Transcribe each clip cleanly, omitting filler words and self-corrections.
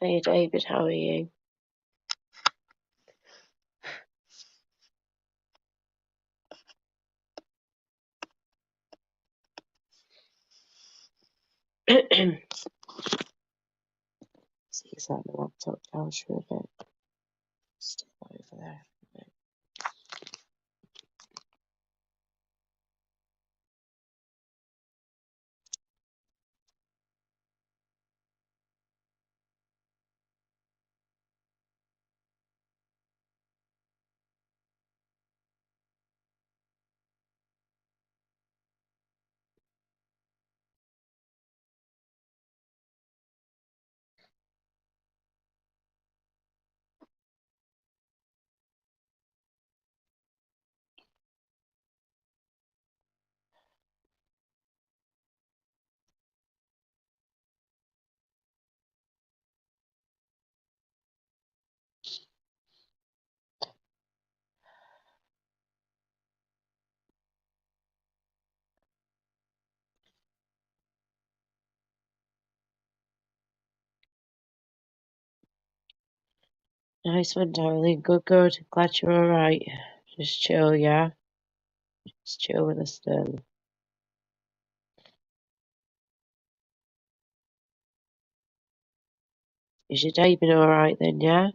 Hey David, how are you? See, he's at the laptop down for a bit. Step over there for a bit. Nice one, darling. Good, good. Glad you're alright. Just chill, yeah? Just chill with us still. Is your day been alright then, yeah?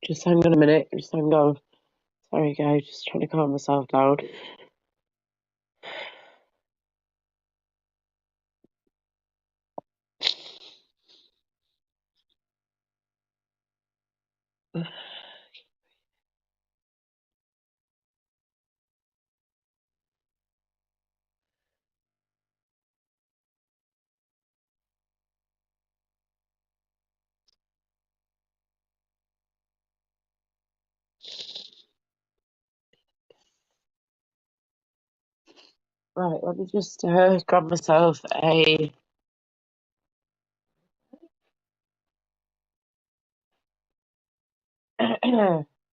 Just hang on a minute. Just hang on. Sorry, guys. Just trying to calm myself down. Right, let me just grab myself a...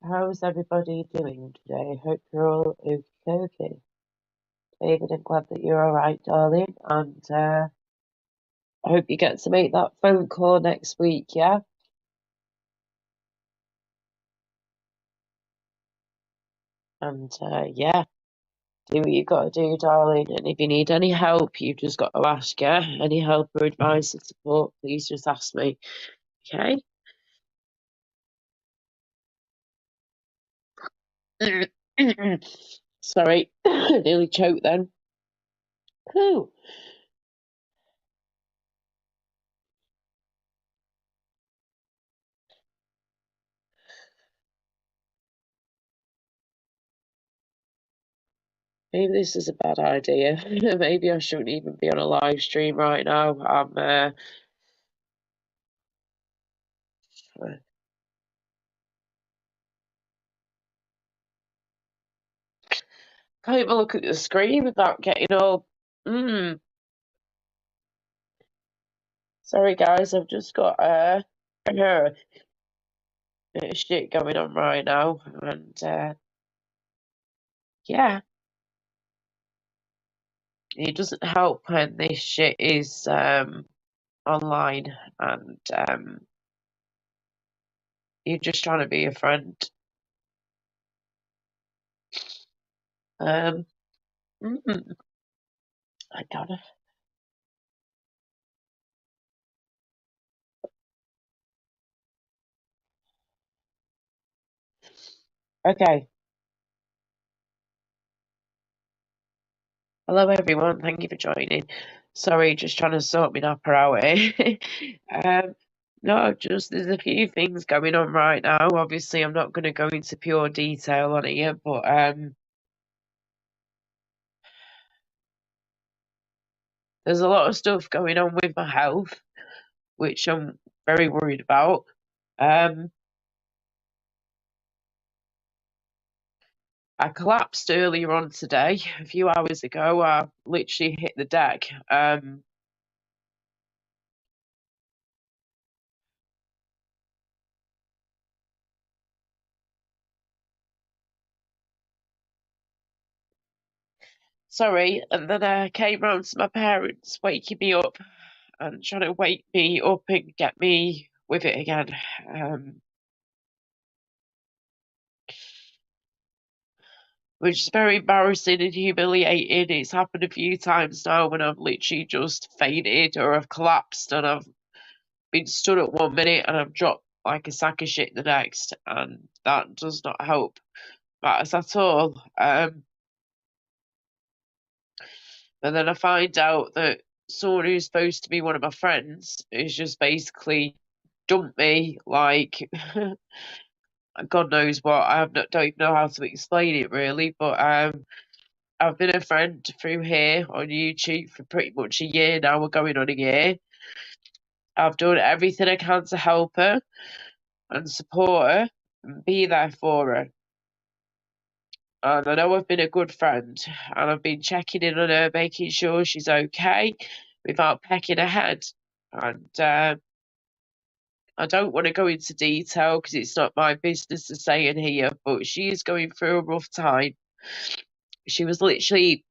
How's everybody doing today? Hope you're all okay. David, I'm glad that you're alright, darling. And I hope you get to make that phone call next week, yeah? And yeah, do what you got to do, darling. And if you need any help, you've just got to ask, yeah? Any help or advice or support, please just ask me, okay? Sorry, nearly choked then. Whew. Maybe this is a bad idea. Maybe I shouldn't even be on a live stream right now. Can't even look at the screen without getting all. Sorry, guys. I've just got a bit of shit going on right now, and yeah, it doesn't help when this shit is online, and you're just trying to be a friend. Um, Mm, I got it. Okay. Hello, everyone. Thank you for joining. Sorry, just trying to sort my napper out here. um, no, just there's a few things going on right now. Obviously, I'm not going to go into pure detail on it yet, but there's a lot of stuff going on with my health, which I'm very worried about. Um, I collapsed earlier on today, a few hours ago. I literally hit the deck. Sorry, and then I came round to my parents waking me up and trying to wake me up and get me with it again. Um, which is very embarrassing and humiliating. It's happened a few times now when I've literally just fainted or I've collapsed and I've been stood at 1 minute and I've dropped like a sack of shit the next, and that does not help matters at all. And then I find out that someone who's supposed to be one of my friends is just basically dumped me like God knows what. Don't even know how to explain it really, but I've been a friend through here on YouTube for pretty much a year now. We're going on a year. I've done everything I can to help her and support her and be there for her. And I know I've been a good friend, and I've been checking in on her, making sure she's okay without pecking ahead. And I don't want to go into detail because it's not my business to say in here, but she is going through a rough time. She was literally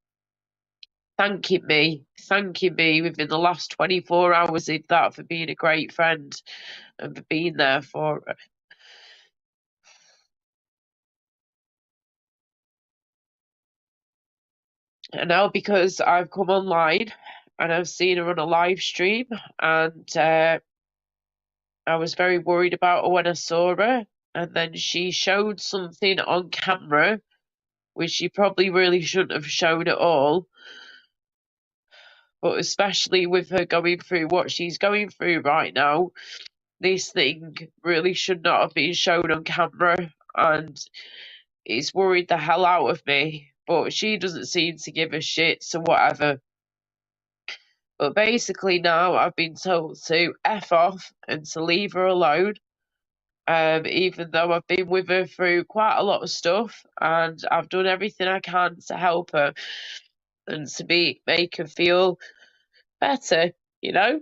thanking me within the last 24 hours, if that, for being a great friend and for being there for her. And now, because I've come online and I've seen her on a live stream, and I was very worried about her when I saw her. And then she showed something on camera, which she probably really shouldn't have shown at all. But especially with her going through what she's going through right now, this thing really should not have been shown on camera. And it's worried the hell out of me. But she doesn't seem to give a shit, so whatever. But basically now I've been told to F off and to leave her alone. Even though I've been with her through quite a lot of stuff and I've done everything I can to help her and to make her feel better, you know?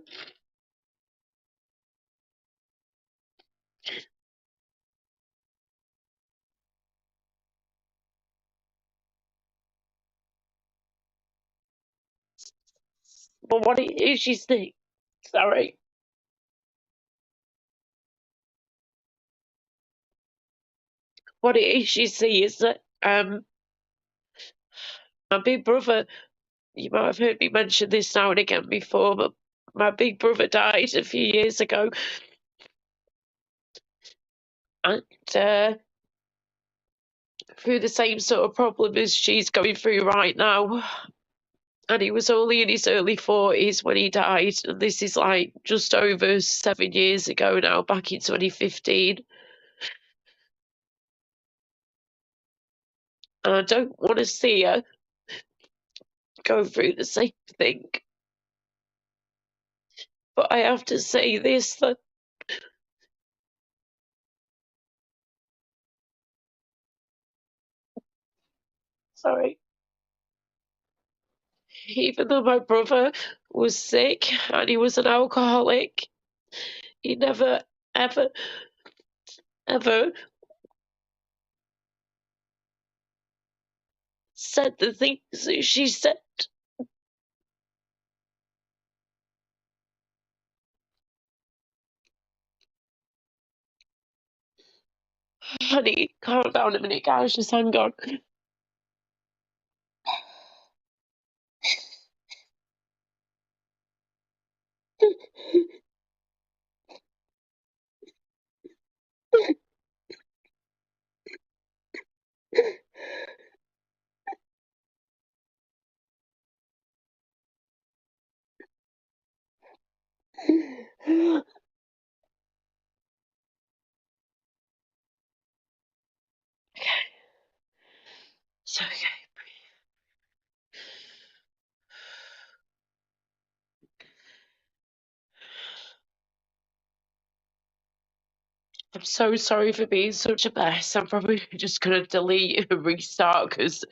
But what it is she think sorry. What it is she see is that my big brother, you might have heard me mention this now and again before, but my big brother died a few years ago, and through the same sort of problem as she's going through right now. And he was only in his early 40s when he died, and this is like just over 7 years ago now, back in 2015. And I don't want to see her go through the same thing. But I have to say this, that sorry, even though my brother was sick and he was an alcoholic, he never, ever, ever said the things that she said. Honey, calm down a minute, guys, just hang on. It's okay. I'm so sorry for being such a mess. I'm probably just gonna delete and restart because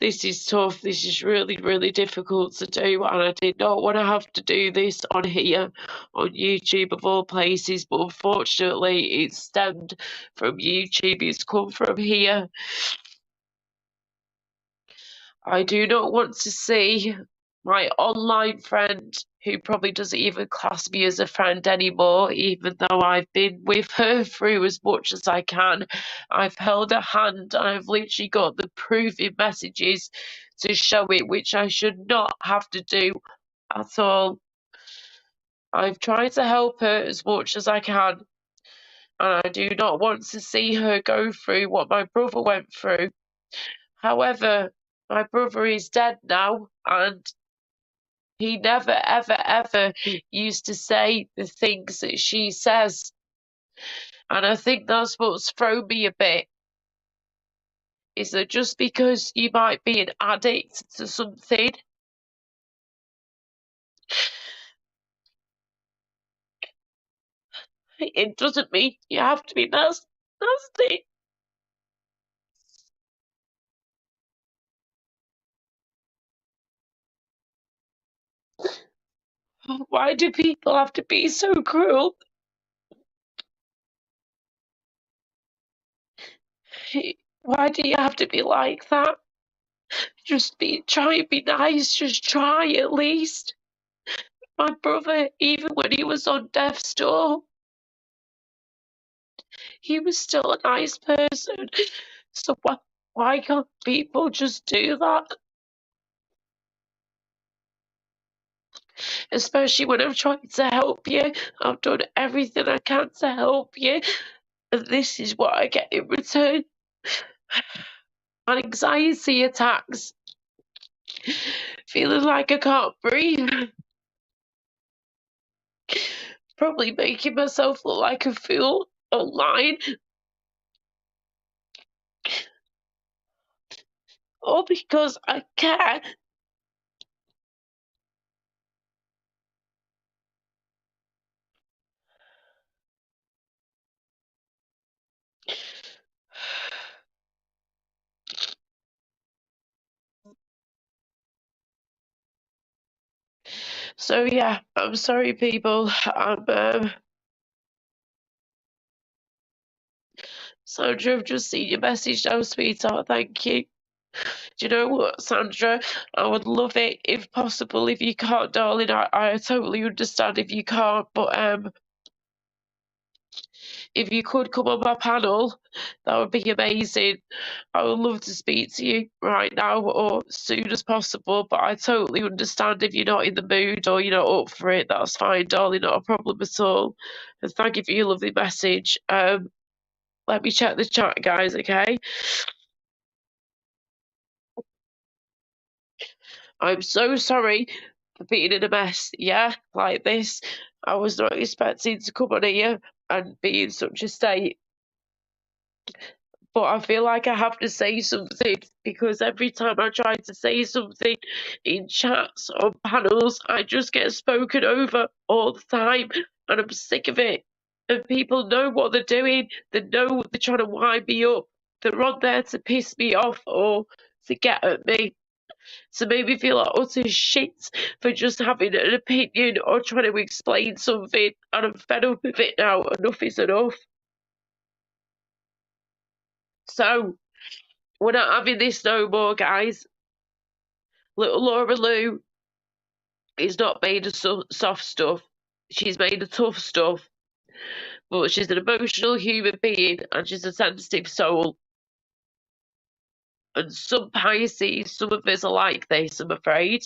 this is tough. This is really, really difficult to do, and I did not want to have to do this on here, on YouTube of all places. But unfortunately, it stemmed from YouTube. It's come from here. I do not want to see my online friend, who probably doesn't even class me as a friend anymore, even though I've been with her through as much as I can. I've held her hand and I've literally got the proving messages to show it, which I should not have to do at all. I've tried to help her as much as I can, and I do not want to see her go through what my brother went through. However, my brother is dead now, and he never, ever, ever used to say the things that she says. And I think that's what's thrown me a bit, is that just because you might be an addict to something, it doesn't mean you have to be nasty. Why do people have to be so cruel? Why do you have to be like that? Try and be nice, just try at least. My brother, even when he was on death's door, he was still a nice person. So why can't people just do that? Especially when I'm trying to help you. I've done everything I can to help you. And this is what I get in return. Anxiety attacks. Feeling like I can't breathe. Probably making myself look like a fool online. All because I care. So yeah, I'm sorry people. Sandra, I've just seen your message now, sweetheart. Thank you. Do you know what, Sandra? I would love it if possible. If you can't, darling, I totally understand if you can't. But if you could come on my panel, that would be amazing. I would love to speak to you right now or as soon as possible. But I totally understand if you're not in the mood or you're not up for it. That's fine, darling. Not a problem at all. And thank you for your lovely message. Let me check the chat, guys. Okay. I'm so sorry for being in a mess, yeah, like this. I was not expecting to come on here and be in such a state, but I feel like I have to say something because every time I try to say something in chats or panels, I just get spoken over all the time, and I'm sick of it. And people know what they're doing, they know they're trying to wind me up, they're on there to piss me off or to get at me, to make me feel like utter shit for just having an opinion or trying to explain something. And I'm fed up with it now. Enough is enough. So we're not having this no more, guys. Little Laura Lou is not made of soft stuff. She's made of tough stuff. But she's an emotional human being and she's a sensitive soul. And some Pisces, some of us are like this, I'm afraid.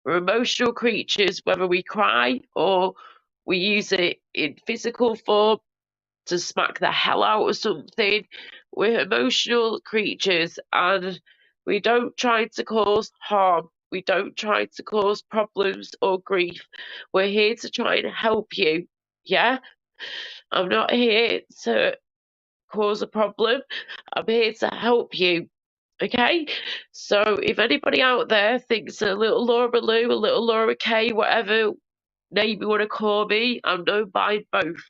We're emotional creatures, whether we cry or we use it in physical form to smack the hell out of something. We're emotional creatures and we don't try to cause harm. We don't try to cause problems or grief. We're here to try and help you. Yeah? I'm not here to cause a problem. I'm here to help you. Okay? So if anybody out there thinks a little Laura Lou, a little Laura Kay, whatever name you want to call me, I'm known by both.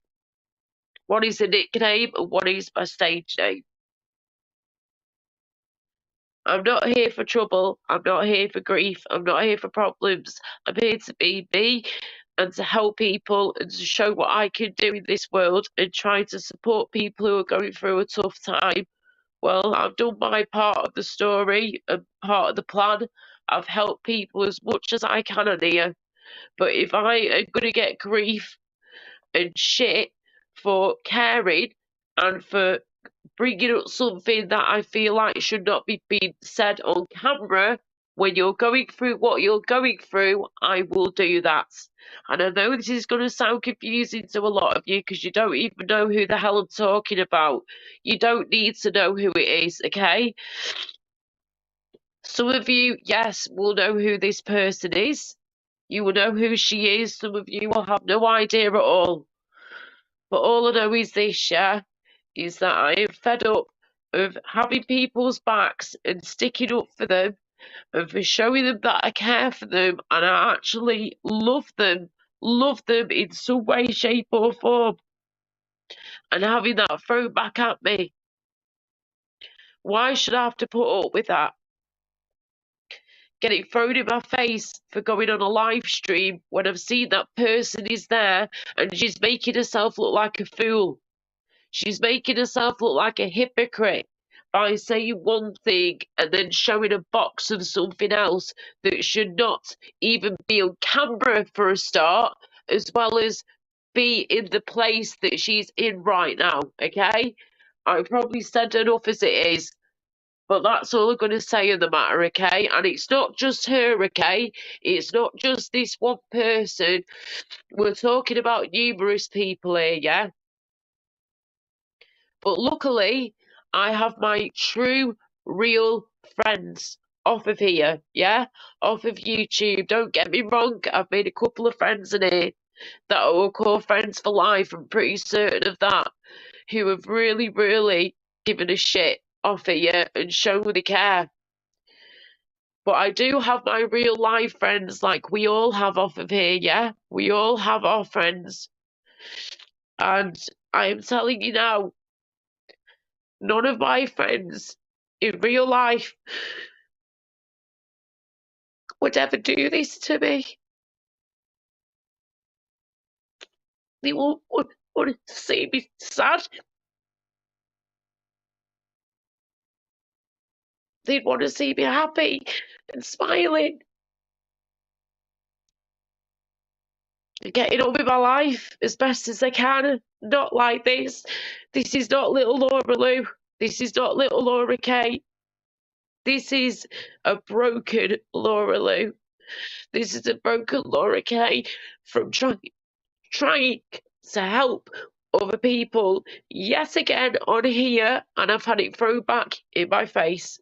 One is a nickname and one is my stage name. I'm not here for trouble. I'm not here for grief. I'm not here for problems. I'm here to be me and to help people and to show what I can do in this world and try to support people who are going through a tough time. Well, I've done my part of the story and part of the plan. I've helped people as much as I can on here. But if I am going to get grief and shit for caring and for bringing up something that I feel like should not be being said on camera when you're going through what you're going through, I will do that. And I know this is going to sound confusing to a lot of you because you don't even know who the hell I'm talking about. You don't need to know who it is, okay? Some of you, yes, will know who this person is. You will know who she is. Some of you will have no idea at all. But all I know is this, yeah, is that I am fed up of having people's backs and sticking up for them and for showing them that I care for them and I actually love them in some way, shape, or form, and having that thrown back at me. Why should I have to put up with that? Getting thrown in my face for going on a live stream when I've seen that person is there and she's making herself look like a fool. She's making herself look like a hypocrite by saying one thing and then showing a box of something else that should not even be on camera for a start, as well as be in the place that she's in right now, okay? I probably said enough as it is, but that's all I'm going to say on the matter, okay? And it's not just her, okay? It's not just this one person. We're talking about numerous people here, yeah? But luckily, I have my true, real friends off of here, yeah? Off of YouTube. Don't get me wrong, I've made a couple of friends in here that I will call friends for life. I'm pretty certain of that. Who have really, really given a shit off here and shown they care. But I do have my real life friends, like we all have off of here, yeah? We all have our friends. And I am telling you now, none of my friends in real life would ever do this to me. They would see me sad. They'd want to see me happy and smiling and getting on with my life as best as I can. Not like this. This is not little Laura Lou. This is not little Laura Kay. This is a broken Laura Lou. This is a broken Laura Kay from trying to help other people yet again on here, and I've had it thrown back in my face.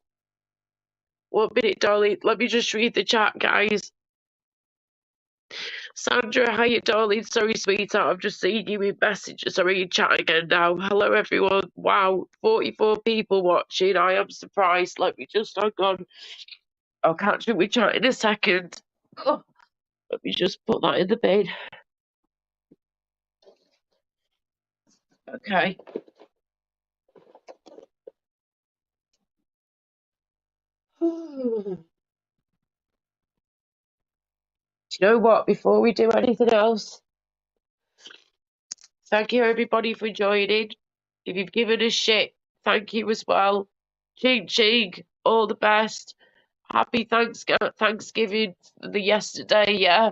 1 minute, darling. Let me just read the chat, guys. Sandra, how you, darling? Sorry, sweetheart. I've just seen you in messages. Sorry, in chat again now. Hello, everyone. Wow, 44 people watching. I am surprised. Let me just hang on. I'll catch up with chat in a second. Oh, let me just put that in the bin. Okay. Do you know what? Before we do anything else, thank you everybody for joining. If you've given us shit, thank you as well. Ching ching, all the best. Happy Thanksgiving the yesterday, yeah.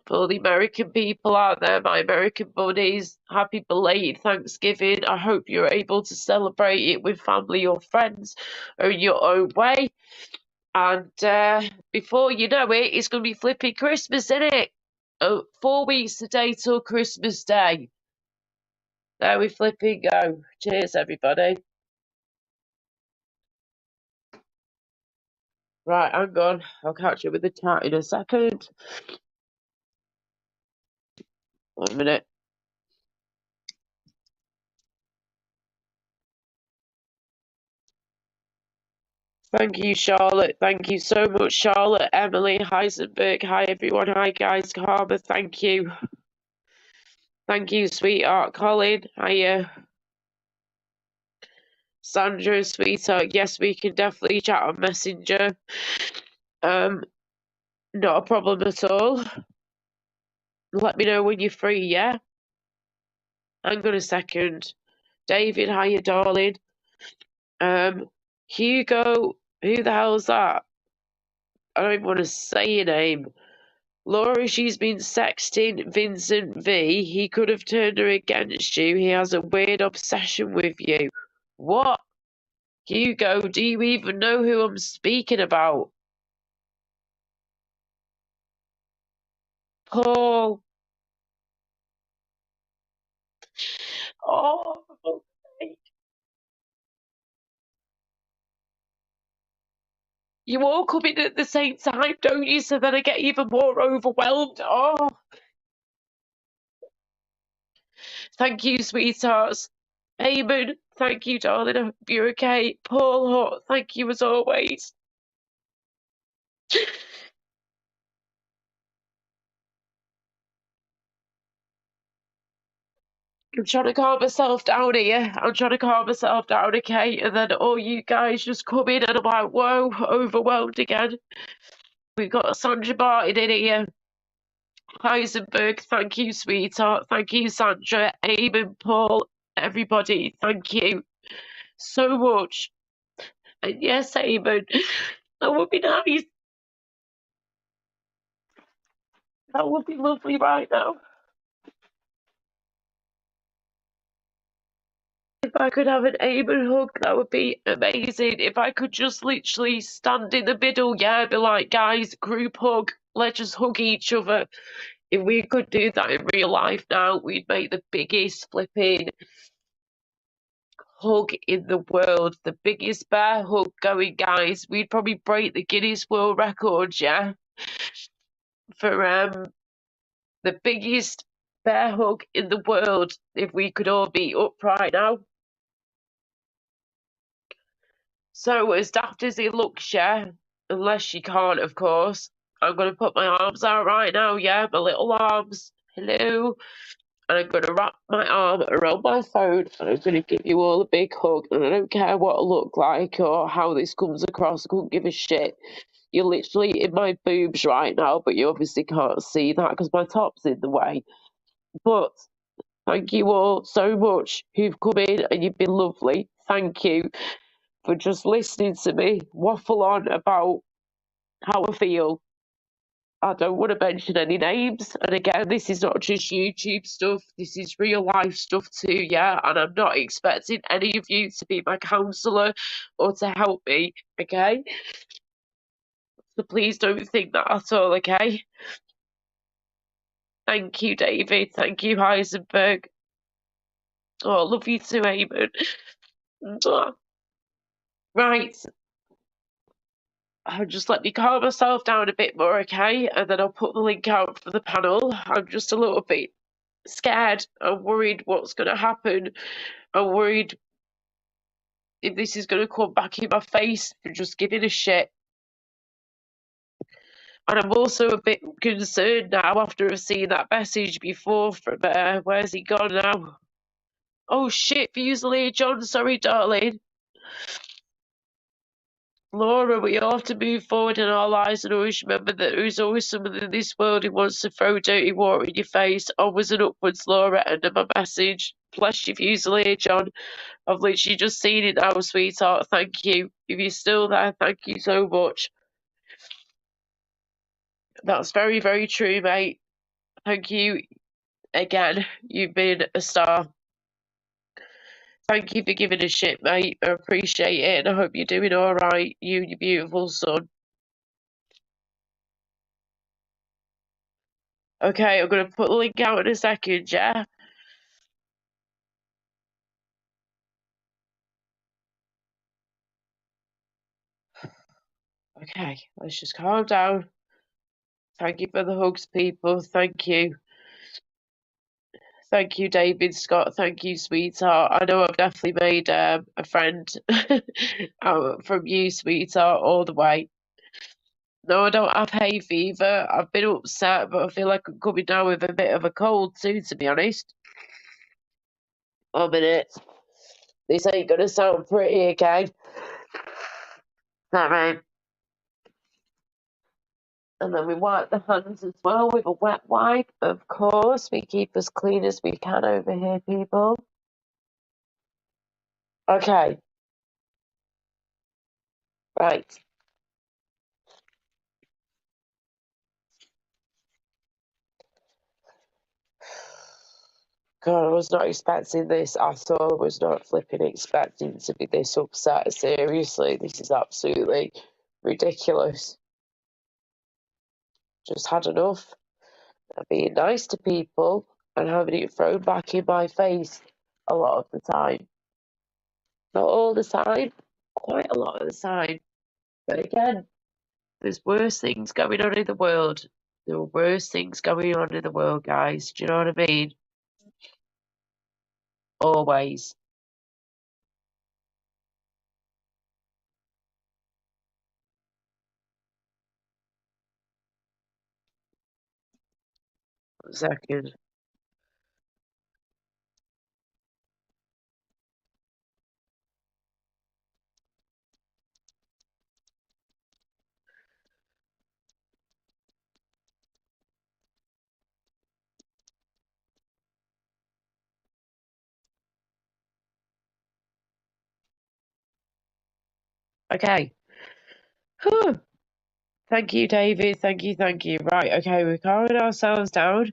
For all the American people out there, my American buddies, happy belated Thanksgiving. I hope you're able to celebrate it with family or friends or in your own way. And before you know it, it's going to be flipping Christmas, isn't it? 4 weeks today till Christmas Day. There we flipping go. Cheers, everybody. Right, hang on. I'll catch you with the chat in a second. 1 minute. Thank you, Charlotte. Thank you so much, Charlotte, Emily, Heisenberg. Hi, everyone. Hi, guys. Karma, thank you. Thank you, sweetheart. Colin, hiya. Sandra, sweetheart. Yes, we can definitely chat on Messenger. Not a problem at all. Let me know when you're free, yeah? Hang on a second. David, hiya, darling. Hugo, who the hell's that? I don't even want to say your name. Laura, she's been sexting Vincent V. He could have turned her against you. He has a weird obsession with you. What? Hugo, do you even know who I'm speaking about? Paul. Oh, okay. You all come in at the same time, don't you? So then I get even more overwhelmed. Oh, thank you, sweethearts. Eamon, thank you, darling. I hope you're okay. Paul Hart, thank you as always. I'm trying to calm myself down here. I'm trying to calm myself down, okay? And then all you guys just come in and I'm like, whoa, overwhelmed again. We've got Sandra Martin in here. Heisenberg, thank you, sweetheart. Thank you, Sandra, Eamon, Paul, everybody. Thank you so much. And yes, Eamon, that would be nice. That would be lovely right now. If I could have an Eamon hug, that would be amazing. If I could just literally stand in the middle, yeah, be like, guys, group hug, let's just hug each other. If we could do that in real life now, we'd make the biggest flipping hug in the world, the biggest bear hug going, guys. We'd probably break the Guinness World Records, yeah, for the biggest bear hug in the world if we could all be up right now. So as daft as he looks, yeah, unless she can't, of course. I'm gonna put my arms out right now, yeah, my little arms. Hello. And I'm gonna wrap my arm around my phone and I'm gonna give you all a big hug. And I don't care what I look like or how this comes across, I couldn't give a shit. You're literally in my boobs right now, but you obviously can't see that because my top's in the way. But thank you all so much who've come in and you've been lovely. Thank you for just listening to me waffle on about how I feel. I don't want to mention any names. And again, this is not just YouTube stuff, this is real life stuff too, yeah? And I'm not expecting any of you to be my counsellor or to help me, okay? So please don't think that at all, okay? Thank you, David. Thank you, Heisenberg. Oh, I love you too, Eamon. Right. Just let me calm myself down a bit more, okay? And then I'll put the link out for the panel. I'm just a little bit scared. I'm worried what's going to happen. I'm worried if this is going to come back in my face for just giving a shit. And I'm also a bit concerned now after I've seen that message before from where's he gone now? Oh shit, Fusilier John, sorry darling. Laura, we all have to move forward in our lives and always remember that there is always someone in this world who wants to throw dirty water in your face. Onwards and upwards, Laura, end of my message. Bless you, Fusilier John. I've literally just seen it now, sweetheart. Thank you. If you're still there, thank you so much. That's very, very true, mate. Thank you again. You've been a star. Thank you for giving a shit, mate. I appreciate it, and I hope you're doing all right. You and your beautiful son. Okay, I'm gonna put the link out in a second, yeah? Okay, let's just calm down. Thank you for the hugs, people. Thank you. Thank you, David Scott. Thank you, sweetheart. I know I've definitely made a friend from you, sweetheart, all the way. No, I don't have hay fever. I've been upset, but I feel like I'm coming down with a bit of a cold too, to be honest. 1 minute. This ain't gonna sound pretty again. Alright. And then we wipe the hands as well with a wet wipe, of course. We keep as clean as we can over here, people. Okay. Right. God, I was not expecting this at all. I was not flipping expecting to be this upset. Seriously, this is absolutely ridiculous. Just had enough of being nice to people and having it thrown back in my face a lot of the time. Not all the time, quite a lot of the time. But again, there's worse things going on in the world. There are worse things going on in the world, guys. Do you know what I mean? Always. One second. Okay. Whew. Thank you, David. Thank you, thank you. Right, okay, we're calming ourselves down.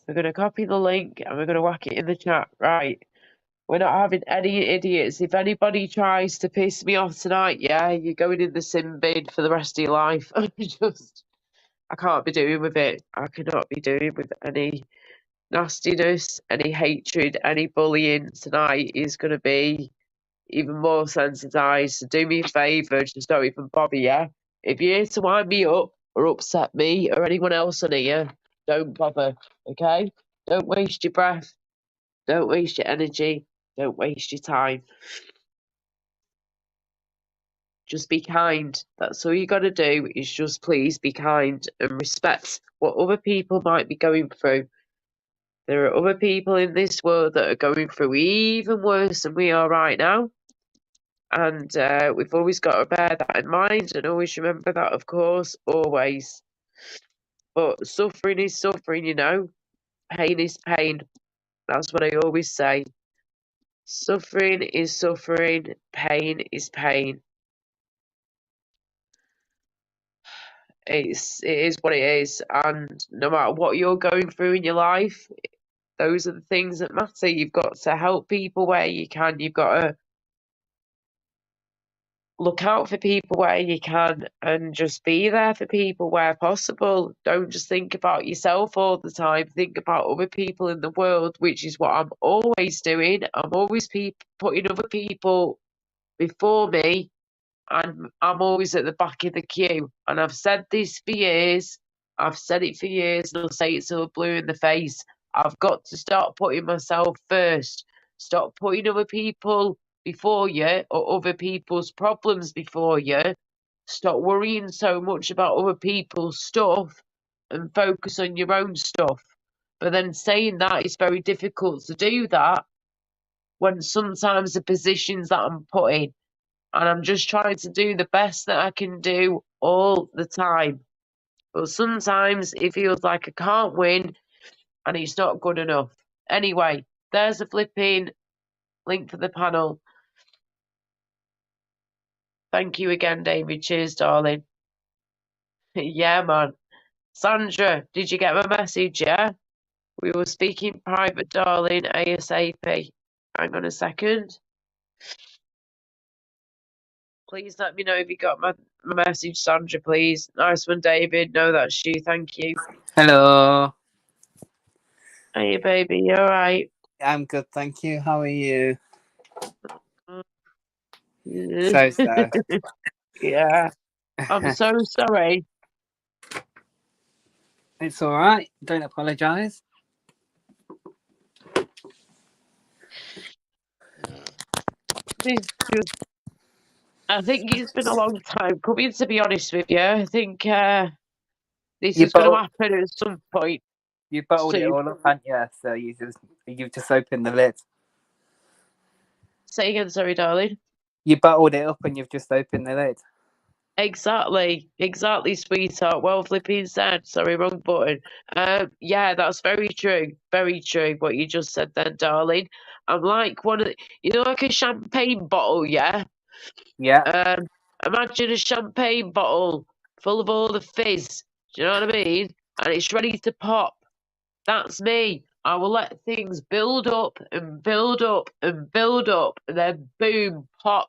We're going to copy the link and we're going to whack it in the chat. Right. We're not having any idiots. If anybody tries to piss me off tonight, yeah, you're going in the sin bin for the rest of your life. I can't be doing with it. I cannot be doing with any nastiness, any hatred, any bullying. Tonight is going to be even more sensitized. So do me a favour, just don't even bother, yeah? If you're here to wind me up or upset me or anyone else on here, don't bother, okay? Don't waste your breath. Don't waste your energy. Don't waste your time. Just be kind. That's all you got to do is just please be kind and respect what other people might be going through. There are other people in this world that are going through even worse than we are right now. And we've always got to bear that in mind and always remember that, of course, always. But suffering is suffering, you know. Pain is pain. That's what I always say. Suffering is suffering. Pain is pain. It is what it is. And no matter what you're going through in your life, those are the things that matter. You've got to help people where you can. You've got to look out for people where you can and just be there for people where possible. Don't just think about yourself all the time. Think about other people in the world, which is what I'm always doing. I'm always putting other people before me, and I'm always at the back of the queue. And I've said this for years. I've said it for years, and I'll say it till blue in the face. I've got to start putting myself first. Stop putting other people before you or other people's problems before you. Stop worrying so much about other people's stuff and focus on your own stuff. But then saying that, it's very difficult to do that when sometimes the positions that I'm put in, and I'm just trying to do the best that I can do all the time. But sometimes it feels like I can't win and it's not good enough. Anyway, there's a flipping link for the panel. Thank you again, David. Cheers, darling. Yeah, man. Sandra, did you get my message? Yeah? We were speaking private, darling, ASAP. Hang on a second. Please let me know if you got my message, Sandra, please. Nice one, David. No, that's you. Thank you. Hello. Hey, baby. You alright? I'm good, thank you. How are you? Yeah. So sad. Yeah. I'm so sorry. It's all right. Don't apologise. this just, I think it's been a long time coming, to be honest with you. I think this You is going to bottled, happen at some point you bottled it soon. all up, haven't you? So you've just opened the lid. Say again, sorry, darling. You bottled it up and you've just opened the lid. Exactly, sweetheart. Well, flipping said. Sorry, wrong button. Yeah, that's very true. Very true. What you just said then, darling. I'm like one of like a champagne bottle, yeah. Yeah, Um, Imagine a champagne bottle full of all the fizz. Do you know what I mean? And it's ready to pop. That's me. I will let things build up and build up and build up, and then boom, pop,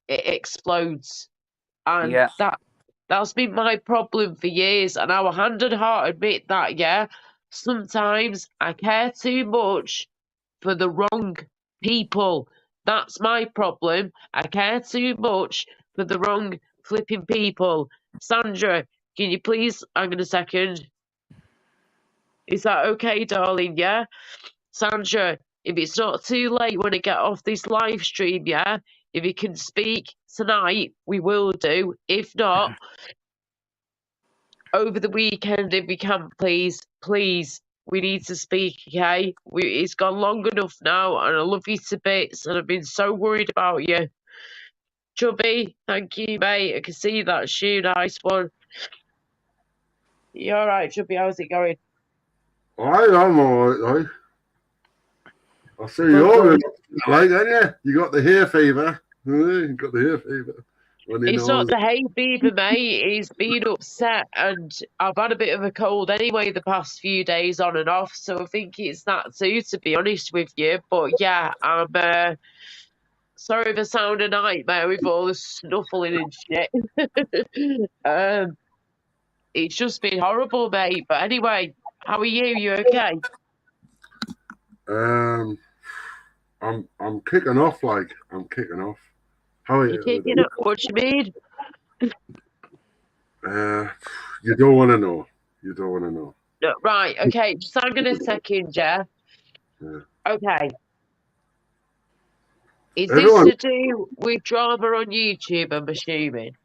it explodes. And yeah, that's been my problem for years, and I will hand on heart admit that, yeah. Sometimes I care too much for the wrong people. That's my problem. I care too much for the wrong flipping people. Sandra, can you please hang on a second? Is that okay, darling? Yeah? Sandra, if it's not too late when I get off this live stream, yeah? If you can speak tonight, we will do. If not, over the weekend, if we can, please, please, we need to speak, okay? It's gone long enough now, and I love you to bits, and I've been so worried about you. Chubby, thank you, mate. I can see that shoe, nice one. You alright, Chubby? How's it going? I'm alright, I see Good, you're good. like, ain't you? You got the hair fever. You got the hair fever. When he It's not knows. the hay fever, mate. He's been upset, and I've had a bit of a cold anyway the past few days on and off, so I think it's that too, to be honest with you. But yeah, I'm sorry if I sound a nightmare with all the snuffling and shit. It's just been horrible, mate. But anyway, how are you? You okay? Um, I'm kicking off. Like I'm kicking off. How are You you? kicking up? What you mean? Uh, you don't want to know. You don't want to know. No, right, okay. Just hang on a second, Jeff. Yeah. Okay. Is this Everyone. to do with drama on YouTube, I'm assuming?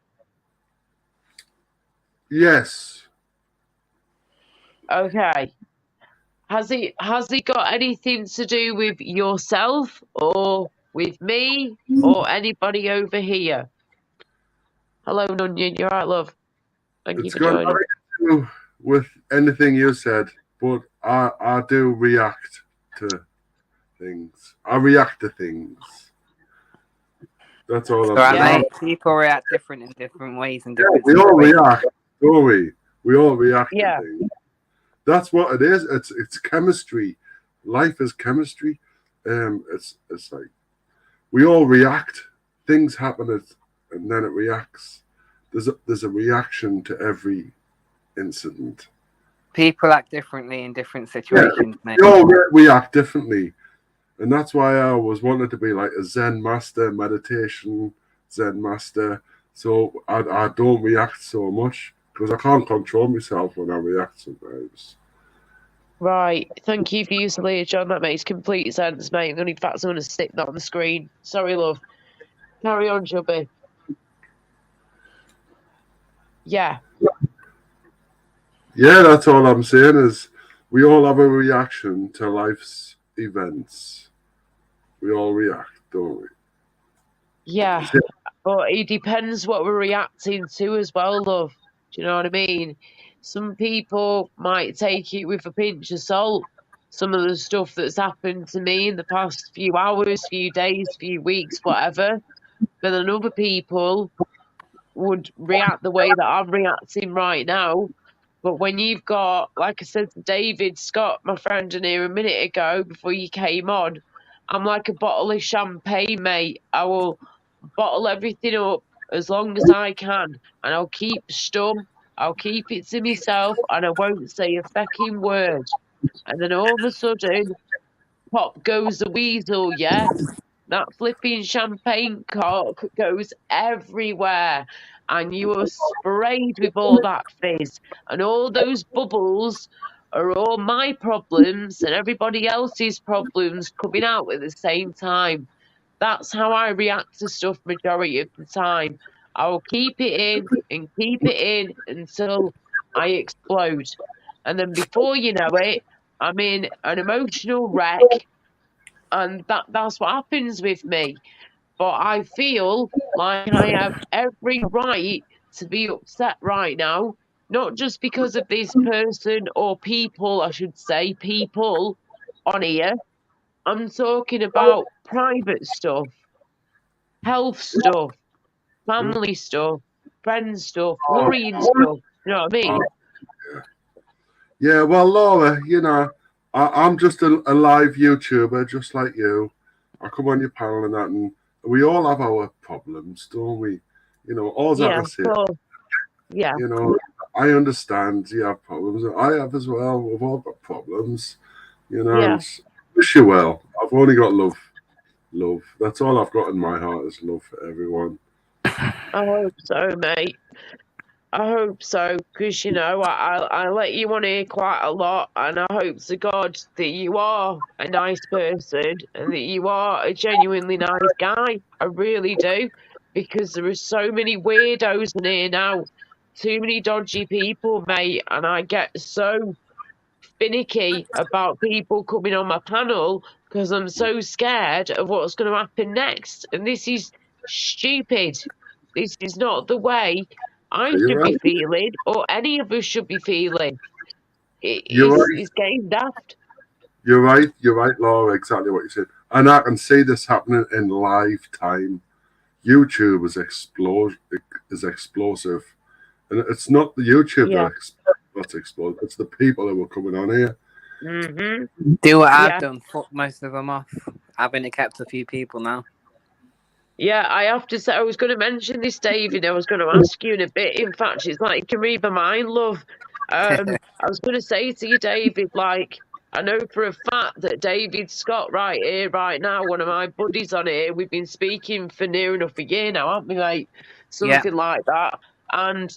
Yes. Okay. Has it got anything to do with yourself or with me or anybody over here? Hello, Nunyan. You alright, love? Thank you It's for got joining. nothing to do with anything you said, but I do react to things. I react to things. That's all I'm right, saying. mate. People react different in different ways and Yeah, different we all situations. react, don't we? We all react to Yeah. things. That's what it is. It's chemistry. Life is chemistry. It's like we all react. Things happen, and then it reacts. There's a reaction to every incident. People act differently in different Yeah, situations, mate. we all react differently, and that's why I always wanted to be like a Zen master, meditation Zen master. So I don't react so much because I can't control myself when I react sometimes. Right. Thank you for using Leah John. That makes complete sense, mate. In fact, I'm going to stick that on the screen. Sorry, love. Carry on, Chubby. Yeah. Yeah, that's all I'm saying is we all have a reaction to life's events. We all react, don't we? Yeah. But it depends what we're reacting to as well, love. Do you know what I mean? Some people might take it with a pinch of salt. Some of the stuff that's happened to me in the past few hours, few days, few weeks, whatever. But then other people would react the way that I'm reacting right now. But when you've got, like I said to David Scott, my friend in here a minute ago before you came on, I'm like a bottle of champagne, mate. I will bottle everything up as long as I can, and I'll keep stum. I'll keep it to myself, and I won't say a fucking word. And then all of a sudden, pop goes the weasel, yeah? That flipping champagne cork goes everywhere, and you are sprayed with all that fizz, and all those bubbles are all my problems and everybody else's problems coming out at the same time. That's how I react to stuff majority of the time. I will keep it in and keep it in until I explode. And then before you know it, I'm in an emotional wreck, and that's what happens with me. But I feel like I have every right to be upset right now, not just because of this person or people, I should say, people on here. I'm talking about private stuff, health stuff, family stuff, friends stuff, Oh, worrying stuff. You know what I mean? yeah, well, Laura, I'm just a live YouTuber, just like you. I come on your panel and that, and we all have our problems, don't we? All I Yeah, can say, so yeah, I understand you have problems. I have as well. We've all got problems, yeah. and wish you well. I've only got love. Love. That's all I've got in my heart is love for everyone. I hope so, mate. I hope so, because I let you on here quite a lot, and I hope to God that you are a nice person and that you are a genuinely nice guy. I really do, because there are so many weirdos in here now, too many dodgy people, mate, and I get so finicky about people coming on my panel because I'm so scared of what's going to happen next, and this is stupid. This is not the way I You're should right. be feeling, or any of us should be feeling. You're right. It's getting daft. You're right. You're right, Laura. Exactly what you said. And I can see this happening in live time. YouTube is explosive, and it's not the YouTube Yeah. that's explosive. It's the people that were coming on here. Do what I've Yeah. done. Fuck most of them off. I've only kept a few people now. Yeah, I have to say, I was going to mention this, David. I was going to ask you in a bit. In fact, it's like you can read my mind, love. I was going to say to you, David, like, I know for a fact that David Scott, right here, right now, one of my buddies on here, we've been speaking for near enough a year now, haven't we, mate? Something like that. And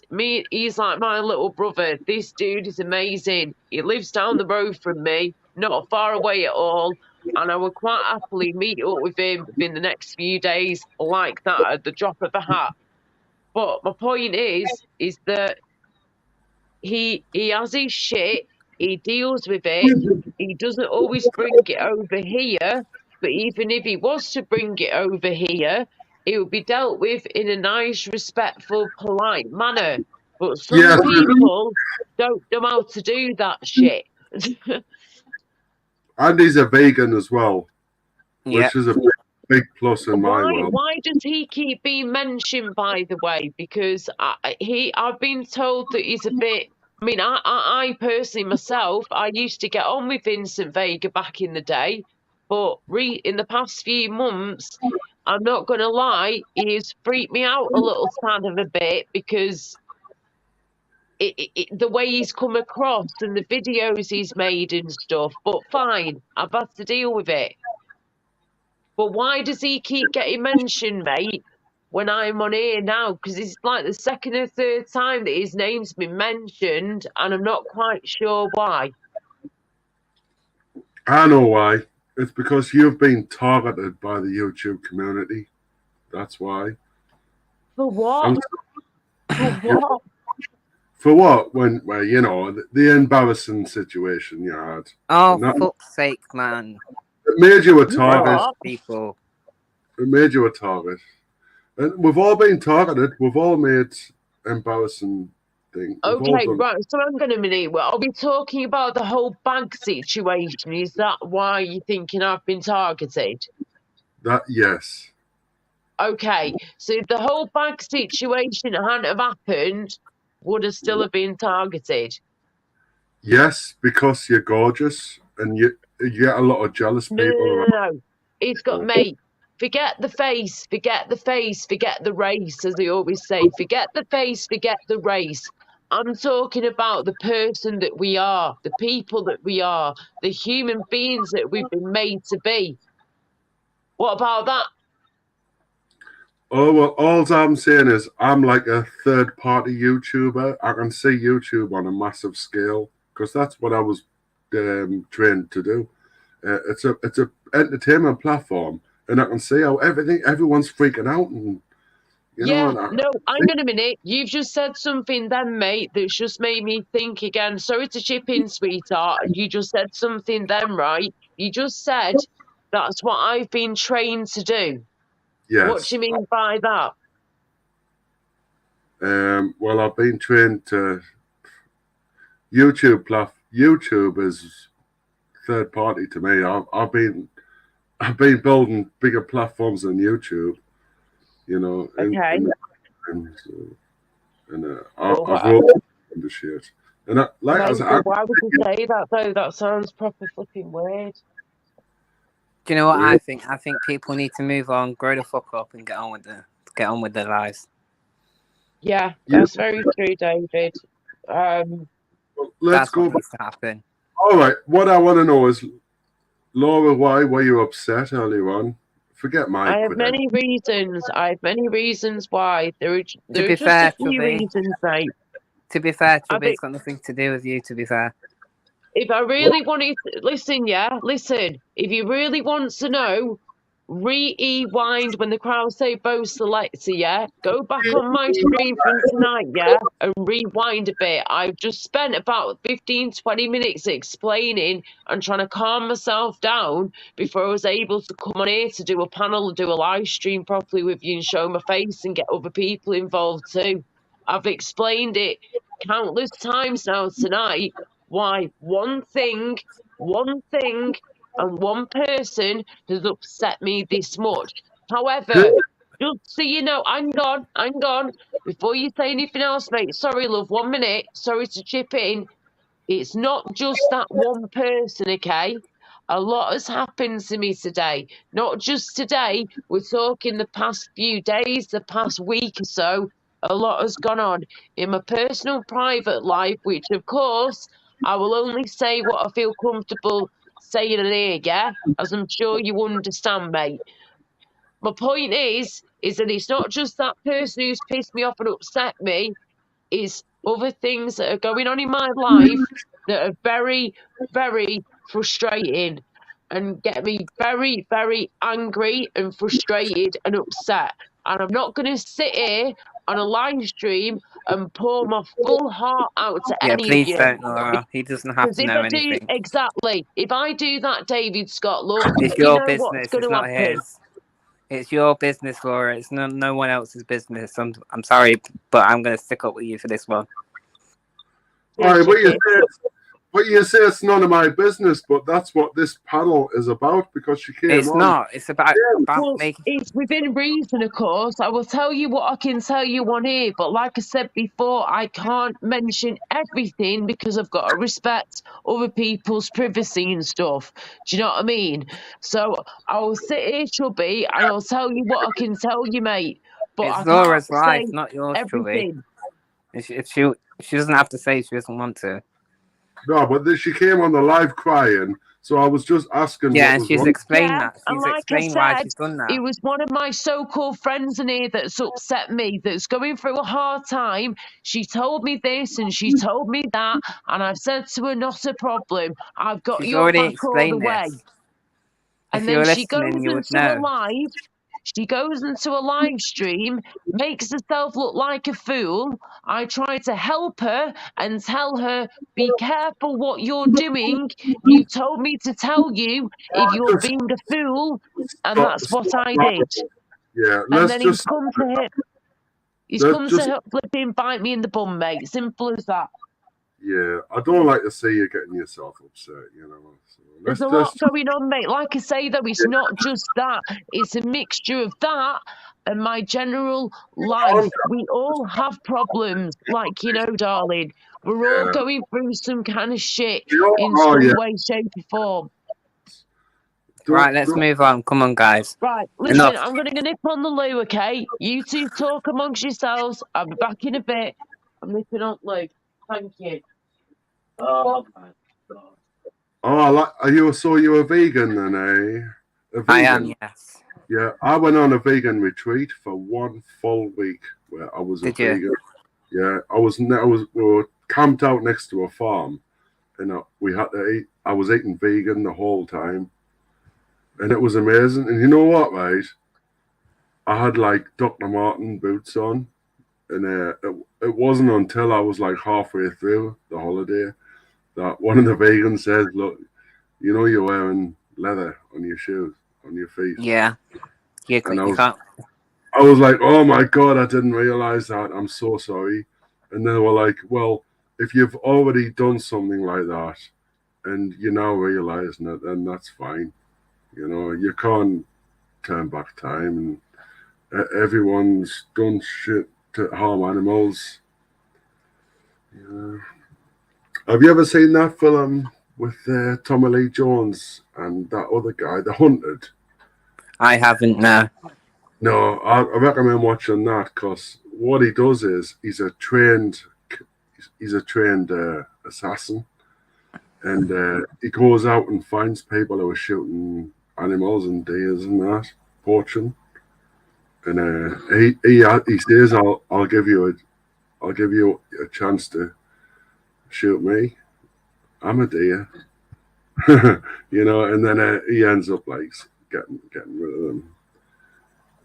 he's like my little brother. This dude is amazing. He lives down the road from me, not far away at all. And I would quite happily meet up with him within the next few days, like that, at the drop of a hat. But my point is that he has his shit, he deals with it, he doesn't always bring it over here, but even if he was to bring it over here, it would be dealt with in a nice, respectful, polite manner. But some Yes, people don't know how to do that shit. and he's a vegan as well, Yeah. which is a big plus in my world. Why does he keep being mentioned, by the way? Because I've been told that he's a bit. I mean, I personally myself, I used to get on with Vincent Vega back in the day, but in the past few months, I'm not going to lie, he's freaked me out a little tad of a bit because the way he's come across and the videos he's made and stuff. But fine, I've had to deal with it. But why does he keep getting mentioned, mate, when I'm on here now? Because it's like the second or third time that his name's been mentioned, and I'm not quite sure why. I know why. It's because you've been targeted by the YouTube community. That's why. For what? I'm For what? For what? Well, the embarrassing situation you had. Oh, And that, fuck's sake, man. it made you a target. What? People. It made you a target. And we've all been targeted. We've all made embarrassing things. Okay, right. So hang on a minute. Well, are we talking about the whole bag situation? Is that why you're thinking I've been targeted? That, yes. Okay, so if the whole bag situation hadn't have happened, would have still have been targeted? Yes, because you're gorgeous and you get a lot of jealous No, people no, around. no, no. He's got, mate, forget the face, forget the face, forget the race, as they always say. Forget the face, forget the race. I'm talking about the person that we are, the people that we are, the human beings that we've been made to be. What about that? Oh, well, all I'm saying is I'm like a third party YouTuber. I can see YouTube on a massive scale because that's what I was trained to do. It's a entertainment platform. and I can see how everyone's freaking out, and Yeah, and no, hang on a minute. You've just said something then, mate, that's just made me think again. Sorry to chip in, sweetheart. You just said something then, right? You just said that's what I've been trained to do. What do yes. you mean by that? Well, I've been trained to YouTube is third party to me. I've been building bigger platforms than YouTube, Okay. and, Well, I've rolled the shit. And mate, well, why would you say that though? That sounds proper fucking weird. Do you know what weird. I think? I think people need to move on, grow the fuck up, and get on with their lives. Yeah, that's very true, David. Let's That's go what back. needs to happen. All right. What I want to know is, Laura, why were you upset earlier on? Forget my I have credentials. many reasons. I have many reasons why. There To are be just a fair, few Chubby. reasons, mate. It's got nothing to do with you. To be fair, If I really wanted, listen, yeah, listen. If you really want to know, rewind when the crowd say Bo Selector, yeah. Go back on my stream from tonight, yeah, and rewind a bit. I've just spent about 15-20 minutes explaining and trying to calm myself down before I was able to come on here to do a panel and do a live stream properly with you and show my face and get other people involved too. I've explained it countless times now tonight why one thing, and one person has upset me this much. However, just so you know, hang on. Before you say anything else, mate, sorry, love, 1 minute. Sorry to chip in. It's not just that one person, okay? A lot has happened to me today. Not just today, we're talking the past few days, the past week or so. A lot has gone on in my personal private life, which of course I will only say what I feel comfortable saying in here, yeah? As I'm sure you understand, mate. My point is that it's not just that person who's pissed me off and upset me, is other things that are going on in my life that are very, very frustrating and get me very, very angry and frustrated and upset. And I'm not going to sit here on a live stream and pour my full heart out to yeah. any of Please you. don't, Laura. He doesn't have Because to if know I do, anything. exactly, if I do that, David Scott, love, It's you your know what's business. going It's to not happen. his. It's your business, Laura. It's no one else's business. I'm sorry, but I'm gonna stick up with you for this one. All right, Chicken. but you say it's none of my business, but that's what this panel is about because she came It's on. not. It's about Well, making. it's within reason, of course. I will tell you what I can tell you on here, but like I said before, I can't mention everything because I've got to respect other people's privacy and stuff. Do you know what I mean? So I'll sit here, Chubby, and I'll tell you what I can tell you, mate. But It's I can't Laura's say life, not yours, Chubby. everything. If she doesn't have to say she doesn't want to. No, but she came on the live crying, so I was just asking Yeah, what and was she's wrong. explained Yeah, that. and She's like I explained why said, she's done it that. was one of my so-called friends in here that's upset me, that's going through a hard time. She told me this and she told me that, and I've said to her, not a problem. I've got She's your already back all the explained way. this. If And you then were she goes listening, you would into a know. live. She goes into a live stream, makes herself look like a fool. I try to help her and tell her, be careful what you're doing. You told me to tell you if you're Just being a fool, and stop, that's what I that. did. Yeah, And let's then just he's let's come just to flipping bite me in the bum, mate. Simple as that. yeah. I don't like to see you getting yourself upset. So There's a let's lot going on, mate. Like I say, though, it's not just that. It's a mixture of that and my general life. We all have problems, like, darling. We're all yeah. going through some kind of shit in Oh some yeah. way, shape, or form. Right, let's move on. Come on, guys. Right, listen, Enough. I'm going to nip on the loo, okay? You two talk amongst yourselves. I'll be back in a bit. I'm nipping on the loo. Thank you. Oh, my God. Oh, you're a vegan then, eh? A I am, vegan. yes. Yeah, I went on a vegan retreat for 1 full week where I was a Did you? vegan. Yeah, we were camped out next to a farm, and we had to eat. I was eating vegan the whole time. and it was amazing. And you know what, right? I had like Dr. Martin boots on, and it wasn't until I was like halfway through the holiday that one of the vegans says, "Look, you know you're wearing leather on your shoes, on your feet," Yeah, you and you can't. I was like, "Oh my god, I didn't realize that. I'm so sorry." And they were like, "Well, if you've already done something like that, and you're now realizing it, then that's fine. You know, you can't turn back time, and everyone's done shit to harm animals." Yeah. Have you ever seen that film with Tommy Lee Jones and that other guy, The Hunted? I haven't. No. No, I recommend watching that because what he does is he's a trained assassin, and he goes out and finds people who are shooting animals and deers and that, poaching, and he says, I'll give you a chance to shoot me. I'm a deer." You know, and then he ends up like getting rid of them.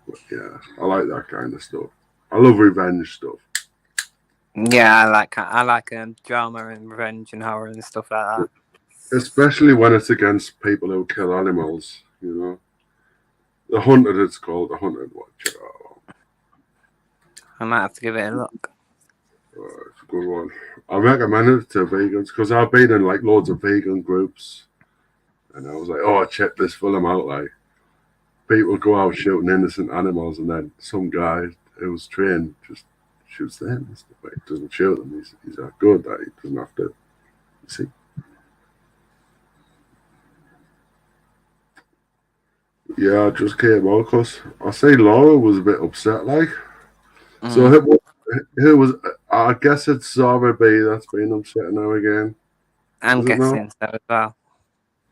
But yeah, I like that kind of stuff. I love revenge stuff. Yeah, I like drama and revenge and horror and stuff like that. Especially when it's against people who kill animals, you know. The Hunted, it's called. The Hunted. Watch it out. I might have to give it a look. It's a good one. I recommend it to vegans because I've been in like loads of vegan groups, and I was like, "Oh, check this film out!" Like, people go out shooting innocent animals, and then some guy who's trained just shoots them. Like, doesn't shoot them. He's that good that he doesn't have to. You see. Yeah, I just came out because I say Laura was a bit upset, like. So who was? I guess it's Zara B that's been upset now again. I'm Is it now? guessing so as well.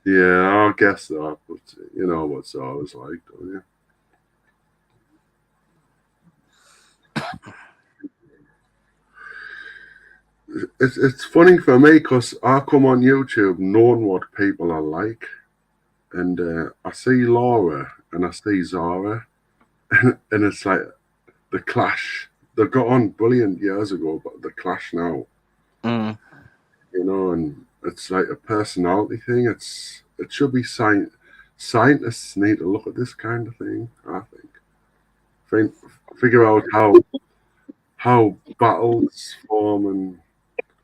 Yeah, I guess that. But you know what Zara's like, don't you? It's funny for me because I come on YouTube knowing what people are like, and I see Laura and I see Zara, and it's like the clash. They got on brilliant years ago, but the clash now, Mm. you know, and it's like a personality thing. It should be scientists need to look at this kind of thing. I think figure out how battles form and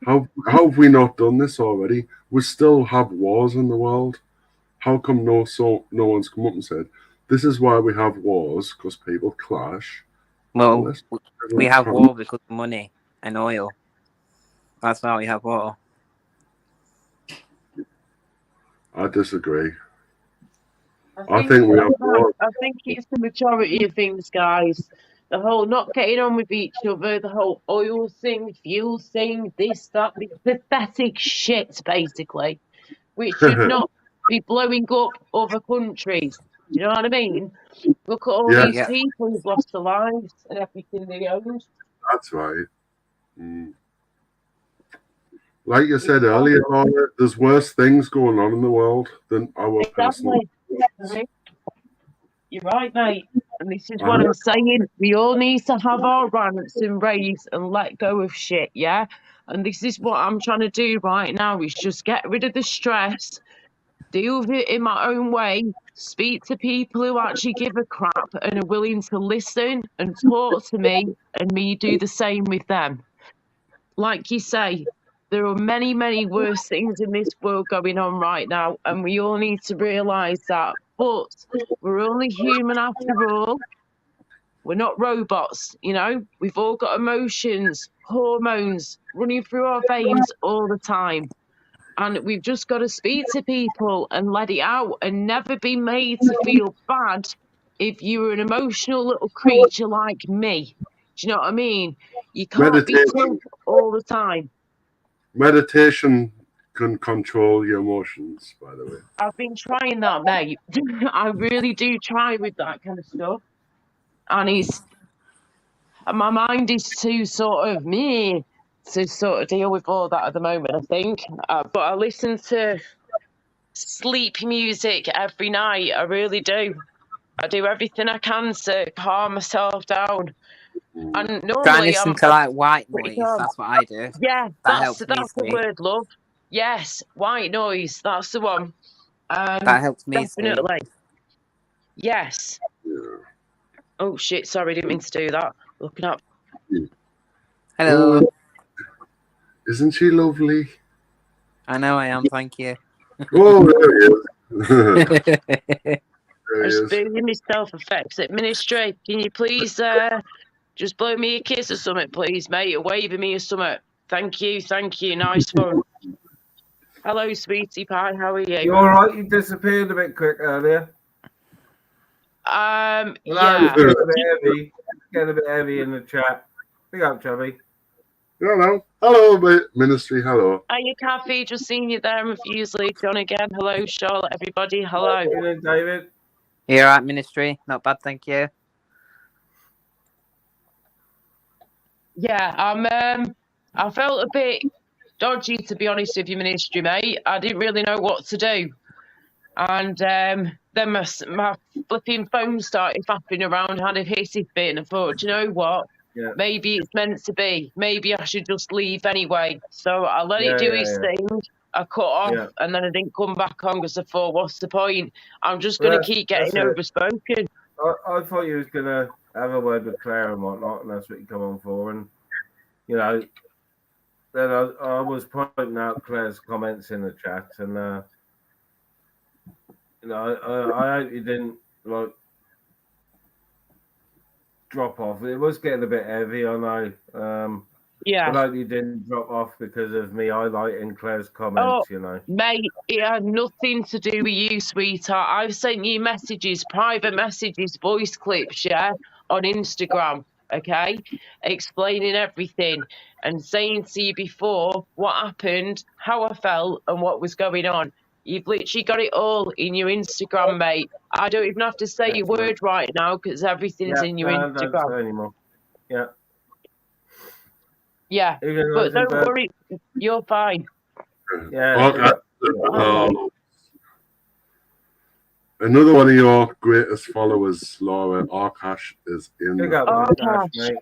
how have we not done this already? We still have wars in the world. How come no one's come up and said this is why we have wars because people clash? All Well, this. we have war because of money and oil. That's why we have war. I disagree. I think it's the majority of things, guys. The whole not getting on with each other, the whole oil thing, fuel thing, this, that, the pathetic shit, basically, which should not be blowing up other countries. Do you know what I mean? Look at all Yeah, these Yeah. people who've lost their lives and everything they owned. that's right. Mm. Like you said earlier, Laura, there's worse things going on in the world than our personal. Exactly. You're right, mate. And this is I what I'm heard, saying. We all need to have our rants and raves and let go of shit, yeah? And this is what I'm trying to do right now is just get rid of the stress, deal with it in my own way, speak to people who actually give a crap and are willing to listen and talk to me, and me do the same with them. Like you say, there are many, many worse things in this world going on right now, and we all need to realise that. But we're only human after all. We're not robots, you know? We've all got emotions, hormones running through our veins all the time. And we've just got to speak to people and let it out and never be made to feel bad if you're an emotional little creature like me. Do you know what I mean? You can't be tough meditation. all the time. Meditation can control your emotions. By the way, I've been trying that, mate. I really do try with that kind of stuff. And my mind is too sort of me to sort of deal with all that at the moment, I think. But I listen to sleep music every night. I really do. I do everything I can to calm myself down. And Try and normally listen to like white noise. That's what I do. Yeah, That that's helps me the sleep. word, love. Yes, white noise. That's the one. That helps me sleep. Definitely. Yes. Yeah. Oh shit! Sorry, didn't mean to do that. Looking up. Hello. Oh, isn't she lovely? I know I am. Thank you. Oh, there he is. There I'm he just is. doing myself effects administrator. Can you please just blow me a kiss or something, please, mate? Or wave at me or something. Thank you, nice one. Hello, sweetie pie. How are you? You all right? You disappeared a bit quick earlier. Yeah. It's getting a bit heavy. It's getting a bit heavy in the chat. Big up, Chubby. Hello, ministry. Hello. Hiya, Kathy. Just seen you there a few years later on again. Hello, Charlotte. Everybody. Hello. Evening, David. You all right, ministry? Not bad, thank you. Yeah, I felt a bit dodgy, to be honest with you, ministry, mate. I didn't really know what to do. And then my flipping phone started faffing around, had a hissy fit, and I thought, do you know what? Yeah. Maybe it's meant to be. Maybe I should just leave anyway. So I let it do its thing. I cut off, and then I didn't come back on because I thought, what's the point? I'm just going to keep getting overspoken. I thought you was going to have a word with Claire and whatnot, and that's what you come on for. And, you know, then I was pointing out Claire's comments in the chat, and, you know, I hope you didn't, like, drop off. It was getting a bit heavy, I know. Yeah. But I hope you didn't drop off because of me highlighting Claire's comments, you know. Mate, it had nothing to do with you, sweetheart. I've sent you messages, private messages, voice clips, yeah, on Instagram, okay, explaining everything and saying to you before what happened, how I felt, and what was going on. You've literally got it all in your Instagram, mate. I don't even have to say a word right now because everything's in your Instagram. Don't say anymore. Yeah. Yeah, but don't worry, you're fine. Yeah. Another one of your greatest followers, Laura Arkash, is in the Arkash, mate.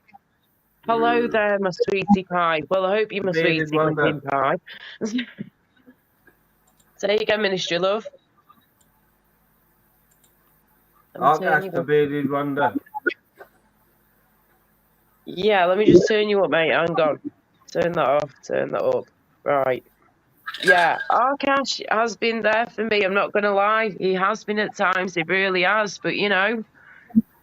Hello there, my sweetie pie. Well, I hope you're my sweetie pie. Say again, ministry, love. Arkash, the bearded wonder. Yeah, let me just turn you up, mate. Hang on. Turn that off. Turn that up. Right. Yeah, Arkash has been there for me. I'm not going to lie. He has been at times. He really has. But, you know,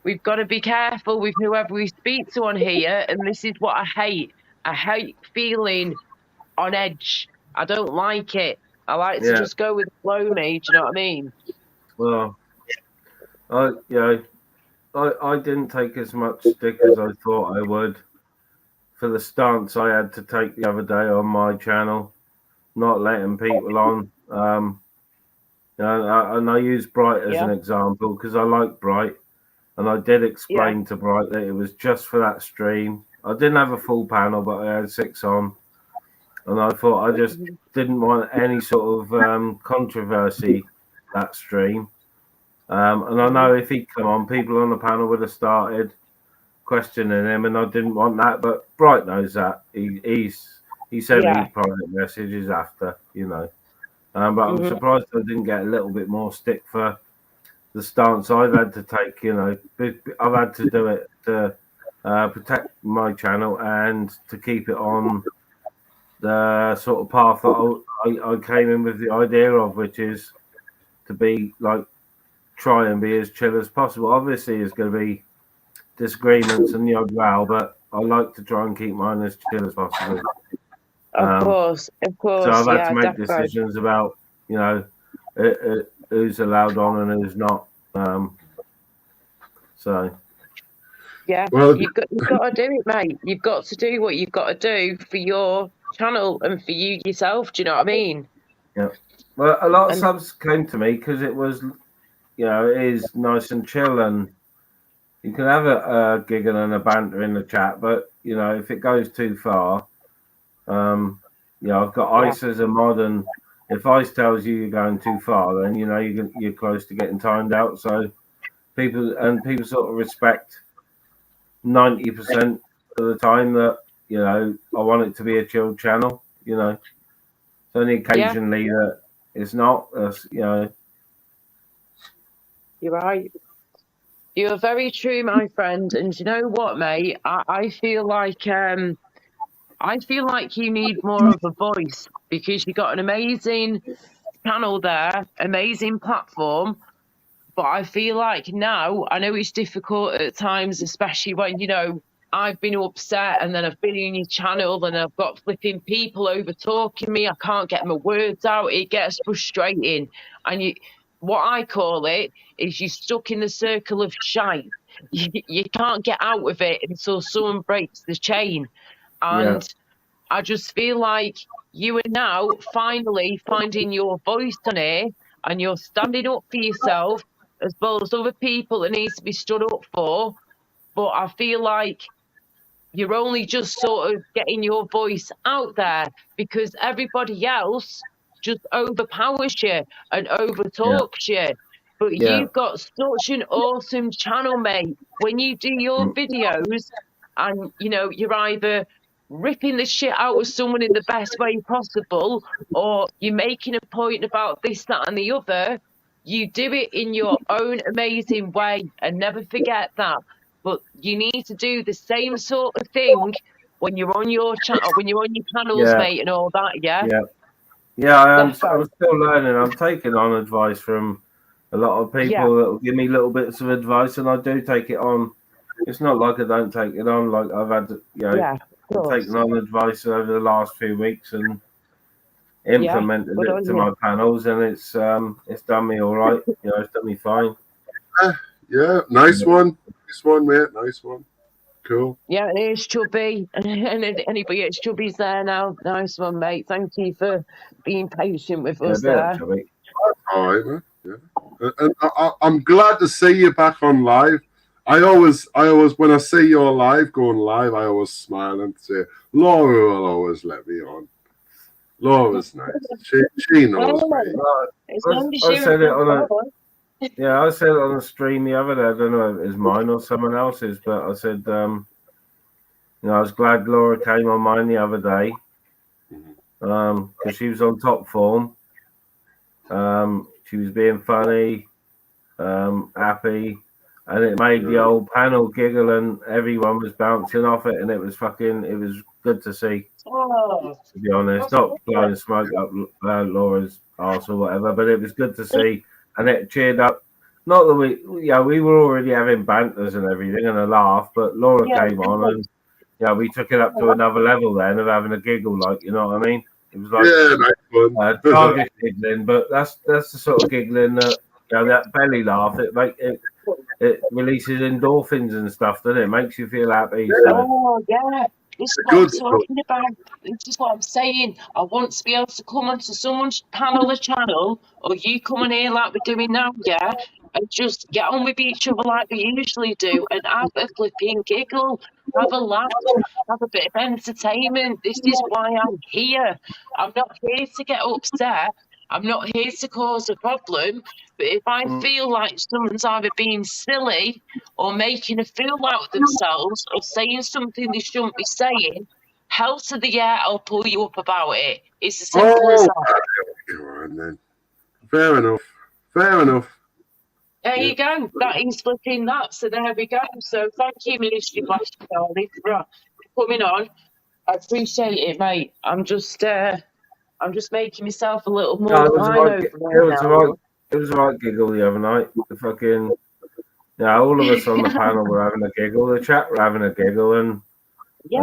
we've got to be careful with whoever we speak to on here. And this is what I hate. I hate feeling on edge. I don't like it. I like to just go with the flow, mate. Do you know what I mean? Well, I didn't take as much stick as I thought I would for the stance I had to take the other day on my channel, not letting people on. And I use Bright as an example because I like Bright, and I did explain to Bright that it was just for that stream. I didn't have a full panel, but I had 6 on, and I thought I just didn't want any sort of controversy that stream. And I know if he'd come on, people on the panel would have started questioning him, and I didn't want that. But Bright knows that. He sent me private messages after, you know. But I'm surprised I didn't get a little bit more stick for the stance I've had to take. You know, I've had to do it to protect my channel and to keep it on the sort of path that I came in with the idea of, which is to be like, try and be as chill as possible. Obviously, there's going to be disagreements and the odd row, but I like to try and keep mine as chill as possible. Of course. So I've had to make decisions about, you know, who's allowed on and who's not. So. Yeah, well, you've got to do it, mate. You've got to do what you've got to do for your channel and for you yourself. Do you know what I mean? Yeah. Well, a lot of subs came to me because it was, you know, it is nice and chill, and you can have a giggle and a banter in the chat, but you know, if it goes too far, you know, I've got Ice as a mod, and if Ice tells you you're going too far, then you know you're close to getting timed out. So people sort of respect 90% of the time that, you know, I want it to be a chilled channel. You know, it's only occasionally that it's not. You know, You're right. You're very true, my friend. And you know what, mate? I feel like you need more of a voice because you got an amazing channel there, amazing platform. But I feel like now, I know it's difficult at times, especially when, you know, I've been upset and then I've been in your channel and I've got flipping people over talking me. I can't get my words out. It gets frustrating. And what I call it is you're stuck in the circle of shite. You can't get out of it until someone breaks the chain. And I just feel like you are now finally finding your voice on here and you're standing up for yourself as well as other people that needs to be stood up for. But I feel like you're only just sort of getting your voice out there because everybody else just overpowers you and overtalks you. But you've got such an awesome channel, mate. When you do your videos and, you know, you're either ripping the shit out of someone in the best way possible or you're making a point about this, that, and the other, you do it in your own amazing way and never forget that. But you need to do the same sort of thing when you're on your channel, when you're on your channels, mate, and all that. Yeah. I'm Defo. still learning. I'm taking on advice from a lot of people that will give me little bits of advice, and I do take it on. It's not like I don't take it on. Like I've had, you know, taken on advice over the last few weeks and implemented it to my panels, and it's done me all right. You know, it's done me fine. Yeah, nice one, mate. Nice one. Cool. Yeah, and here's Chubby, and anybody at Chubby's there now. Nice one, mate. Thank you for being patient with us there. All right, man. Yeah, and I'm glad to see you back on live. I always, when I see you're live, going live, I always smile and say, Laura will always let me on. Laura's nice. She knows me. I said it on I said it on the stream the other day. I don't know if it was mine or someone else's, but I said, you know, I was glad Laura came on mine the other day because she was on top form. She was being funny, happy, and it made the old panel giggle, and everyone was bouncing off it, and it was good to see. To be honest, not blowing smoke up Laura's arse or whatever, but it was good to see, and it cheered up. Not that we were already having banters and everything and a laugh, but Laura came on and we took it up to another level then of having a giggle, like, you know what I mean? It was like target giggling, but that's the sort of giggling that, you know, that belly laugh. It releases endorphins and stuff, doesn't it? It makes you feel happy. So. This is what I'm talking about. This is what I'm saying. I want to be able to come onto someone's panel or channel, or you come on here like we're doing now, and just get on with each other like we usually do, and have a flipping giggle, have a laugh, have a bit of entertainment. This is why I'm here. I'm not here to get upset. I'm not here to cause a problem. But if I feel like someone's either being silly or making a fool out of themselves or saying something they shouldn't be saying, hell to the air, I'll pull you up about it. It's as simple as that. Come on, then. Fair enough. There you go. That is flipping that. So there we go. So thank you, Ministry Blast Charlie, for coming on. I appreciate it, mate. I'm just making myself a little more it was a right giggle the other night. The fucking all of us on the panel were having a giggle. The chat were having a giggle, and you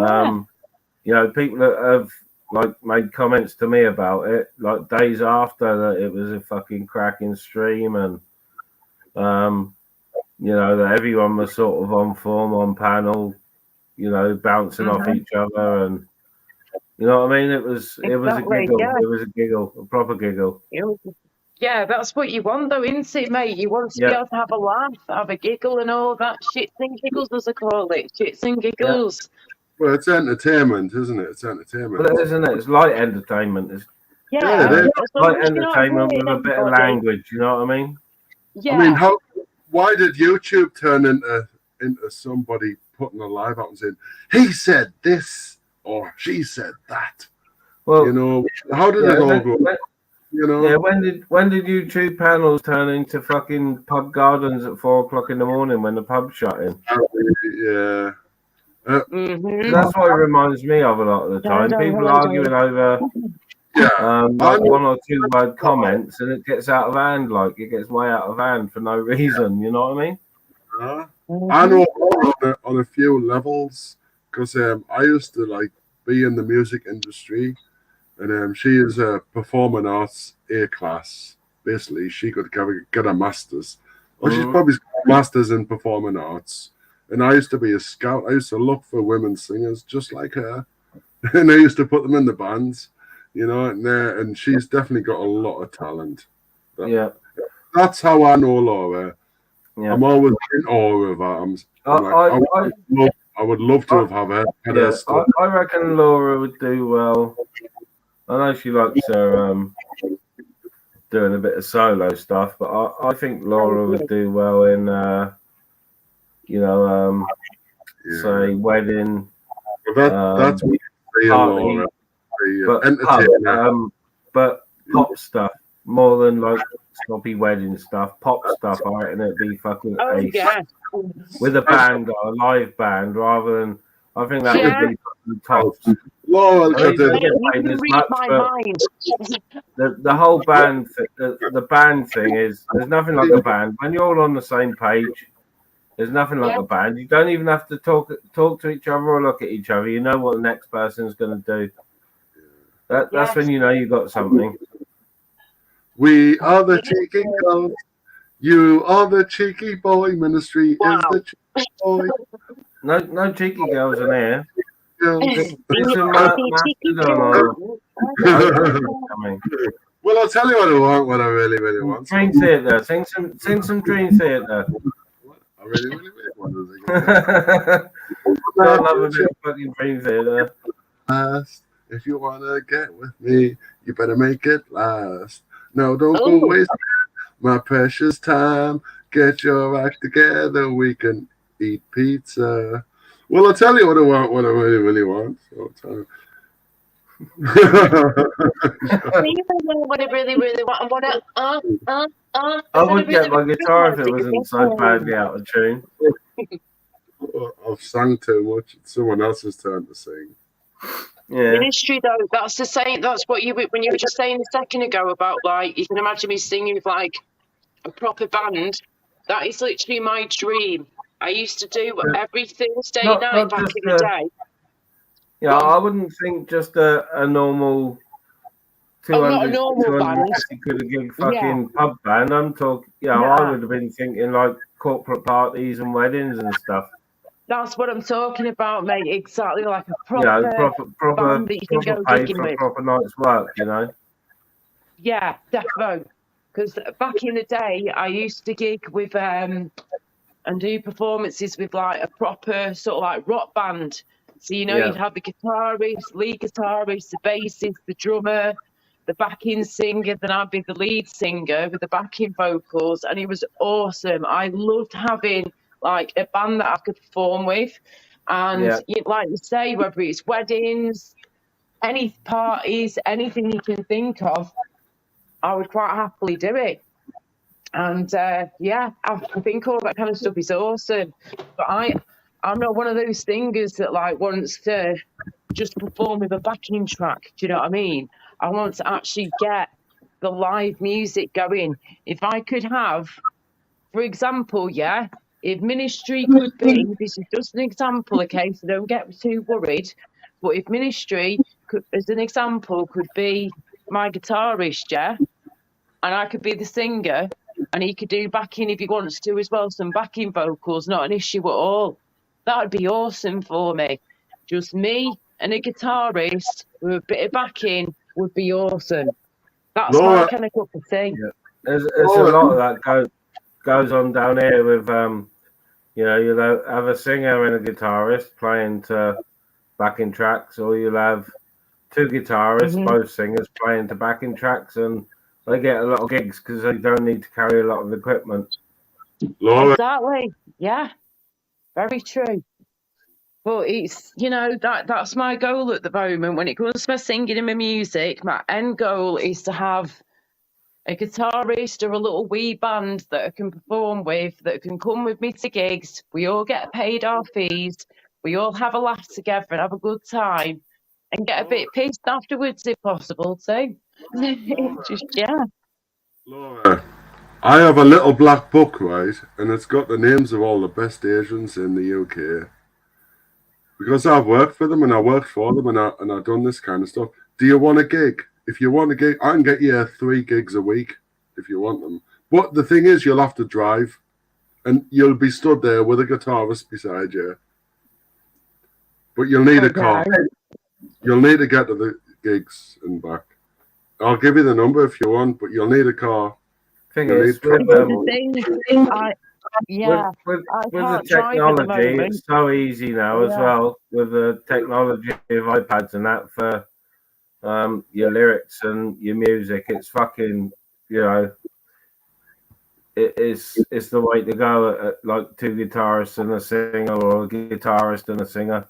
know, people that have like made comments to me about it, like days after that it was a fucking cracking stream, and you know, that everyone was sort of on form on panel, you know, bouncing off each other, and you know what I mean? It was a giggle. Yeah. It was a giggle, a proper giggle. Yeah, that's what you want, though, isn't it, mate? You want to be able to have a laugh, have a giggle, and all that shits and giggles, as I call it. Shits and giggles. Well, it's entertainment, isn't it? It's entertainment. Well, isn't it? It's light entertainment. Yeah, it is. as long Like as you're not entertainment hurting with a bit of anybody. language, you know what I mean? I mean, Yeah. why did YouTube turn into somebody putting a live out and saying, he said this or she said that? Well, You know, how did it all go? You know? Yeah, when did YouTube panels turn into fucking pub gardens at 4 o'clock in the morning when the pub's shutting? Yeah. That's what it reminds me of a lot of the time. People arguing over like one or two word comments, and it gets out of hand. Like it gets way out of hand for no reason. You know what I mean? I know on a few levels because I used to like be in the music industry, and she is a performing arts A class. Basically, she could get a master's, or she's probably got a master's in performing arts. And I used to be a scout. I used to look for women singers just like her, and I used to put them in the bands, you know. And she's definitely got a lot of talent. That's how I know Laura. Yeah. I'm always in awe of her. I would love to have her. I reckon Laura would do well. I know she likes her doing a bit of solo stuff, but I think Laura would do well in say wedding. That's what party, Laura. But pop stuff more than like sloppy wedding stuff. Pop stuff, I reckon it'd be fucking ace. Yeah. With a band or a live band rather than. I think that would be fucking tops. Laura, you can read my mind. The whole band, the band thing is there's nothing like a band. When you're all on the same page, there's nothing like a band. You don't even have to talk to each other or look at each other. You know what the next person's going to do. That's when you know you got something. We are the cheeky girls. You are the cheeky boy. Ministry is the cheeky boy. No cheeky girls in here. Well, I'll tell you what I want. What I really, really want. Dream theater. Sing some dream theater. I really, really, really want to I love a bit of fucking dream theater. If you wanna get with me, you better make it last. No, don't go waste my precious time. Get your act together. We can eat pizza. Well, I'll tell you what I want. What I really, really want. What I really, really want. I would get my guitar if it wasn't so badly out of tune. I've sung too much. It's someone else's turn to sing. Yeah. Ministry though, that's the same. That's what when you were just saying a second ago about like you can imagine me singing with like a proper band. That is literally my dream. I used to do every Thursday night back in the day. Yeah, I wouldn't think just a normal 200 quid a gig fucking pub band. I'm talking, I would have been thinking like corporate parties and weddings and stuff. That's what I'm talking about, mate. Exactly like a proper band that you can go gigging with. Proper night's work, you know? Yeah, definitely. Because back in the day, I used to gig with and do performances with like a proper sort of like rock band. So, you'd have the guitarist, lead guitarist, the bassist, the drummer, the backing singer, then I'd be the lead singer with the backing vocals. And it was awesome. I loved having like a band that I could perform with. And like you say, whether it's weddings, any parties, anything you can think of, I would quite happily do it. And I think all that kind of stuff is awesome. But I'm not one of those singers that like wants to just perform with a backing track. Do you know what I mean? I want to actually get the live music going. If I could have, for example, if Ministry could be, this is just an example, okay, so don't get too worried, but if Ministry could, as an example, could be my guitarist, and I could be the singer, and he could do backing if he wants to as well, some backing vocals, not an issue at all. That would be awesome for me. Just me and a guitarist with a bit of backing would be awesome. That's my kind of cup of tea. Yeah. There's a lot of that goes on down here with you'll have a singer and a guitarist playing to backing tracks, or you'll have 2 guitarists, Mhm. both singers, playing to backing tracks, and they get a lot of gigs because they don't need to carry a lot of equipment. Laura, Exactly. Yeah. Very true. But it's, that's my goal at the moment. When it comes to my singing and my music, my end goal is to have a guitarist or a little wee band that I can perform with, that can come with me to gigs. We all get paid our fees. We all have a laugh together and have a good time and get a bit pissed afterwards if possible too. Just, yeah. Laura, I have a little black book, right, and it's got the names of all the best Asians in the UK. Because I've worked for them and I worked for them and I've done this kind of stuff. Do you want a gig? If you want a gig, I can get you 3 gigs a week if you want them. But the thing is, you'll have to drive and you'll be stood there with a guitarist beside you. But you'll need a car. You'll need to get to the gigs and back. I'll give you the number if you want, but you'll need a car. Thing You'll is, need with, Yeah, with I the can't drive at the technology, moment. it's so easy now as well. With the technology of iPads and that for your lyrics and your music, it's fucking, it's the way to go at like 2 guitarists and a singer, or a guitarist and a singer.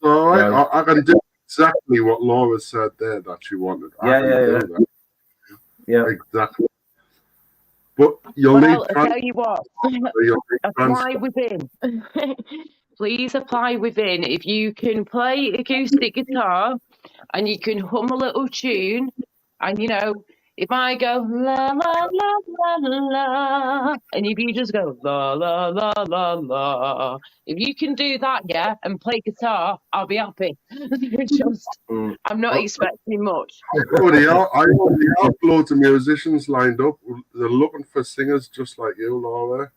All right, I can do exactly what Laura said there that she wanted. I can do that. Yeah, exactly. But you'll need. I'll tell you what. Apply within. Please apply within. If you can play acoustic guitar and you can hum a little tune, and if I go la la la la la, and if you just go la la la la la, if you can do that, and play guitar, I'll be happy. I'm not expecting much. I already have loads of musicians lined up. They're looking for singers just like you, Laura.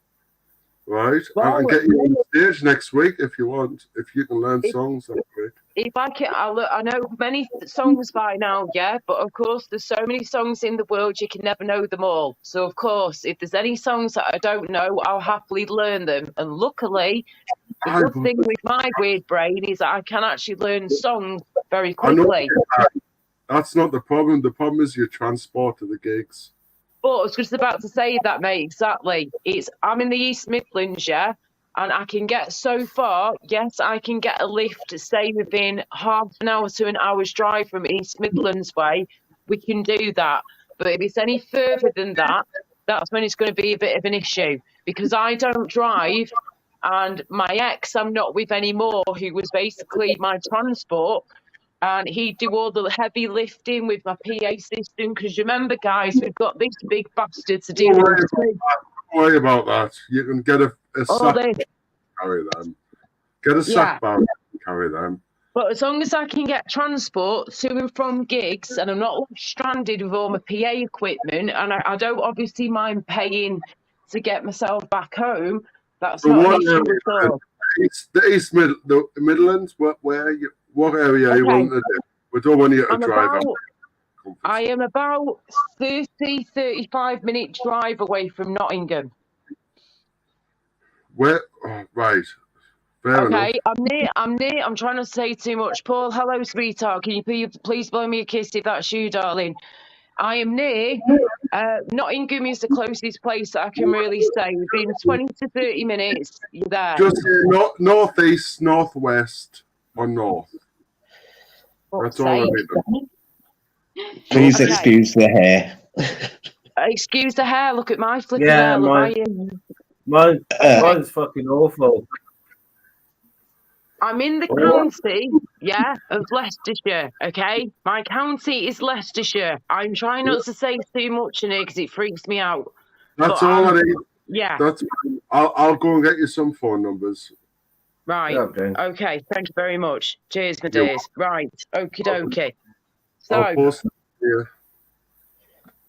Right? Well, and get you on stage next week if you want. If you can learn songs that quick. If I can, I know many songs by now, but of course there's so many songs in the world you can never know them all. So of course, if there's any songs that I don't know, I'll happily learn them. And luckily, the good thing with my weird brain is that I can actually learn songs very quickly. That's not the problem. The problem is your transport to the gigs. But I was just about to say that, mate. Exactly. I'm in the East Midlands, and I can get so far. Yes, I can get a lift, say within half an hour to an hour's drive from East Midlands way. We can do that. But if it's any further than that, that's when it's going to be a bit of an issue, because I don't drive, and my ex I'm not with anymore, who was basically my transport. And he'd do all the heavy lifting with my PA system. Because remember, guys, we've got this big bastard to deal with. Don't worry about that. You can get a sack to carry them. Get a sack bag and carry them. But as long as I can get transport to and from gigs, and I'm not stranded with all my PA equipment, and I don't obviously mind paying to get myself back home, that's not an issue at all. The Midlands, what area are you wanting to do? We don't want you to drive out. I am about 35 minute drive away from Nottingham. Where? Oh, right. Fair enough. I'm near. I'm trying to say too much. Paul, hello, sweetheart. Can you please blow me a kiss if that's you, darling? I am near. Nottingham is the closest place that I can really say. Within 20 to 30 minutes, you're there. Just northeast, northwest, or north. That's all I need. Please excuse the hair. Excuse the hair. Look at my flipping hair. Mine's fucking awful. I'm in the county, of Leicestershire, okay? My county is Leicestershire. I'm trying not to say too much in it because it freaks me out. That's all I need. Yeah. That's fine. I'll go and get you some phone numbers. Right. Okay. Thank you very much. Cheers, my dears. Right. Okie dokie. So,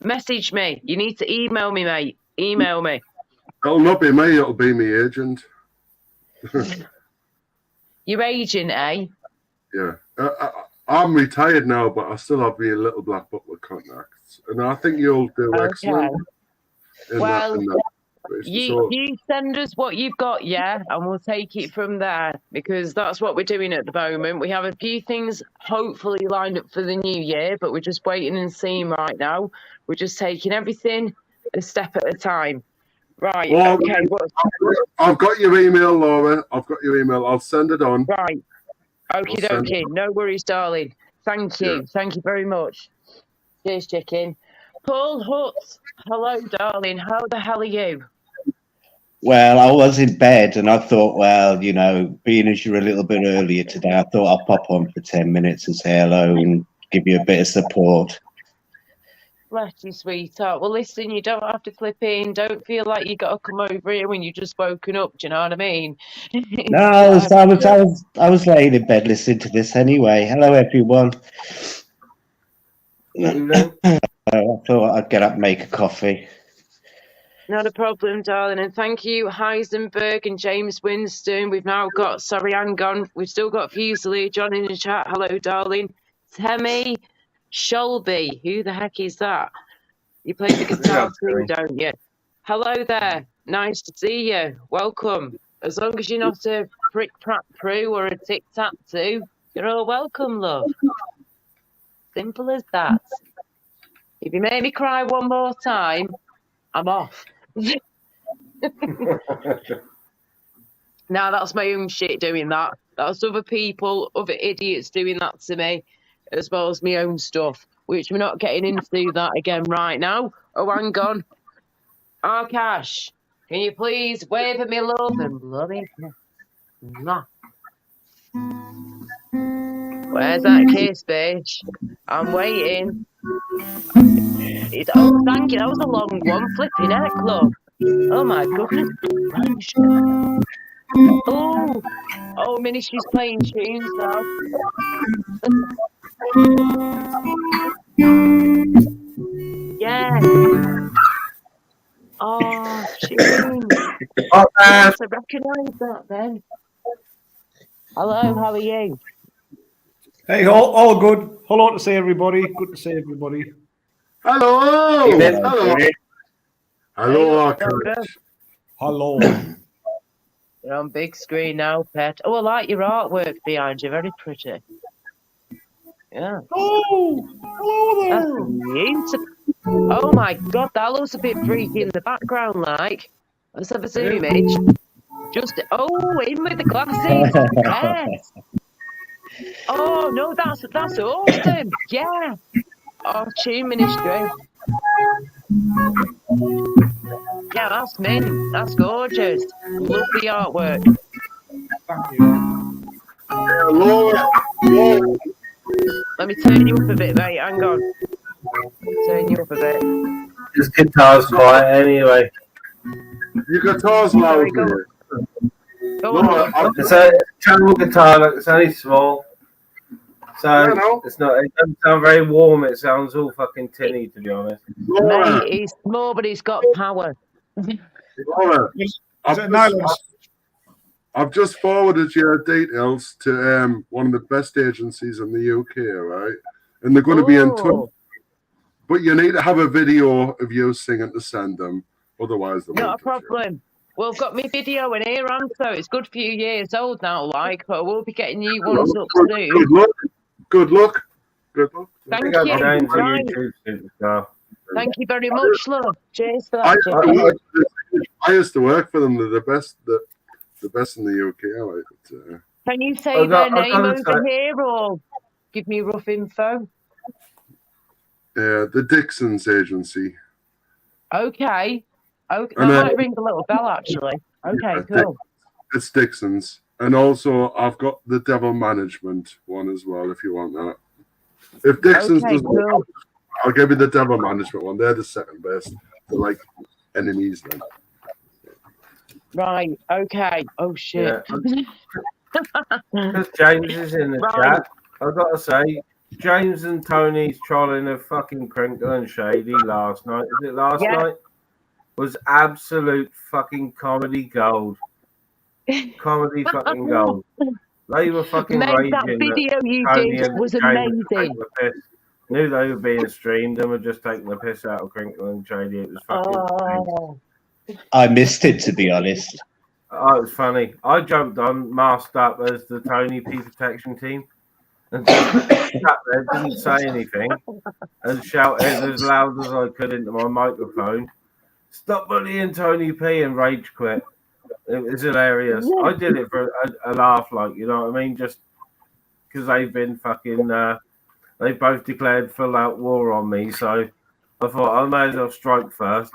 message me. You need to email me, mate. Email me. It'll not be me. It'll be my agent. Your agent, eh? Yeah. I'm retired now, but I still have my little black book with contacts. And I think you'll do excellent. You send us what you've got, yeah, and we'll take it from there, because that's what we're doing at the moment. We have a few things hopefully lined up for the new year, but we're just waiting and seeing right now. We're just taking everything a step at a time. Right, Well, okay. I've got your email, Laura. I've got your email. I'll send it on. Right. Okie dokie. No worries, darling. Thank you. Yeah. Thank you very much. Cheers, chicken. Paul Hutz. Hello, darling. How the hell are you? Well, I was in bed and I thought, well, you know, being as you're a little bit earlier today, I thought I'll pop on for 10 minutes and say hello and give you a bit of support. Bless you, sweetheart. Well, listen, you don't have to clip in. Don't feel like you got to come over here when you've just woken up. Do you know what I mean? No, I was laying in bed listening to this anyway. Hello, everyone. I thought I'd get up and make a coffee. Not a problem, darling. And thank you, Heisenberg and James Winston. We've now got, sorry, hang on. We've still got Fuseli, John in the chat. Hello, darling. Temi Sholby. Who the heck is that? You play the guitar too, don't you? Hello there. Nice to see you. Welcome. As long as you're not a prick-prat-proo or a tic-tac-toe, you're all welcome, love. Simple as that. If you make me cry one more time, I'm off. Now that's my own shit doing that. That's other people, other idiots doing that to me, as well as my own stuff, which we're not getting into that again right now. Oh, hang on. Akash, can you please wave at me, love, and bloody nah. Where's that kiss, bitch? I'm waiting. Oh, thank you. That was a long one. Flipping heck, love. Oh my goodness. Oh, Ministry's playing tunes now. Yeah. Oh, tunes. I recognise that then. Hello, how are you? Hey, all good. Hello to see everybody. Good to see everybody. Hello. Hello. Hello, Hello. You're on big screen now, pet. Oh, I like your artwork behind you. Very pretty. Yeah. Oh, hello there. That's beautiful. Oh my God, that looks a bit freaky in the background, like. Let's have a zoom image. Just, in with the glasses. Yes. Oh, no, that's awesome. Yeah. Oh, Tune Ministry. Yeah, that's mint. That's gorgeous. Love the artwork. Thank you. Let me turn you up a bit, mate. Hang on. Turn you up a bit. This guitar's quiet anyway. Your guitar's loud. Go on. It's a channel guitar, look, it's only small. So it's not. It doesn't sound very warm. It sounds all fucking tinny, to be honest. Mate, it's small, but it's got power. I've just forwarded your details to one of the best agencies in the UK, right? And they're going to be in touch. But you need to have a video of you singing to send them. Otherwise, they won't. Not a problem. Well, I've got my video in here, and so it's good few years old now, like, but we'll be getting new ones up soon. Good luck. Thank you. Thank you very much, love. Cheers for that. I used to work for them. They're the best in the UK. Can you say their name over here, or give me rough info? The Dixon's agency. Okay. That might ring a little bell, actually. Okay, cool. It's Dixon's. And also, I've got the Devil Management one as well, if you want that. If Dixon's doesn't, cool. I'll give you the Devil Management one. They're the second best. They're like enemies then. Right, okay. Oh, shit. Because James is in the chat, I've got to say, James and Tony's trolling of fucking Crinkle and Shady last night. Is it last night? Was absolute fucking comedy gold. Comedy fucking gold. They were fucking raging. That video you did was amazing. Knew they were being streamed and were just taking the piss out of Crinkle and Shady. It was fucking I missed it, to be honest. Oh, it was funny. I jumped on, masked up as the Tony P protection team, and just sat there, didn't say anything, and shouted as loud as I could into my microphone, "Stop bullying Tony P," and rage quit. It was hilarious. I did it for a laugh, like, you know what I mean? Just because they've been fucking, they both declared full out war on me, so I thought I may as well strike first.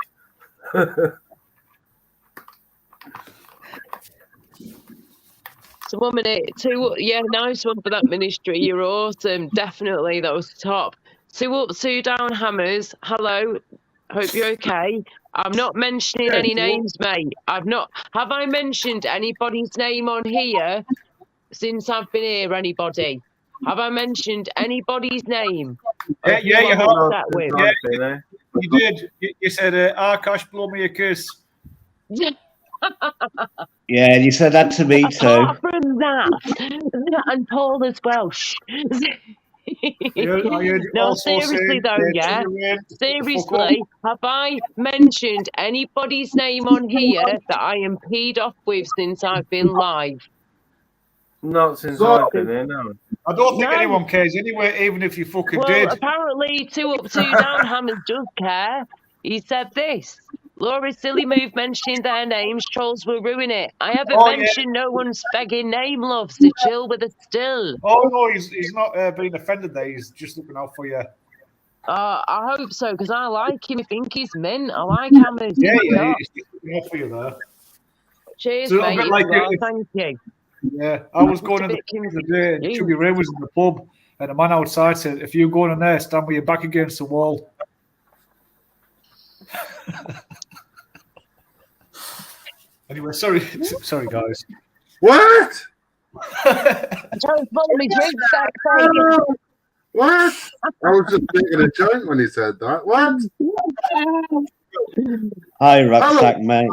So 1 minute, two, yeah, nice one for that ministry. You're awesome. Definitely, that was top. 2 up, 2 down, hammers. Hello, hope you're okay. I'm not mentioning any names, mate. Have I mentioned anybody's name on here since I've been here? Anybody? Have I mentioned anybody's name? Yeah, you have. With? Yeah, you did. You said, Akash, blow me a kiss. Yeah, you said that to me too. Apart from that, and Paul as well. No, seriously though, yeah. Seriously, have I mentioned anybody's name on here that I am peed off with since I've been live? Not since I've been here, no. I don't think anyone cares anyway, even if you fucking did. Well, apparently 2 up, 2 down, hammers does care. He said this. Laura's silly move mentioning their names, trolls will ruin it. I haven't mentioned no one's begging name, loves, to chill with us still. Oh, no, he's not being offended there. He's just looking out for you. I hope so, because I like him. I think he's mint. I like hammers. Yeah, he's looking out for you there. Cheers, so mate. Thank you. Yeah, I was going in the day, and Chubby Ray was in the pub, and a man outside said, "If you go in there, stand with your back against the wall." Anyway, sorry, guys. What? Don't follow me, drink that. What? I was just making a joke when he said that. What? Hi, Rucksack, mate.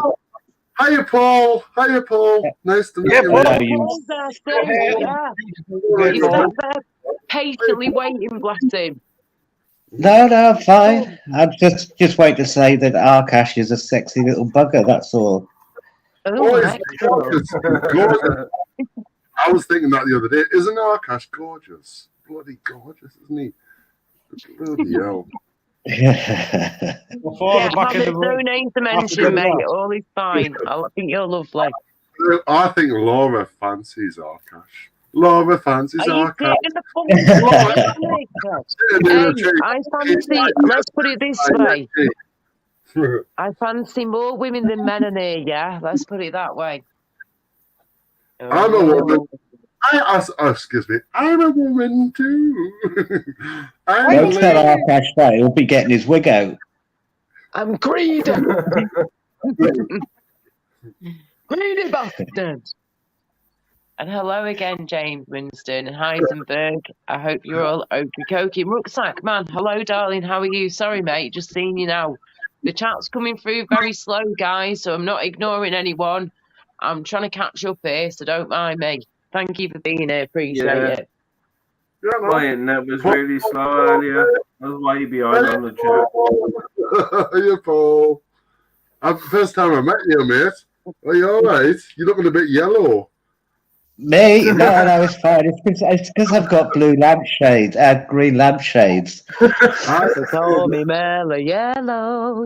Hiya, Paul. Hiya, Paul. Nice to meet you. Paul's there still. Yeah. He's sat there patiently waiting, bless him. No, fine. I'm just waiting to say that Arkash is a sexy little bugger, that's all. Oh, gorgeous. I was thinking that the other day. Isn't Arkash gorgeous? Bloody gorgeous, isn't he? Bloody hell. Yeah, no name to mention, mate. All is fine. I think you're lovely. I think Laura fancies Arkash. Laura fancies Arkash. I fancy, let's put it this way. I fancy more women than men in here, yeah? Let's put it that way. I'm a woman. Excuse me. I'm a woman too. Don't tell Arkash that. He'll be getting his wig out. I'm greedy. Greedy bastard. And hello again, James Winston and Heisenberg. I hope you're all okie-dokie. Rucksack man, hello, darling. How are you? Sorry, mate. Just seeing you now. The chat's coming through very slow, guys, so I'm not ignoring anyone. I'm trying to catch up here, so don't mind me. Thank you for being here. Appreciate it. My internet was really slow earlier. I was way behind on the chat. Hiya, Paul. First time I met you, mate. Are you all right? You're looking a bit yellow. Me? No, it's fine. It's because I've got blue lampshades, green lampshades. They call me Mellow Yellow.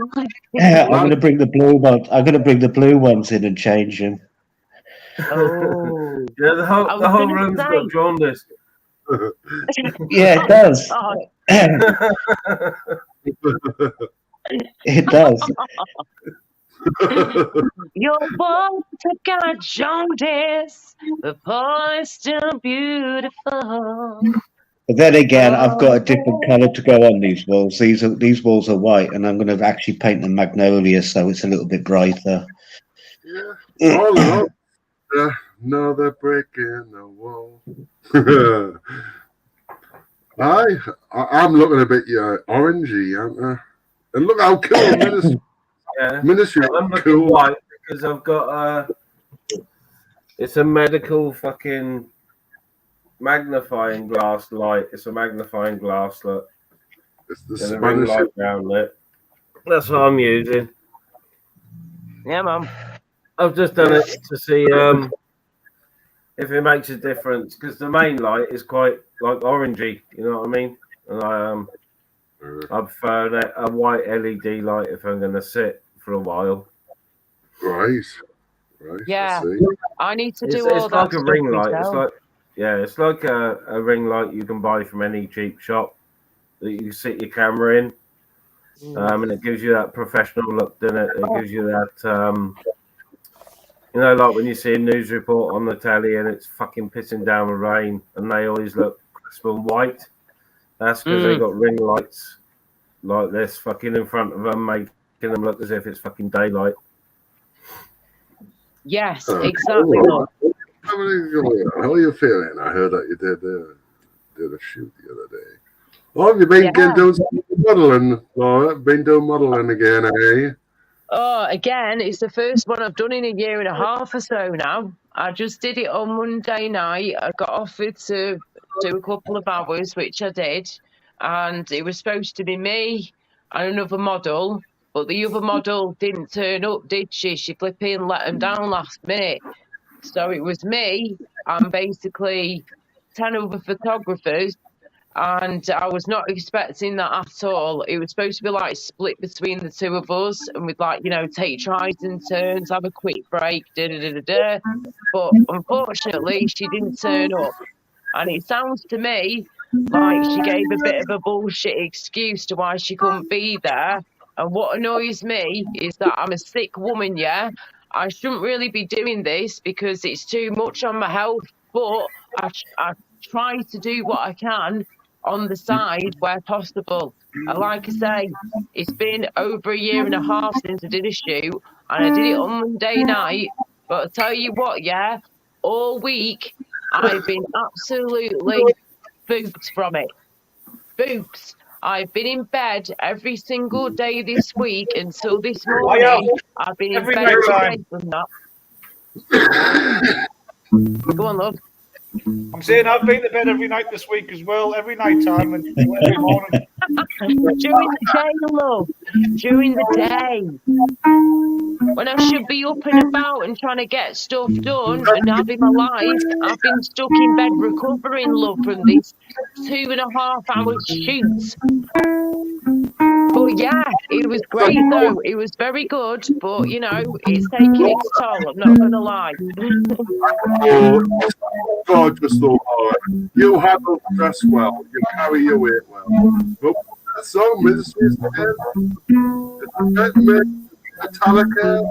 I'm going to bring the blue ones. I'm going to bring the blue ones in and change them. Oh, yeah, the whole room's got jaundice. Yeah, it does. It does. Your boys have got jaundice, the boy is still beautiful. But then again, I've got a different colour to go on these walls. These walls are white, and I'm going to actually paint them magnolia, so it's a little bit brighter. Yeah. Oh, no. Another brick in the wall. I'm looking a bit orangey, aren't I? And look how cool Ministry. I'm looking white because I've got it's a medical fucking magnifying glass light. It's a magnifying glass look. It's the and a ring light down it. That's what I'm using. Yeah, Mum. I've just done it to see if it makes a difference, because the main light is quite like orangey. You know what I mean? And I prefer a white LED light if I'm going to sit for a while. Right. Right. Yeah. I see. I need to do It's all that like a stuff ring light. myself. It's like a ring light you can buy from any cheap shop that you sit your camera in. And it gives you that professional look, doesn't it? It gives you that, you know, like when you see a news report on the telly and it's fucking pissing down with rain and they always look crisp and white. That's because they got ring lights like this fucking in front of them, making them look as if it's fucking daylight. Yes, exactly, Mum. How are you feeling? I heard that you did a shoot the other day. Oh, have you been doing some modelling? Laura? Been doing modelling again, eh? Oh, again, it's the first one I've done in a year and a half or so now. I just did it on Monday night. I got offered to do a couple of hours, which I did. And it was supposed to be me and another model. But the other model didn't turn up, did she? She flipping let them down last minute. So it was me and basically 10 other photographers. And I was not expecting that at all. It was supposed to be like split between the two of us, and we'd like, you know, take tries and turns, have a quick break, da. But unfortunately, she didn't turn up. And it sounds to me like she gave a bit of a bullshit excuse to why she couldn't be there. And what annoys me is that I'm a sick woman, yeah? I shouldn't really be doing this because it's too much on my health, but I try to do what I can on the side where possible. And like I say, it's been over a year and a half since I did a shoot, and I did it on Monday night. But I'll tell you what, yeah, all week I've been absolutely booped from it. Booped. I've been in bed every single day this week until this morning. I've been in bed all day from that. Go on, love. I'm saying I've been to bed every night this week as well, every night time and every morning. During the day, love. During the day. When I should be up and about and trying to get stuff done and having my life, I've been stuck in bed recovering, love, from this 2.5 hour shoot. But yeah, it was great though. It was very good, but you know, it's taking its toll. I'm not gonna lie. Gorgeous though, Laura. You handle stress well. You carry your weight well. But that song, Ministries Metallica.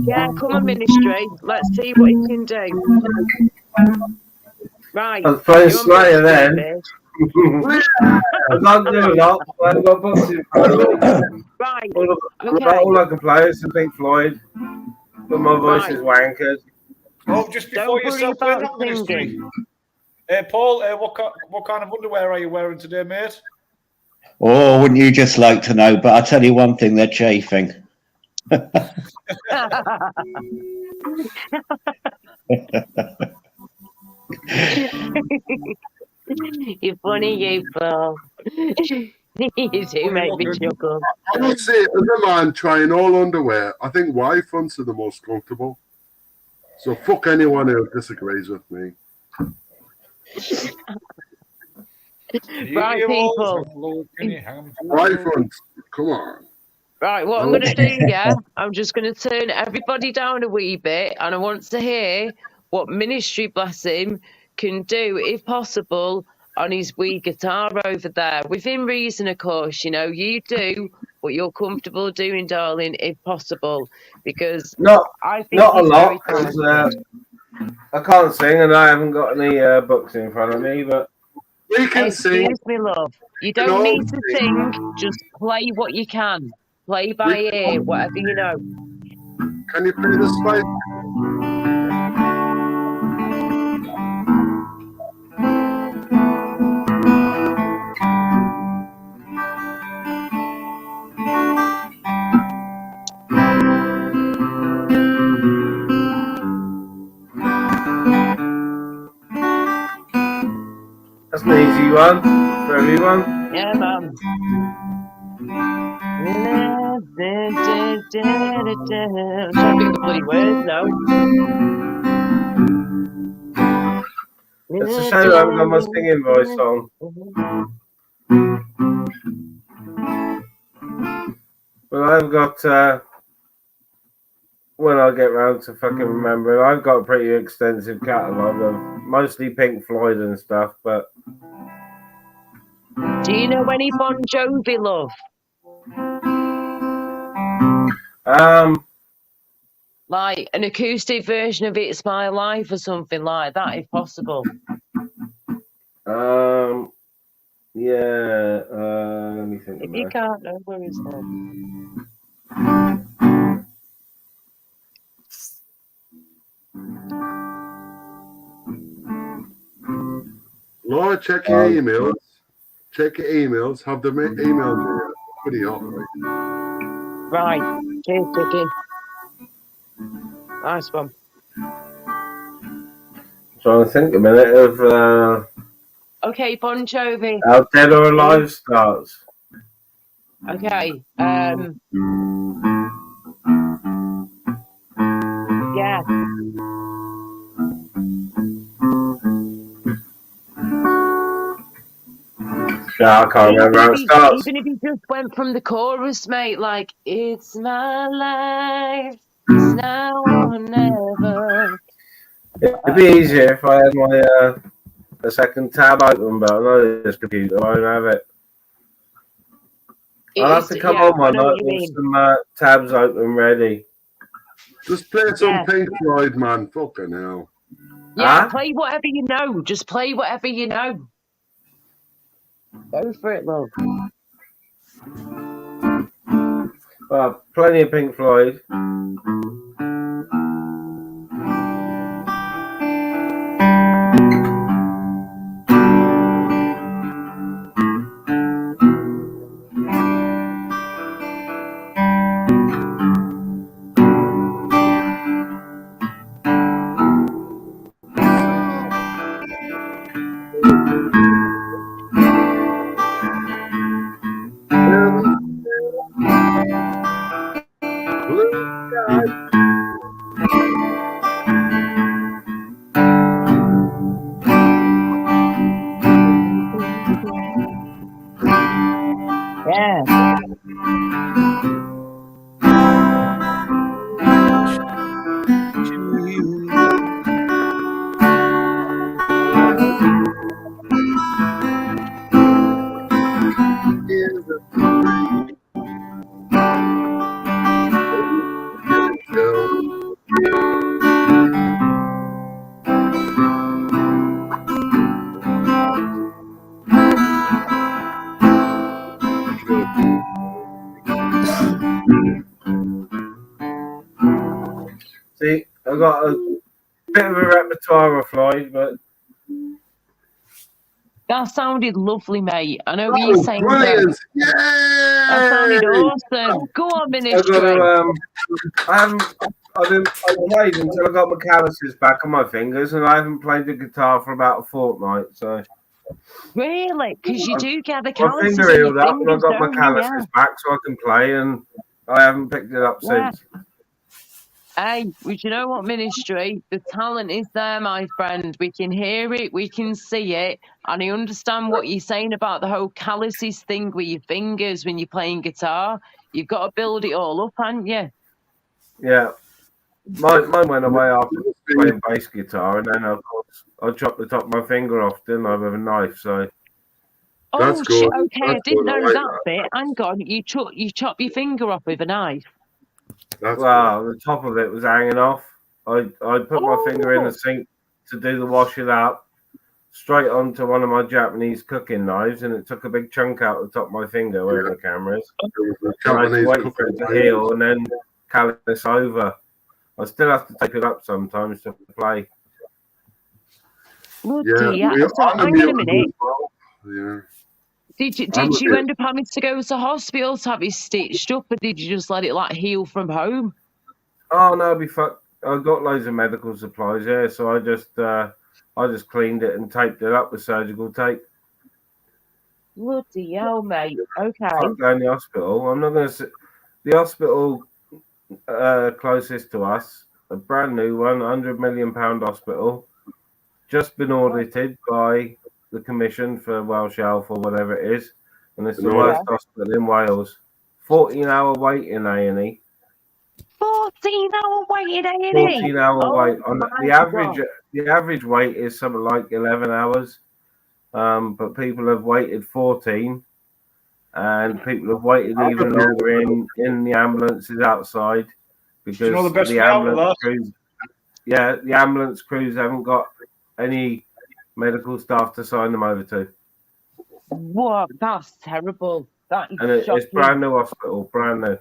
Yeah, come on, Ministry. Let's see what he can do. Right. I was playing Slayer then. I'm not doing that. I've got boxing. Right. All I can play is some Pink Floyd, but my voice is wankered. Oh, just before you start playing that, Ministry. Paul, what kind of underwear are you wearing today, mate? Oh, wouldn't you just like to know? But I'll tell you one thing, they're chafing. You're funny, you Paul. You do make me chuckle. I would say, as a man trying all underwear, I think Y fronts are the most comfortable. So fuck anyone who disagrees with me. Right, people. Y fronts, come on. Right, what I'm going to do, yeah, I'm just going to turn everybody down a wee bit, and I want to hear what Ministry, bless him, can do, if possible, on his wee guitar over there. Within reason, of course, you know, you do what you're comfortable doing, darling, if possible, because I think not a he's lot, very talented. I can't sing and I haven't got any books in front of me, but we can Excuse me, love. You don't need to sing, just play what you can. Play by ear, whatever you know. Can you play the spice? that's an easy one for everyone. Yeah, man. I'm trying to think of the bloody words now. It's a shame I haven't got my singing voice on. But I've got, when I get round to fucking remembering, I've got a pretty extensive catalogue of mostly Pink Floyd and stuff, but... Do you know any Bon Jovi, love? Like an acoustic version of It's My Life or something like that, if possible. Yeah, let me think. If you can't, no worries then. Laura, check your emails. Check your emails. Have them emailed me. Pretty hot, right? Cheers, chicken. Nice one. Trying to think a minute of Okay, Bon Jovi. how Dead or Alive starts. Okay. Yeah. Yeah, I can't remember how it starts. Even if you just went from the chorus, mate, like it's my life, it's now or never. It'd be easier if I had my a second tab open, but I know this computer won't have it. I'll have to come on one night with some tabs open ready. Just play some Pink Floyd, man. Fucking hell. Yeah, play whatever you know. Just play whatever you know. Go for it, love. Well, plenty of Pink Floyd. Yeah. See, I've got a bit of a repertoire of Floyd, but that sounded lovely, mate. I know what you're saying. Brilliant! Yay! That sounded awesome. Go on, Ministry. I played until I got my calluses back on my fingers, and I haven't played the guitar for about a fortnight. So really, because you do get the my calluses finger healed up, and I fingers, got my calluses back, so I can play, and I haven't picked it up since. Hey, well, you know what, Ministry? The talent is there, my friend. We can hear it, we can see it, and I understand what you're saying about the whole calluses thing with your fingers when you're playing guitar. You've got to build it all up, haven't you? Yeah. Mine went away after playing bass guitar, and then of course I chopped the top of my finger off, didn't I, with a knife? So. Oh shit! Okay, I didn't know that bit. Hang on, you chop your finger off with a knife. Well, the top of it was hanging off. I put my finger in the sink to do the washing up, straight onto one of my Japanese cooking knives, and it took a big chunk out of the top of my finger where the camera is. I had to wait for it to heal and then callus over. I still have to tape it up sometimes to play. So hang on a minute. Yeah. Did you end up having to go to hospital to have it stitched up, or did you just let it like heal from home? Oh no, I've got loads of medical supplies, yeah. So I just cleaned it and taped it up with surgical tape. Bloody hell, mate. Okay. Fuck going to the hospital. I'm not going to sit. The hospital closest to us, a brand new one, £100 million hospital, just been audited by the Commission for Welsh Health or whatever it is, and it's the worst hospital in Wales. 14-hour wait in A&E. 14-hour wait in A&E. 14-hour wait. On the average wait is something like 11 hours, but people have waited 14. And people have waited even longer in the ambulances outside because the ambulance crews, the ambulance crews haven't got any medical staff to sign them over to. What? That's terrible. That is and shocking. It's brand new hospital, brand new.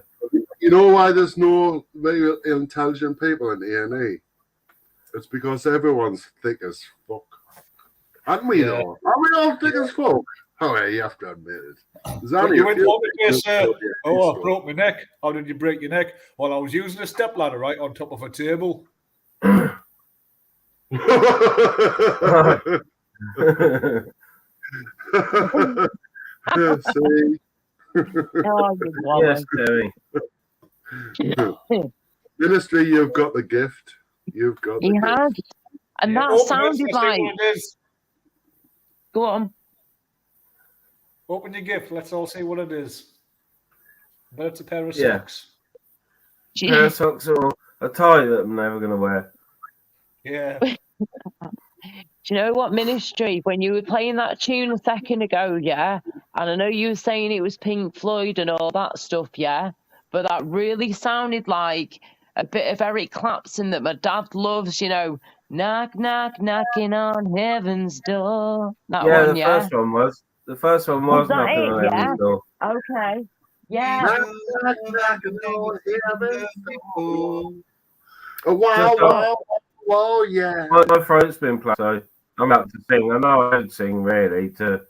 You know why there's no very intelligent people in A&E? It's because everyone's thick as fuck. Aren't we though? Are we all thick as fuck? Oh, yeah, you have to admit it. You went over to I broke my neck. How did you break your neck? Well, I was using a step ladder right on top of a table. See? Yes, Terry. Ministry, you've got the gift. You've got the gift. And that sounded like... Go on. Open your gift. Let's all see what it is. But it's a pair of socks. A pair of socks or a tie that I'm never going to wear. Yeah. Do you know what, Ministry? When you were playing that tune a second ago, and I know you were saying it was Pink Floyd and all that stuff, but that really sounded like a bit of Eric Clapton that my dad loves, knock, knock, knocking on heaven's door. That one, the first one was. The first one was knocking on heaven's door. Okay. Yeah. Knock, knocking on heaven's door. Wow, yeah. My throat's been played, so I'm about to sing. I know I don't sing really to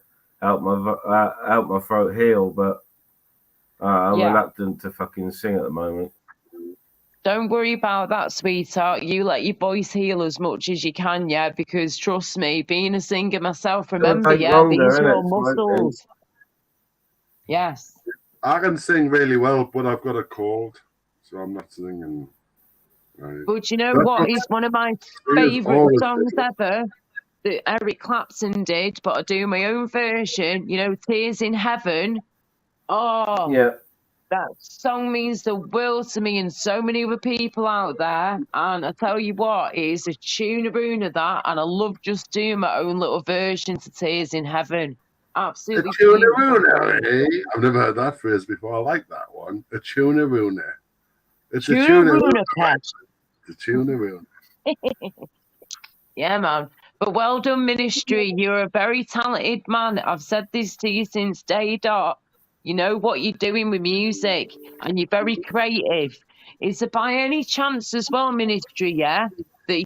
help my throat heal, but I'm reluctant to fucking sing at the moment. Don't worry about that, sweetheart. You let your voice heal as much as you can, because trust me, being a singer myself, remember, these are all muscles. Yes. I can sing really well, but I've got a cold, so I'm not singing. Right. But you know what is one of my favourite songs ever that Eric Clapton did, but I do my own version, Tears in Heaven. Oh, yeah. That song means the world to me and so many other people out there. And I tell you what, it is a tune of that. And I love just doing my own little version to Tears in Heaven. Absolutely. A tune-a-roona, eh? I've never heard that phrase before. I like that one. A tune-a-roona. It's a tune-a-roona. It's a tune-a-roona. Yeah, man. But well done, Ministry. You're a very talented man. I've said this to you since day dot. You know what you're doing with music, and you're very creative. Is it by any chance as well, Ministry, that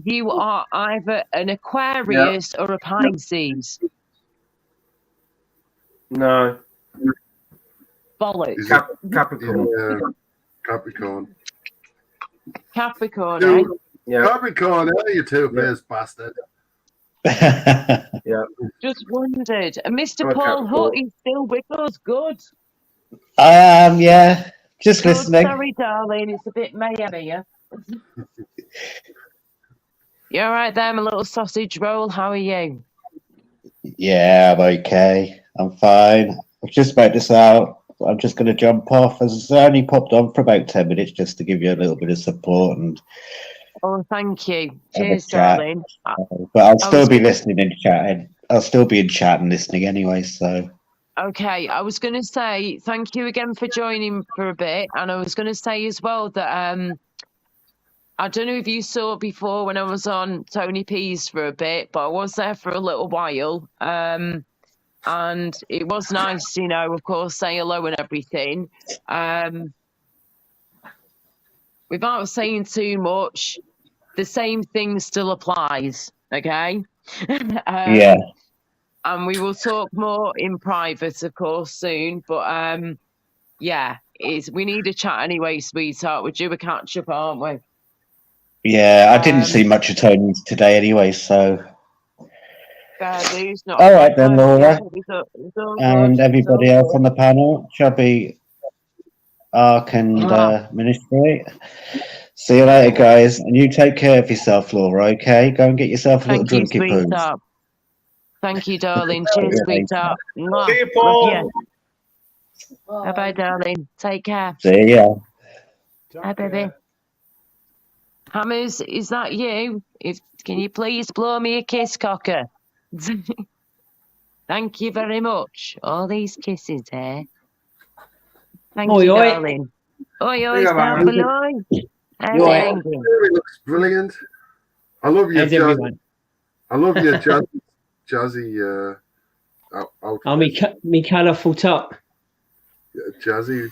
you are either an Aquarius or a Pisces? No. Bollocks. Capricorn. Yeah. Capricorn. Capricorn, eh? Yeah. Capricorn, you two-faced bastard. Yeah. Just wondered. And Mr. Paul Hutt is still with us. Good. Yeah. Just Good. listening. Sorry, darling. It's a bit mayhem here. You all right there, my little sausage roll? How are you? Yeah, I'm okay. I'm fine. I was just about to say I'm just going to jump off. As I only popped on for about 10 minutes just to give you a little bit of support and. Oh, thank you. Cheers, darling. But I'll still be listening and chatting. I'll still be in chat and listening anyway, so. Okay, I was going to say thank you again for joining for a bit. And I was going to say as well that I don't know if you saw before when I was on Tony P's for a bit, but I was there for a little while. And it was nice, of course, say hello and everything. Without saying too much, the same thing still applies, okay? Yeah. And we will talk more in private, of course, soon. But, we need a chat anyway, sweetheart. We're due a catch-up, aren't we? Yeah, I didn't see much of Tony's today anyway, so... Not all right then, Laura. And everybody else on the panel, Ark and Ministry. See you later, guys. And you take care of yourself, Laura, okay? Go and get yourself a little Thank you, drinky poo. sweetheart. Thank you, darling. Cheers, sweetheart. Mwah. See you, Love Paul. you. Bye-bye, darling. Take care. See ya. Hi, baby. Hammers, is that you? Can you please blow me a kiss, cocker? Thank you very much. All these kisses, eh? Thank Oi, you, oi. darling. Oi, oi, Big up, stop Aaron. below. How's You it oi. hanging? It looks brilliant. I love your How's jazz. everyone? I love your jazzy outfit. Oh, me colourful top. Yeah, jazzy.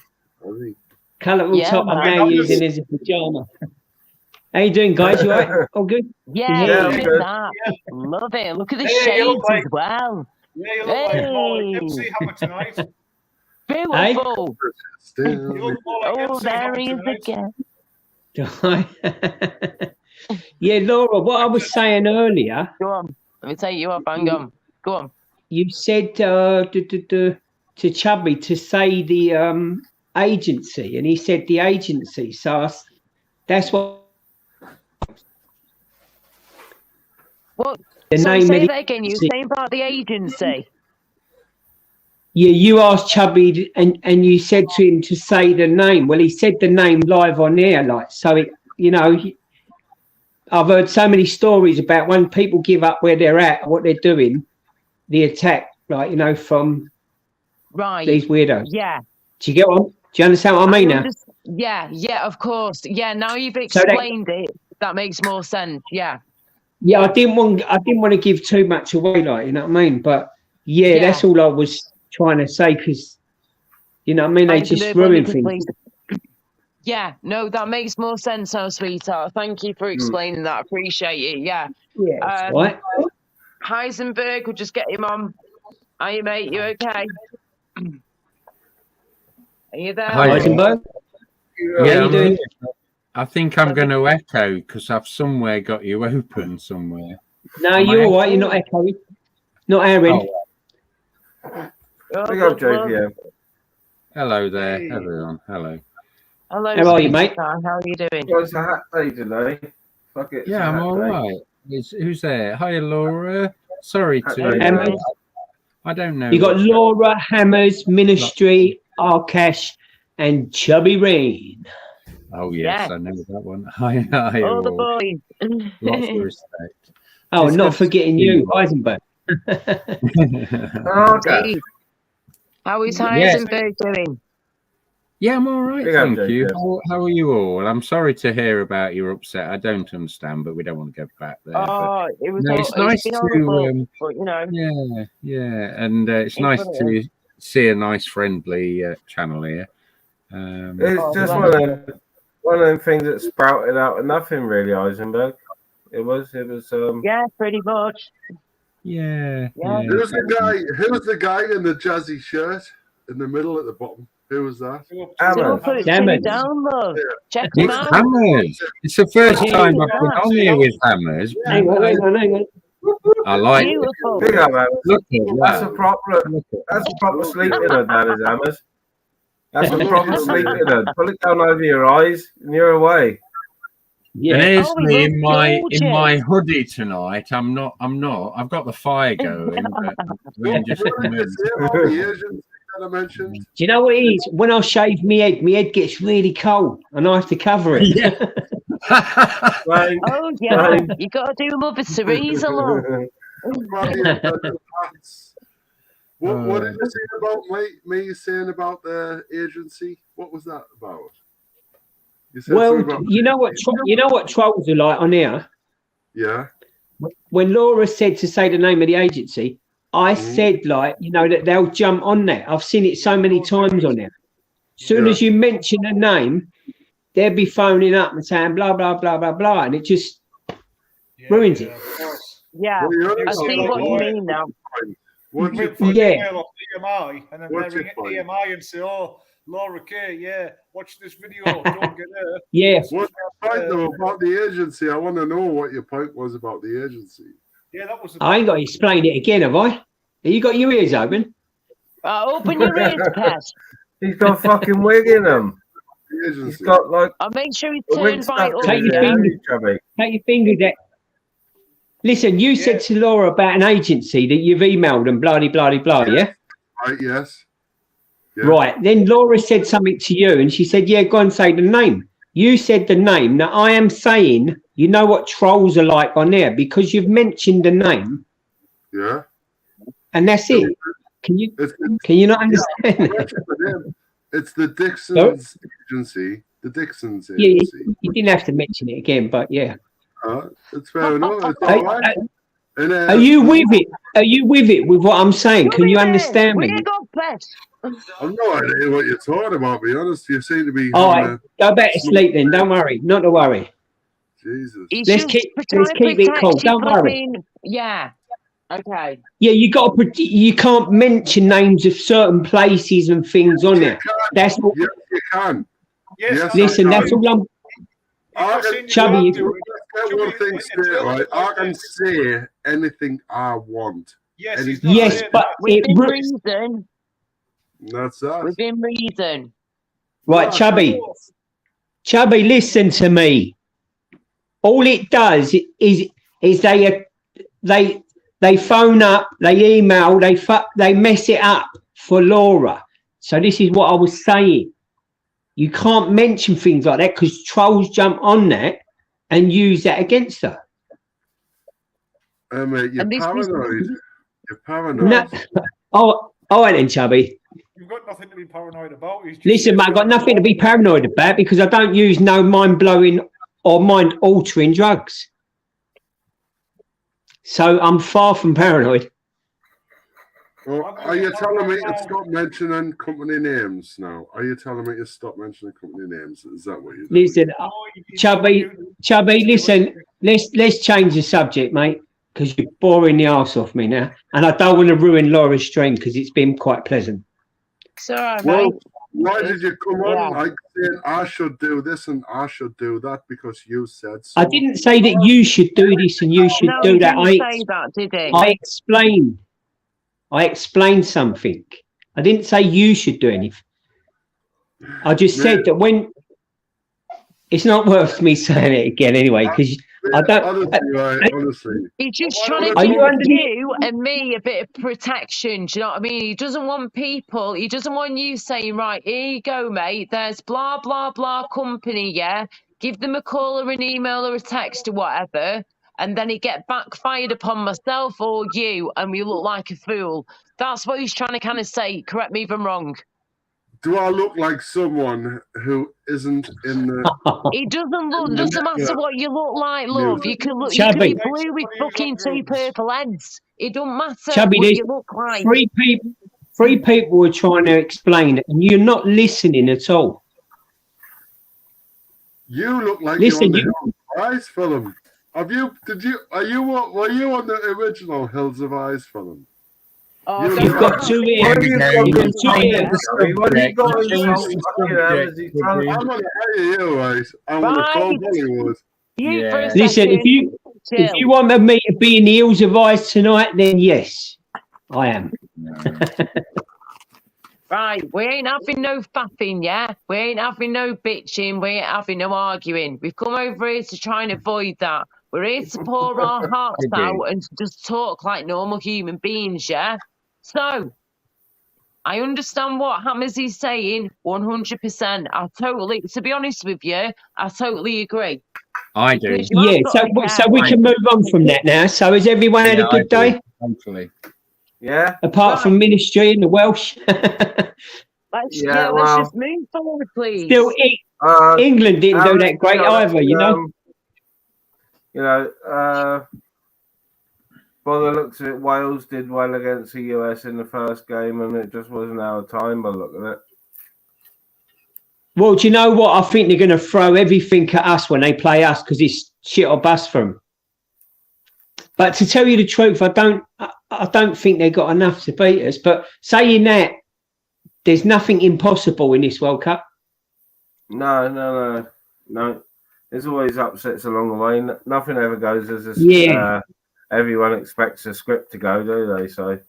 Colourful Yeah, top I'm man. now using as a pyjama. How you doing, guys? You all right? All good? Yeah, Yeah, look I'm at good. that. Love it. Look at the Hey, you look shades like- as well. Yeah, you look like more like MC Hey. Hammer tonight. Beautiful. Still, You look more like Oh, MC there Hammer he is tonight. again. Yeah, Laura, what I was saying earlier, Go on. Let me take you up. Hang on. Go on. you said to Chubby to say the agency, and he said the agency. So that's what What? the So name say of the that again. You were agency. saying about the agency. Yeah, you asked Chubby, and you said to him to say the name. Well, he said the name live on air, like so. I've heard so many stories about when people give up where they're at, what they're doing, the attack, like from Right. these weirdos. Yeah. Do you get what? Do you understand what I mean now? Yeah, of course. Yeah, now you've So that- explained it. That makes more sense. Yeah. Yeah, I didn't want to give too much away, like you know what I mean. But yeah, Yeah. that's all I was trying to say because you know what I mean. They just Eisenberg, when you ruin could things. please- Yeah, no, that makes more sense now, sweetheart. Thank you for explaining that. Appreciate it. Yeah. Yeah, that's Um, right. Heisenberg, we'll just get him on. Are you, mate? You okay? Are you there? Hi, mate? Heisenberg. Yeah, How you I'm doing? here. I think I'm going to echo because I've somewhere got you open somewhere. No, Am I you're all right. You're echoing? not echoing. Not Aaron. Oh, Big up, good luck. JPM. Hello there, Hey. everyone. Hello. Hello, How are you, mate? sweetheart. How are you doing? Well, it's a hat day today. Fuck it. it's Yeah, a I'm hat all day. right. Who's there? Hi, Laura. Sorry Hi, to. Hammers. I don't know. You got what's- Laura, Hammers, Ministry, Arkash, and Chubby Rain. Oh yes, Yeah. I know that one. Hi, All the all. boys. Lots of respect. Oh, It's not good to forgetting see you, Heisenberg. Oh, okay. Indeed. How is Yes. Heisenberg doing? Yeah, I'm all right, Big up, thank you. JPM. How are you all? I'm sorry to hear about your upset. I don't understand, but we don't want to go back there. but Oh, it was. no, it's It's nice been to. horrible, but you know. Yeah, and it's It's nice what it to see a nice, friendly channel here. It's Oh, just bless one of them things that sprouted out of nothing, really, Eisenberg. It was. Yeah, pretty much. Yeah. Who's the guy in the jazzy shirt in the middle at the bottom? Who was that? Hammers. Don't put it Damn it. down, love. Check him It's out. Hammers. It's the first Yeah, time I've been on here with Hammers. Hang on. I like it. Beautiful. Big up, Hammers. Look at That's a that. proper. Look at That's a proper sleeping hood, that is, Hammers. That's a proper sleeping hood. Pull it down over your eyes, and you're away. Yeah. And here's Oh, he me looks in my gorgeous. hoodie tonight. I'm not. I've got the fire going, but we just What did you say about the Asians that I mentioned? Do you know what it is? When I shave my head gets really cold and I have to cover it. Yeah. Right. Oh, yeah. You got to do Mother Teresa, love. What did you say about me saying about the agency? What was that about? You said Well, something about you know what trolls are like on here. yeah. When Laura said to say the name of the agency, I said that they'll jump on that. I've seen it so many times on there. As soon as you mention a name, they'll be phoning up and saying blah blah blah blah blah, and it just ruins it. Of course. Yeah, Well, I see what you mean now. What's your Wait for an Yeah. email off EMI, and then What's they your ring point? EMI and say, "Oh, Laura K, yeah, watch this video. Don't get her." Yeah. What's your point though about the agency? I want to know what your point was about the agency. Yeah, that was. I ain't got to explain it again, have I? Have you got your ears open? Open your ears, Pet. He's got a fucking wig in him. agency. He's got like. I'll make sure he the turns Winchester right up. Take your Yeah. fingers. Chubby. Take your fingers out. Listen, you said to Laura about an agency that you've emailed and blah, blah, blah, blah, yeah? Right, yes. Yeah. Right. Then Laura said something to you and she said, yeah, go and say the name. You said the name. Now, I am saying, you know what trolls are like on there because you've mentioned the name Yeah. and that's it. Can you not understand that? It's the Dixon's agency. The Dixon's Yeah, agency. you didn't have to mention it again, but yeah. It's fair enough. It's all right. Are you with it? Are you with it with what I'm saying? Can you understand me? We got best. I've no idea what you're talking about, to be honest. You seem to be. All right, go back to sleep then. Don't worry. Not to worry. Jesus. Let's keep it cool. Don't worry. Yeah. Okay. Yeah, you can't mention names of certain places and things on there. That's what. Yes, you can. Yes, listen, that's all I'm. Chubby, Get one thing straight, right? I can say anything I want. Yes, but within reason. That's that. Within reason. Right, Chubby, listen to me. All it does is they phone up, they email, they mess it up for Laura. So this is what I was saying. You can't mention things like that because trolls jump on that and use that against her. Mate, you're paranoid. You're paranoid. No. All right then, Chubby. You've got nothing to be paranoid about. Listen, mate, I've got nothing to be paranoid about because I don't use no mind-blowing or mind-altering drugs. So I'm far from paranoid. Well, are you telling me to stop mentioning company names now? Are you telling me to stop mentioning company names? Is that what you're doing? Listen, Chubby, listen, let's change the subject, mate, because you're boring the arse off me now. And I don't want to ruin Laura's stream because it's been quite pleasant. It's all right, well, mate. Why did you come on like saying I should do this and I should do that because you said so? I didn't say that you should do this and you should do that. He didn't say that, did he? I explained something. I didn't say you should do anything. I just said that when it's not worth me saying it again anyway, because I don't. Honestly. He's just trying to give you and me a bit of protection. Do you know what I mean? He doesn't want people. He doesn't want you saying, right, here you go, mate. There's blah, blah, blah company, yeah? Give them a call or an email or a text or whatever. And then he get backfired upon myself or you, and we look like a fool. That's what he's trying to kind of say. Correct me if I'm wrong. Do I look like someone who isn't in the... It doesn't look. Doesn't matter what you look like, love. You can look. You can be blue with fucking two purple heads. It don't matter what you look like. Three people were trying to explain it, and you're not listening at all. You look like you're on the Hills of Ice film. Were you on the original Hills of Ice film? Oh, you've got two ears. You've got two ears. I'm gonna hire you, right? I'm gonna call Hollywood. Listen, if you want me to be in the Hills of Ice tonight, then yes, I am. Right, we ain't having no faffing, yeah? We ain't having no bitching, we ain't having no arguing. We've come over here to try and avoid that. We're here to pour our hearts out and just talk like normal human beings, yeah? So, I understand what Hammers is saying, 100%. To be honest with you, I totally agree. I do. Yeah, so we can move on from that now. So has everyone had a good day? Hopefully. Yeah. Apart from ministry and the Welsh. Let's just move forward, please. Still, England didn't do that great either, you know. By the looks of it, Wales did well against the US in the first game, and it just wasn't our time by the look of it. Well, do you know what? I think they're going to throw everything at us when they play us because it's shit or bust for them. But to tell you the truth, I don't think they got enough to beat us. But saying that, there's nothing impossible in this World Cup. No. There's always upsets along the way. Nothing ever goes as everyone expects a script to go, do they? So, of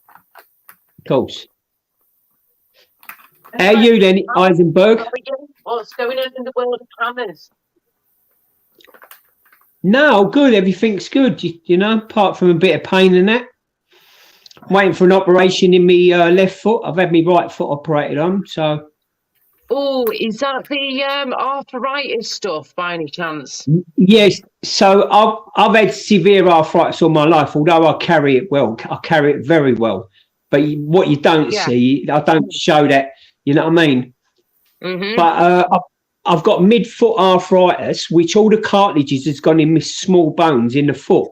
course. How are you then, Eisenberg? How are you? What's going on in the world of hammers? No, good. Everything's good. You know, apart from a bit of pain and that. I'm waiting for an operation in my left foot. I've had my right foot operated on, so. Oh, is that the arthritis stuff by any chance? Yes. So I've had severe arthritis all my life, although I carry it well. I carry it very well. But what you don't see, I don't show that. You know what I mean? Mm-hmm. But I've got mid-foot arthritis, which all the cartilages has gone in my small bones in the foot.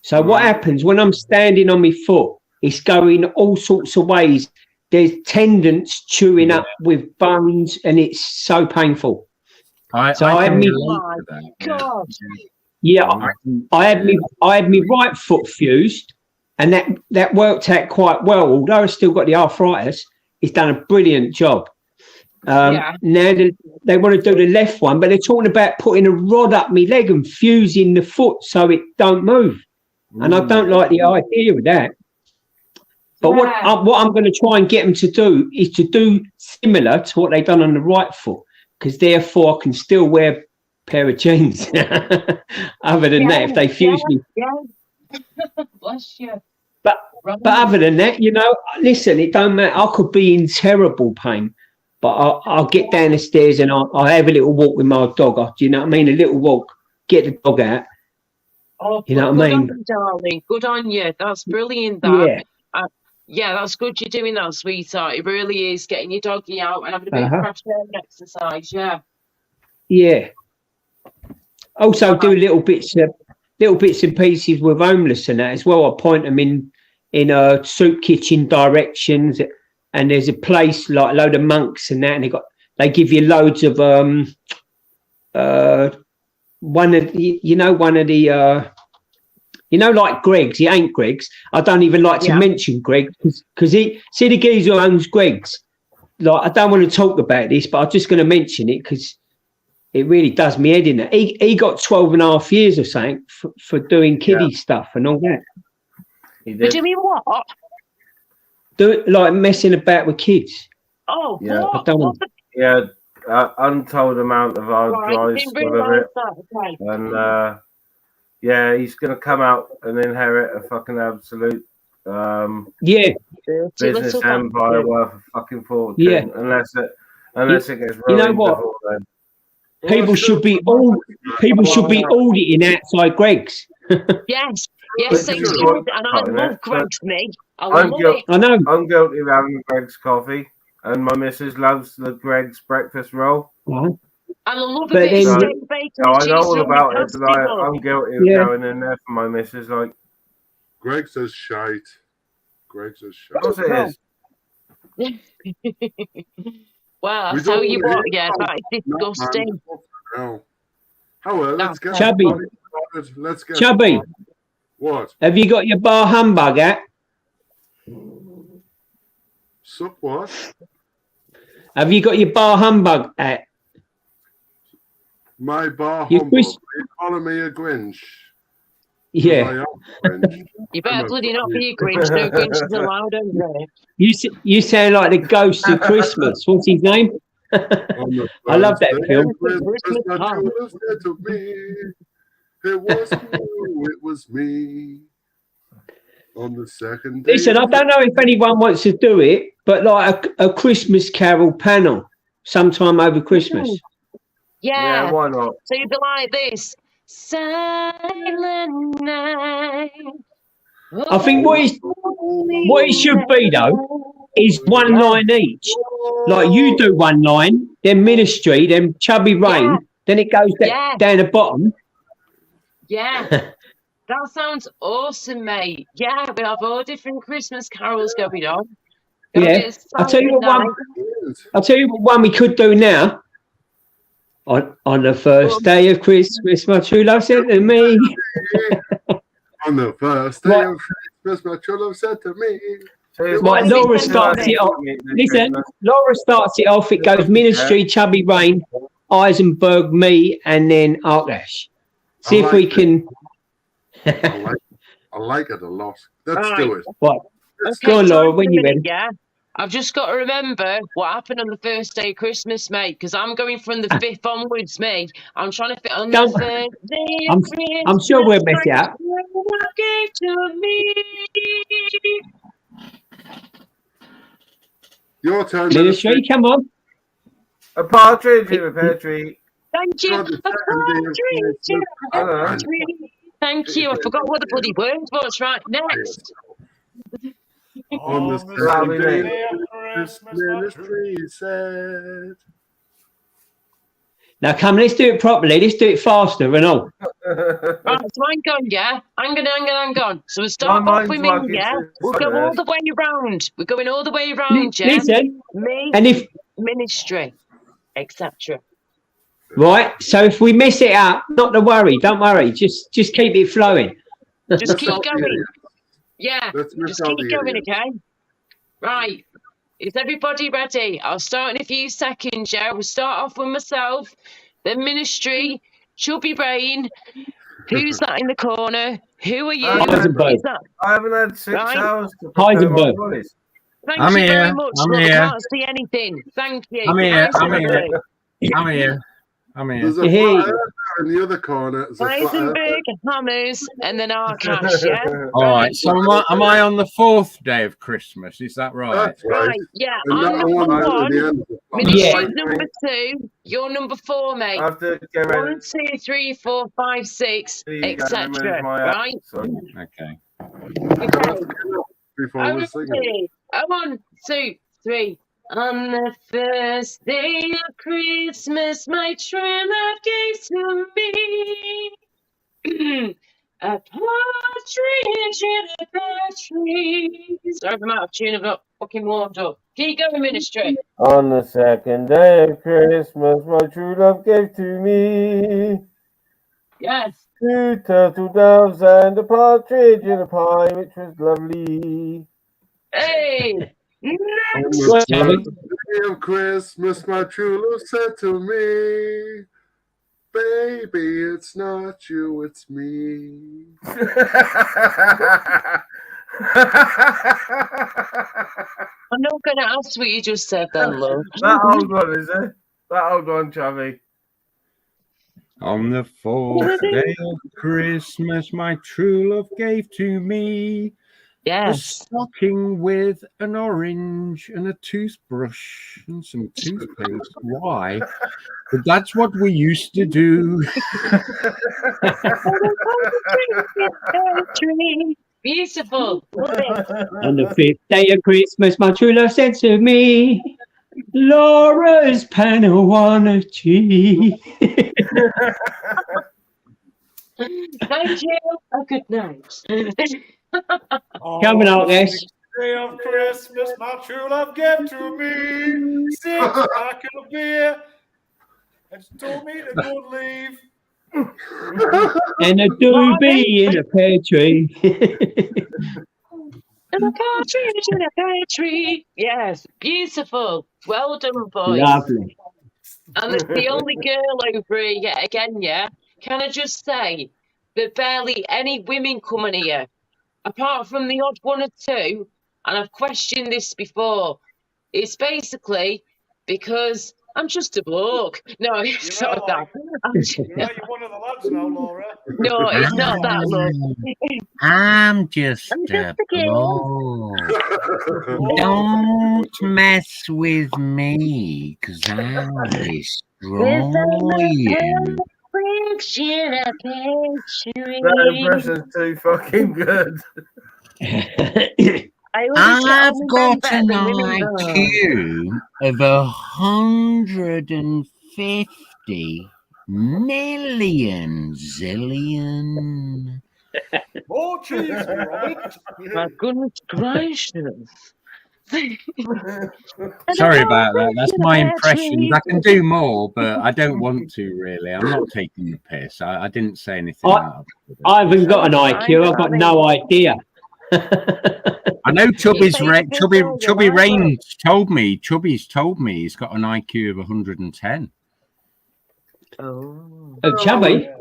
So what happens when I'm standing on my foot? It's going all sorts of ways. There's tendons chewing up with bones, and it's so painful. I had me. God. Yeah, I had me right foot fused, and that worked out quite well. Although I still got the arthritis, it's done a brilliant job. Now they want to do the left one, but they're talking about putting a rod up my leg and fusing the foot so it don't move. And I don't like the idea of that. But what I'm going to try and get them to do is to do similar to what they've done on the right foot, because therefore I can still wear a pair of jeans. Other than that, if they fuse me. Bless you. But other than that, you know, listen, it don't matter. I could be in terrible pain, but I'll get down the stairs and I'll have a little walk with my dog. Do you know what I mean? A little walk, get the dog out. Oh, you know what I mean? Good on you, darling. Good on you. That's brilliant. Yeah, that's good you're doing that, sweetheart. It really is, getting your doggy out and having a bit of fresh air and exercise. Yeah. Also, do little bits and pieces with homeless and that as well. I point them in soup kitchen directions, and there's a place like a load of monks and that, and they give you loads of one of the like Greg's. He ain't Greg's. I don't even like to mention Greg because the geezer who owns Greg's. Like, I don't want to talk about this, but I'm just going to mention it because it really does me head in. He got 12 and a half years or something for doing kiddie stuff and all that. But doing what? Like messing about with kids. Oh, yeah. what? Untold amount of hard drives full of it. And he's going to come out and inherit a fucking absolute business empire worth of fucking fortune. Yeah. Unless it gets ruined. You know what? People should be auditing outside Greg's. Yes, they should. And I love Greg's, me. I'm guilty of having Greg's coffee, and my missus loves the Greg's breakfast roll. And I love a bit of steak bacon. I know all about it, but I'm guilty of going in there for my missus. Like, Greg's is shite. Greg's is shite. Of course it is. Well, I'll tell you what, that is disgusting. However, let's get Chubby. Let's get Chubby. What? Have you got your bar humbug at? Sup what? Have you got your bar humbug at? My bar humbug? Are you calling me a Grinch? Yeah. You better bloody not be a Grinch. No Grinch is allowed over there. You sound like the ghost of Christmas. What's his name? I love that film. It was you, it was me. On the second day. Listen, I don't know if anyone wants to do it, but like a Christmas Carol panel sometime over Christmas. Yeah, why not? So you'd be like this. Silent night. I think what it should be though is one line each. Like you do one line, then Ministry, then Chubby Rain, then it goes down the bottom. Yeah. That sounds awesome, mate. Yeah, we have all different Christmas carols going on. I'll tell you what one we could do now. On the first day of Christmas, my true love said to me. On the first day of Christmas, my true love said to me. Right, Laura starts it off. Listen, Laura starts it off. It goes Ministry, Chubby Rain, Eisenberg, me, and then Arkash. See if we can. I like it a lot. Let's do it. Right. Go on, Laura, when you're ready. Yeah. I've just got to remember what happened on the first day of Christmas, mate, because I'm going from the 5th onwards, mate. I'm trying to fit on Don't- the first day of Christmas. I'm sure we'll mess it up. Gave to me. Your turn, Ministry, come on. A partridge in a pear tree. Thank you. God, the second day of Christmas. Thank you. I forgot what the bloody word was. Right, next. On the second day of Christmas, ministry said. Now, come, let's do it properly. Let's do it faster and all. Right, so hang on, yeah? Hang on. So we'll start My off with mind's me, working yeah? too We'll go fast. all the way around. We're going all the way around, yeah? Listen, Me, and if ministry, etc. right, so if we mess it up, not to worry. Don't worry. Just keep it flowing. Just keep going. Yeah, Let's miss just all keep the going, idiots. okay? Right. Is everybody ready? I'll start in a few seconds, yeah? We'll start off with myself, then ministry, chubby brain. Who's that in the corner? Who are you? Heisenberg. Is that I haven't had 6 Right. hours to prepare my Heisenberg. voice. Thank I'm you very here, much. I'm Look, here. I can't see anything. Thank you. I'm here, I'm Heisenberg. here. I'm here. I'm here. There's a Hey. flat earther in the other corner. There's a flat earther. Heisenberg, Hammers, and then Arkash, yeah? All right. So am I on the 4th day of Christmas? Is that right? That's right. Right, yeah. And I'm that number one at one. the end. Ministry's Yeah. number 2. You're number 4, mate. I have to get ready. 1, 2, 3, 4, 5, 6, There you go, etc. remove my app. Right? Sorry. Okay. Okay. Before we sing it. 1, 2, 3. On the first day of Christmas, my true love gave to me a partridge in a pear tree. Sorry if I'm out of tune, I've not fucking warmed up. Keep going, ministry. On the second day of Christmas, my true love gave to me Yes. 2 turtle doves and a partridge in a pie, which was lovely. Hey! On Next! the Shall we? day of Christmas, my true love said to me, baby, it's not you, it's me. I'm not going to ask what you just said then, love. That old one, is it? That old one, Chubby. On the 4th day of Christmas, my true love gave to me a Yes. stocking with an orange and a toothbrush and some toothpaste. Why? But that's what we used to do. Beautiful. Love it. On the 5th day of Christmas, my true love said to me, Laura's Panawana. Thank you. A good night. Coming out, yes. Day of Christmas, my true love gave to me 6 pack of beer and she told me to go leave. And a doobie in a pear tree. And a partridge in a pear tree. Yes, beautiful. Well done, boys. Lovely. And the only girl over here yet again, yeah? Can I just say that barely any women come in here, apart from the odd one or two, and I've questioned this before. It's basically because I'm just a bloke. No, it's not that. You're one of the lads now, Laura. No, it's not that, love. I'm just I'm a just a kid. bloke. Don't mess with me, because I'll destroy you. That impression's too fucking good. I've got an IQ of 150 million zillion. More cheese, Robert. My goodness gracious. Sorry about that. That's my impressions. I can do more, but I don't want to really. I'm not taking the piss. I didn't say anything out of it. I haven't got an IQ. I've got no idea. I know Chubby's Chubby Rains told me. Chubby's told me he's got an IQ of 110. Oh, Chubby. I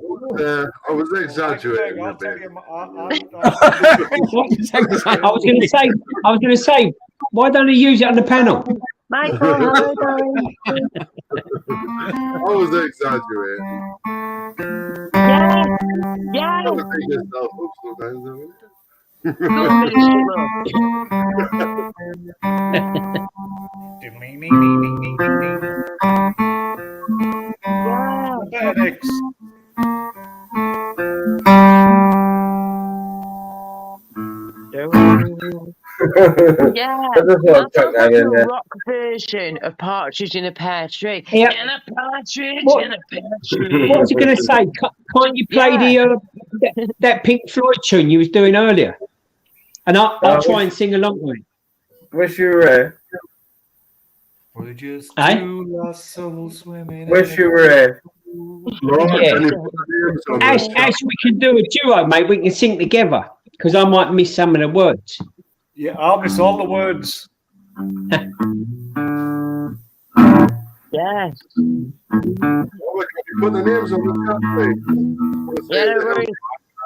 was exaggerating a I'll tell bit. you, I was going to say, Why don't you use it on the panel? Michael, hello, darling. I was exaggerating. Yes, yes. Don't take yourself up sometimes, don't you? Good finish Yeah. Benedicts. Yeah, I just that want to chuck sounds that like a in there. rock version of Partridge in a Pear Tree. Yeah. And a partridge What- in a pear tree. What was I going to say? Can't you play that Pink Floyd tune you was doing earlier? And I'll try and sing along with it. Wish you were here. We're just Eh? two lost souls swimming. Wish you were here. Laura, Yeah. can you put the names on the chat? As we can do a duo, mate, we can sing together because I might miss some of the words. Yeah, I'll miss all the words. Yes. Laura, can you put the names on the chat, please? Yeah, no worries.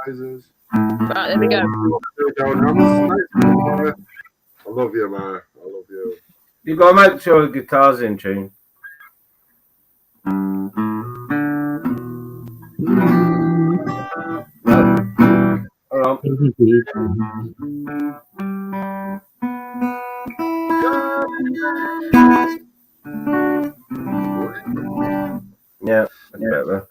Prizes. Right, there we go. I love you, man. I love you. You got to make sure the guitar's in tune. Hold on. Yeah, that's better.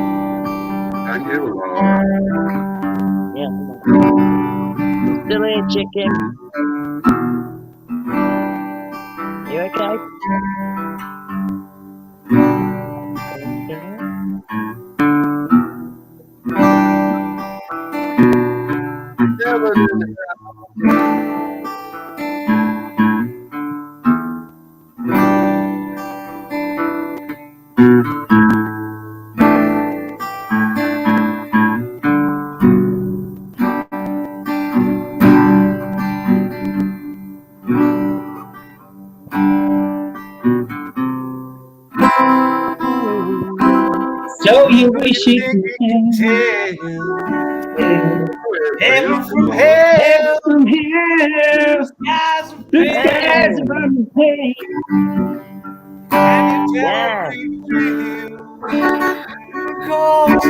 Thank you, Laura. Yeah. Still here, chicken. You okay? Yeah, but So you wish you could Heaven from hell, from here, skies of the pain, skies of pain. and you Yeah. tell me thrill. Calls to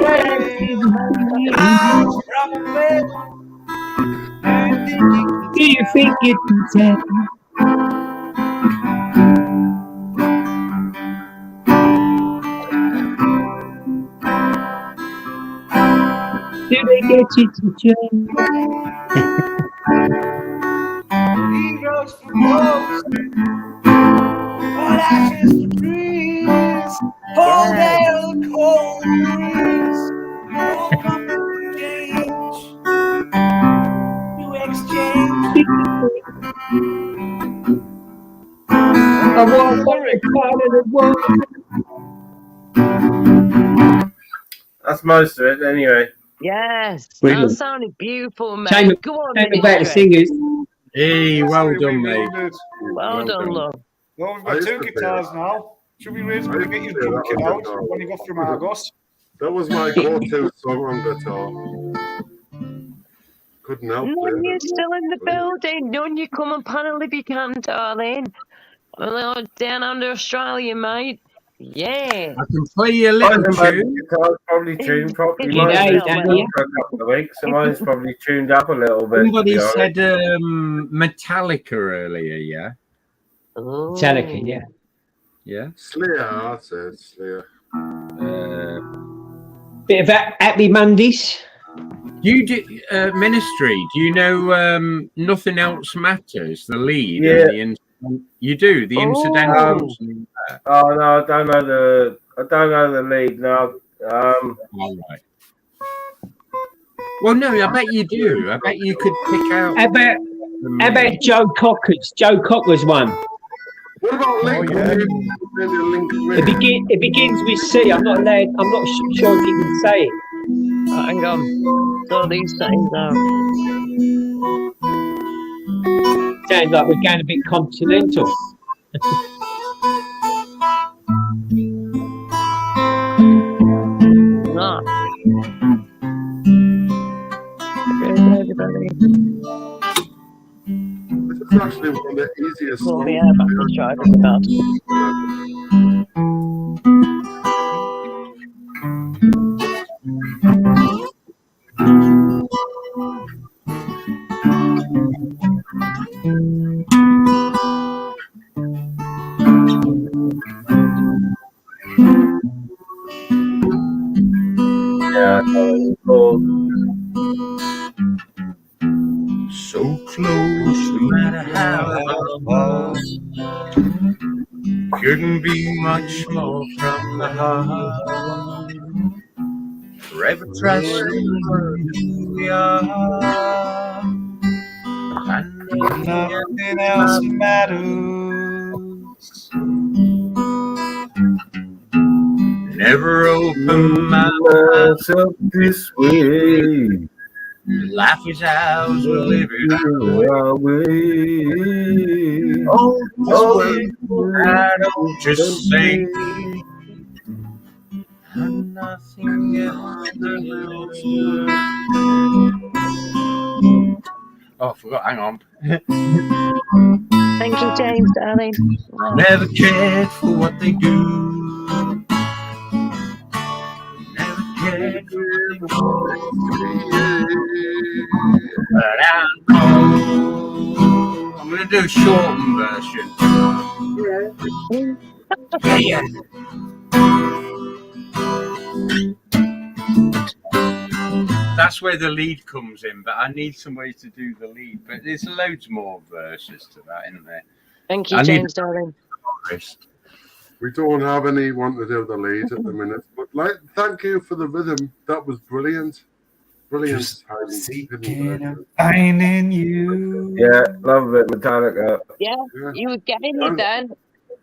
rain, eyes from a bed. Do you think you can tell? Do they get you to join? Heroes for ghosts, all ashes for trees. Hold out the cold breeze. All come to change, to exchange. I want every part of the world. That's most of it, anyway. Yes. Brilliant. That sounded beautiful, mate. Shame Go on, about the Ministry. singers. Hey, well Sorry, done, we mate. really did. Well done, love. Well, we've I got used two to play guitars now. Should we raise I get used to your play drum that kit on out guitar. when you go from Argos? that was my go-to song on guitar. Couldn't help None playing you it. still in the building. None you come and panel if you can, darling. Well, down under Australia, mate. Yeah. I can play you a I little think my tune. guitar's probably tuned properly. Yeah, Mine's been yeah, tuned yeah. up for a couple of weeks, so mine's probably tuned up a little bit. Somebody to be honest. said Metallica earlier, yeah? Oh. Metallica, yeah. Yeah? Slayer, I said Slayer. Bit of Happy Mondays. You do Ministry. Do you know Nothing Else Matters? The lead. Yeah. And the you do the incidentals. Oh no, I don't know the lead. No. All right. Well, no, I bet you do. I bet you could pick out. How about Joe Cocker's? Joe Cocker's one. What about Link? It begins with C. I'm not allowed. I'm not sure if you can say it. Hang on. So these settings out. Sounds like we're going a bit continental. Not. This is actually one of the easiest Pull songs. me out, I'm just driving me mad. Yeah, cool. So close, no matter how far. Couldn't be much more from the heart. Forever trusting who we are. And nothing else matters. Never open my Myself this way. life is ours, we'll live it Our way. Oh, this Oh, way, I don't just say, and nothing else matters. Oh, I forgot. Hang on. Thank you, James, darling. Wow. Never cared for what they do. Never cared for what they do. But I know I'm going to do a shortened version. Yeah. That's where the lead comes in, but I need somebody to do the lead. But there's loads more verses to that, isn't there? Thank you, James, darling. We don't have anyone to do the lead at the minute, but thank you for the rhythm. That was brilliant. Brilliant. Just seeking and finding you. Yeah, love it, Metallica. Yeah, you were getting it then.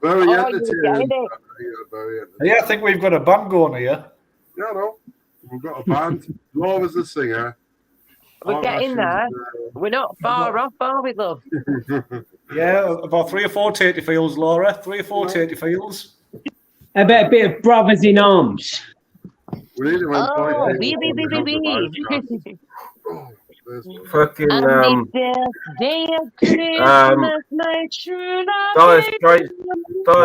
Very Oh, you were entertaining. getting it. Very entertaining. Yeah, I think we've got a band going here. Yeah, no. We've got a band. Laura's the singer. We're getting there. We're not far off, are we, love? Yeah, about 3 or 4 tatey fields, Laura. 3 or 4 tatey fields. How about a bit of Brothers in Arms? We need to Oh, wee. Fucking On this day of Christmas, my true love. Dire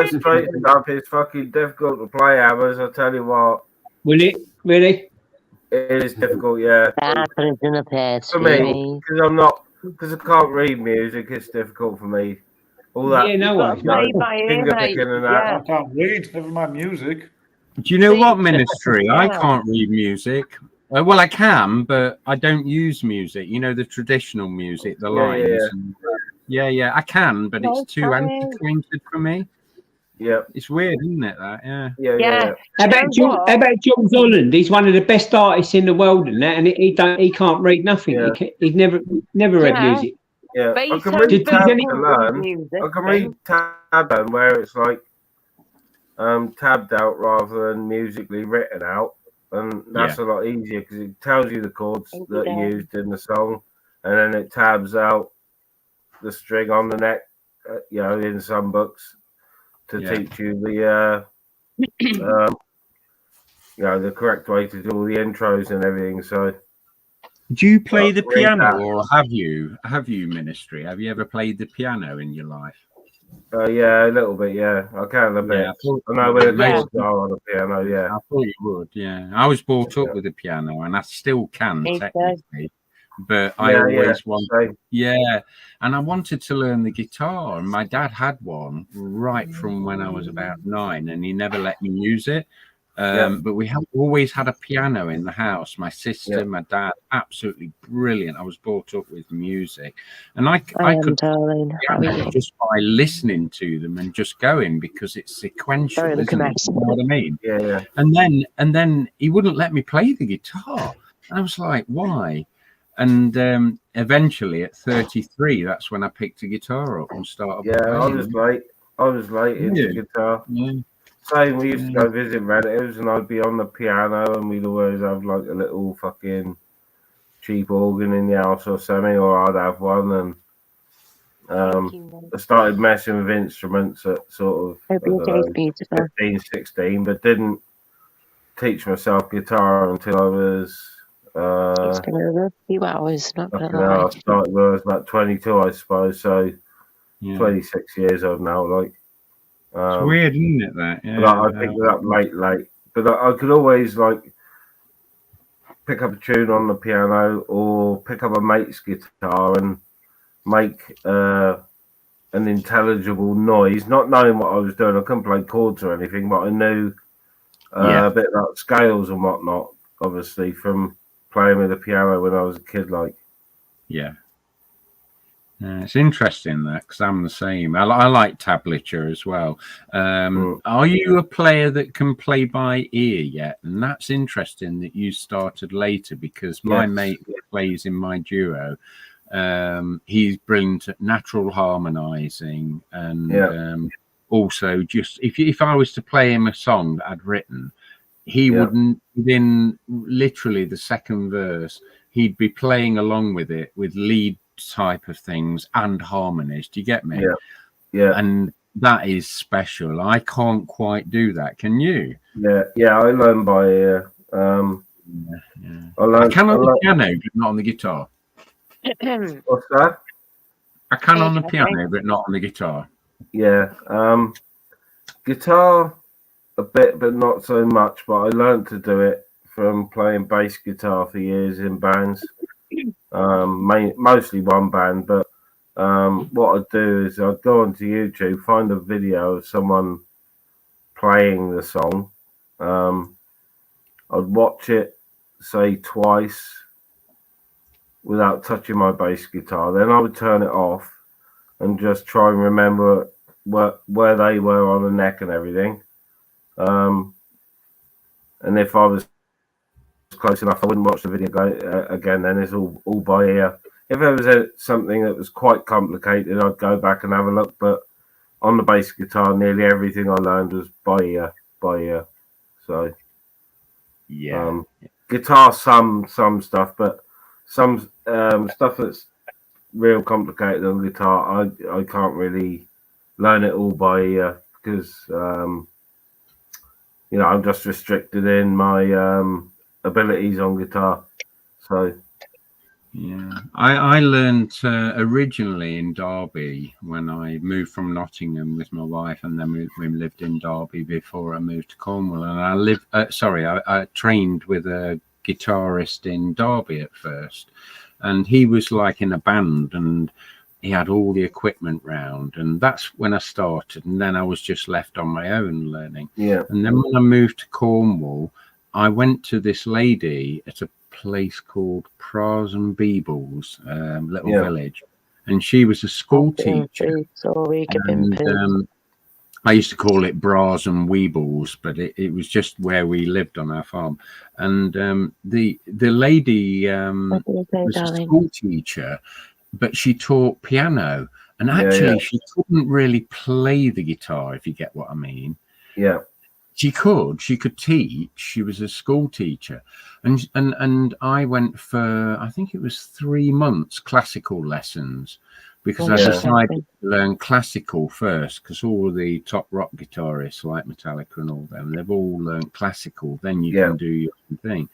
Straits up is fucking difficult to play, Hammers. I tell you what. Will it? Really? It is difficult, yeah. That is in a past For me, because I can't read music, it's difficult for me. All that. Yeah, no way. Finger picking and that. I can't read, never mind music. Do you know what, Ministry? I can't read music. Well, I can, but I don't use music. You know, the traditional music, the lines. Yeah, I can, but it's too antiquated for me. Yeah, it's weird, isn't it? That, yeah. How about Jules Holland? He's one of the best artists in the world, and that, and he can't read nothing. Yeah. He's never read music. Yeah, I can read tab to learn. I can read tab down where it's like tabbed out rather than musically written out, and that's a lot easier because it tells you the chords that are used in the song, and then it tabs out the string on the neck. In some books to teach you the the correct way to do all the intros and everything. So. Do you play the piano, or have you, Ministry? Have you ever played the piano in your life? Yeah, a little bit. Yeah, I can a bit. I know where the chords are on the piano. Yeah, I thought you would. Yeah, I was brought up with the piano, and I still can technically. But I always wanted, and I wanted to learn the guitar. And my dad had one right from when I was about 9, and he never let me use it. But we have always had a piano in the house. My sister, my dad, absolutely brilliant. I was brought up with music, and I could just by listening to them and just going because it's sequential. Isn't it? You know what I mean? Yeah. And then he wouldn't let me play the guitar, and I was like, why? And eventually, at 33, that's when I picked a guitar up and started. Playing. I was late into guitar. Yeah. Same, we used to go visit relatives and I'd be on the piano and we'd always have like a little fucking cheap organ in the house or something, or I'd have one, and I started messing with instruments at sort of 15, 16, but didn't teach myself guitar until I was It's been a few hours, not gonna I lie. started when I was about 22, I suppose. So Yeah. 26 years old now. Like, it's weird, isn't it? That, but I picked it up late. But I could always like pick up a tune on the piano or pick up a mate's guitar and make an intelligible noise, not knowing what I was doing. I couldn't play chords or anything, but I knew a bit about scales and whatnot, obviously, from playing with the piano when I was a kid. Like, yeah. It's interesting that, because I'm the same. I like tablature as well. Are you a player that can play by ear yet? And that's interesting that you started later, because my mate that plays in my duo, he's brilliant at natural harmonizing, and also just if I was to play him a song that I'd written, he wouldn't, within literally the second verse, he'd be playing along with it with lead type of things and harmonies. Do you get me? And that is special. I can't quite do that. Can you? I learn by ear. I can on the piano but not on the guitar. What's that? I can on the piano but not on the guitar. Guitar a bit but not so much, but I learned to do it from playing bass guitar for years in bands. Mostly one band, but what I'd do is I'd go onto YouTube, find a video of someone playing the song. I'd watch it, say, twice without touching my bass guitar. Then I would turn it off and just try and remember where they were on the neck and everything. And if I was close enough, I wouldn't watch the video again. Then it's all by ear. If there was something that was quite complicated, I'd go back and have a look. But on the bass guitar, nearly everything I learned was by ear. So guitar, some stuff, but some stuff that's real complicated on guitar, I can't really learn it all by ear, because I'm just restricted in my abilities on guitar. So I learned originally in Derby when I moved from Nottingham with my wife, and then we lived in Derby before I moved to Cornwall. And I trained with a guitarist in Derby at first, and he was like in a band, and he had all the equipment round, and that's when I started. And then I was just left on my own learning. And then when I moved to Cornwall, I went to this lady at a place called Pras and Beebles, little village, and she was a school teacher. And, I used to call it Bras and Weebles, but it was just where we lived on our farm. And the lady was a school teacher, but she taught piano, and actually she couldn't really play the guitar, if you get what I mean. She could teach. She was a school teacher, and I went for, I think it was 3 months classical lessons, because I decided to learn classical first, because all the top rock guitarists like Metallica and all them, they've all learned classical. Then you can do your own thing.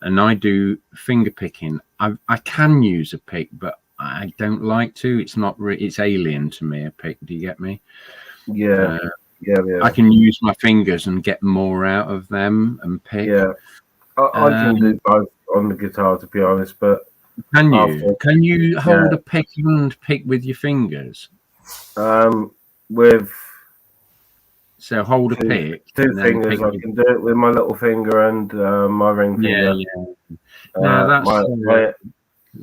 And I do finger picking. I can use a pick, but I don't like to. It's not. It's alien to me, a pick. Do you get me? I can use my fingers and get more out of them and pick. I can do both on the guitar, to be honest. But can you hold a pick and pick with your fingers? So hold a pick. Two fingers. I can do it with my little finger and my ring finger.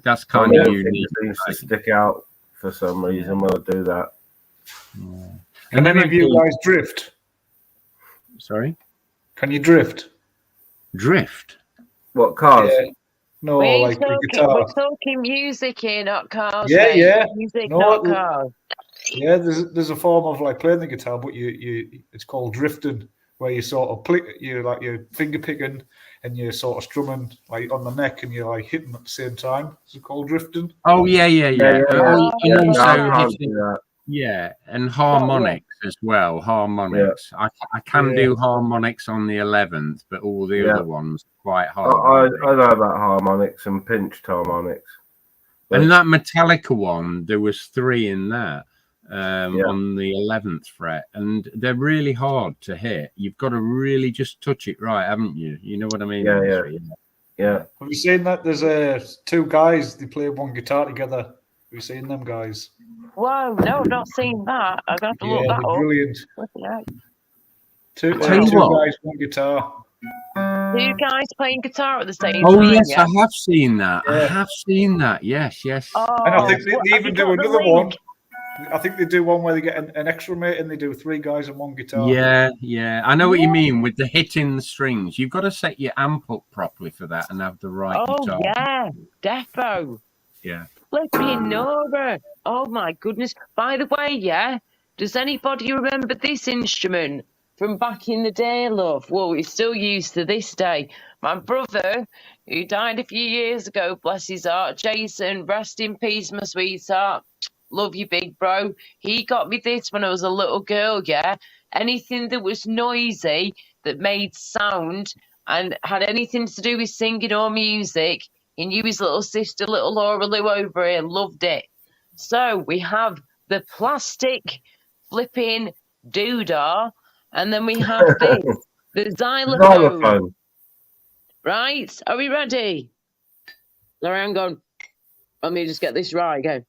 That's kind of unique. Seems to stick out for some reason when I do that. Can any of you guys drift? Sorry? Can you drift? Drift? What, cars? No, we're like the guitar. We're talking music here, not cars. Music, not cars. Yeah, there's a form of like playing the guitar, but it's called drifting, where you sort of you're finger picking and you're sort of strumming like on the neck and you're like hitting at the same time. Is it called drifting? Oh yeah. Yeah, and harmonics as well. Harmonics. I can do harmonics on the 11th, but all the other ones are quite hard. I know about harmonics and pinched harmonics. But... And that Metallica one, there was 3 in that on the 11th fret, and they're really hard to hit. You've got to really just touch it right, haven't you? You know what I mean? Yeah. Have you seen that? There's 2 guys. They play one guitar together. Have you seen them guys? Whoa, no, I've not seen that. I've got to look that up. Brilliant. Two what? guys, one guitar. 2 guys playing guitar at the same time. Oh yes, I have seen that. I have seen that. Yes. Oh, and I think they even do another one. I think they do one where they get an extra mate and they do 3 guys and 1 guitar. Yeah. I know what you mean with the hitting the strings. You've got to set your amp up properly for that and have the right guitar. Oh yeah, defo. Yeah. Flipping Nora. Oh my goodness. By the way, does anybody remember this instrument from back in the day, love? Well, it's still used to this day. My brother, who died a few years ago, bless his heart, Jason, rest in peace, my sweetheart. Love you, big bro. He got me this when I was a little girl, Anything that was noisy, that made sound, and had anything to do with singing or music, he knew his little sister, little Laura Lou over here, loved it. So we have the plastic flipping doodah, and then we have this, the xylophone. Right? Are we ready? Sorry, hang on. Let me just get this right, go.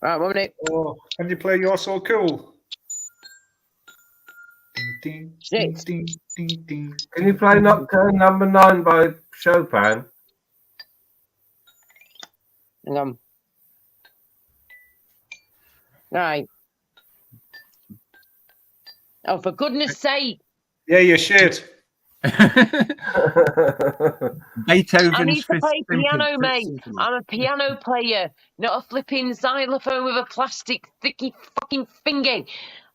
Right, 1 minute. Oh, can you play You're So Cool? Ding, ding, ding, ding, ding. Can you play Nocturne Number 9 by Chopin? Hang on. Right. Oh, for goodness sake. Yeah, you should. Beethoven's I need to play piano, Fifth mate. Symphony. I'm a piano player, not a flipping xylophone with a plastic thicky fucking finger.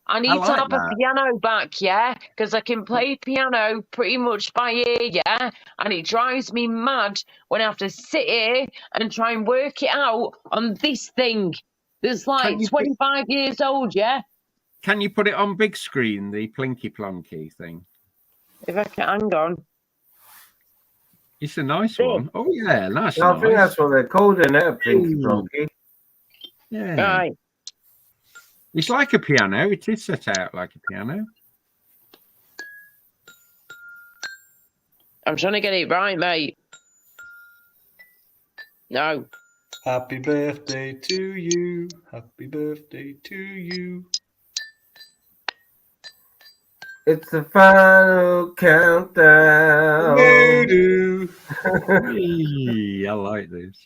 I need to have a piano back, because I can play piano pretty much by ear, and it drives me mad when I have to sit here and try and work it out on this thing that's like 25 years old, Can you put it on big screen, the plinky plonky thing? If I can, hang on. It's a nice one. Oh yeah, nice. I think that's what they're called, isn't it? A plinky plonky. Yeah. Right. It's like a piano. It is set out like a piano. I'm trying to get it right, mate. No. Happy birthday to you. Happy birthday to you. It's the final countdown. I like this.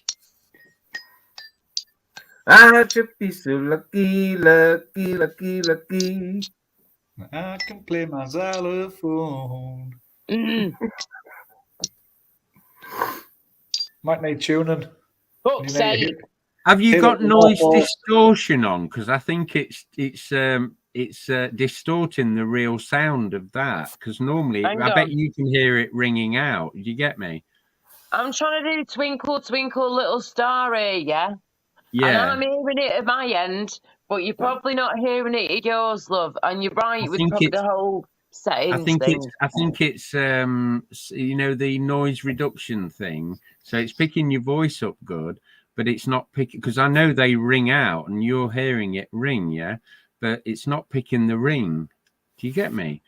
I should be so lucky, lucky, lucky, lucky. I can play my xylophone. Might need tuning. Have you got noise distortion on? Because I think it's distorting the real sound of that. Because normally, I bet you can hear it ringing out. Do you get me? I'm trying to do Twinkle, Twinkle, Little Star here, And I'm hearing it at my end, but you're probably not hearing it at yours, love. And you're right with probably the whole settings I think thing. it's you know, the noise reduction thing. So it's picking your voice up good, but it's not picking, because I know they ring out and you're hearing it ring, but it's not picking the ring. Do you get me?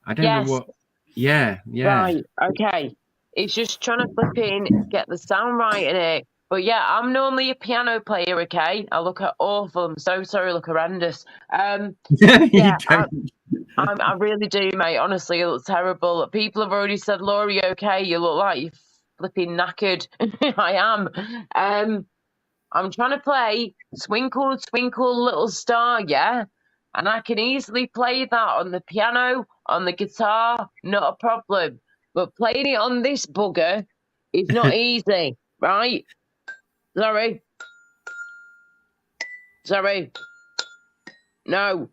I don't know what. Yeah. Right. Okay. It's just trying to flip in, get the sound right in it. But I'm normally a piano player, okay? I look awful. I'm so sorry, I look horrendous. I really do, mate. Honestly, it looks terrible. People have already said, Laura, you okay? You look like you're flipping knackered. I am. I'm trying to play Twinkle, Twinkle, Little Star, And I can easily play that on the piano, on the guitar, not a problem. But playing it on this bugger is not easy, right? Sorry. No.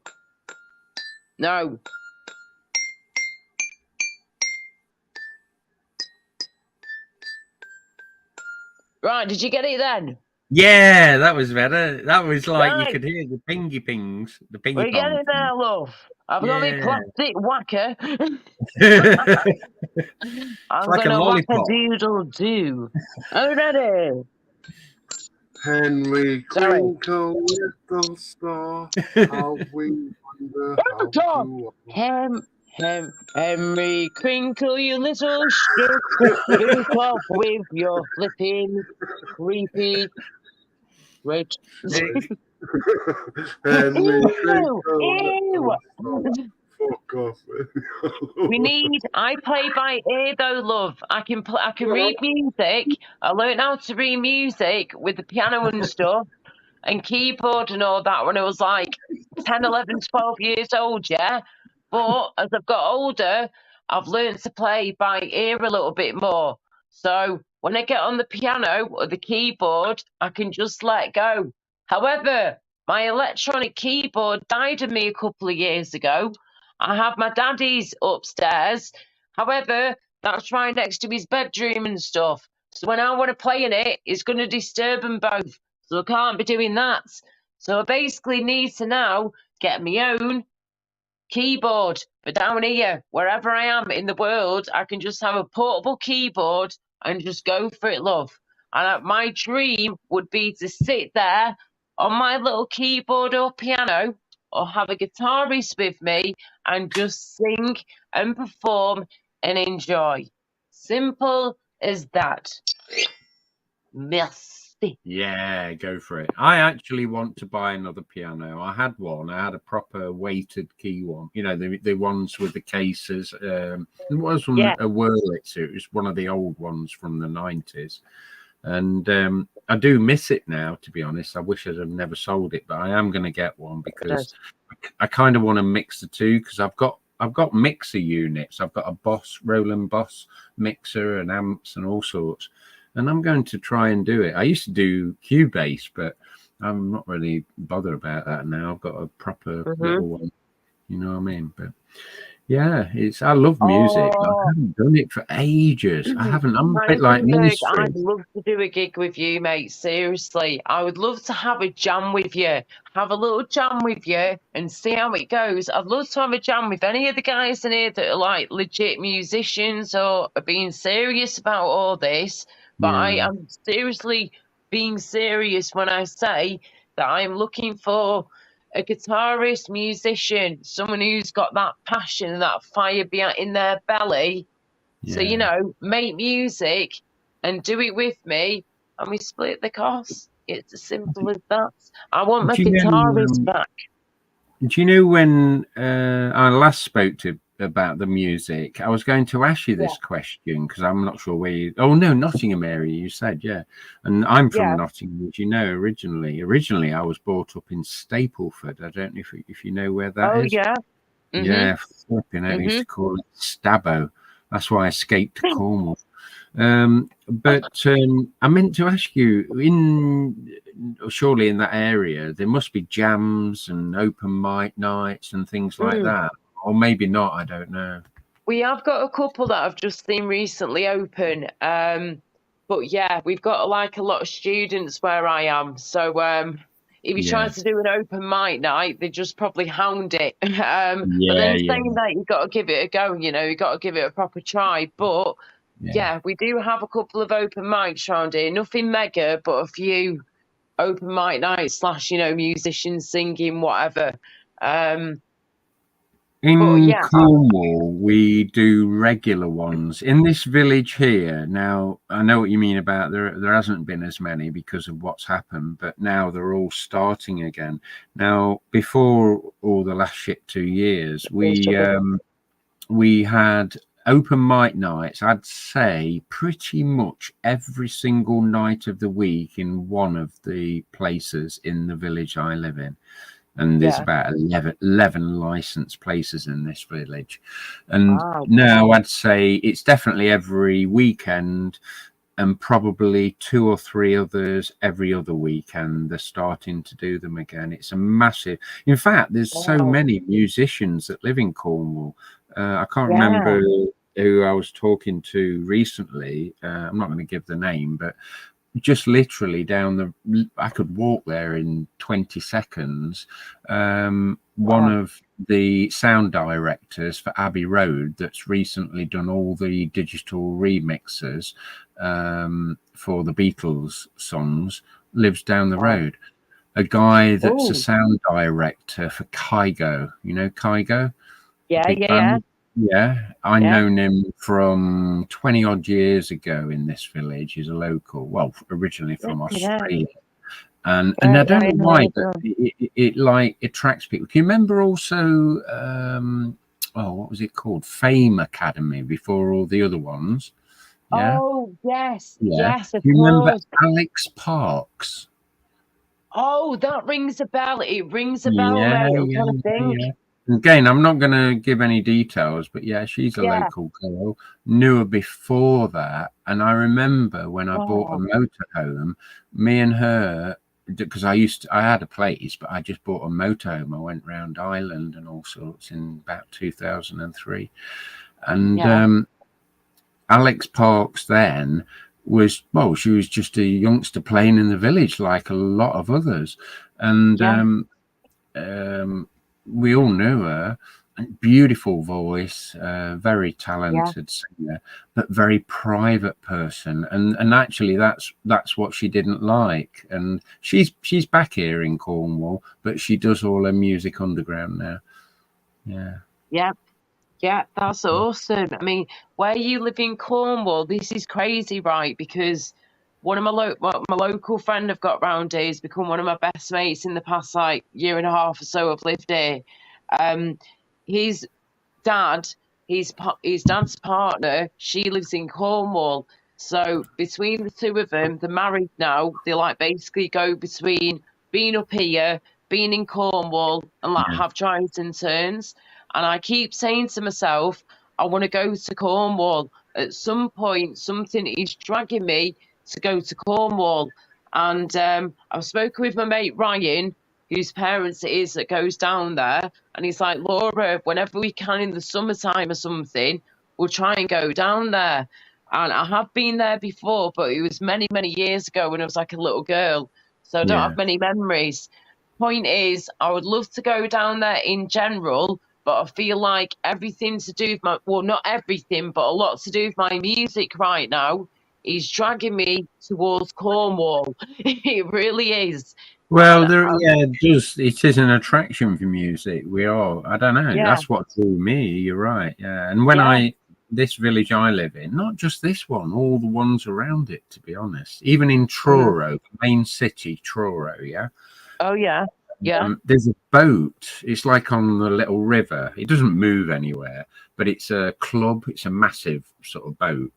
Right, did you get it then? Yeah, that was better. That was like you Right. could hear the pingy pings, the pingy We're pong. getting there, love. I've got my Yeah. plastic whacker. It's I'm like a gonna whack a lollipop. doodle do. Already. Henry Sorry. Crinkle, little star, how we wonder how God. you Henry Crinkle, you little shit. Finish off with your flipping creepy red. Henry Ew! Crinkle, Ew! little star. Fuck off. I play by ear though, love. I can read music. I learned how to read music with the piano and stuff and keyboard and all that when I was like 10, 11, 12 years old, yeah. But as I've got older, I've learned to play by ear a little bit more. So when I get on the piano or the keyboard, I can just let go. However, my electronic keyboard died on me a couple of years ago. I have my daddy's upstairs. However, that's right next to his bedroom and stuff. So when I want to play in it, it's going to disturb them both. So I can't be doing that. So I basically need to now get my own keyboard. But down here, wherever I am in the world, I can just have a portable keyboard and just go for it, love. And my dream would be to sit there on my little keyboard or piano or have a guitarist with me and just sing and perform and enjoy. Simple as that. Merci. Yeah, go for it. I actually want to buy another piano. I had one. I had a proper weighted key one. You know, the ones with the cases. It wasn't a Wurlitzer. It was one of the old ones from the 90s. And I do miss it now, to be honest. I wish I'd have never sold it, but I am going to get one because I kind of want to mix the two because I've got mixer units. I've got a Roland Boss mixer and amps and all sorts. And I'm going to try and do it. I used to do Cubase, but I'm not really bothered about that now. I've got a proper little one. You know what I mean? But yeah, I love music. I haven't done it for ages. I haven't. I'm a bit like Ministry. I'd love to do a gig with you, mate. Seriously, I would love to have a jam with you. Have a little jam with you and see how it goes. I'd love to have a jam with any of the guys in here that are like legit musicians or are being serious about all this. But I am seriously being serious when I say that I'm looking for a guitarist, musician, someone who's got that passion and that fire in their belly. So, you know, make music and do it with me and we split the cost. It's as simple as that. I want my guitarist back. Do you know when I last spoke about the music, I was going to ask you this question because I'm not sure where you... Oh, no, Nottingham area, you said, And I'm from Nottingham, as you know, originally. Originally, I was brought up in Stapleford. I don't know if you know where that is. Yeah. Yeah, flipping out. I used to call it Stabbo. That's why I escaped to Cornwall. But I meant to ask you, surely in that area, there must be jams and open mic nights and things like that. Or maybe not, I don't know. We have got a couple that I've just seen recently open. But yeah, we've got like a lot of students where I am. So if you try to do an open mic night, they just probably hound it. But then saying that, you've got to give it a go, you know, you've got to give it a proper try. But yeah, we do have a couple of open mics around here. Nothing mega, but a few open mic nights / you know, musicians singing, whatever. In Cornwall, we do regular ones. In this village here, now, I know what you mean about there hasn't been as many because of what's happened, but now they're all starting again. Now, before all the last 2 years, we had open mic nights, I'd say pretty much every single night of the week in one of the places in the village I live in. And there's about 11 licensed places in this village. And now I'd say it's definitely every weekend and probably 2 or 3 others every other weekend. They're starting to do them again. It's a massive... In fact, there's so many musicians that live in Cornwall. I can't remember who I was talking to recently. I'm not going to give the name, but just literally I could walk there in 20 seconds. One of the sound directors for Abbey Road, that's recently done all the digital remixes for the Beatles songs, lives down the road. A guy that's a sound director for Kygo, you know Kygo? Yeah, I known him from 20 odd years ago in this village. He's a local, well, originally from Australia. And I don't know why, but it like attracts people. Can you remember also, what was it called? Fame Academy before all the other ones? Yeah. Oh, yes. Yeah. Yes, of Do you remember course. Alex Parks? Oh, that rings a bell. It rings a bell, mate. I'm trying to think. Yeah. Again, I'm not going to give any details, but yeah, she's a local girl. Knew her before that, and I remember when I bought a motorhome, me and her, because I had a place, but I just bought a motorhome. I went round Ireland and all sorts in about 2003, and Alex Parks then she was just a youngster playing in the village like a lot of others, and we all knew her. Beautiful voice, very talented singer, but very private person, and actually that's what she didn't like. And she's back here in Cornwall, but she does all her music underground now. Yeah, that's awesome. I mean, where you live in Cornwall, this is crazy, right? Because one of my local friend I've got round here has become one of my best mates in the past like year and a half or so I've lived here. His dad's partner, she lives in Cornwall. So between the two of them, they're married now. They like basically go between being up here, being in Cornwall, and like have tries and turns. And I keep saying to myself, I want to go to Cornwall. At some point, something is dragging me to go to Cornwall. And I've spoken with my mate Ryan, whose parents it is that goes down there. And he's like, Laura, whenever we can in the summertime or something, we'll try and go down there. And I have been there before, but it was many, many years ago when I was like a little girl. So I don't have many memories. Point is, I would love to go down there in general, but I feel like everything to do with not everything, but a lot to do with my music right now is dragging me towards Cornwall. It really is. Well, it is an attraction for music. I don't know. That's what drew me. You're right. Yeah. And when this village I live in, not just this one, all the ones around it, to be honest, even in Truro, main city, Truro. Yeah. Oh, yeah. Yeah. There's a boat. It's like on the little river. It doesn't move anywhere, but it's a club. It's a massive sort of boat.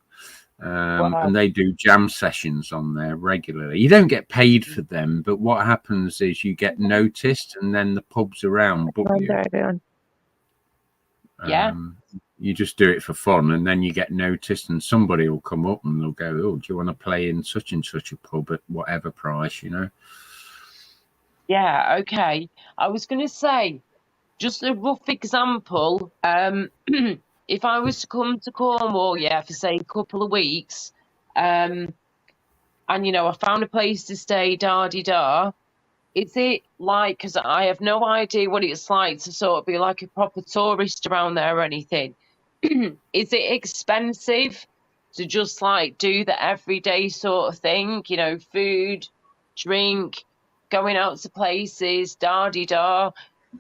And they do jam sessions on there regularly. You don't get paid for them, but what happens is you get noticed, and then the pubs around book you. You just do it for fun, and then you get noticed, and somebody will come up and they'll go, "Oh, do you want to play in such and such a pub at whatever price?" You know. Yeah. Okay. I was going to say, just a rough example. If I was to come to Cornwall, for say a couple of weeks, and I found a place to stay, da-de-da, is it like, because I have no idea what it's like to sort of be like a proper tourist around there or anything. Is it expensive to just like do the everyday sort of thing, food, drink, going out to places, da-de-da?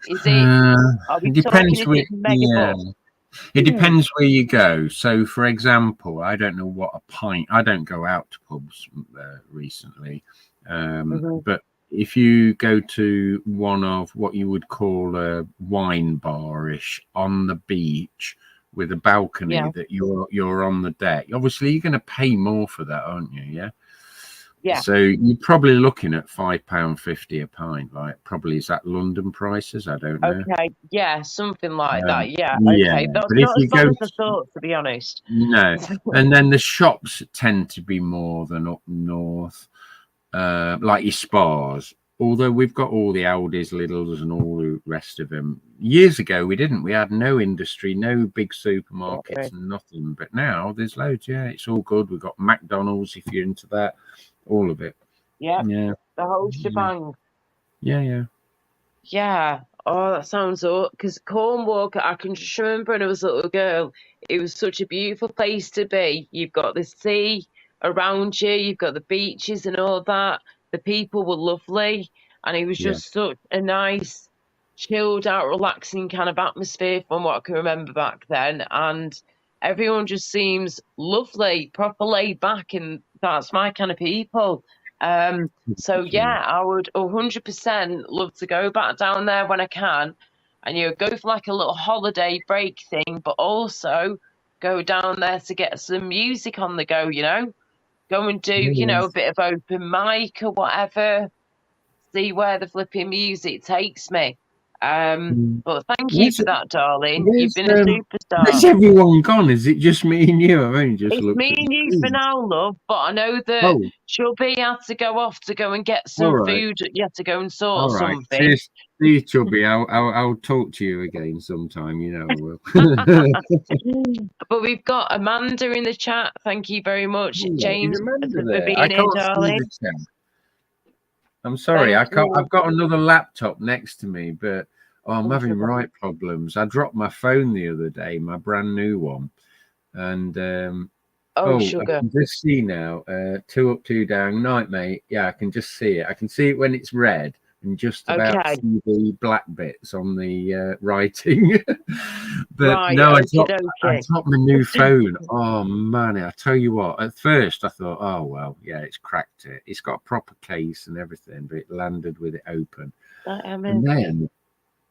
Is it, it depends It depends where you go. So, for example, I don't know what a pint. I don't go out to pubs recently, but if you go to one of what you would call a wine bar-ish on the beach with a balcony that you're on the deck, obviously you're going to pay more for that, aren't you? Yeah. Yeah. So you're probably looking at £5.50 a pint. Like, probably is that London prices? I don't know. Okay, yeah, something like that. Yeah. Yeah, Okay, that's but if not you as bad go, as I thought, to be honest. no, and then the shops tend to be more than up north, like your Spars. Although we've got all the Aldi's, Lidl's, and all the rest of them. Years ago, we didn't. We had no industry, no big supermarkets, and nothing. But now there's loads. Yeah, it's all good. We've got McDonald's if you're into that. all of it. Yeah, Yeah, the whole shebang. yeah. Yeah. Oh, that sounds so. Because Cornwall, I can just remember when I was a little girl, it was such a beautiful place to be. You've got the sea around you, you've got the beaches and all that. The people were lovely, and it was Yeah. just such a nice, chilled out, relaxing kind of atmosphere from what I can remember back then. And everyone just seems lovely, proper laid back, and that's my kind of people. So yeah, I would 100% love to go back down there when I can, and go for like a little holiday break thing, but also go down there to get some music on the go. Go and do a bit of open mic or whatever. See where the flipping music takes me. But thank you Where's, for that, darling. You've where's, been a superstar. where's everyone gone? Is it just me and you? I've only just It's looked me at the and you for screen. now, love, but I know that Oh, Chubby had to go off to go and get all some right. food. You had to go and sort All right. something. See you, Chubby. I'll talk to you again sometime. I will. But we've got Amanda in the chat. Thank you very much, Is James, Amanda for there? I being here, can't see darling. the chat. I'm sorry, Thank I can't. you. I've got another laptop next to me, but I'm Oh, having sugar. right problems. I dropped my phone the other day, my brand new one, and I Sugar. can just see now. 2 up, 2 down. Night, mate. Yeah, I can just see it. I can see it when it's red, and just about Okay. see the black bits on the writing. But Right. no, I Okie dropped my new phone. Oh man, I tell you what. At first, I thought, oh well, yeah, it's cracked it. It's got a proper case and everything, but it landed with it open. And then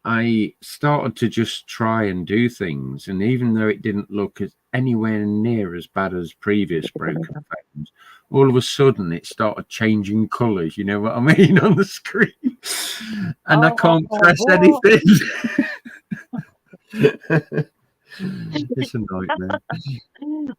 I started to just try and do things, and even though it didn't look anywhere near as bad as previous broken phones, all of a sudden it started changing colours. You know what I mean, on the screen, and I can't press anything. It's a nightmare.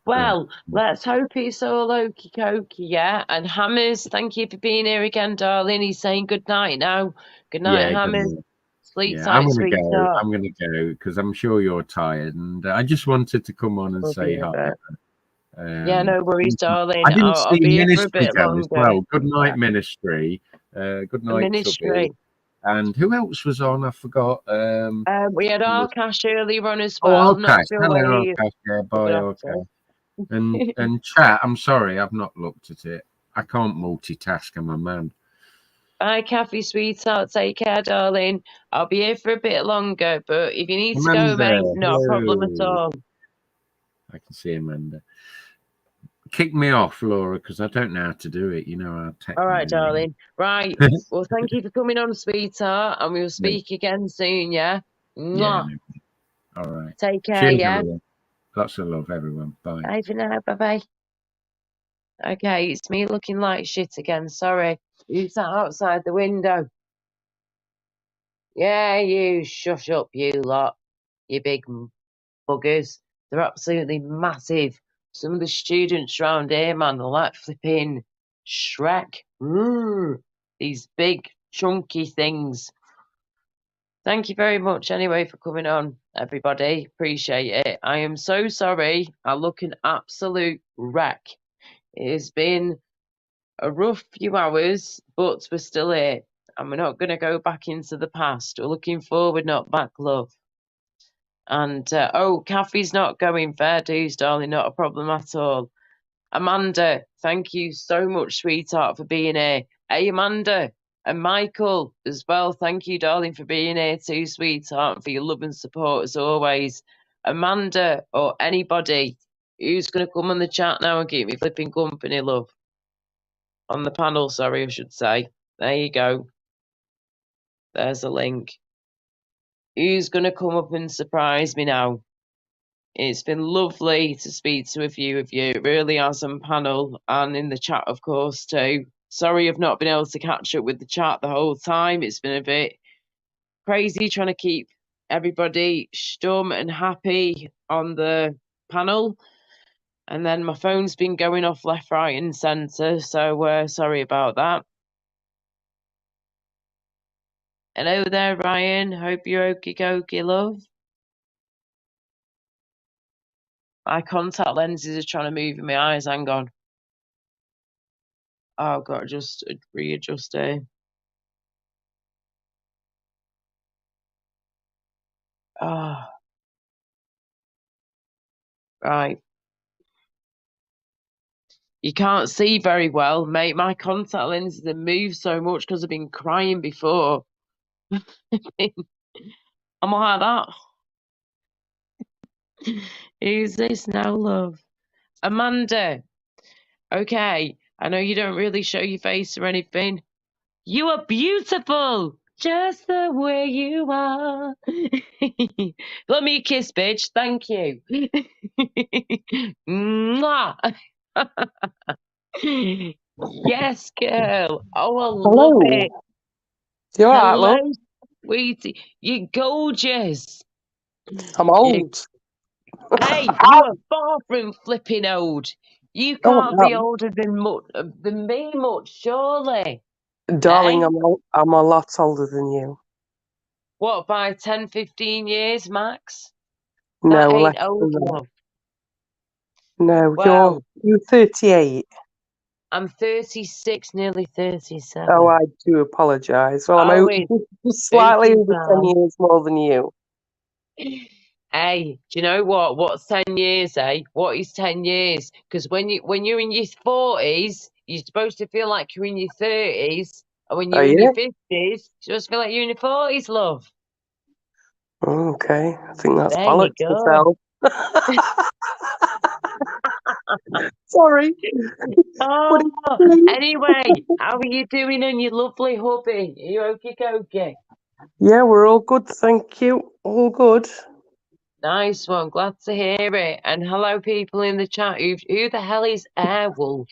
Well, let's hope it's all okie dokie, yeah. And Hammers, thank you for being here again, darling. He's saying good night now. Good night, Hammers. Sleep tight, I'm gonna sweetheart. go. I'm gonna go because I'm sure you're tired, and I just wanted to come on and say hi. Yeah, no worries, darling. I didn't I'll see be here for a Ministry bit go as longer. well. Good night, Ministry. Good night, Ministry. Chubby. And who else was on? I forgot. We had Arkash earlier on as well. Oh, Not Arkash. sure Hello, where he is. Arkash. Yeah, bye, Arkash. And chat. I'm sorry, I've not looked at it. I can't multitask. I'm a man. Bye, Kathy, sweetheart. Take care, darling. I'll be here for a bit longer, but if you need to go, mate, not a problem at all. I can see Amanda. Kick me off, Laura, because I don't know how to do it. All right, darling. Right. Well, thank you for coming on, sweetheart, and we'll speak again soon, yeah? Mwah. Yeah. All right. Take care, Cheers, yeah? everyone. Lots of love, everyone. Bye. Bye for now. Bye-bye. Okay, it's me looking like shit again. Sorry. You sat outside the window. Yeah, you shush up, you lot. You big buggers. They're absolutely massive. Some of the students round here, man, they're like flipping Shrek. These big, chunky things. Thank you very much anyway for coming on, everybody. Appreciate it. I am so sorry. I look an absolute wreck. It has been a rough few hours, but we're still here. And we're not going to go back into the past. We're looking forward, not back, love. And, Kathy's not going. Fair dues, darling. Not a problem at all. Amanda, thank you so much, sweetheart, for being here. Hey, Amanda. And Michael as well. Thank you, darling, for being here too, sweetheart, and for your love and support as always. Amanda or anybody who's going to come on the chat now and keep me flipping company, love. On the panel, sorry, I should say. There you go. There's a link. Who's going to come up and surprise me now? It's been lovely to speak to a few of you. It really has on panel and in the chat, of course, too. Sorry I've not been able to catch up with the chat the whole time. It's been a bit crazy trying to keep everybody stum and happy on the panel. And then my phone's been going off left, right and centre. So sorry about that. Hello there, Ryan. Hope you're okie dokie, love. My contact lenses are trying to move in my eyes. Hang on. Oh, I've got to just readjust here. Ah, right. You can't see very well, mate. My contact lenses have moved so much because I've been crying before. I'm like that. Who's this now, love? Amanda. Okay, I know you don't really show your face or anything. You are beautiful, just the way you are. Let me a kiss, bitch. Thank you. Mwah. Yes, girl. Oh, I love Hello. it. You alright, Hello, love? sweetie. You're gorgeous. I'm You, old. hey, you are far from flipping old. You Oh, can't be older than me much, surely. darling, Eh? I'm a lot older than you. What, by 10, 15 years max? That No, less ain't old, than that. love. No, Well, you're 38. I'm 36, nearly Oh, 37. I do apologise. Well, Oh, it's just slightly over 10 fine. years more than you. Hey, do you know what? What's 10 years, eh? What is 10 years? Because when you're in your 40s, you're supposed to feel like you're in your 30s. And when Are you're in your you? 50s, you're supposed to feel like you're in your 40s, love. Okay, I think that's There you bollocks go. myself. Sorry. Oh, But it's true. anyway, how are you doing and your lovely hubby? Are you okay? Yeah, we're all good, thank you. All good. Nice one. Glad to hear it. And hello, people in the chat. Who the hell is Airwolf?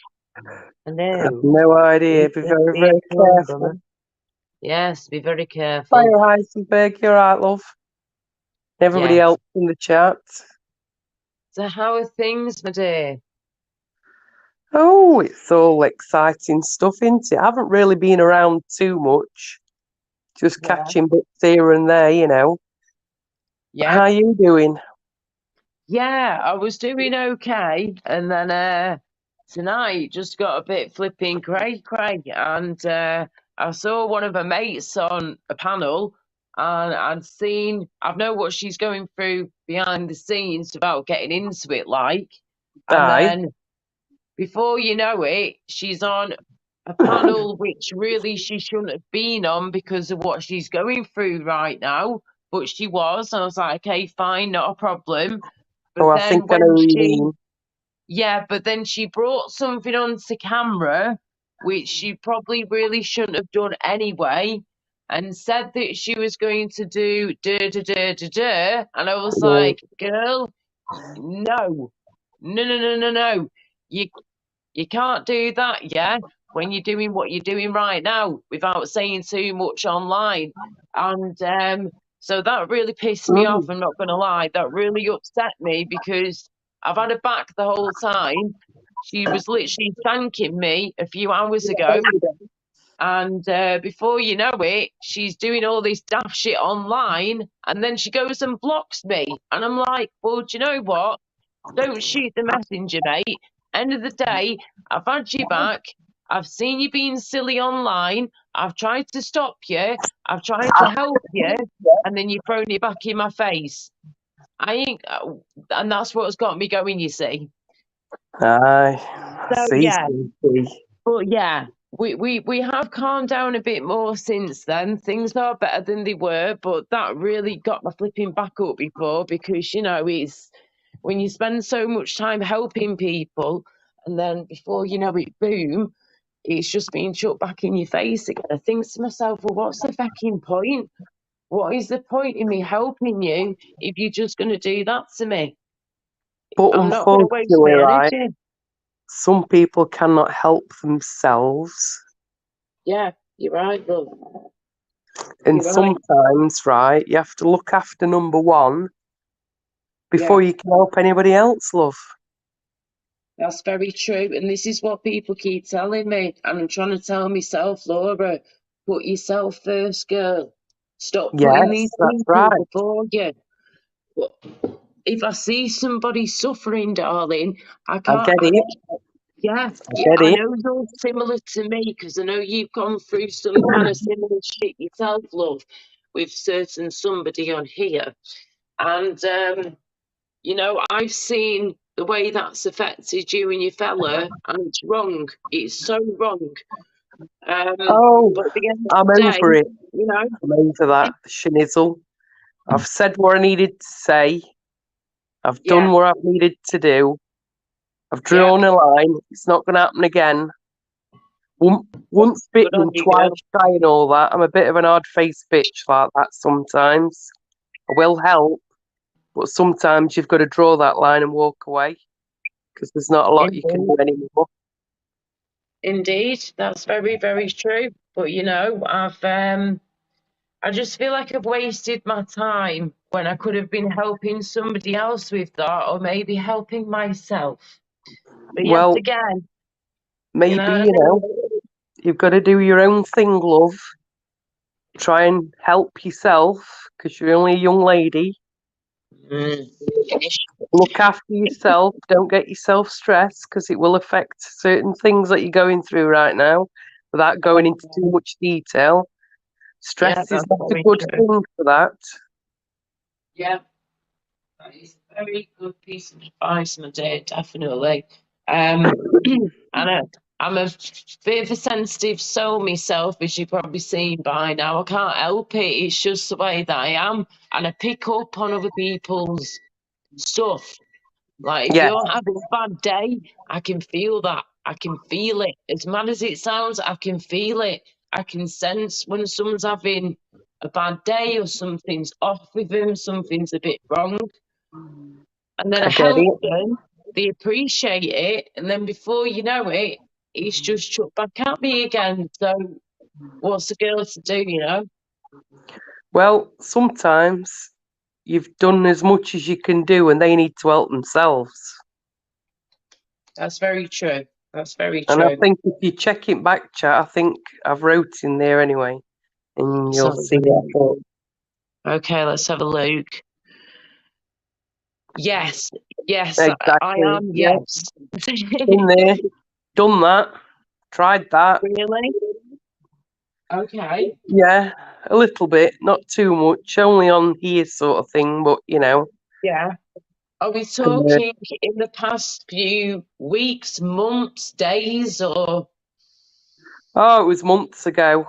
I have Hello. no idea. Is Be this very, the very careful. London? Yes, be very careful. Fire Heisenberg, you're right, love. Everybody Yes. else in the chat. So how are things, my dear? Oh, it's all exciting stuff, isn't it? I haven't really been around too much, just Yeah. catching bits here and there, you know. Yeah. How you doing? Yeah, I was doing okay, and then tonight just got a bit flipping cray, and I saw one of her mates on a panel, and I've know what she's going through behind the scenes about getting into it, like, and Aye. then before you know it, she's on a panel which really she shouldn't have been on because of what she's going through right now, but she was, and I was like, okay, fine, not a problem. Oh, But I then think I know when who you she, mean. yeah, but then she brought something onto camera, which she probably really shouldn't have done anyway, and said that she was going to do da da da da da, and I was Yeah. like, girl, no, no. You can't do that, yeah, when you're doing what you're doing right now without saying too much online. And so that really pissed me off, I'm not going to lie. That really upset me because I've had her back the whole time. She was literally thanking me a few hours ago. And before you know it, she's doing all this daft shit online. And then she goes and blocks me. And I'm like, well, do you know what? Don't shoot the messenger, mate. End of the day, I've had you back. I've seen you being silly online. I've tried to stop you. I've tried to help you. And then you've thrown it back in my face. I ain't, and that's what's got me going, you see. Aye. So, See, yeah. see. But, yeah, we have calmed down a bit more since then. Things are better than they were. But that really got my flipping back up before because, you know, it's when you spend so much time helping people and then before you know it, boom, it's just being shut back in your face again. I think to myself, well, what's the fucking point? What is the point in me helping you if you're just going to do that to me? But I'm not going to waste unfortunately, my right, energy. some people cannot help themselves. Yeah, you're right, love. And You're right. sometimes, right, you have to look after number one before Yeah, you can help anybody else, love. that's very true. And this is what people keep telling me. And I'm trying to tell myself, Laura, put yourself first, girl. Stop putting Yes, these that's people right. before you. If I see somebody suffering, darling, I I can't. get it. Yeah, get I it. know you're similar to me because I know you've gone through some kind of similar shit yourself, love, with certain somebody on here. And, you know, I've seen the way that's affected you and your fella, and it's wrong. It's so wrong. Oh, But at the end of I'm the day, over it. you know, I'm over that schnizzle. I've said what I needed to say. I've yeah, done what I've needed to do. I've yeah, drawn a line. It's not going to happen again. Once good on bitten, you, twice girl. shy and all that. I'm a bit of an hard-faced bitch like that sometimes. I will help, but sometimes you've got to draw that line and walk away because there's not a lot you can Indeed. do anymore. Indeed, that's very, very true. But you know, I just feel like I've wasted my time when I could have been helping somebody else with that, or maybe helping myself. But yet Well, again, you maybe, know, you've got to do your own thing, love. Try and help yourself because you're only a young lady. mm, Look after yourself. Don't get yourself stressed because it will affect certain things that you're going through right now without going into too much detail. yeah, Stress is that's not a very good true. thing for that. Yeah, that is a very good piece of advice, my dear, definitely. And I'm a bit of a sensitive soul myself, as you've probably seen by now. I can't help it. It's just the way that I am. And I pick up on other people's stuff. Like, if Yes, you're having a bad day, I can feel that. I can feel it. As mad as it sounds, I can feel it. I can sense when someone's having a bad day or something's off with them, something's a bit wrong. And then I I get help it. them, they appreciate it, and then before you know it, it's just chucked back at me again. So what's the girl to do, you know? Well, sometimes you've done as much as you can do and they need to help themselves. That's very true. That's very And I true. think if you check it back, chat, I think I've wrote in there anyway. And Let's you'll have a see what I look. thought. Okay, let's have a look. Yes, yes, I Exactly. am, Yeah. yes. In there. Done that. Tried that. Really? Okay. Yeah. A little bit. Not too much. Only on here sort of thing, but Yeah. Are we Uh, talking in the past few weeks, months, days, or? it was months ago.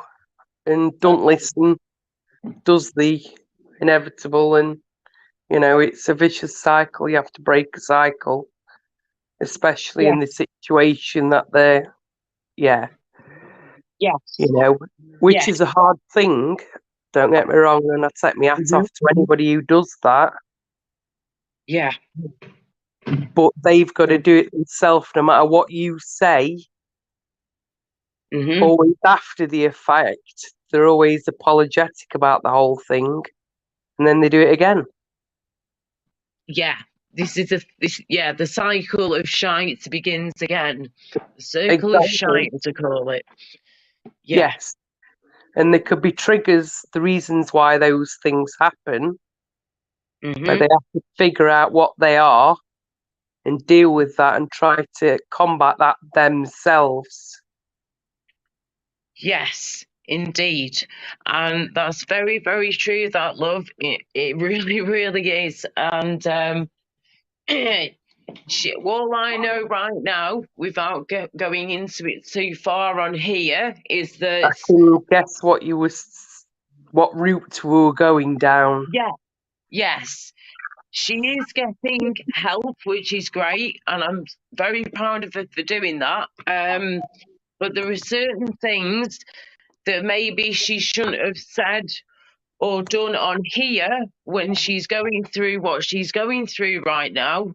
And Don't Okay. Listen does the inevitable, and it's a vicious cycle. You have to break a cycle, especially Yeah. in the situation that they're, yeah, Yes. which Yes. is a hard thing. Don't get me wrong, and I take my hat Mhm. off to anybody who does that. Yeah. But they've got to do it themselves, no matter what you say. Mhm. Always after the effect, they're always apologetic about the whole thing, and then they do it again. Yeah. The cycle of shite begins again. The circle of Exactly. shite, to call it. Yeah. Yes. And there could be triggers, the reasons why those things happen, but Mhm. they have to figure out what they are and deal with that and try to combat that themselves. Yes, indeed. And that's very, very true, that, love. It really, really is. And all I know right now, without going into it too far on here, is I that, can guess what route we were going down. yeah, yes, she is getting help, which is great. And I'm very proud of her for doing that. But there are certain things that maybe she shouldn't have said or done on here when she's going through what she's going through right now.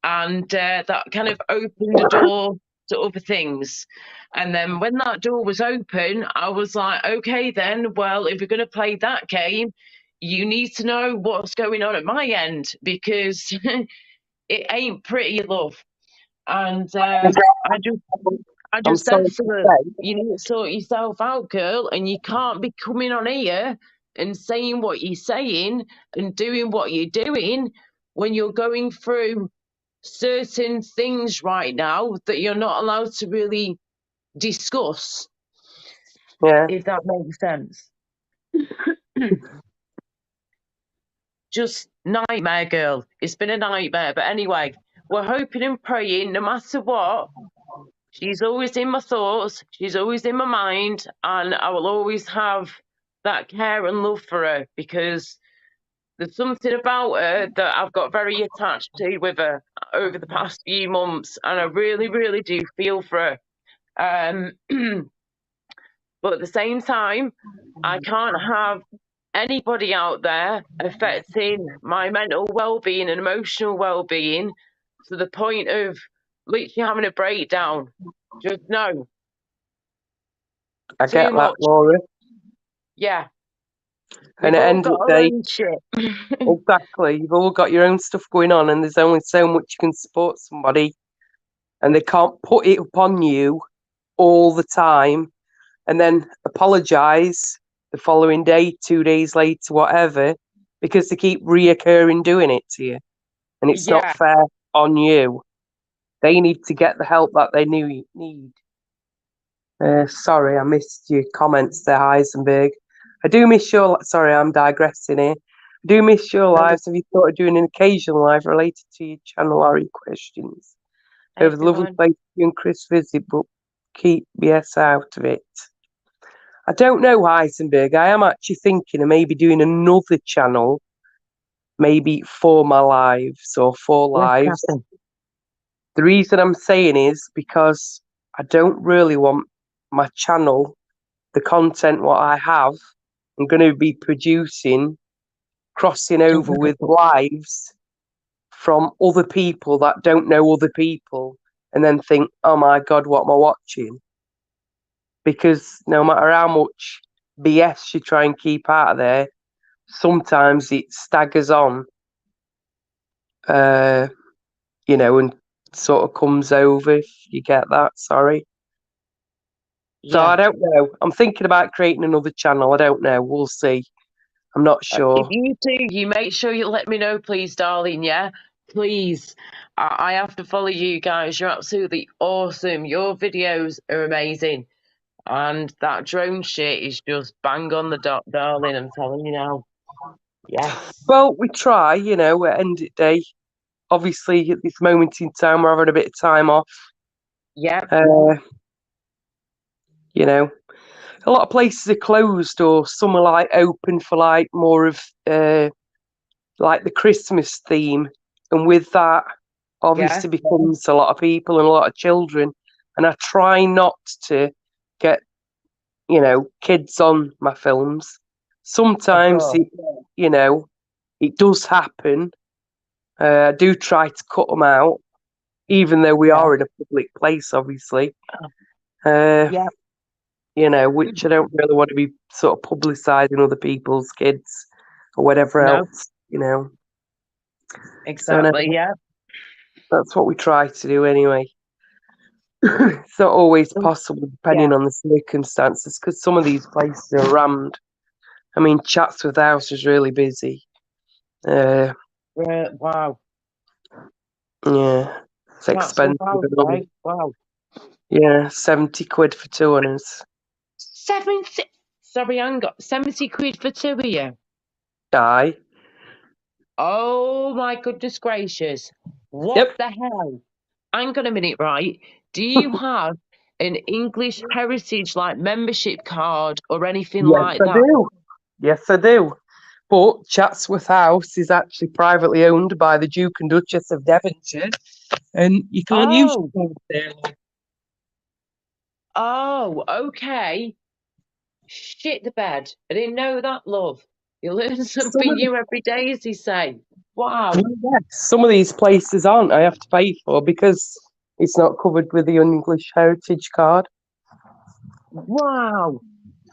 And that kind of opened the door to other things. And then when that door was open, I was like, okay, then, well, if you're going to play that game, you need to know what's going on at my end, because it ain't pretty, love. And I I'm just said sorry to to her, say. you need to sort yourself out, girl, and you can't be coming on here and saying what you're saying and doing what you're doing when you're going through certain things right now that you're not allowed to really discuss. Yeah. If that makes sense. Just nightmare, girl. It's been a nightmare. But anyway, we're hoping and praying, no matter what, she's always in my thoughts, she's always in my mind, and I will always have that care and love for her, because there's something about her that I've got very attached to with her over the past few months, and I really, really do feel for her. But at the same time, I can't have anybody out there affecting my mental well-being and emotional well-being to the point of literally having a breakdown. Just no. I Too get that, much. Laura. Yeah. And We've at the all end of got the our day, own shit. exactly, you've all got your own stuff going on, and there's only so much you can support somebody, and they can't put it upon you all the time and then apologise the following day, 2 days later, whatever, because they keep reoccurring doing it to you. And it's not Yeah. fair on you. They need to get the help that they need. Sorry, I missed your comments there, Heisenberg. I do miss your... Sorry, I'm digressing here. I do miss your lives. Have you thought of doing an occasional live related to your channel or your questions? Over the lovely place you and Chris visit, but keep BS out of it. I don't know, Heisenberg. I am actually thinking of maybe doing another channel, maybe for my lives or for lives. The reason I'm saying is because I don't really want my channel, the content what I have, I'm going to be producing, crossing over with lives from other people that don't know other people, and then think, oh my God, what am I watching? Because no matter how much BS you try and keep out of there, sometimes it staggers on, and sort of comes over, if you get that, sorry. So I don't know. I'm thinking about creating another channel. I don't know. We'll see. I'm not sure. If you do, you make sure you let me know, please, darling, yeah? Please. I have to follow you guys. You're absolutely awesome. Your videos are amazing. And that drone shit is just bang on the dot, darling. I'm telling you now. Yes. Well, we try, at end of the day. Obviously, at this moment in time, we're having a bit of time off. Yeah. A lot of places are closed, or some are like open for like more of like the Christmas theme, and with that, obviously becomes a lot of people and a lot of children. And I try not to get, kids on my films. Sometimes it does happen. I do try to cut them out, even though we are in a public place, obviously. Which I don't really want to be sort of publicising other people's kids or whatever else, Exactly, so, that's what we try to do anyway. It's not always possible, depending on the circumstances, because some of these places are rammed. I mean, Chatsworth House is really busy. Wow. Yeah, it's expensive. Wow. Yeah, 70 quid for 2 on us. 70? Sorry, I got 70 quid for 2 of you. Die. Oh my goodness gracious. What the hell? Hang on a minute, right? Do you have an English heritage like membership card or anything like that? Yes, I do. But Chatsworth House is actually privately owned by the Duke and Duchess of Devonshire, and you can't use it there. Oh, okay. Shit the bed. I didn't know that, love. You learn something new every day, as they say. Wow. Yes, some of these places aren't. I have to pay for because it's not covered with the English heritage card. Wow.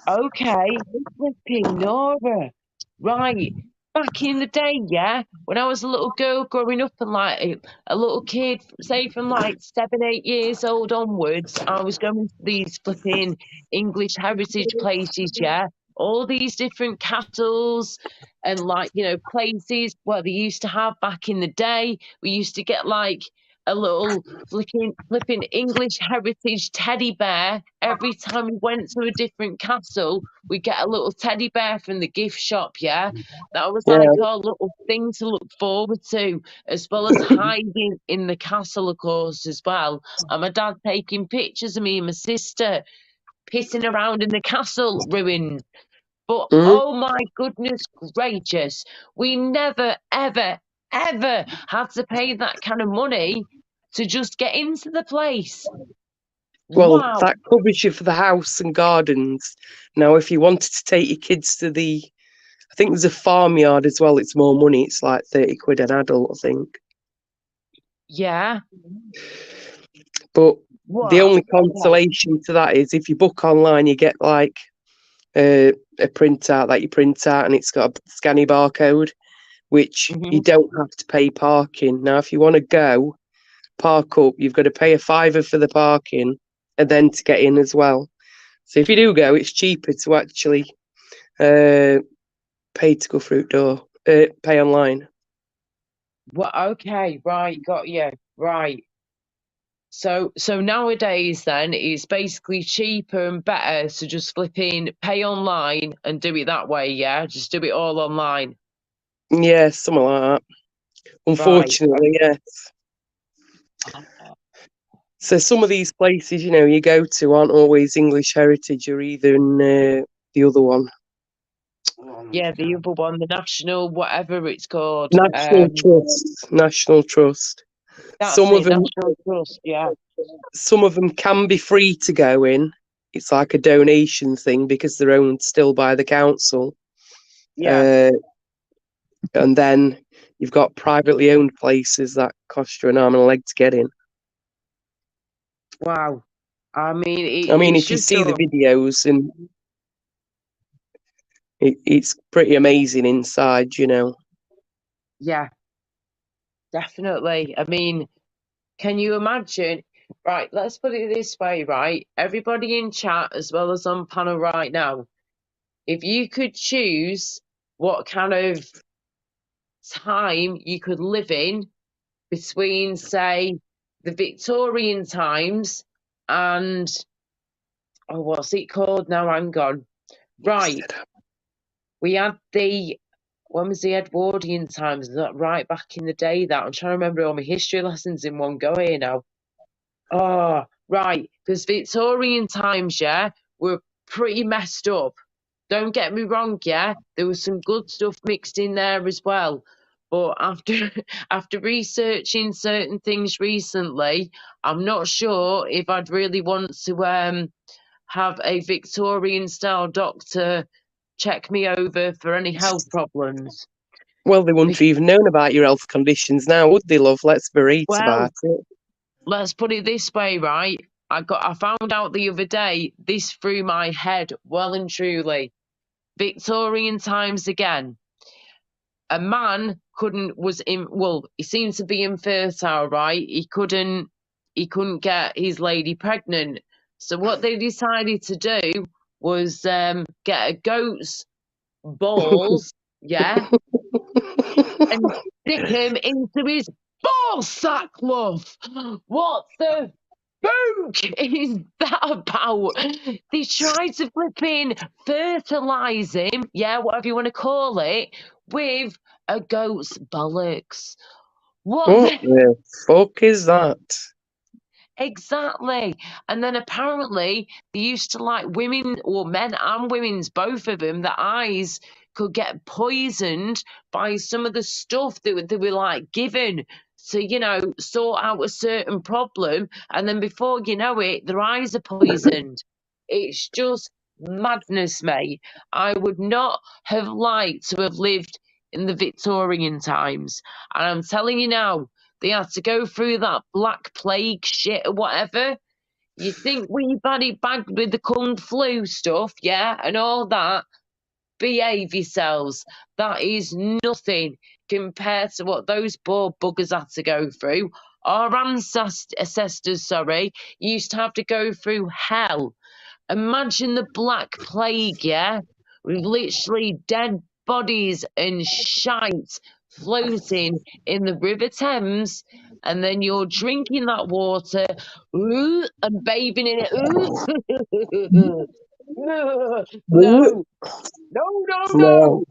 Okay. Flipping Nora. Right. Back in the day, when I was a little girl growing up and like a little kid, say from like 7, 8 years old onwards, I was going to these flipping English heritage places, all these different castles and like, you know, places where they used to have back in the day. We used to get like a little flipping English heritage teddy bear every time we went to a different castle. We get a little teddy bear from the gift shop. Yeah, that was like our little thing to look forward to, as well as hiding in the castle, of course, as well. And my dad taking pictures of me and my sister pissing around in the castle ruins. But oh my goodness gracious, we never, ever, ever had to pay that kind of money to just get into the place. Well, Wow. that covers you for the house and gardens. Now, if you wanted to take your kids to I think there's a farmyard as well, it's more money. It's like 30 quid an adult, I think. Yeah. But What? the only consolation to that is if you book online, you get like a printout that you print out and it's got a scanny barcode, which you don't have to pay parking. Now, if you want to go park up, you've got to pay £5 for the parking and then to get in as well. So if you do go, it's cheaper to actually pay to go through door, pay online. Well, okay, right, got you, right. So nowadays then it's basically cheaper and better to just flipping pay online and do it that way, yeah? Just do it all online. Yeah, something like that. Unfortunately, yes. So some of these places, you know, you go to aren't always English heritage or even the other one. Yeah, the other one, the national, whatever it's called. National Trust. National Trust. That's Some it, of them, National Trust, yeah. Some of them can be free to go in. It's like a donation thing because they're owned still by the council. Yeah. And then you've got privately owned places that cost you an arm and a leg to get in. Wow. I mean, if you see the videos, and it's pretty amazing inside, you know. Yeah, definitely. I mean, can you imagine? Right, let's put it this way, right? Everybody in chat as well as on panel right now, if you could choose what kind of time you could live in between, say, the Victorian times and, oh, what's it called now? Hang on. Right. We had when was the Edwardian times? Is that right back in the day? That I'm trying to remember all my history lessons in one go here now. Oh, right. Because Victorian times, yeah, were pretty messed up. Don't get me wrong, yeah, there was some good stuff mixed in there as well. But after researching certain things recently, I'm not sure if I'd really want to have a Victorian style doctor check me over for any health problems. Well, they wouldn't have even known about your health conditions now, would they, love? Let's be right about it. Let's put it this way, right? I found out the other day, this through my head well and truly. Victorian times again. A man he seemed to be infertile, right? He couldn't get his lady pregnant. So what they decided to do was get a goat's balls, yeah, and stick him into his ball sack, love. What the spook is that about? They tried to flipping fertilise him, yeah, whatever you want to call it, with a goat's bollocks. What the fuck is that? Exactly. And then apparently they used to like women, or men and women's, both of them, the eyes could get poisoned by some of the stuff that they were like given to, you know, sort out a certain problem. And then before you know it, their eyes are poisoned. It's just madness, mate. I would not have liked to have lived in the Victorian times. And I'm telling you now, they had to go through that Black Plague shit or whatever. You think we've had it bagged with the Kung Flu stuff, yeah, and all that? Behave yourselves. That is nothing compared to what those poor buggers had to go through. Our ancestors, used to have to go through hell. Imagine the Black Plague, yeah? with literally dead bodies and shite floating in the River Thames, and then you're drinking that water and bathing in it. No, No,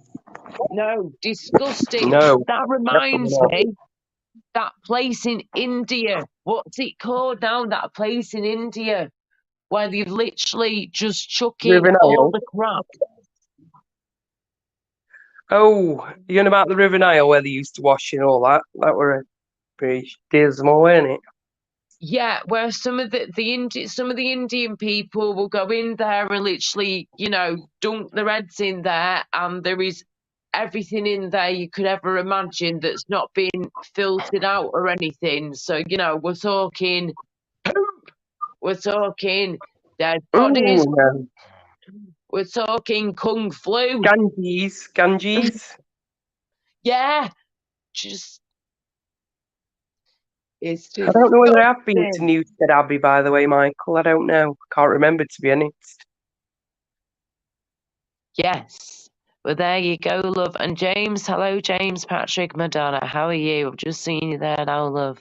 no, disgusting. no, That definitely reminds not. me, that place in India. What's it called now? That place in India where they've literally just chuck in River all Nile. the crap. Oh, you know about the River Nile where they used to wash and all that? That were a pretty dismal, weren't it? Yeah, where some of the Indian people will go in there and literally, dunk their heads in there, and there is everything in there you could ever imagine that's not been filtered out or anything. So, we're talking poop, we're talking dead bodies, Oh, no. we're talking kung flu. Ganges. Yeah, just it's I don't know whether I've been to disgusting. Newstead Abbey, by the way, Michael. I don't know. Can't remember, to be honest. Yes. Well, there you go, love. And James, hello, James Patrick Madonna. How are you? I've just seen you there now, love.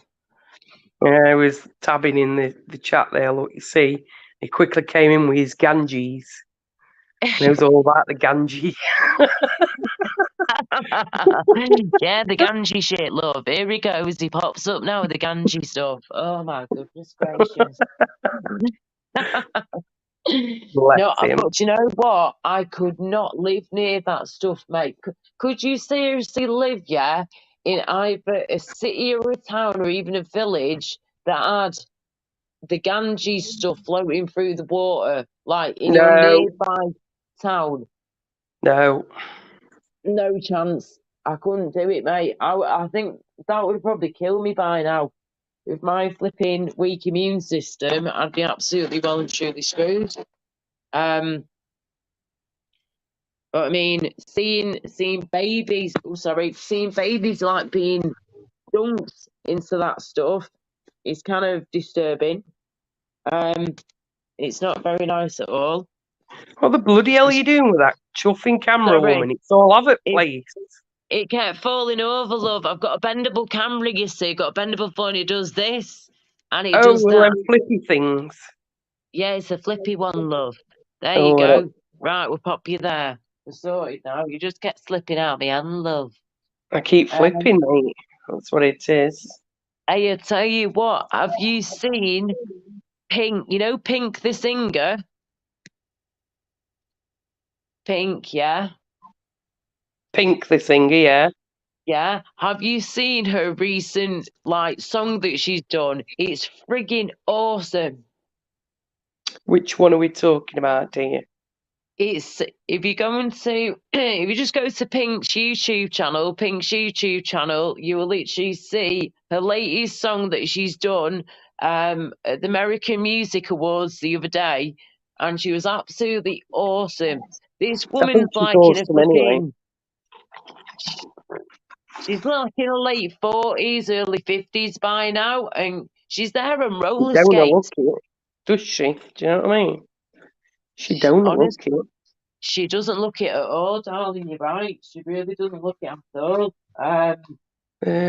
Yeah, I was tabbing in the chat there. Look, you see, he quickly came in with his Ganges. And it was all about the Ganges. Yeah, the Ganji shit, love. Here he goes. He pops up now with the Ganji stuff. Oh, my goodness gracious. Bless No, him. but you know what? I could not live near that stuff, mate. Could you seriously live, yeah, in either a city or a town or even a village that had the Ganges stuff floating through the water, like in your No, nearby town? no. No chance. I couldn't do it, mate. I think that would probably kill me by now. With my flipping weak immune system, I'd be absolutely well and truly screwed. But I mean, seeing babies, seeing babies like being dunked into that stuff is kind of disturbing. It's not very nice at all. What the bloody hell are you doing with that chuffing camera, Sorry, woman? It's all over the it, place. it kept falling over, love. I've got a bendable camera, you see. Got a bendable phone. It does this, and it Oh, does well, that. them flippy things. Yeah, it's a flippy one, love. There you Oh, go. Right, we'll pop you there. We're sorted now. You just kept slipping out my hand, love. I keep flipping, mate. That's what it is. Hey, I tell you what, have you seen Pink? You know Pink the singer? Pink, yeah? Pink the singer, yeah. Yeah. Have you seen her recent song that she's done? It's friggin' awesome. Which one are we talking about, dear? It's if you go into if you just go to Pink's YouTube channel, you will literally see her latest song that she's done at the American Music Awards the other day, and she was absolutely awesome. This I think woman's she's like in a awesome anyway. she's like in her late 40s, early 50s by now, and she's there on She roller don't look skates. it, does she? Do you know what I mean? She don't look Honestly, it. she doesn't look it at all, darling. You're right. She really doesn't look it at all.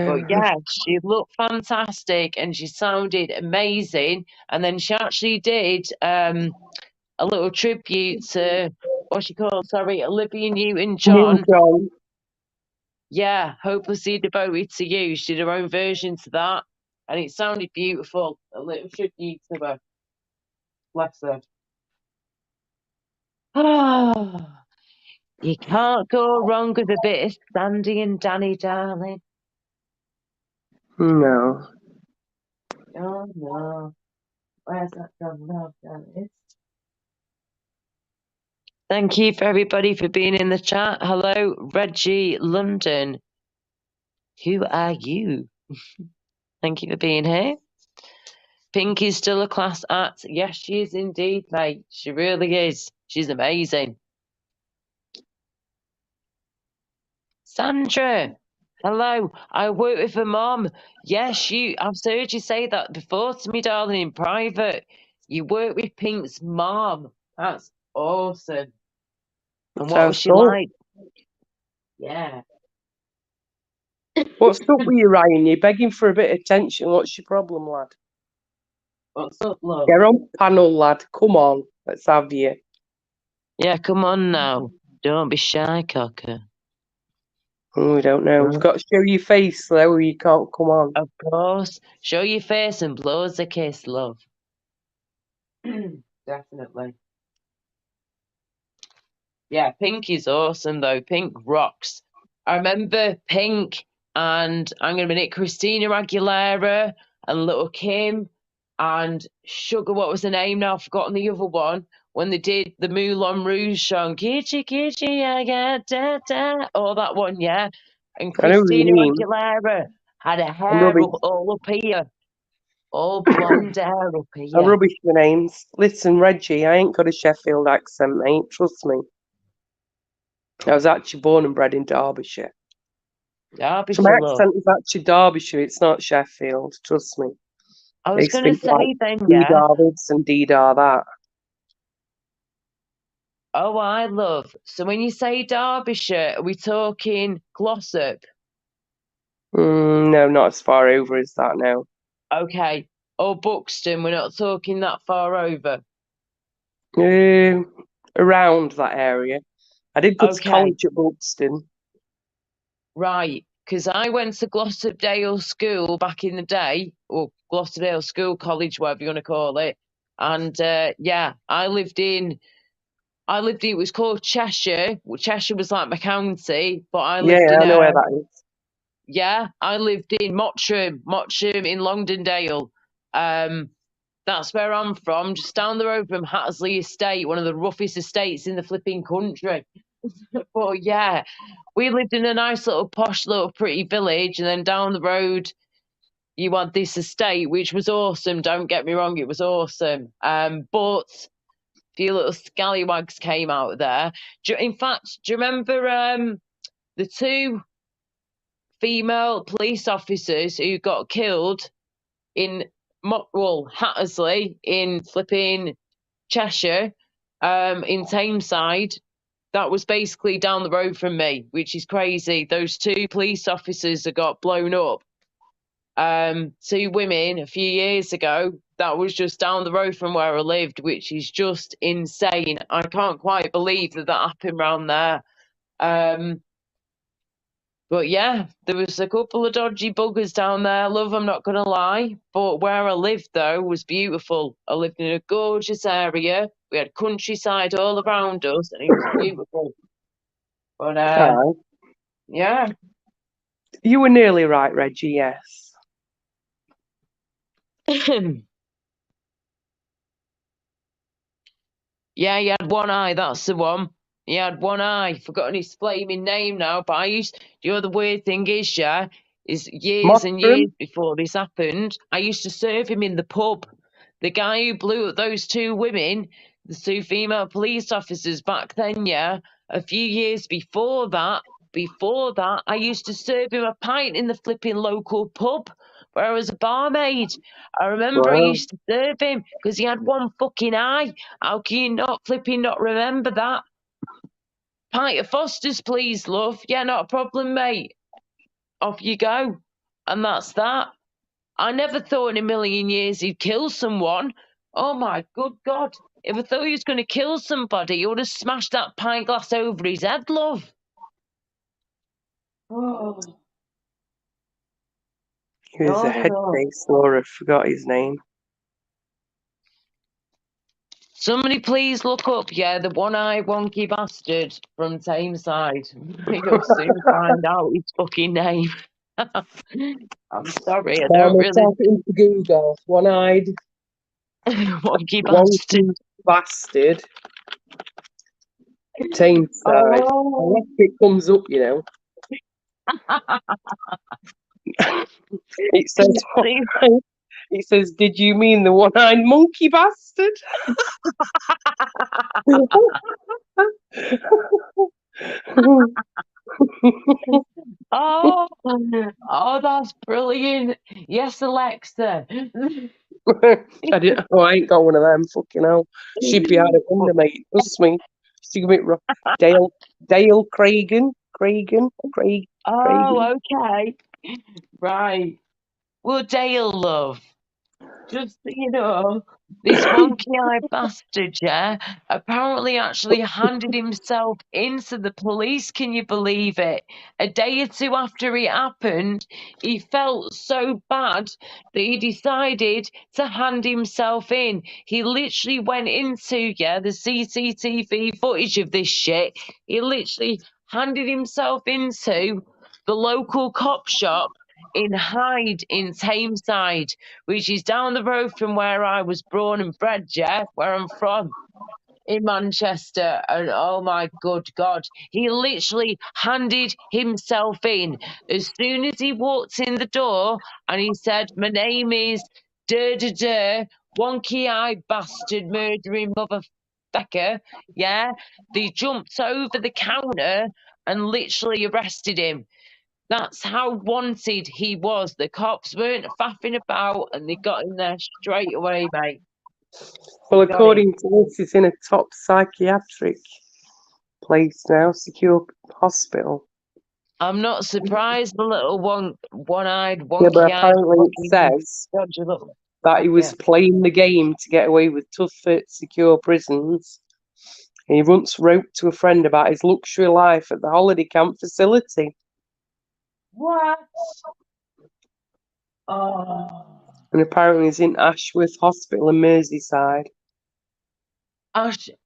But yeah, she looked fantastic and she sounded amazing. And then she actually did a little tribute to what's she called? Sorry, Olivia Newton-John. John. Yeah, Hopelessly Devoted to You. She did her own version to that, and it sounded beautiful. A little tribute to her. Bless her. You can't go wrong with a bit of Sandy and Danny, darling. No. Oh no. Where's that gone now? There it is. Thank you for everybody for being in the chat. Hello, Reggie London. Who are you? Thank you for being here. Pink is still a class act. Yes, she is indeed, mate. She really is. She's amazing. Sandra, hello. I work with her mom. Yes, I've heard you say that before to me, darling, in private. You work with Pink's mom. That's awesome. And what was she like? Yeah. What's up with you, Ryan? You're begging for a bit of attention. What's your problem, lad? What's up, love? Get on panel, lad. Come on, let's have you. Yeah, come on now. Don't be shy, cocker. Oh, we don't know. You've got to show your face, though, or you can't come on. Of course. Show your face and blow us a kiss, love. Definitely. Yeah, Pink is awesome, though. Pink rocks. I remember Pink and, I'm going to admit, Christina Aguilera and Little Kim and Sugar, what was the name now? I've forgotten the other one. When they did the Moulin Rouge song, Kitschy, Kitschy, I got da da. Oh, that one, yeah. And Christina Aguilera had her hair all up here. All blonde hair up here. I'm rubbish with names. Listen, Reggie, I ain't got a Sheffield accent, mate. Trust me. I was actually born and bred in Derbyshire. Derbyshire, so my accent is actually Derbyshire. It's not Sheffield. Trust me. I was going to say like then, yeah. D-dar this and D-dar that. Oh, I love. So when you say Derbyshire, are we talking Glossop? No, not as far over as that now. Okay. Or Buxton, we're not talking that far over. Around that area. I did go to college at Buxton. Right, because I went to Glossopdale School back in the day, or Glossopdale School College, whatever you want to call it. And yeah, I lived in, it was called Cheshire. Cheshire was like my county, but I lived in... I know where that is. Yeah, I lived in Mottram in Longdendale. That's where I'm from, just down the road from Hattersley Estate, one of the roughest estates in the flipping country. But yeah, we lived in a nice little posh little pretty village, and then down the road you had this estate, which was awesome, don't get me wrong, it was awesome. But a few little scallywags came out there. In fact, do you remember the two female police officers who got killed in Hattersley in flipping Cheshire, in Tameside? That was basically down the road from me, which is crazy. Those two police officers that got blown up, two women a few years ago, that was just down the road from where I lived, which is just insane. I can't quite believe that happened around there. But yeah, there was a couple of dodgy buggers down there, love, I'm not going to lie. But where I lived, though, was beautiful. I lived in a gorgeous area. We had countryside all around us, and it was beautiful. But, yeah. You were nearly right, Reggie, yes. Yeah, he had one eye, that's the one. He had one eye. Forgotten his flaming name now, but the other weird thing is, yeah, is years and years before this happened, I used to serve him in the pub. The guy who blew up those two women, the two female police officers back then, yeah, a few years before that, I used to serve him a pint in the flipping local pub where I was a barmaid. I remember I used to serve him because he had one fucking eye. How can you not remember that? Pint of Foster's, please, love. Yeah, not a problem, mate. Off you go. And that's that. I never thought in a million years he'd kill someone. Oh, my good God. If I thought he was going to kill somebody, he would have smashed that pint glass over his head, love. Oh. He was a head case, Laura. Forgot his name. Somebody please look up, the one-eyed wonky bastard from Tameside. You'll soon find out his fucking name. I'm sorry, I don't really... Type it into Google. One-eyed wonky bastard. Tameside. Oh. Unless it comes up, you know. It says, did you mean the one-eyed monkey bastard? Oh, that's brilliant. Yes, Alexa. I ain't got one of them, fucking hell. She'd be out of wonder, mate. Trust me. Dale Craig. Oh, okay. Right. Well, Dale, love, just so you know, this wonky-eyed bastard, yeah, apparently actually handed himself into the police. Can you believe it? A day or two after it happened, he felt so bad that he decided to hand himself in. He literally went into, the CCTV footage of this shit. He literally handed himself into the local cop shop in Hyde in Tameside, which is down the road from where I was born and bred, yeah, where I'm from, in Manchester. And oh my good God, he literally handed himself in. As soon as he walked in the door and he said, "My name is wonky-eyed bastard murdering motherfucker," yeah, they jumped over the counter and literally arrested him. That's how wanted he was. The cops weren't faffing about and they got him there straight away, mate. Well, according to this, he's in a top psychiatric place now, secure hospital. I'm not surprised the little one-eyed, Yeah, but wonky-eyed, apparently it says that he was playing the game to get away with tough, secure prisons. And he once wrote to a friend about his luxury life at the holiday camp facility. What? Oh. And apparently he's in Ashworth Hospital in Merseyside.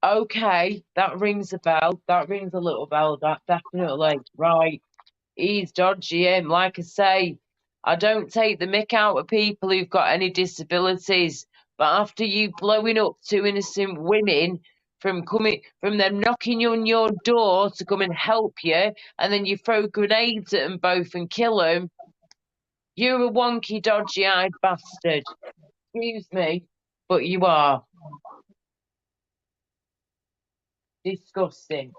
Okay, that rings a bell. That rings a little bell. That definitely. Right. He's dodgy, him. Like I say, I don't take the mick out of people who've got any disabilities. But after you blowing up two innocent women from them knocking on your door to come and help you, and then you throw grenades at them both and kill them, you're a wonky, dodgy-eyed bastard. Excuse me, but you are. Disgusting.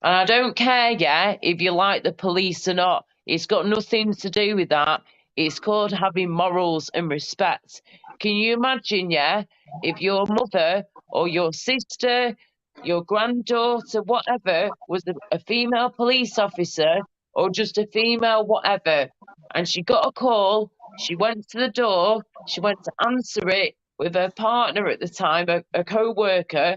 And I don't care, yeah, if you like the police or not. It's got nothing to do with that. It's called having morals and respect. Can you imagine, yeah, if your mother or your sister, your granddaughter, whatever, was a female police officer or just a female whatever, and she got a call, she went to the door, she went to answer it with her partner at the time, a co-worker,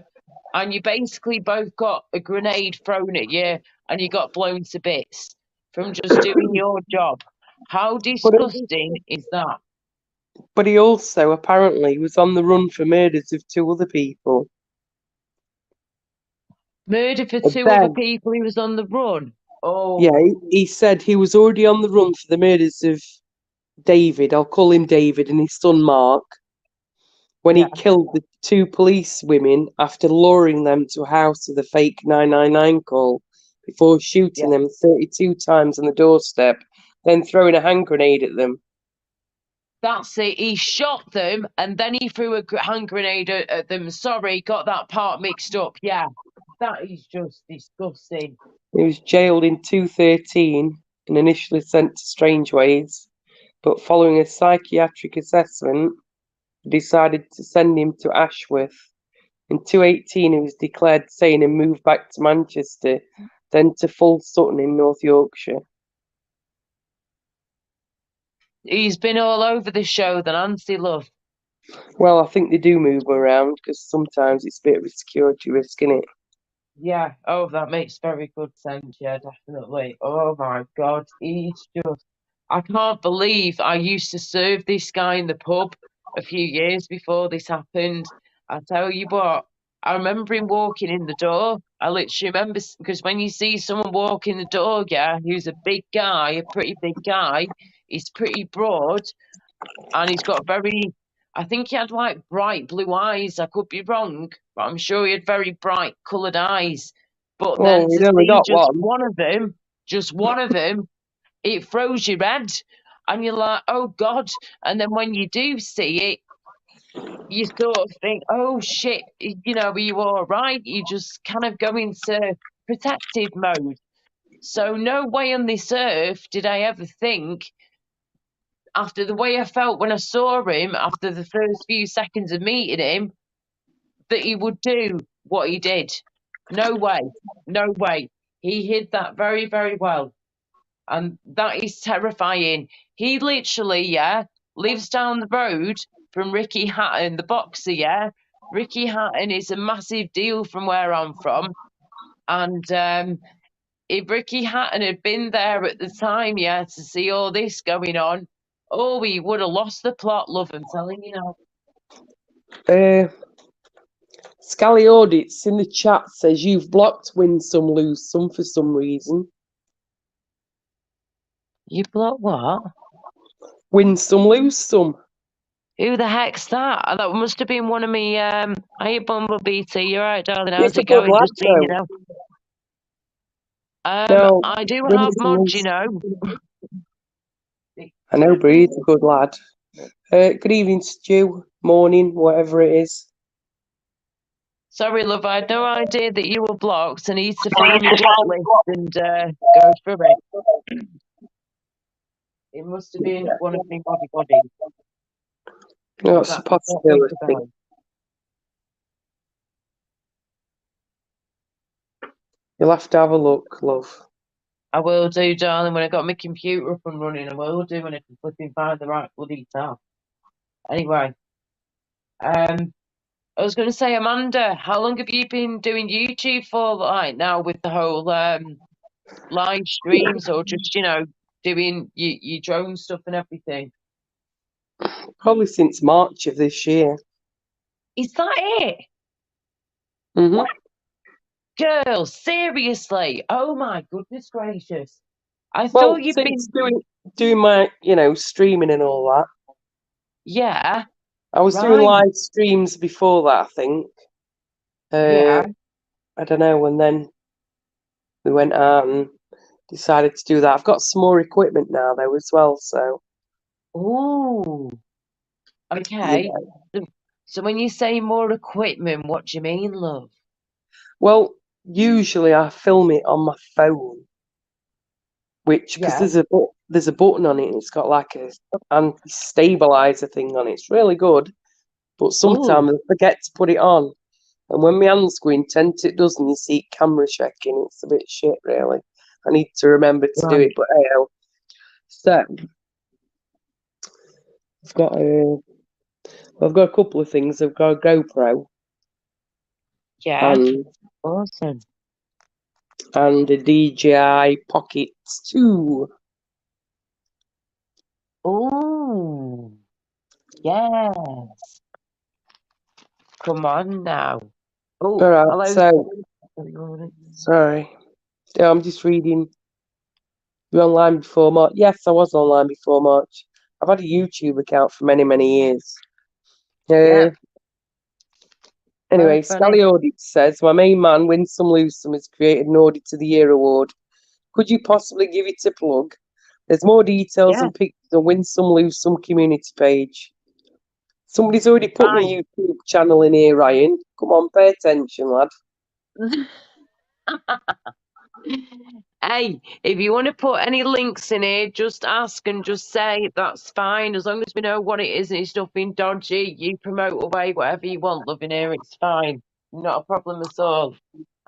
and you basically both got a grenade thrown at you and you got blown to bits from just doing your job. How disgusting is that? But he also apparently was on the run for murders of two other people. Murder for two other people, he was on the run? Oh. Yeah, he said he was already on the run for the murders of David, I'll call him David, and his son Mark, when he killed the two police women after luring them to a house with a fake 999 call before shooting them 32 times on the doorstep, then throwing a hand grenade at them. That's it. He shot them and then he threw a hand grenade at them. Sorry, got that part mixed up. Yeah, that is just disgusting. He was jailed in 2013 and initially sent to Strangeways, but following a psychiatric assessment, decided to send him to Ashworth. In 2018, he was declared sane and moved back to Manchester, then to Full Sutton in North Yorkshire. He's been all over the show, then, Nancy, love. Well, I think they do move him around because sometimes it's a bit of a security risk, isn't it? Yeah, oh, that makes very good sense. Yeah, definitely. Oh my God, he's just. I can't believe I used to serve this guy in the pub a few years before this happened. I tell you what, I remember him walking in the door. I literally remember, because when you see someone walk in the door, yeah, who's a big guy, a pretty big guy, he's pretty broad, and he's got I think he had like bright blue eyes. I could be wrong, but I'm sure he had very bright coloured eyes. But then to see just one of them, it froze your head. And you're like, oh God. And then when you do see it, you sort of think, oh shit, are you all right? You just kind of go into protective mode. So no way on this earth did I ever think, after the way I felt when I saw him, after the first few seconds of meeting him, that he would do what he did. No way. No way. He hid that very, very well. And that is terrifying. He literally, lives down the road from Ricky Hatton, the boxer, Ricky Hatton is a massive deal from where I'm from. And if Ricky Hatton had been there at the time, to see all this going on, oh, he would have lost the plot, love, I'm telling you now. Scally Audits in the chat says you've blocked Win Some Lose Some for some reason. You blocked what? Win Some Lose Some. Who the heck's that? That must have been one of me. Hey, Bumblebee T, you're right, darling. He's How's a it good going? lad, Just seeing you though. now. No, I do Win have Some mods, Lose. you know. I know, but he's a good lad. Good evening, Stu. Morning, whatever it is. Sorry, love, I had no idea that you were blocked. I need to find my block list and go through it. It must have been one of my bodies. That's a possibility. You'll have to have a look, love. I will do, darling. When I got my computer up and running, I will do when I can flipping find the right bloody tab. Anyway, I was going to say, Amanda, how long have you been doing YouTube for, like, now with the whole live streams, or just, doing your drone stuff and everything? Probably since March of this year. Is that it? Mm-hmm. What? Girl, seriously? Oh my goodness gracious! I thought you'd been doing my, streaming and all that. Yeah. I was doing live streams before that, I think. I don't know, and then we went out and decided to do that. I've got some more equipment now, though, as well, so. Ooh. Okay. Yeah. So when you say more equipment, what do you mean, love? Well, usually I film it on my phone, because there's a button on it and it's got like a anti-stabilizer thing on it. It's really good, but sometimes I forget to put it on, and when my hand's going tense, it doesn't. You see camera checking. It's a bit shit, really. I need to remember to do it, but so I've got a couple of things. I've got a GoPro. Yeah. Awesome. And a DJI Pocket 2. Oh, yes. Come on now. Oh, all right, sorry. Yeah, I'm just reading. You were online before March? Yes, I was online before March. I've had a YouTube account for many, many years. Anyway, Scally Audit says, my main man, Win Some Lose Some, has created an Audit of the Year award. Could you possibly give it a plug? There's more details and pictures on Win Some Lose Some community page. Somebody's already put my YouTube channel in here, Ryan. Come on, pay attention, lad. Hey, if you want to put any links in here, just ask and just say that's fine. As long as we know what it is and it's nothing dodgy, you promote away whatever you want, love, in here. It's fine. Not a problem at all.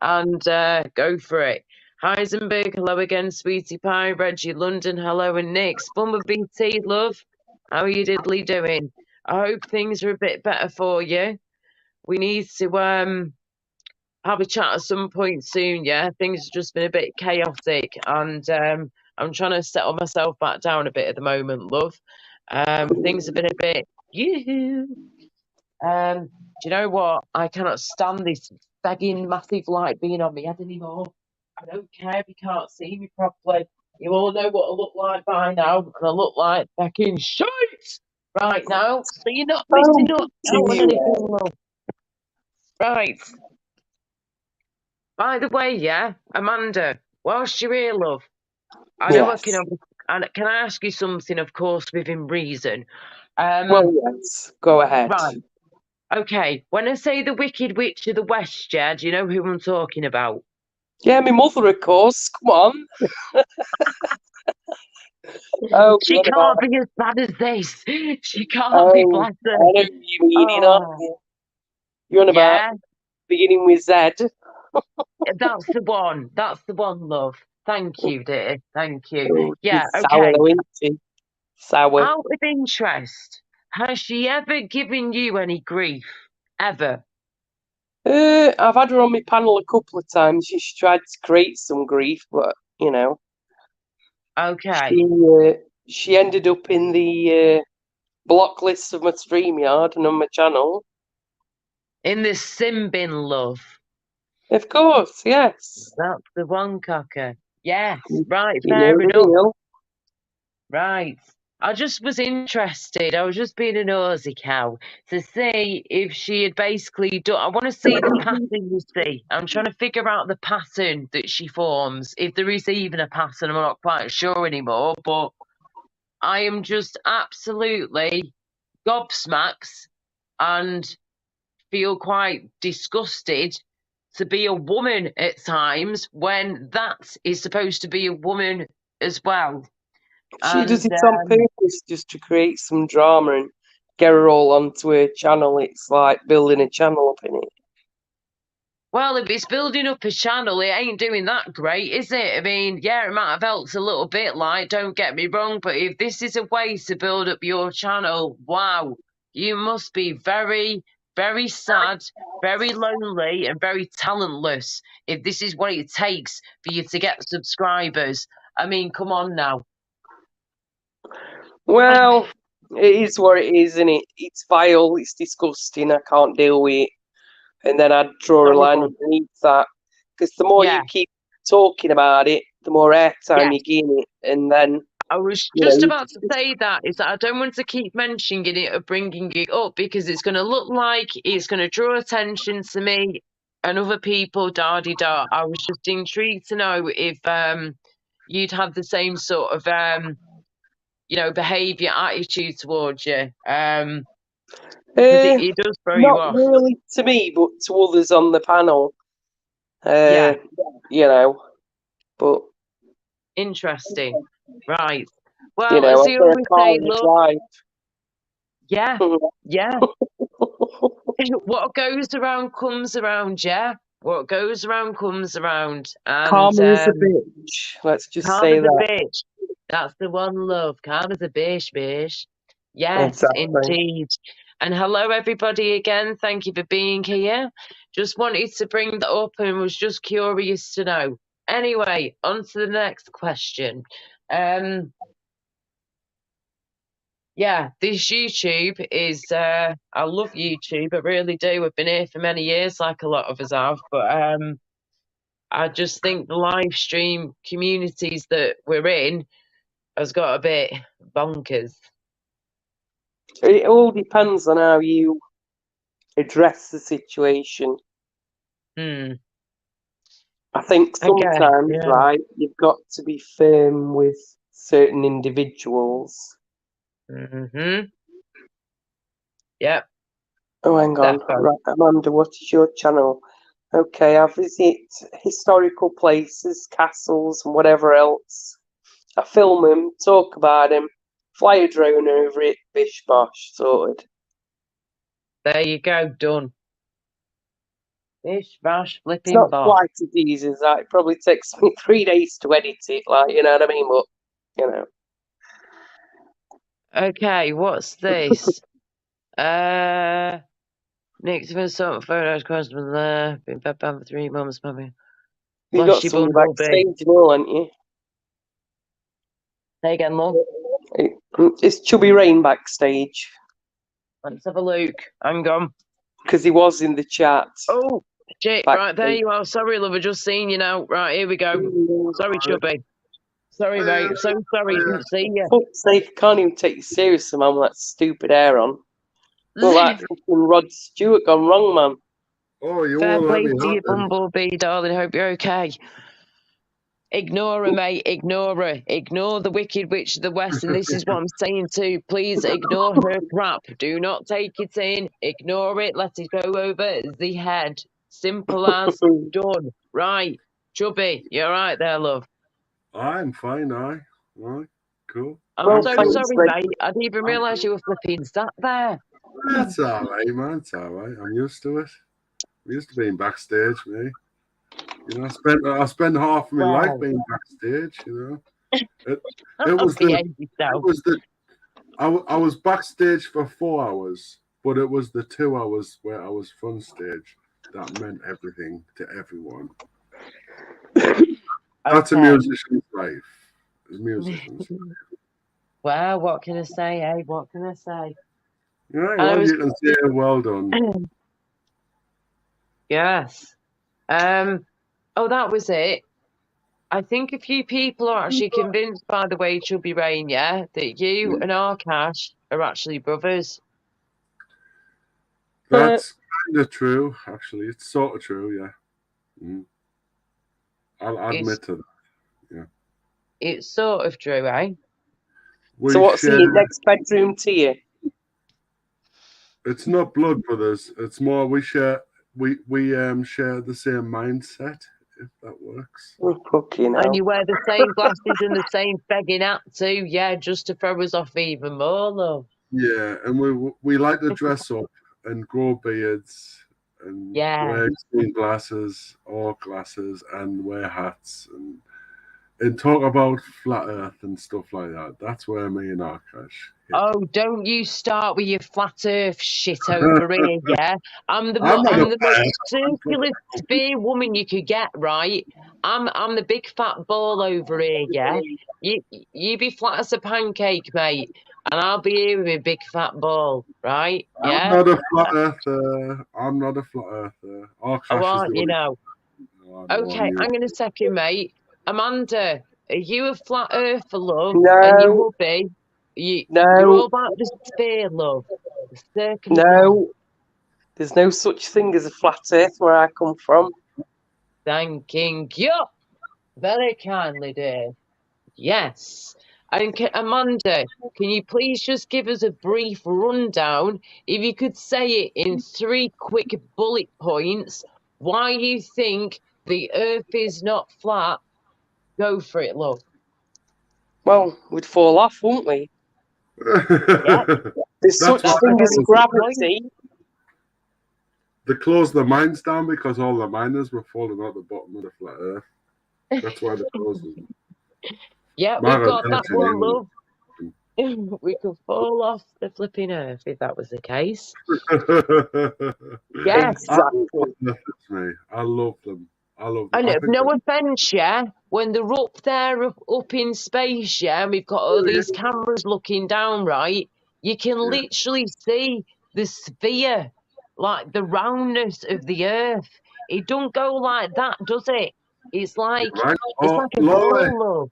And go for it. Heisenberg, hello again, Sweetie Pie, Reggie London, hello, and Nick's Bumblebee T, love. How are you diddly doing? I hope things are a bit better for you. We need to have a chat at some point soon, yeah? Things have just been a bit chaotic, and I'm trying to settle myself back down a bit at the moment, love. Things have been a bit yoo-hoo. Do you know what? I cannot stand this begging massive light being on my head anymore. I don't care if you can't see me properly. You all know what I look like by now, and I look like fucking shite right now. So you're not missing out on anything, love. Right. By the way, Amanda, whilst you're here, love, I know can I ask you something, of course, within reason? Well, yes, go ahead. Right. Okay, when I say the Wicked Witch of the West, do you know who I'm talking about? Yeah, my mother, of course. Come on. She can't be as bad as this. She can't be, bless her. I know you mean, you're on about. beginning with Z. That's the one. That's the one, love. Thank you, dear. Thank you. Oh, Yeah, she's sour, okay. though, isn't she? Sour. Out of interest, has she ever given you any grief? Ever? I've had her on my panel a couple of times. She's tried to create some grief, but you know, Okay. she ended up in the block list of my StreamYard and on my channel. In the sin bin, love. Of course, yes. That's the one, cocker. Yes, right, You fair know the enough. deal. Right. I just was interested. I was just being a nosy cow to see if she had basically done. I want to see the pattern, you see. I'm trying to figure out the pattern that she forms. If there is even a pattern, I'm not quite sure anymore. But I am just absolutely gobsmacked and feel quite disgusted to be a woman at times when that is supposed to be a woman as well. She does And it on purpose just to create some drama and get her all onto her channel. It's like building a channel up in it. well, if it's building up a channel, it ain't doing that great, is it? I mean, yeah, it might have helped a little bit, like, don't get me wrong, but if this is a way to build up your channel, wow, you must be very, very sad, very lonely, and very talentless if this is what it takes for you to get subscribers. I mean, come on now. Well, it is what it is, isn't it? It's vile, it's disgusting, I can't deal with it. And then I'd draw a line underneath that. Because the more you keep talking about it, the more airtime you gain it. And then... I was just about to say that, is that I don't want to keep mentioning it or bringing it up because it's going to look like it's going to draw attention to me and other people, da-de-da. I was just intrigued to know if you'd have the same sort of, behaviour, attitude towards you. Because it does throw you not off. really to me, but to others on the panel. You know, but... Interesting. Right. Well, you know, as you always say, love. Yeah, yeah. What goes around comes around, yeah. What goes around comes around. And Karma is a bitch. Let's just say Karma's that. a bitch. That's the one, love. Karma's a bitch, bitch. Yes, Exactly. indeed. And hello, everybody, again. Thank you for being here. Just wanted to bring that up and was just curious to know. Anyway, on to the next question. Yeah, this YouTube is, I love YouTube, I really do. I've been here for many years, like a lot of us have, but I just think the live stream communities that we're in has got a bit bonkers. It all depends on how you address the situation. I think sometimes, right, you've got to be firm with certain individuals. Yep. Oh, hang on. Right, Amanda, what is your channel? Okay, I visit historical places, castles, and whatever else. I film them, talk about them, fly a drone over it, bish bosh, sorted. There you go, done. Bish bash flipping It's not bosh. quite as easy as that. It probably takes me 3 days to edit it, like, you know what I mean? But, you know. Okay, what's this? Nick's been sort of photos customers there. Been fed for 3 months, maybe. You got some backstage, haven't you? Say again, Mum. It's Chubby Rain backstage. Let's have a look. Hang on. Because he was in the chat. Oh, shit. Right, there you are. Sorry, love. I just seen you now. Right, here we go. Sorry, Chubby. Sorry, mate. So sorry. Didn't see you. Fuck's sake, can't even take you seriously, man, with that stupid hair on. Look like fucking Rod Stewart gone wrong, man. Oh, you Fair won't let play me to you, happen. Bumblebee, darling. Hope you're okay. Ignore her, mate. Ignore her. Ignore the Wicked Witch of the West. And this is what I'm saying too. Please ignore her crap. Do not take it in. Ignore it. Let it go over the head. Simple as done. Right. Chubby, you're right there, love. I'm fine, aye. Right, cool. I'm so sorry, mate. I didn't even realise you were flipping sat there. That's all right, man. It's all right. I'm used to it. I'm used to being backstage, me. You know, I spent half of my life being backstage. You know, it was I was backstage for 4 hours, but it was the 2 hours where I was front stage that meant everything to everyone. That's a musician's life. A musician's life. Well, what can I say, eh? What can I say? Right, well, you can say well done. Yes. Oh, that was it. I think a few people are actually convinced by the way Chubby Rain, yeah, that you and Arkash are actually brothers. That's kind of true, actually. It's sort of true, yeah. Mm. I'll admit to that. Yeah. It's sort of true, eh? So what's the next bedroom to you? It's not blood brothers. It's more we share the same mindset, if that works. And you wear the same glasses and the same begging hat too, yeah, just to throw us off even more, love. Yeah, and we like to dress up and grow beards and wear green glasses or glasses and wear hats and talk about flat Earth and stuff like that. That's where me and Arkash. Oh, don't you start with your flat Earth shit over here, yeah? I'm the most circular sphere woman you could get, right? I'm the big fat ball over here, yeah? You be flat as a pancake, mate, and I'll be here with a big fat ball, right? Yeah. I'm not a flat earther. I'm not a flat earther. Oh, you know. Okay, hang on a second, mate. Amanda, are you a flat earther, love? No. And your hubby? You're all about the sphere, love. The circle. No. There's no such thing as a flat earth where I come from. Thanking you very kindly, dear. Yes. And Amanda, can you please just give us a brief rundown, if you could say it in 3 quick bullet points, why you think the earth is not flat? Go for it, love. Well, we'd fall off, wouldn't we? Yeah. There's such thing as gravity. They closed their mines down because all the miners were falling out the bottom of the flat earth. That's why they closed them. Yeah, we've got that one, love. We could fall off the flipping earth if that was the case. Yes. I love them. And no offence, yeah, when they're up there, up in space, yeah, and we've got all these cameras looking down, right, you can literally see the sphere, like the roundness of the earth. It don't go like that, does it? It's like, it's like a ball, love.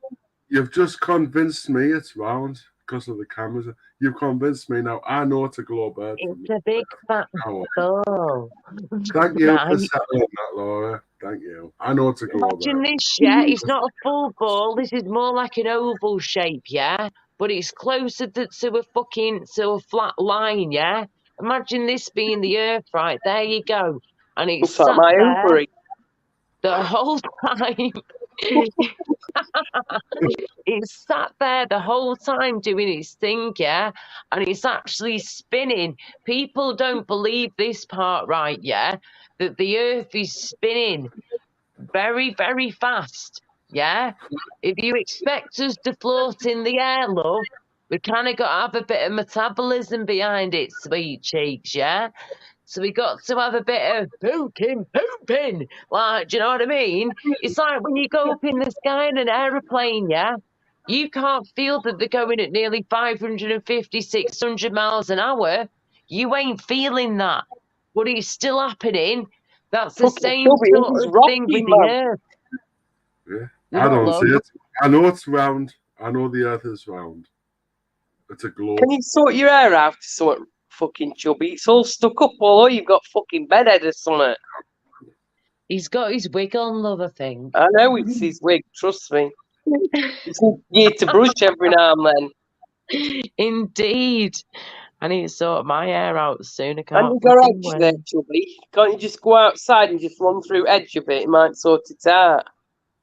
You've just convinced me it's round because of the cameras. You've convinced me now. I know it's a globe earth. It's a big fat ball. Thank you for settling that, Laura. Thank you. I know it's a globe earth. Imagine this, yeah. It's not a full ball. This is more like an oval shape, yeah. But it's closer to a flat line, yeah. Imagine this being the Earth, right? There you go. And it's sat there the whole time. It's sat there the whole time doing its thing, yeah, and it's actually spinning. People don't believe this part, right, yeah, that the earth is spinning very, very fast, yeah. If you expect us to float in the air, love, we kind of got to have a bit of metabolism behind it, sweet cheeks, yeah. So we got to have a bit of pooping, like, do you know what I mean? It's like when you go up in the sky in an aeroplane, yeah? You can't feel that they're going at nearly 550, 600 miles an hour. You ain't feeling that. But it's still happening. That's the same sort of thing with the earth. Yeah. I don't see it. I know it's round. I know the earth is round. It's a globe. Can you sort your hair out to sort fucking chubby? It's all stuck up, although you've got fucking bedhead or something. He's got his wig on, love, I think. I know it's his wig, trust me. You need to brush every now and then. Indeed. I need to sort my hair out soon. I can't. And you got edge there, chubby. Can't you just go outside and just run through edge a bit? It might sort it out.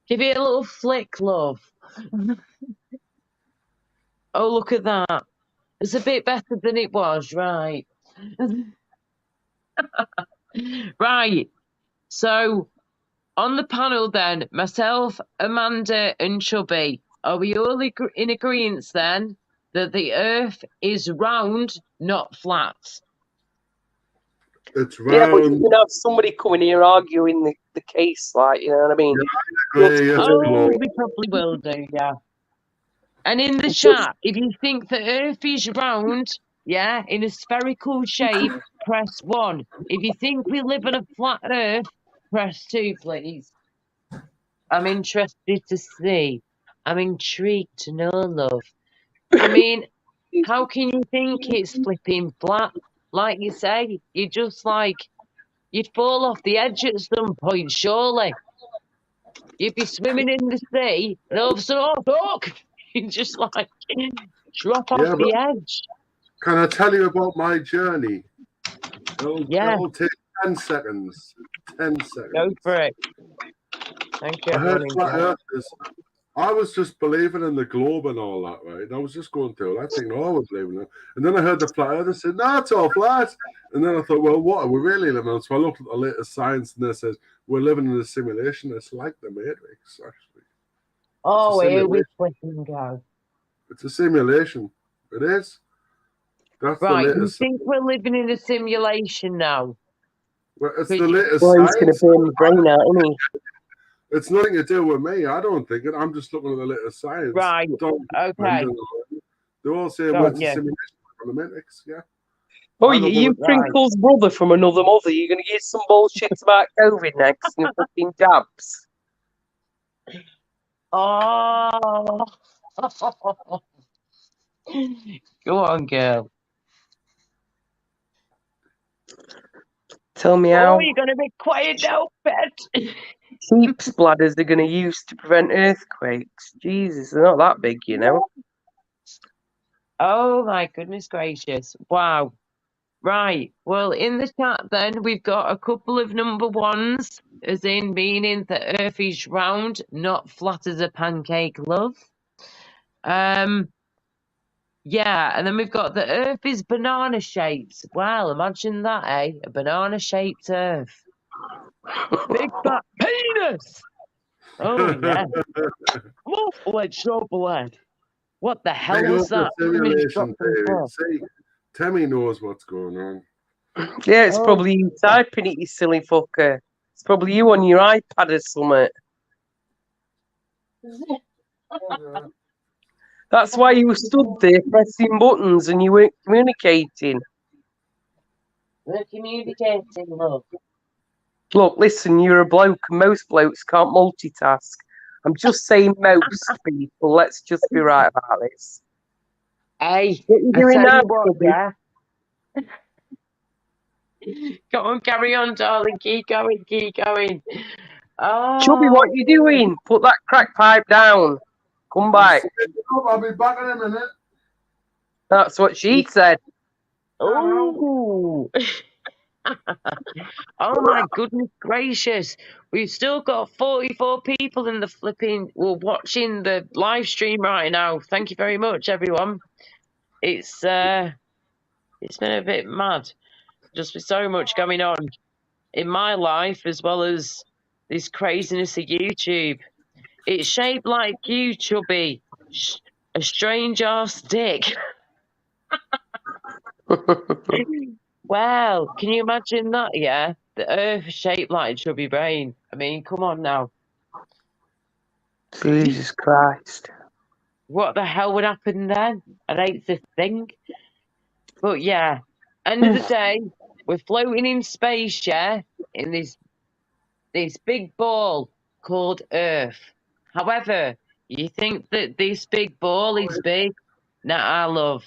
Give it a little flick, love. Oh, look at that. It's a bit better than it was, right? Right. So, on the panel then, myself, Amanda and Chubby, are we all in agreement then that the Earth is round, not flat? It's Yeah, but you round. can have somebody coming here arguing the case, like, you know what I mean? Yeah, I agree, yes, Oh, Chloe. we probably will do, yeah. And in the chat, if you think the Earth is round, yeah, in a spherical shape, press 1. If you think we live on a flat Earth, press 2, please. I'm interested to see. I'm intrigued to know, love. I mean, how can you think it's flipping flat? Like you say, you just like, you'd fall off the edge at some point, surely. You'd be swimming in the sea, and all of a sudden, oh, look! You just like drop off Yeah, but the edge. can I tell you about my journey? Yeah. It'll take 10 seconds. 10 seconds. Go for it. Thank you, I heard everyone. flat earthers. I was just believing in the globe and all that, right? I was just going through that thing. I was believing it. And then I heard the flat earthers said, no, it's all flat. And then I thought, well, what are we really living on? So I looked at the latest science and they said, we're living in a simulation. It's like the Matrix, actually. Oh, here we flipping go. It's a simulation. It is. That's right, the you latest. think we're living in a simulation now? Well, it's the latest well, he's going to burn the brain out, isn't he? It's nothing to do with me. I don't think it. I'm just looking at the latest science. Right. Okay. They all say well, it's a simulation from the Matrix. Yeah. Oh, you Crinkle's brother from another mother. You're going to get some bullshit about COVID next and fucking jabs. Oh. Go on, girl. Tell me how. Oh, you're going to be quiet now, pet. Sheep's bladders are going to use to prevent earthquakes. Jesus, they're not that big, you know. Oh, my goodness gracious. Wow. Right. Well, in the chat then, we've got a couple of number ones, as in meaning the Earth is round, not flat as a pancake, love. Yeah, and then we've got the Earth is banana shaped. Well, imagine that, eh? A banana shaped Earth. Big fat penis! Oh, yeah. Double-edged, double-edged. What the hell was that? Simulation theory. See, Tammy knows what's going on. Yeah, it's probably you typing it, you silly fucker. It's probably you on your iPad or something. That's why you stood there pressing buttons and you weren't communicating. We're communicating, love. Look, listen, you're a bloke and most blokes can't multitask. I'm just saying most people. Let's just be right about this. Hey, what are you doing now, yeah. Go on, carry on, darling. Keep going, keep going. Oh. Chubby, what are you doing? Put that crack pipe down. Come back. I'll be back in a minute. That's what she said. Oh. Oh my goodness gracious. We've still got 44 people in the watching the live stream right now. Thank you very much, everyone. It's been a bit mad. Just with so much going on in my life as well as this craziness of YouTube. It's shaped like you, Chubby. A strange ass dick. Well, can you imagine that, yeah? The Earth shaped like a chubby brain. I mean, come on now. Jesus Christ. What the hell would happen then? I hate to think. But yeah, end of the day, we're floating in space, yeah? In this big ball called Earth. However, you think that this big ball is big? Nah, love.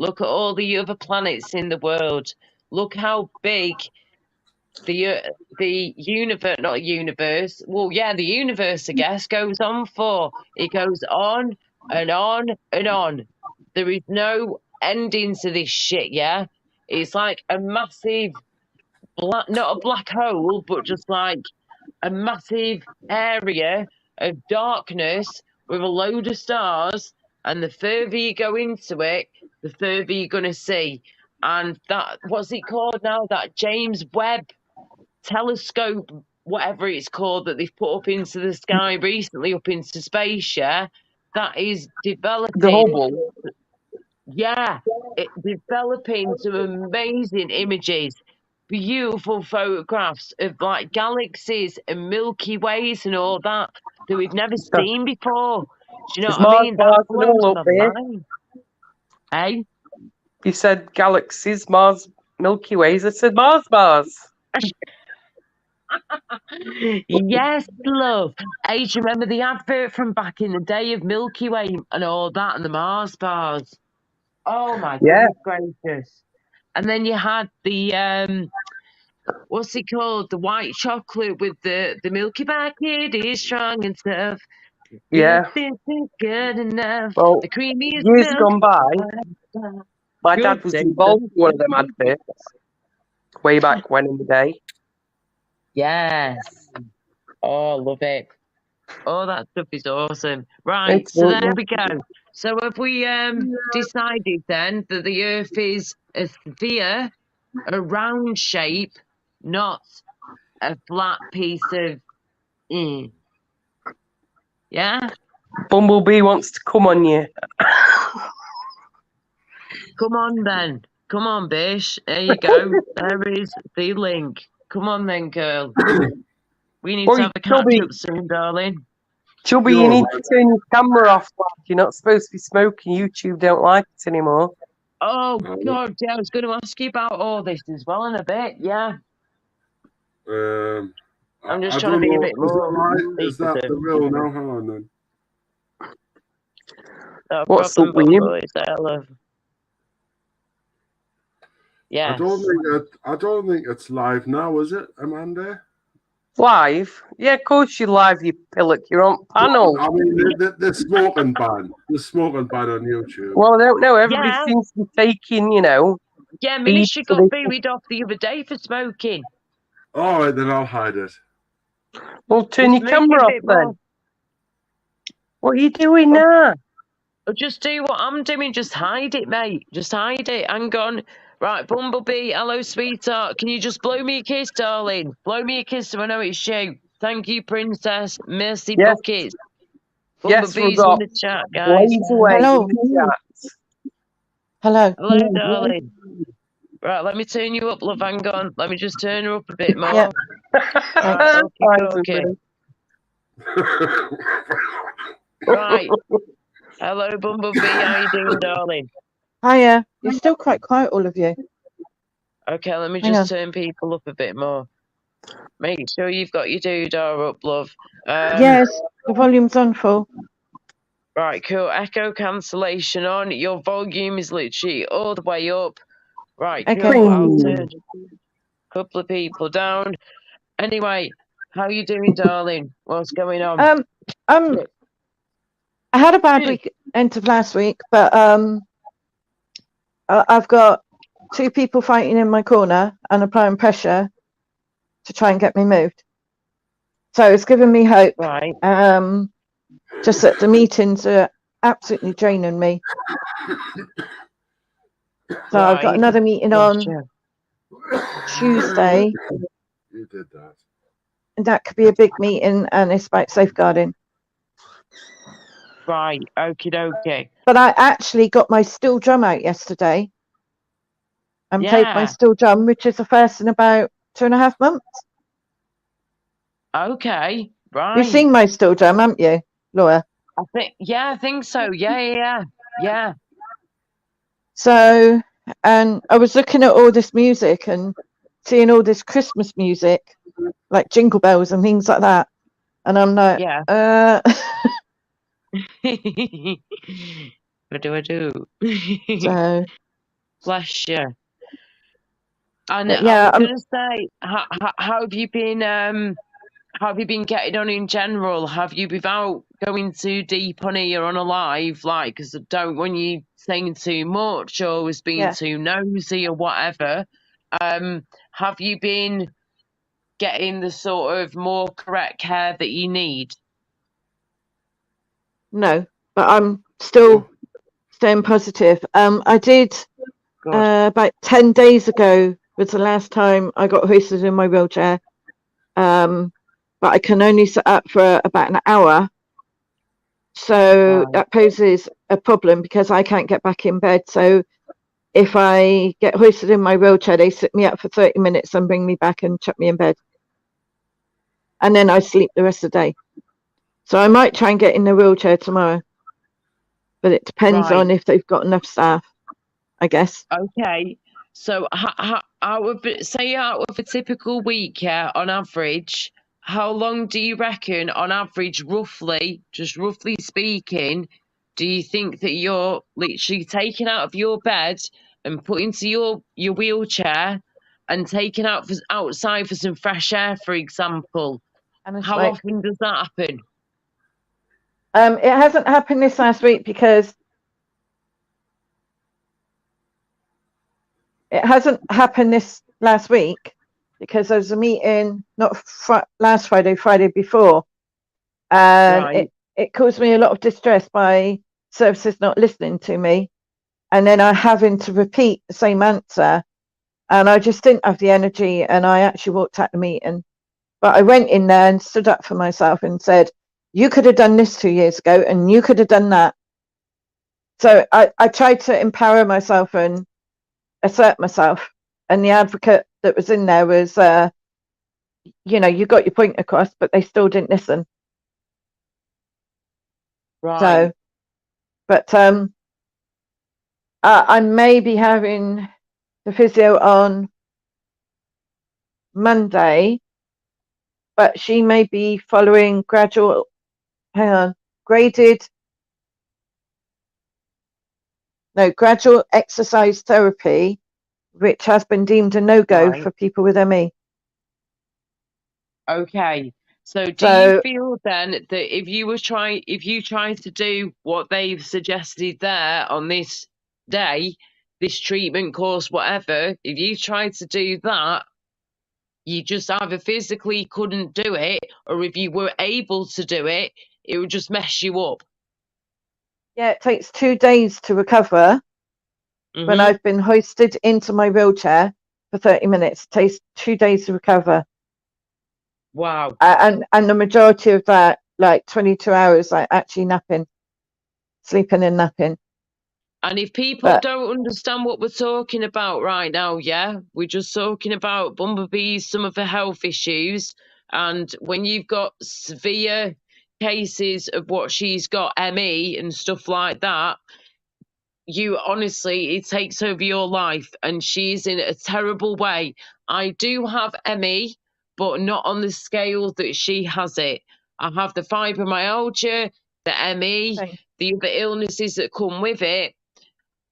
Look at all the other planets in the world. Look how big the universe, not universe. Well, yeah, the universe, I guess, goes on for. It goes on and on and on. There is no ending to this shit, yeah? It's like a massive, not a black hole, but just like a massive area of darkness with a load of stars, and the further you go into it, the further you're going to see. And that, what's it called now? That James Webb telescope, whatever it's called, that they've put up into the sky recently, up into space, yeah, that is developing. The Hubble. Yeah, it's developing some amazing images, beautiful photographs of like galaxies and Milky Ways and all that we've never seen before. Do you know It's what I Mars mean? That bars and blows all my up there. mind. Hey? You said galaxies, Mars, Milky Ways. I said Mars bars. Yes, love. Hey, do you remember the advert from back in the day of Milky Way and all that and the Mars bars? Oh my goodness gracious. And then you had the what's it called? The white chocolate with the Milky Bar kid is strong and tough. Yeah. This is good enough. Well, The creamiest years milk. gone by, my Good dad was day. involved in one of them adverts way back when in the day. Yes. Oh, love it. Oh, that stuff is awesome. Right, so there we go. So have we decided then that the Earth is a sphere, a round shape, not a flat piece of yeah? Bumblebee wants to come on you. Come on then. Come on, Bish. There you go. There is the link. Come on then, girl. We need to have a catch up soon, darling. Chubby, you need to turn your camera off. You're not supposed to be smoking. YouTube don't like it anymore. Oh, God, yeah, I was going to ask you about all this as well in a bit, yeah. I'm just trying to be a bit more. Is that the real now? Hang on then. No problem, Bumbo, it's love. Yeah. I don't think it's live now, is it, Amanda? Live? Yeah, of course you're live, you pillock. You're on panel. I mean, the smoking ban. The smoking ban on YouTube. Well, I don't know. Everybody seems to be taking, you know. Yeah, Ministry got booted off the other day for smoking. All right, then I'll hide it. Well, turn your camera off then. What are you doing now? Just do what I'm doing. Just hide it, mate. Just hide it. Hang on. Right, Bumblebee. Hello, sweetheart. Can you just blow me a kiss, darling? Blow me a kiss so I know it's you. Thank you, princess. Mercy buckets. Bumblebee's in the chat, guys. Hello. Hello. Hello, darling. Right, let me turn you up, love. Hang on. Let me just turn her up a bit more. Yep. Right, okay. Right. Hello, Bumblebee. How you doing, darling? Hiya. You're still quite quiet, all of you. Okay, let me just turn people up a bit more. Make sure you've got your doodah up, love. Yes, the volume's on full. Right, cool. Echo cancellation on. Your volume is literally all the way up. Right, cool. I'll turn a couple of people down. Anyway, how you doing, darling? What's going on? I had a bad week end of last week, but I've got 2 people fighting in my corner and applying pressure to try and get me moved. So it's given me hope. Right. Just that the meetings are absolutely draining me. So I've got another meeting on Tuesday. You did that. And that could be a big meeting, and it's about safeguarding. Right, okie dokie. But I actually got my steel drum out yesterday and played my steel drum, which is the first in about 2.5 months. Okay, right. You've seen my steel drum, haven't you, Laura? I think so. Yeah. So, and I was looking at all this music and seeing all this Christmas music, like jingle bells and things like that. And I'm like, what do I do? So, bless you. And yeah, I was going to say, how have you been? How have you been getting on in general? Have you, without going too deep on here on a live, like, because I don't want you saying too much or was being too nosy or whatever. Have you been getting the sort of more correct care that you need? No, but I'm still staying positive. I did about 10 days ago was the last time I got hoisted in my wheelchair but I can only sit up for about an hour. So that poses a problem because I can't get back in bed. So if I get hoisted in my wheelchair, they sit me up for 30 minutes and bring me back and chuck me in bed. And then I sleep the rest of the day. So I might try and get in the wheelchair tomorrow. But it depends on if they've got enough staff, I guess. Okay. So out of a typical week, on average, how long do you reckon, on average, roughly speaking, do you think that you're literally taken out of your bed and put into your wheelchair and taken outside for some fresh air, for example? How often does that happen? It hasn't happened this last week because there was a meeting not last Friday before, and it caused me a lot of distress by services not listening to me, and then I having to repeat the same answer, and I just didn't have the energy, and I actually walked out the meeting. But I went in there and stood up for myself and said, you could have done this 2 years ago and you could have done that. So I tried to empower myself and assert myself. And the advocate that was in there was, you got your point across, but they still didn't listen. Right. So, but I may be having the physio on Monday, but she may be following graded gradual exercise therapy, which has been deemed a no-go for people with ME. Okay. So do you feel then that if you try to do what they've suggested there on this day, this treatment course, whatever, if you tried to do that, you just either physically couldn't do it, or if you were able to do it, it would just mess you up? Yeah, it takes 2 days to recover. When I've been hoisted into my wheelchair for 30 minutes, it takes 2 days to recover. Wow. And the majority of that, like 22 hours, like actually sleeping and napping. And if people don't understand what we're talking about right now, we're just talking about Bumblebee's, some of the health issues. And when you've got severe cases of what she's got, ME and stuff like that, it takes over your life, and she's in a terrible way. I do have ME, but not on the scale that she has it. I have the fibromyalgia, the ME, the other illnesses that come with it,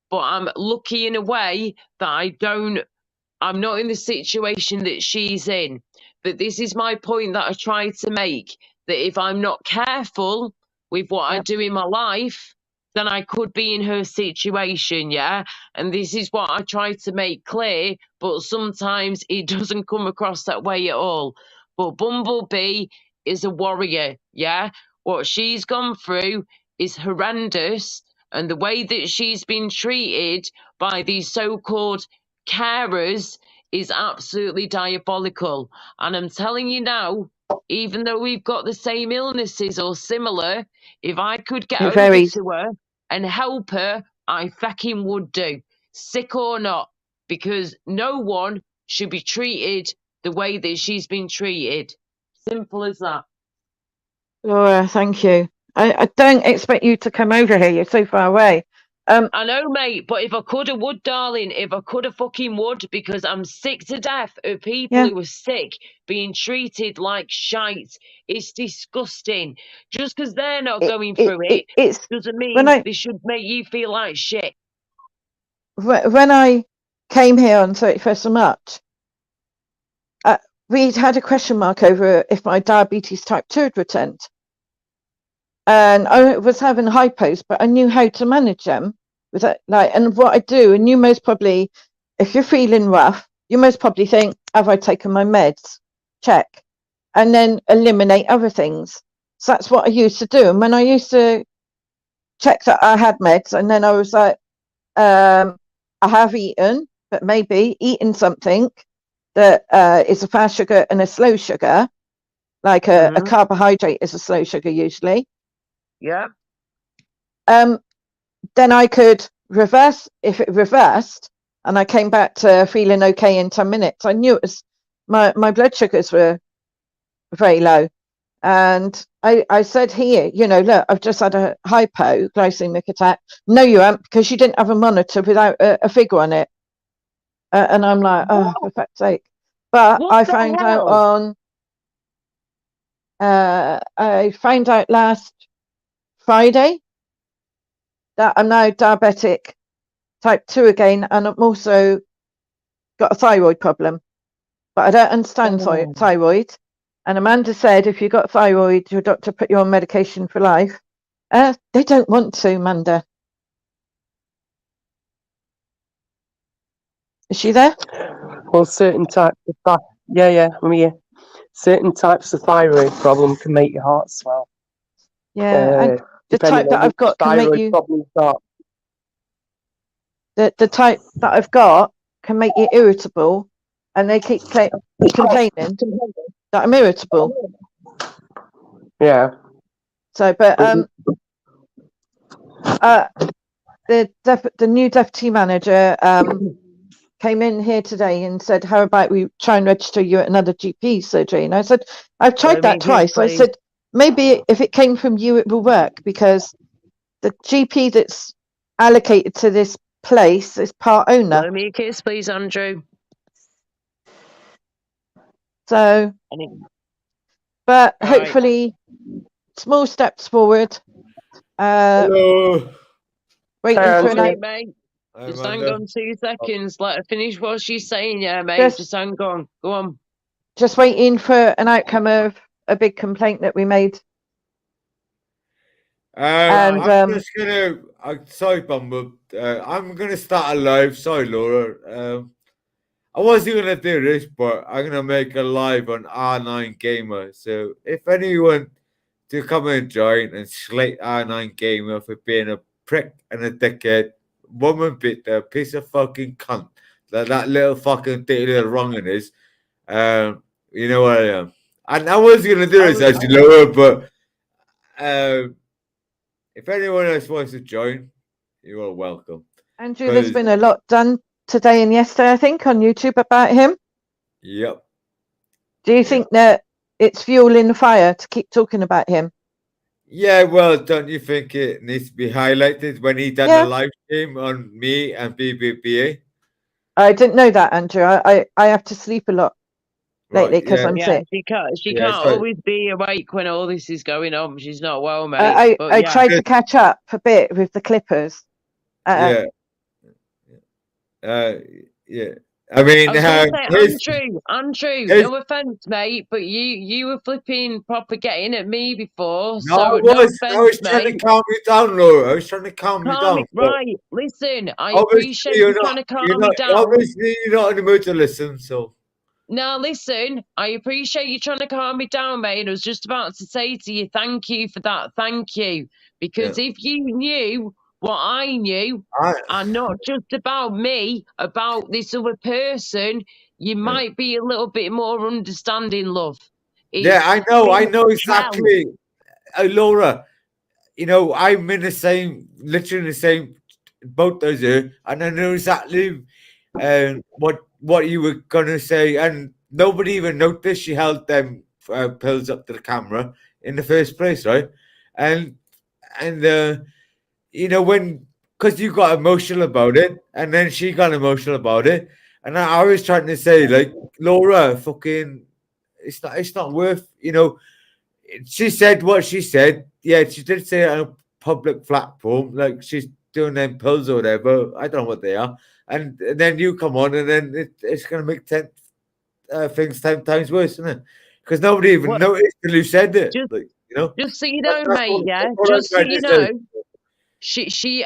but I'm lucky in a way that I'm not in the situation that she's in. But this is my point that I try to make, that if I'm not careful with what I do in my life, then I could be in her situation, and this is what I try to make clear, but sometimes it doesn't come across that way at all. But Bumblebee is a warrior, what she's gone through is horrendous, and the way that she's been treated by these so-called carers is absolutely diabolical. And I'm telling you now, even though we've got the same illnesses or similar, if I could get over to her and help her, I fucking would do, sick or not, because no one should be treated the way that she's been treated. Simple as that. Laura, thank you. I don't expect you to come over here. You're so far away. I know, mate, but if I could, I would, darling. If I could, I fucking would, because I'm sick to death of people who are sick being treated like shite. It's disgusting. Just because they're not going through it doesn't mean they should make you feel like shit. When I came here on 31st of March, we'd had a question mark over if my diabetes type 2 had returned. And I was having hypos, but I knew how to manage them with that. And what I do, and you most probably, if you're feeling rough, you most probably think, have I taken my meds? Check. And then eliminate other things. So that's what I used to do. And when I used to check that I had meds, and then I was like, I have eaten, but maybe eating something that is a fast sugar and a slow sugar, like a carbohydrate is a slow sugar usually. Yeah. Then I could reverse. If it reversed and I came back to feeling okay in 10 minutes, I knew it was my blood sugars were very low. And I said here, you know, look, I've just had a hypoglycemic attack. No, you haven't, because you didn't have a monitor without a figure on it. And I'm like, oh, for fuck's sake. But I found out last Friday that I'm now diabetic type 2 again, and I'm also got a thyroid problem. But I don't understand thyroid. And Amanda said, if you've got thyroid, your doctor put you on medication for life. They don't want to, Amanda. Is she there? Well, certain types of I'm here. Certain types of thyroid problem can make your heart swell. Yeah, and the type that I've got can make you. The type that I've got can make you irritable, and they keep complaining that I'm irritable. Yeah. So, but the new deputy manager came in here today and said, how about we try and register you at another GP surgery? And I said, I've tried that twice. I said, maybe if it came from you, it will work, because the GP that's allocated to this place is part owner. Let me a kiss, please, Andrew. So, but hopefully, small steps forward. Hello. Waiting for an mate. Just hang on 2 seconds. Let her finish what she's saying, yeah, mate. Just hang on. Go on. Just waiting for an outcome of a big complaint that we made. I'm just gonna. Sorry, Bumble. I'm gonna start a live. Sorry, Laura. I wasn't gonna do this, but I'm gonna make a live on R9 Gamer. So if anyone to come and join and slate R9 Gamer for being a prick and a dickhead, woman beater, piece of fucking cunt, that little fucking dirty little wronging is, you know what I am. And I was gonna do this actually, Laura, but if anyone else wants to join, you are welcome. Andrew, there's been a lot done today and yesterday, I think, on YouTube about him. Yep. Do you think that it's fueling the fire to keep talking about him? Yeah, well, don't you think it needs to be highlighted when he done a live stream on me and BBBA? I didn't know that, Andrew. I have to sleep a lot lately because I'm sick. She can't always be awake when all this is going on. She's not well, mate. I tried to catch up a bit with the Clippers. Yeah. I mean, Andrew, no offense, mate, but you were flipping proper getting at me before. No, I was trying to calm you down, Laura. I was trying to calm you down. Right, listen, I appreciate you trying to calm me down. Obviously, you're not in the mood to listen, so. Now, listen, I appreciate you trying to calm me down, mate. I was just about to say to you, thank you for that. Thank you. Because if you knew what I knew, and not just about me, about this other person, you might be a little bit more understanding, love. I know exactly. Laura, you know, I'm in the same, literally in the same boat as you, and I know exactly what you were gonna say, and nobody even noticed she held them pills up to the camera in the first place, right? And you know, because you got emotional about it, and then she got emotional about it, and I was trying to say, like, Laura, fucking, it's not worth, you know. She said what she said. Yeah, she did say it on a public platform, like she's doing them pills or whatever. I don't know what they are. And then you come on, and then it's going to make things 10 times worse, isn't it? Because nobody even noticed till you said it. Just so you know, mate, just so you know.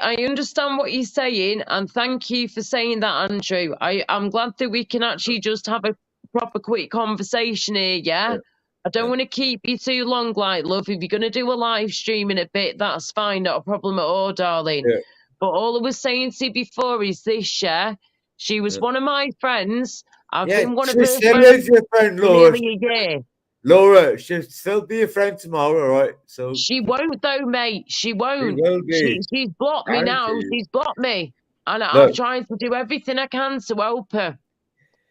I understand what you're saying, and thank you for saying that, Andrew. I'm glad that we can actually just have a proper quick conversation here, yeah? I don't want to keep you too long, like, love. If you're going to do a live stream in a bit, that's fine, not a problem at all, darling. Yeah. But all I was saying to you before is this, yeah? She was one of my friends. I've been one of her friends for nearly a year. Laura, she'll still be a friend tomorrow, right? So she won't though, mate. She won't. will be. She's blocked me now. Guaranteed. She's blocked me, and I've Look, tried to do everything I can to help her.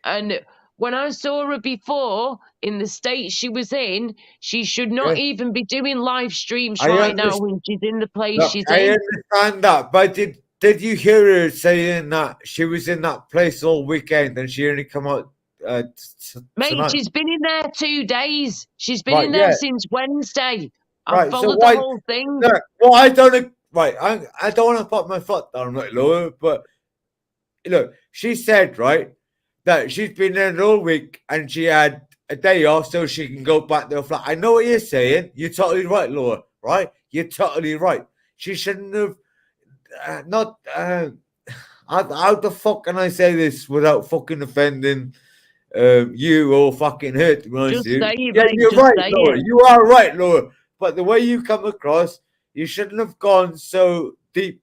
And when I saw her before in the state she was in, she should not yeah, even be doing live streams I right now understand. when she's in the place Look, she's I in. understand that, but did you hear her saying that she was in that place all weekend and she only come out Mate, tonight? she's been in there 2 days. She's been Right, in there yeah. since Wednesday. I've Right, so followed why? the whole thing. Look, well, I don't. Right, I don't want to put my foot down, right, Laura. But look, she said right that she's been there all week and she had a day off so she can go back to her flat. I know what you're saying. You're totally right, Laura. Right, you're totally right. She shouldn't have not. How the fuck can I say this without fucking offending you or fucking her? To be honest Just with you. say it, Yeah, mate. you're Just right, say Laura. it. You are right, Laura. But the way you come across, you shouldn't have gone so deep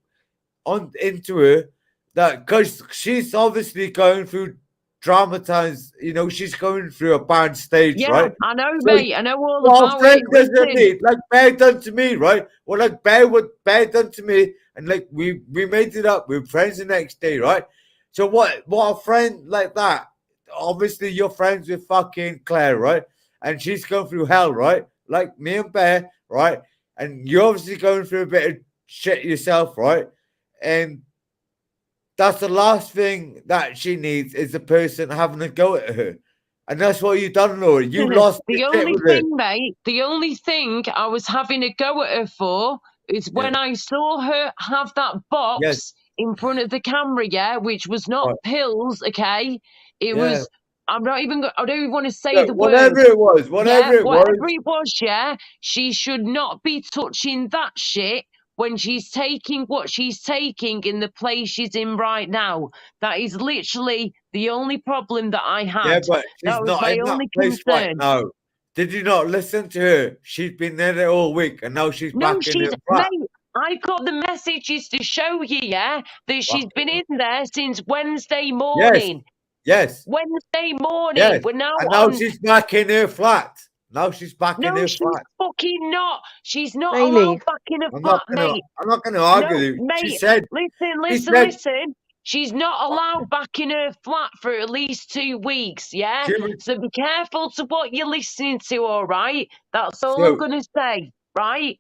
into her that because she's obviously going through dramatized. You know, she's going through a bad stage, Yeah, right? I know, So mate. I know all what a about friend it. does to Listen, me, like Bear done to me, right? Well, like Bear done to me, and like we made it up. We were friends the next day, right? So what a friend like that. Obviously, you're friends with fucking Claire, right? And she's going through hell, right? Like me and Bear, right? And you're obviously going through a bit of shit yourself, right? And that's the last thing that she needs is a person having a go at her. And that's what you done, Laura. You lost the your shit only with her. thing, mate, the only thing I was having a go at her for is when I saw her have that box Yes. in front of the camera, yeah, which was not Right. pills, okay? It Yeah. was, I don't even want to say Look, the whatever word. it was, whatever Yeah, it whatever was. it was, yeah, she should not be touching that shit when she's taking what she's taking in the place she's in right now. That is literally the only problem that I had. Yeah, but she's That was not my in that only place right concern. now. Did you not listen to her? She's been there all week and now she's No, back in her flat. mate, I've got the messages to show you, yeah, that she's been in there since Wednesday morning. Yes. Wednesday morning. Yes. We're now And now on. she's back in her flat. Now she's back in No, her she's flat. fucking not. She's not Bailey. allowed back in her I'm flat, not gonna mate. argue No, with you. mate. She said Listen. She's not allowed back in her flat for at least 2 weeks, yeah? So be careful to what you're listening to, all right? That's all I'm going to say, right?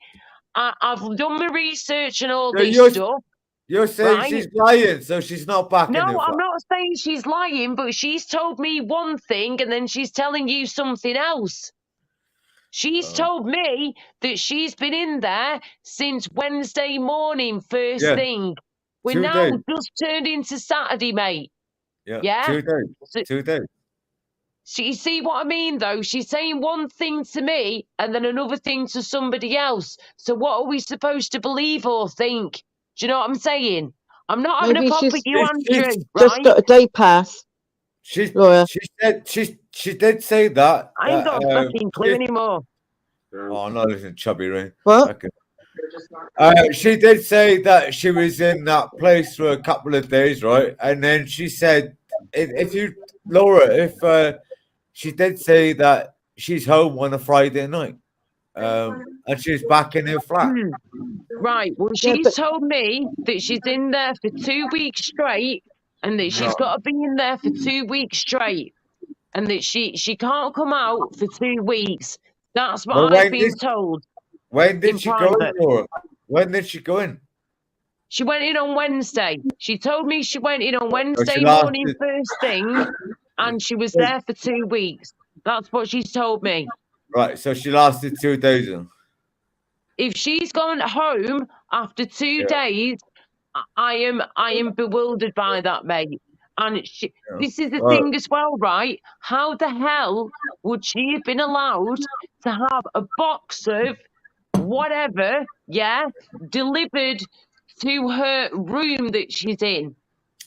I've done my research and all this stuff. You're saying right? she's lying, so she's not back in her No, flat. I'm not saying she's lying, but she's told me one thing and then she's telling you something else. She's told me that she's been in there since Wednesday morning, first thing. We're 2 now days. just turned into Saturday, mate. Yeah? 2 days. 2 days. So you see what I mean, though? She's saying one thing to me and then another thing to somebody else. So what are we supposed to believe or think? Do you know what I'm saying? I'm not having Maybe a pop she's at you, Andrew, just right? got a day pass. She Laura. said she did say that. I ain't got a fucking clue anymore. Oh no, listen, chubby ring. What? Okay. She did say that she was in that place for a couple of days, right? And then she said, if you, Laura, if she did say that she's home on a Friday night, and she's back in her flat. Right. Well, she's told me that she's in there for 2 weeks straight, and that she's got to be in there for 2 weeks straight, and that she can't come out for 2 weeks. That's what I've been told. When did in she go in, private. Laura? When did she go in? She went in on Wednesday. She told me she went in on Wednesday morning first thing, and she was there for 2 weeks. That's what she's told me. Right, so she lasted 2 days. If she's gone home after 2 days, I am bewildered by that, mate. And this is the thing as well, right? How the hell would she have been allowed to have a box of whatever, delivered to her room that she's in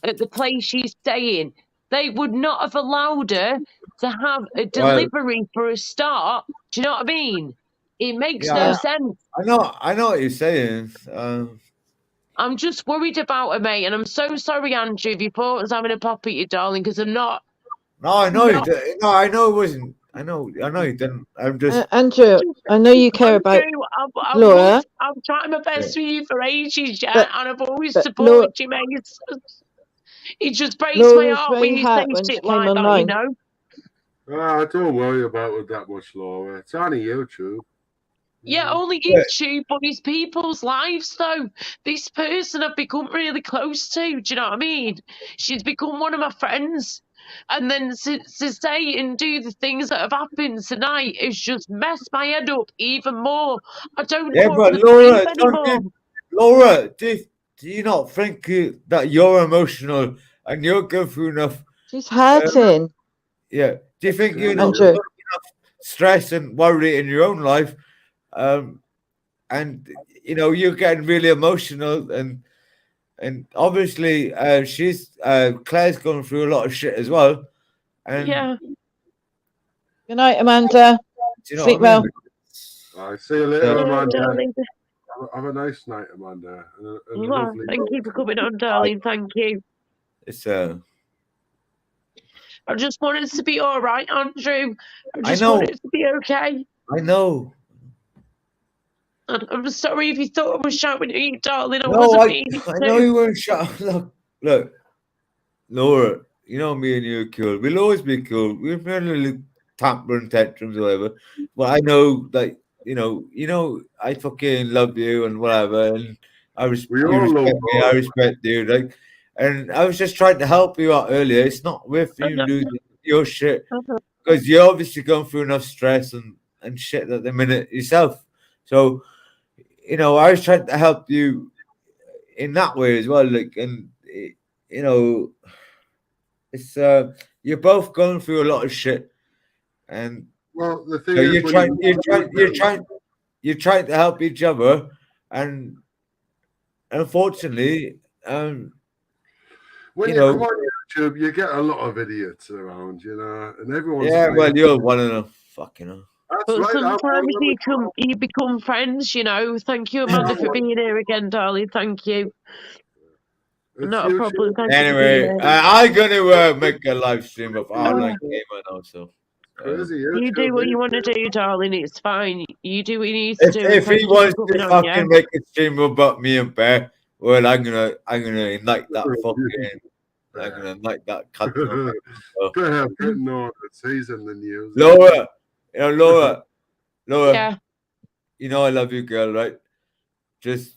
at the place she's staying? They would not have allowed her to have a delivery for a start. Do you know what I mean? It makes no sense. I know what you're saying. I'm just worried about her, mate, and I'm so sorry, Andrew, if you thought I was having a pop at you, darling, because I'm not. No, I know. No, I know it wasn't. I know you didn't. I'm just Andrew. I know you care about Laura. I've tried my best for you for ages, yeah, but- and I've always but supported you, mate. It just breaks my Laura's heart very when you say hurt when she shit came like that, you online. know. Don't worry about it that much, Laura. It's only YouTube. Yeah, only YouTube, but it's people's lives, though. This person I've become really close to, do you know what I mean? She's become one of my friends. And then to say and do the things that have happened tonight has just messed my head up even more. I don't know but to Laura, sleep anymore. Laura, do you not think that you're emotional and you're going through enough? She's hurting. Yeah. Do you think you're not Andrew. enough stress and worry in your own life? And you're getting really emotional, and obviously she's Claire's going through a lot of shit as well. And yeah. Good night, Amanda. Do you know Sleep what I mean? well. I see you later, Yeah, Amanda. darling. Have a nice night, Amanda. And You are. lovely Thank you for coming on, darling. Thank you. It's I just want it to be all right, Andrew. I just know. want it to be okay. I know. And I'm sorry if you thought I was shouting at you, darling. I No, wasn't meaning I to. know you weren't shouting. Look, Laura. You know me and you are cool. We'll always be cool. We've had little tampering tantrums or whatever. But I know that I fucking love you and whatever, and I all respect love me. I respect you. Like, and I was just trying to help you out earlier. It's not with you losing your shit because you're obviously going through enough stress and shit at the minute yourself. So, I was trying to help you in that way as well. Like, and it's you're both going through a lot of shit, and well, the thing you're is, you're trying to help each other, and unfortunately, when you come on YouTube, you get a lot of idiots around, and everyone's well, you're one of them. Fucking hell. But sometimes you become friends, Thank you, Amanda, for being here again, darling. Thank you. Not a problem. Thank Anyway, you. I'm gonna make a live stream of online gamer now. So you do what you want to do, darling. It's fine. You do what you need to do. If he wants to on, fucking make a stream about me and Bear, well, I'm gonna ignite that fucking. I'm gonna ignite that cunt. No, he's in the news. Laura, Laura. Yeah. I love you, girl. Right? Just.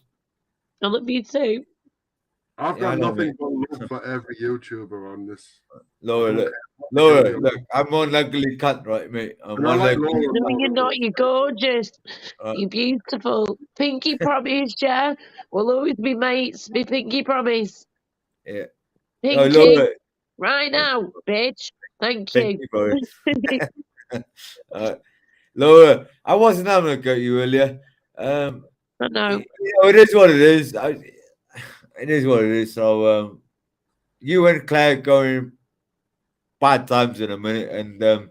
I love you too. I've got nothing but love for every YouTuber on this. Laura, look, I'm an ugly cunt, right, mate? I'm one ugly. No, you're not. You're gorgeous. You're beautiful. Pinky promise, yeah. We'll always be mates. Be pinky promise. Yeah. Pinky. Right now, bitch. Thank you. Laura, I wasn't having a go at you earlier. I know. It is what it is. It is what it is. So, you and Claire going bad times in a minute, and it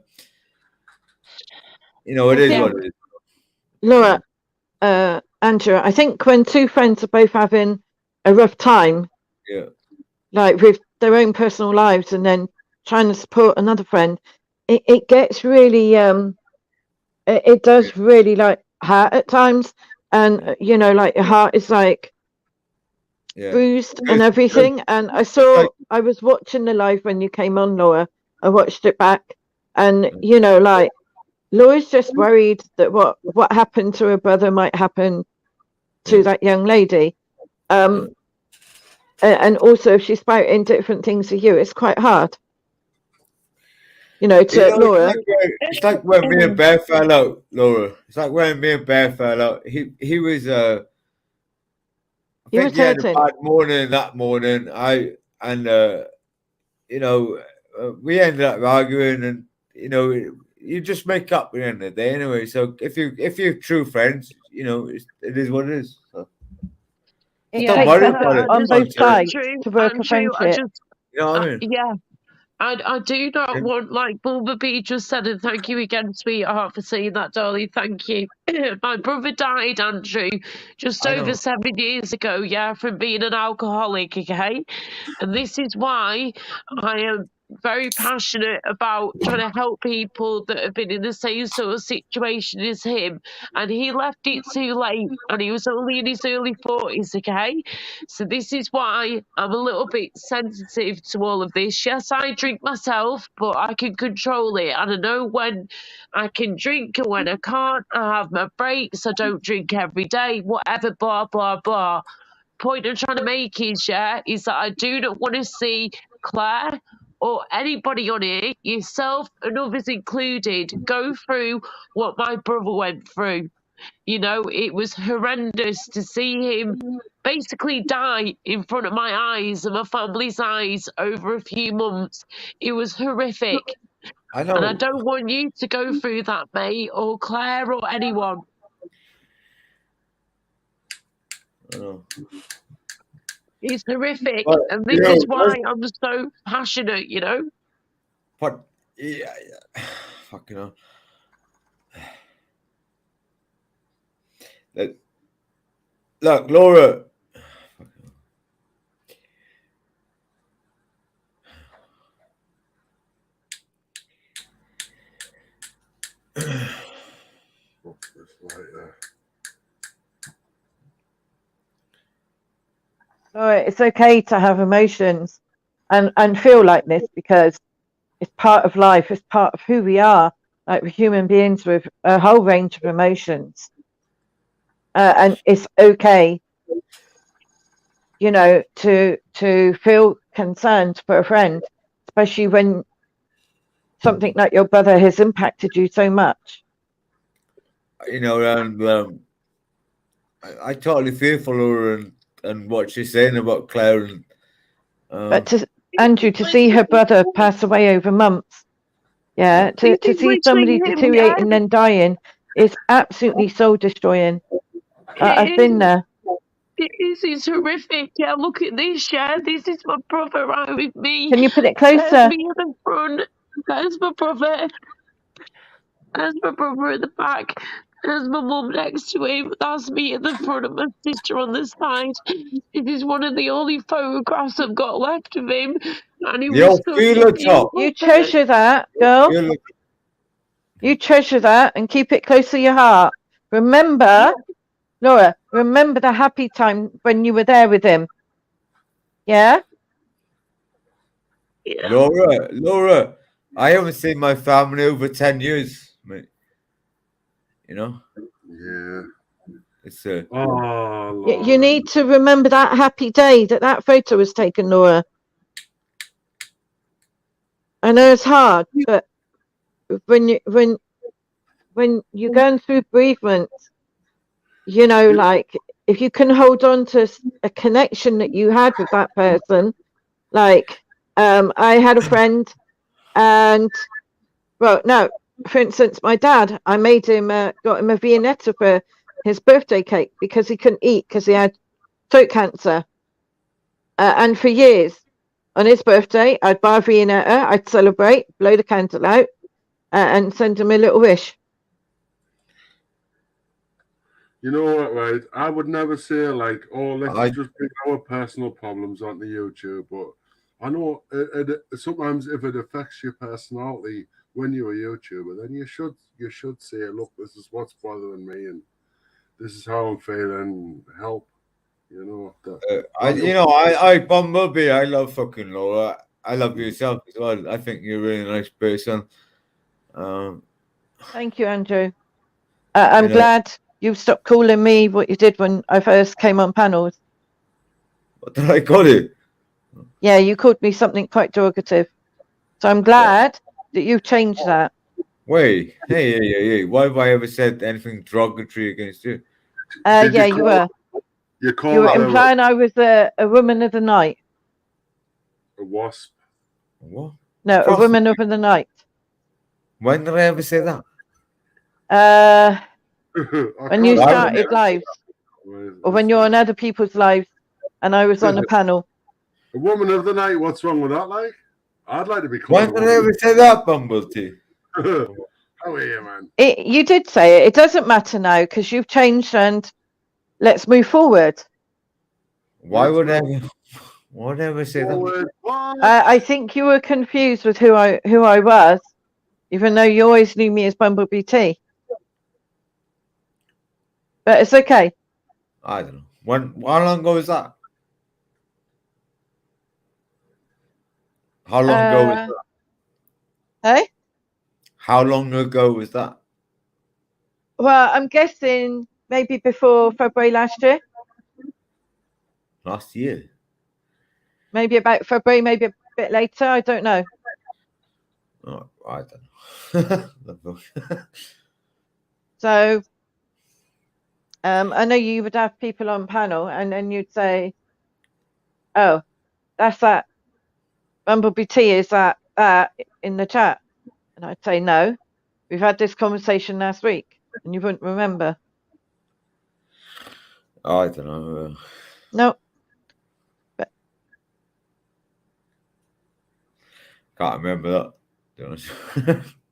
is what it is. Laura, Andrew, I think when two friends are both having a rough time, like with their own personal lives, and then trying to support another friend, it gets really, it does really like hurt at times, and like your heart is like bruised and everything. And I was watching the live when you came on, Laura. I watched it back, and like Laura's just worried that what happened to her brother might happen to that young lady. And also if she's spouting different things to you, it's quite hard. Laura. It's like when me and Bear fell out, Laura. It's like when me and Bear fell out. He was I think he had a bad morning that morning. We ended up arguing, and you just make up at the end of the day anyway. So if you're true friends, it is what it is. So. Don't worry about it. On both sides to work a friendship. You know what I mean? Yeah. I do not want, like Bumblebee just said, and thank you again, sweetheart, for saying that, darling. Thank you. My brother died, Andrew, just over 7 years ago, from being an alcoholic, okay? And this is why I am very passionate about trying to help people that have been in the same sort of situation as him, and he left it too late, and he was only in his early 40s, okay? So this is why I'm a little bit sensitive to all of this. Yes, I drink myself, but I can control it, and I know when I can drink and when I can't. I have my breaks. I don't drink every day, whatever, blah, blah, blah. Point I'm trying to make is, is that I do not want to see Claire or anybody on here, yourself and others included, go through what my brother went through. You know, it was horrendous to see him basically die in front of my eyes and my family's eyes over a few months. It was horrific. I know. And I don't want you to go through that, mate, or Claire or anyone. I know. It's horrific, But, and this is why I'm so passionate, you know? But, yeah, fucking hell. Look, Laura. So it's okay to have emotions and feel like this, because it's part of life. It's part of who we are. Like, we're human beings with a whole range of emotions, and it's okay, you know, to feel concerned for a friend, especially when something like your brother has impacted you so much. You know, and I totally feel for Laura and what she's saying about Claire. And, but to Andrew, to see her brother pass away over months, to see somebody deteriorate and then dying is absolutely soul destroying. I've been there. It's horrific. Yeah, look at this. Yeah, this is my brother right with me. Can you put it closer? There's me at the front. There's my brother. There's my brother at the back. There's my mum next to him. That's me at the front and my sister on the side. It is one of the only photographs I've got left of him. And he was You treasure that, girl. You treasure that and keep it close to your heart. Remember, Laura, remember the happy time when you were there with him. Yeah? Laura, I haven't seen my family over 10 years, mate. You know? Yeah. It's You need to remember that happy day that photo was taken, Laura. I know it's hard, but when you're going through bereavement, you know, like, if you can hold on to a connection that you had with that person, like, I had a friend, and, well, no, for instance, my dad, I made him, got him a Viennetta for his birthday cake because he couldn't eat because he had throat cancer. And for years, on his birthday, I'd buy a Viennetta, I'd celebrate, blow the candle out, and send him a little wish. You know what, right? I would never say, like, oh, let's just bring our personal problems onto YouTube, but I know sometimes if it affects your personality when you're a YouTuber, then you should say, look, this is what's bothering me, and this is how I'm feeling. Help, you know. I Bumblebee, I love fucking Laura. I love yourself as well. I think you're a really nice person. Thank you, Andrew. I'm glad you stopped calling me what you did when I first came on panels. What did I call it? Yeah, you called me something quite derogative. So I'm glad that you've changed that. Wait, hey. Why have I ever said anything derogatory against you? Yeah, you were. You were implying I was a woman of the night. A wasp. What? No, a woman of the night. When did I ever say that? When you started lives, or when you're on other people's lives, and I was on a panel. A woman of the night. What's wrong with that? Like, I'd like to be called. When did I ever say that, Bumblebee? How are you, man? You did say it. It doesn't matter now because you've changed, and let's move forward. Why would I? Whatever say that. I think you were confused with who I was, even though you always knew me as Bumblebee T. But it's okay. I don't know. How long ago was that? How long ago was that? Hey? How long ago was that? Well, I'm guessing maybe before February last year. Last year. Maybe about February, maybe a bit later. I don't know. Oh, I don't know. So, I know you would have people on panel, and then you'd say, "Oh, that's that Bumblebee T. Is that in the chat?" And I'd say, "No, we've had this conversation last week," and you wouldn't remember. I don't know. No. But can't remember that.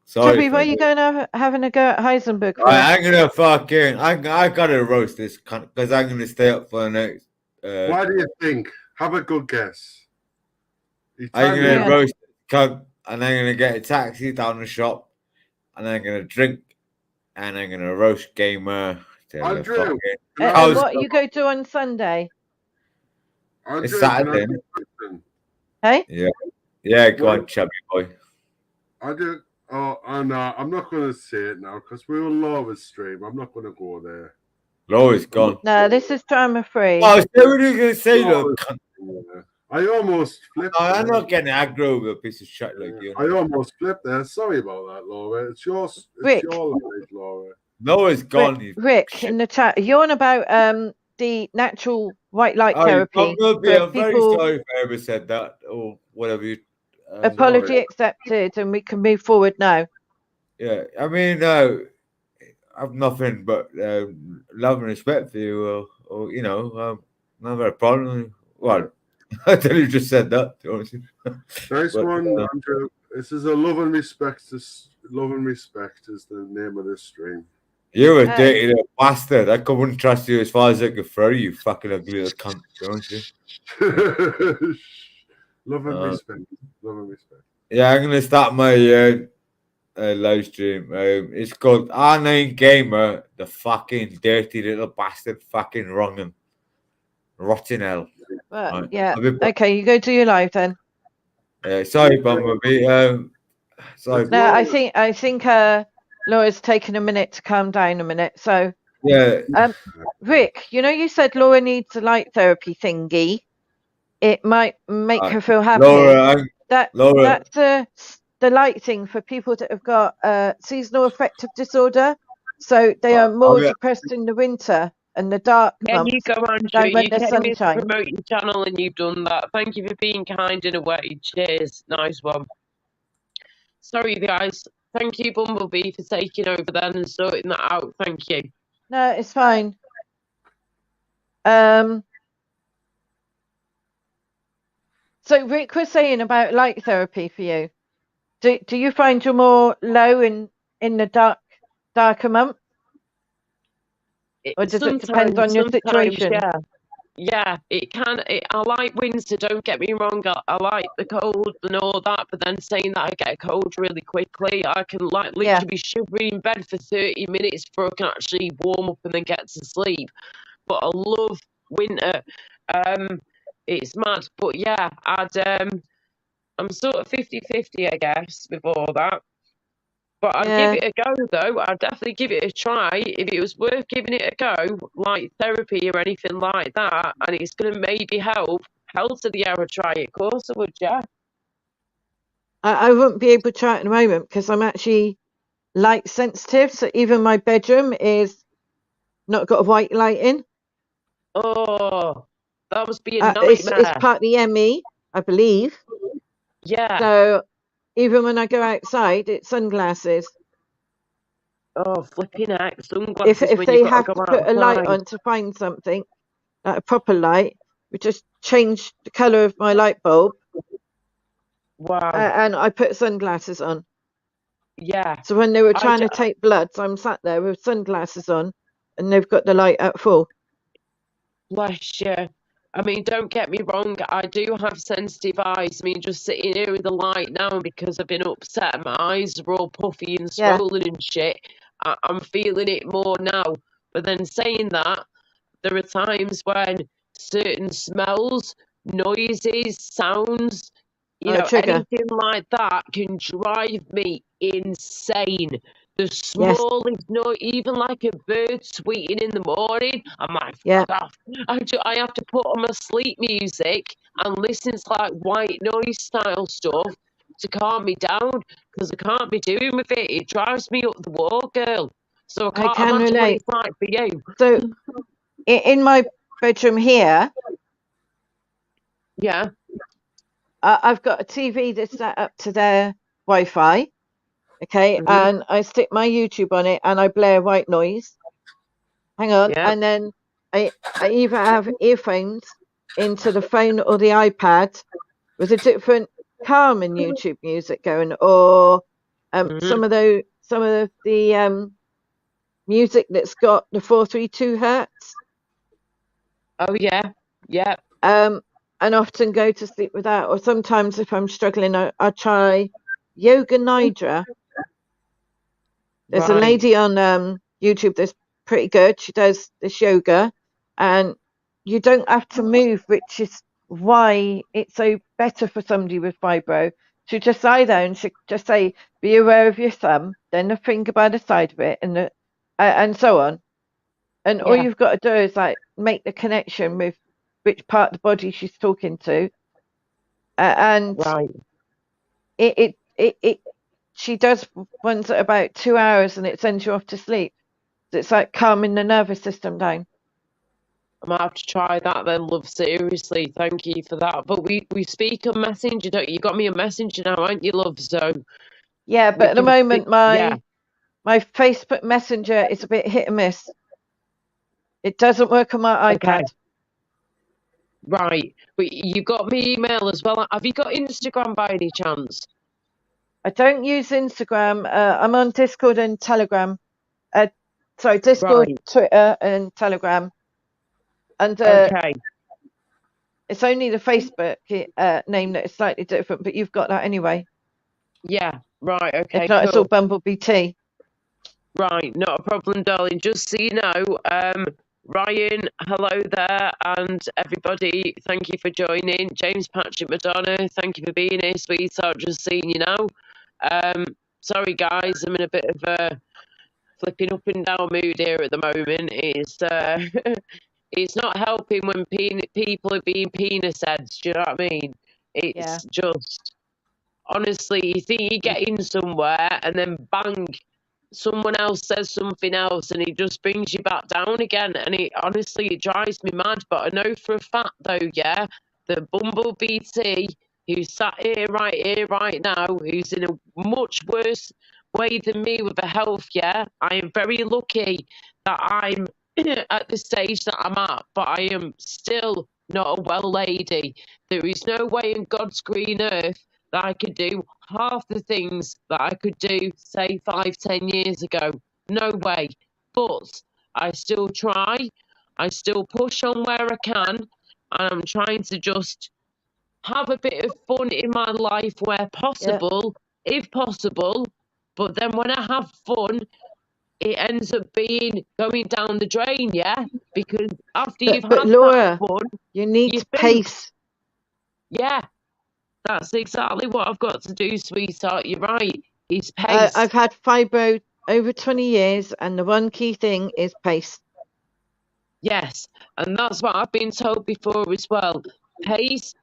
Sorry. Toby, why are you going having a go at Heisenberg for? I'm gonna fucking. I gotta roast this cunt because I'm gonna stay up for the next. Why do you think? Have a good guess. I'm gonna roast this cunt, and I'm gonna get a taxi down the shop, and I'm gonna drink, and I'm gonna roast Gamer. Andrew, and what you go to on Sunday? Andrew, It's Saturday. Hey? Yeah, go on, chubby boy. Andrew, I'm not going to say it now because we will Laura's stream. I'm not going to go there. Laura's gone. No, this is drama free. Oh, so what are you going to say, look? I almost flipped. No, I'm not getting aggro with a piece of shit like you. I almost flipped there. Sorry about that, Laura. It's your Rick. life, Laura. Laura's gone. Rick, in the chat, you're on about the natural white light therapy. I'm very sorry if I ever said that or whatever. Apology accepted, and we can move forward now. Yeah, I mean, I've nothing but love and respect for you, or you know, never a problem. Well, I tell you, just said that. To be honest. Nice one, Andrew. This is a love and respect. Love and respect is the name of this stream. You're a dirty little bastard. I wouldn't trust you as far as I could throw you, fucking ugly little cunt. Don't you? Love and respect. Love and respect. Yeah, I'm gonna start my live stream. It's called R9 Gamer, the fucking dirty little bastard, fucking wrong'un. Rotten hell. Right. Yeah. Okay, you go do your live then. Sorry, Bumblebee. Sorry. No, I think Laura's taken a minute to calm down a minute. So yeah. Rick, you said Laura needs a light therapy thingy. It might make her feel happy. Laura, that's the light thing for people that have got seasonal affective disorder. So they are more depressed in the winter and the dark months. You go, Andrew. Than when You the came sun in to shines. promote your channel and you've done that. Thank you for being kind in a way. Cheers. Nice one. Sorry, guys. Thank you, Bumblebee, for taking over then and sorting that out. Thank you. No, it's fine. So Rick was saying about light therapy for you. Do you find you're more low in the darker months? Or does it depend on your situation? Yeah, it can. I like winter, don't get me wrong. I like the cold and all that, but then saying that I get a cold really quickly, I can literally be shivering in bed for 30 minutes before I can actually warm up and then get to sleep. But I love winter. It's mad. But yeah, I'm sort of 50-50, I guess, with all that. But I'd give it a go, though. I'd definitely give it a try. If it was worth giving it a go, like therapy or anything like that, and it's going to maybe help, hell to the hour try it. Of course I would, yeah. I wouldn't be able to try it at the moment because I'm actually light sensitive. So even my bedroom is not got a white light in. Oh, that must be a nightmare. It's partly ME, I believe. Yeah. So even when I go outside, it's sunglasses. Oh, flipping heck, sunglasses. If they have to put a light on to find something, like a proper light, we just change the colour of my light bulb. Wow. And I put sunglasses on. Yeah. So when they were trying to take bloods, I'm sat there with sunglasses on, and they've got the light at full. Bless you. I mean, don't get me wrong, I do have sensitive eyes. I mean, just sitting here with the light now because I've been upset, my eyes are all puffy and Yeah. swollen and shit. I'm feeling it more now. But then saying that, there are times when certain smells, noises, sounds, Trigger. anything like that can drive me insane. The Yes. smallest noise, even like a bird tweeting in the morning, I'm like, Yeah. fuck off. I have to put on my sleep music and listen to like white noise style stuff to calm me down because I can't be doing with it. It drives me up the wall, girl. So I I can't can imagine what relate. it's like for you. So in my bedroom here, Yeah. I've got a TV that's set up to their Wi-Fi. Okay, and I stick my YouTube on it and I blare white noise. Hang on, Yeah. and then I either have earphones into the phone or the iPad with a different calming YouTube music going, or some of the music that's got the 432 hertz. Oh yeah, yeah. And often go to sleep with that. Or sometimes if I'm struggling, I try Yoga Nidra. There's a lady on YouTube that's pretty good. She does this yoga, and you don't have to move, which is why it's so better for somebody with fibro. She just lie there and she just say, "Be aware of your thumb," then the finger by the side of it, and so on. And all Yeah. you've got to do is like make the connection with which part of the body she's talking to, and Right. it she does ones at about 2 hours, and it sends you off to sleep. It's like calming the nervous system down. I might have to try that then, love. Seriously, thank you for that. But we speak on Messenger, don't you? You got me a Messenger now, haven't you, love? So Yeah, but at the moment yeah. my Facebook Messenger is a bit hit and miss. It doesn't work on my iPad. Okay. Right, but you got me email as well. Have you got Instagram by any chance? I don't use Instagram. I'm on Discord and Telegram. Discord, Right. Twitter, and Telegram. And Okay. it's only the Facebook name that is slightly different, but you've got that anyway. Yeah. Right. Okay. If not, cool. it's all Bumblebee T. Right, not a problem, darling. Just so you know, Ryan, hello there, and everybody, thank you for joining. James Patrick Madonna, thank you for being here, sweetheart. Just seeing you now. Sorry, guys, I'm in a bit of a flipping up and down mood here at the moment. It's not helping when people are being penis heads. Do you know what I mean? It's just honestly, you think you're getting somewhere, and then bang, someone else says something else, and it just brings you back down again. And it drives me mad. But I know for a fact, though, yeah, that Bumblebee T, who's sat here right now, who's in a much worse way than me with the health, yeah, I am very lucky that I'm at the stage that I'm at, but I am still not a well lady. There is no way in God's green earth that I could do half the things that I could do, say, 5-10 years ago. No way. But I still try. I still push on where I can. And I'm trying to just have a bit of fun in my life where possible, if possible. But then when I have fun, it ends up being going down the drain, yeah? Because after you've had Laura, that fun, you need to pace. Yeah, that's exactly what I've got to do, sweetheart. You're right. It's pace. I've had fibro over 20 years, and the one key thing is pace. Yes, and that's what I've been told before as well. Pace,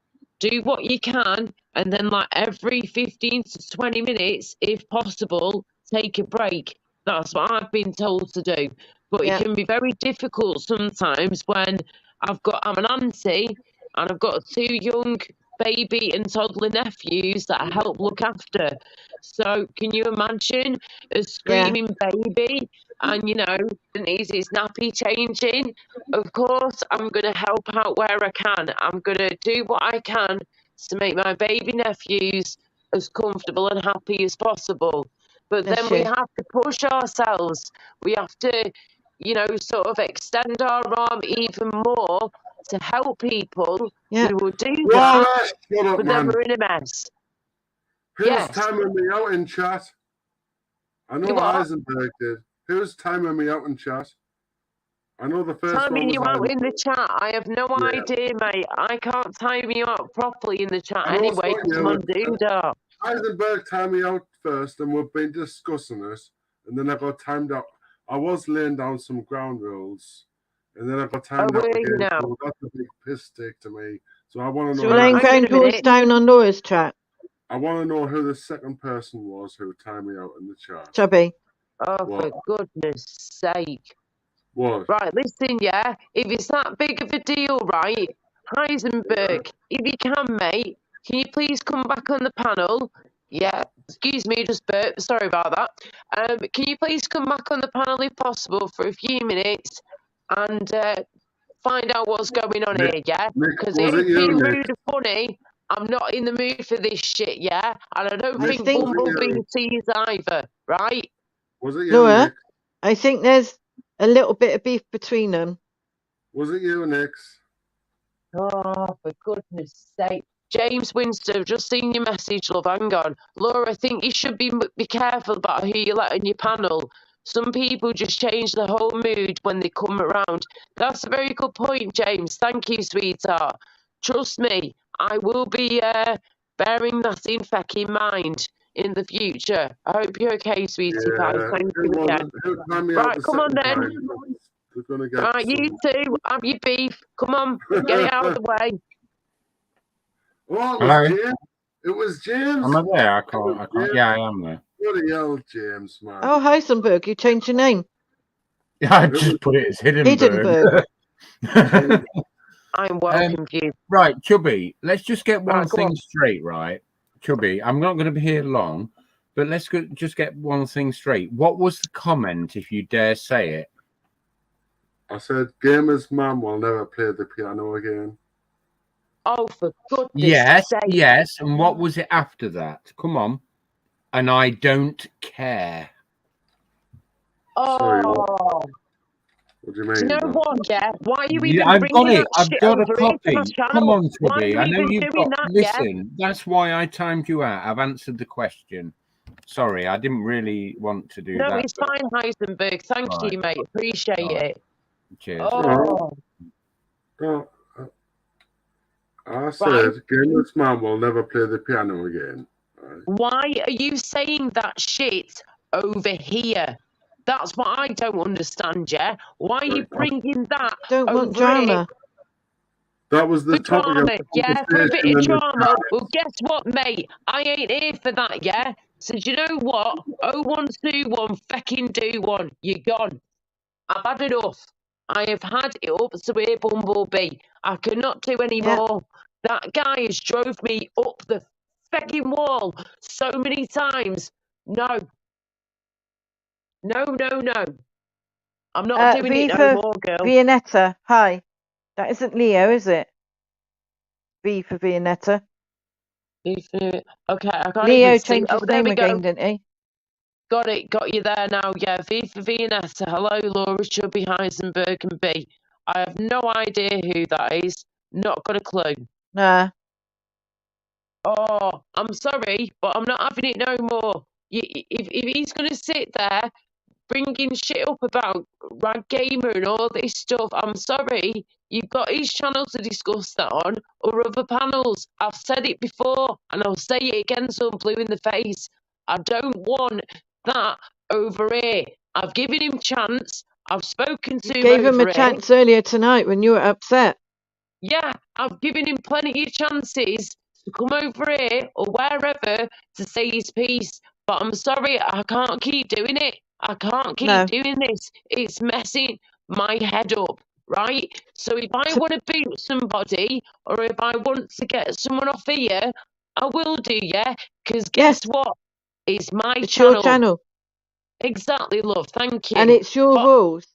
do what you can, and then like every 15 to 20 minutes, if possible, take a break. That's what I've been told to do. But it can be very difficult sometimes when I'm an auntie and I've got 2 young baby and toddler nephews that I help look after. So can you imagine a screaming baby and needs his nappy changing? Of course I'm going to help out where I can. I'm going to do what I can to make my baby nephews as comfortable and happy as possible. But then we have to push ourselves. We have to, sort of extend our arm even more to help people, Yeah. we will do Laura, that. shut up, But then man. we're in a mess. Who's Yes. timing me out in chat? I know You what? Heisenberg did. Who's timing me out in chat? I know the first one Timing was you out in the Heisenberg. chat. I have no idea, mate. I can't time you out properly in the chat I know it's anyway not because I'm on you. doodah. Heisenberg timed me out first, and we've been discussing it, and then I got timed out. I was laying down some ground rules, and then I got timed out where are you again. now? So that's a big piss take to me. So I want to So know. we're laying ground rules down on Laura's chat. I want to know who the second person was who timed me out in the chat. Chubby. Oh, What? for goodness sake. What? Right, listen, yeah. If it's that big of a deal, right, Heisenberg, if you can, mate, can you please come back on the panel? Yeah, excuse me, just burp. Sorry about that. Can you please come back on the panel if possible for a few minutes and find out what's going on here, yeah? Because was it it ain't you, being Nick? rude or funny. I'm not in the mood for this shit, yeah? And I don't Nick, think was it Bumblebee you? sees either, right? Was it you, Laura, Nick? I think there's a little bit of beef between them. Was it you, Nick? Oh, for goodness sake. James Winster, just seen your message, love. Hang on. Laura, I think you should be careful about who you let on your panel. Some people just change the whole mood when they come around. That's a very good point, James. Thank you, sweetheart. Trust me, I will be bearing that in fucking mind in the future. I hope you're okay, sweetie pie. Thank you again. Who timed me out Right, the come on second then. time? We're gonna get Right, you some. two, have your beef. Come on, get it out of the way. Oh, it was Hello? James. It was James. Am I there? I can't. Yeah, I am there. Bloody hell, James, man. Oh, Heisenberg, you changed your name. Yeah, I just put it as Hiddenberg. I'm well confused. Right, Chubby, let's just get one Right, go thing on. straight, right? Chubby, I'm not going to be here long, but let's just get one thing straight. What was the comment, if you dare say it? I said, Gamer's mum will never play the piano again. Oh, for goodness Yes, sake. yes. And what was it after that? Come on. And I don't care. Oh. Sorry, what do you mean? Do you know though? what, yeah? Why are you even I've got bringing it. that I've shit got a over here to my copy. channel? Come on, Why are Chubby. you I know even you've doing got. that, yeah? Listen, that's why I timed you out. I've answered the question. Sorry, I didn't really want to do No, that. it's fine, Heisenberg. Thank Right. you, mate. Appreciate Right. it. Cheers. Oh. Oh, I said, Gamer's mum will never play the piano again. Why are you saying that shit over here? That's what I don't understand, yeah? Why are you bringing that Don't want over drama. here? That was the For topic drama, of yeah, for a bit conversation of in the drama. chat. Well, guess what, mate? I ain't here for that, yeah? So do you know what? 0121 fucking do one. You're gone. I've had enough. I have had it up to here, Bumblebee. I cannot do any more. That guy has drove me up the fucking wall so many times. No. No, no, no. I'm not doing it no more, girl. Vianetta, hi. That isn't Leo, is it? V for Vianetta. Okay, I can't Leo even see. changed Oh, his there name we go. again, didn't he? Got it. Got you there now. Yeah, V for Vianetta. Hello, Laura, Chubby, Heisenberg, and B. I have no idea who that is. Not got a clue. Nah. Oh, I'm sorry, but I'm not having it no more. If he's going to sit there bringing shit up about Rag Gamer and all this stuff, I'm sorry. You've got his channel to discuss that on, or other panels. I've said it before, and I'll say it again so I'm blue in the face. I don't want that over here. I've given him chance. I've spoken to You him gave him over a here. chance earlier tonight when you were upset. Yeah, I've given him plenty of chances to come over here or wherever to say his piece. But I'm sorry, I can't keep doing it. I can't keep doing this. It's messing my head up, right? So if I want to boot somebody or if I want to get someone off here, I will do, yeah? Because guess what? It's my It's channel. your channel. Exactly, love. Thank you. And it's your rules.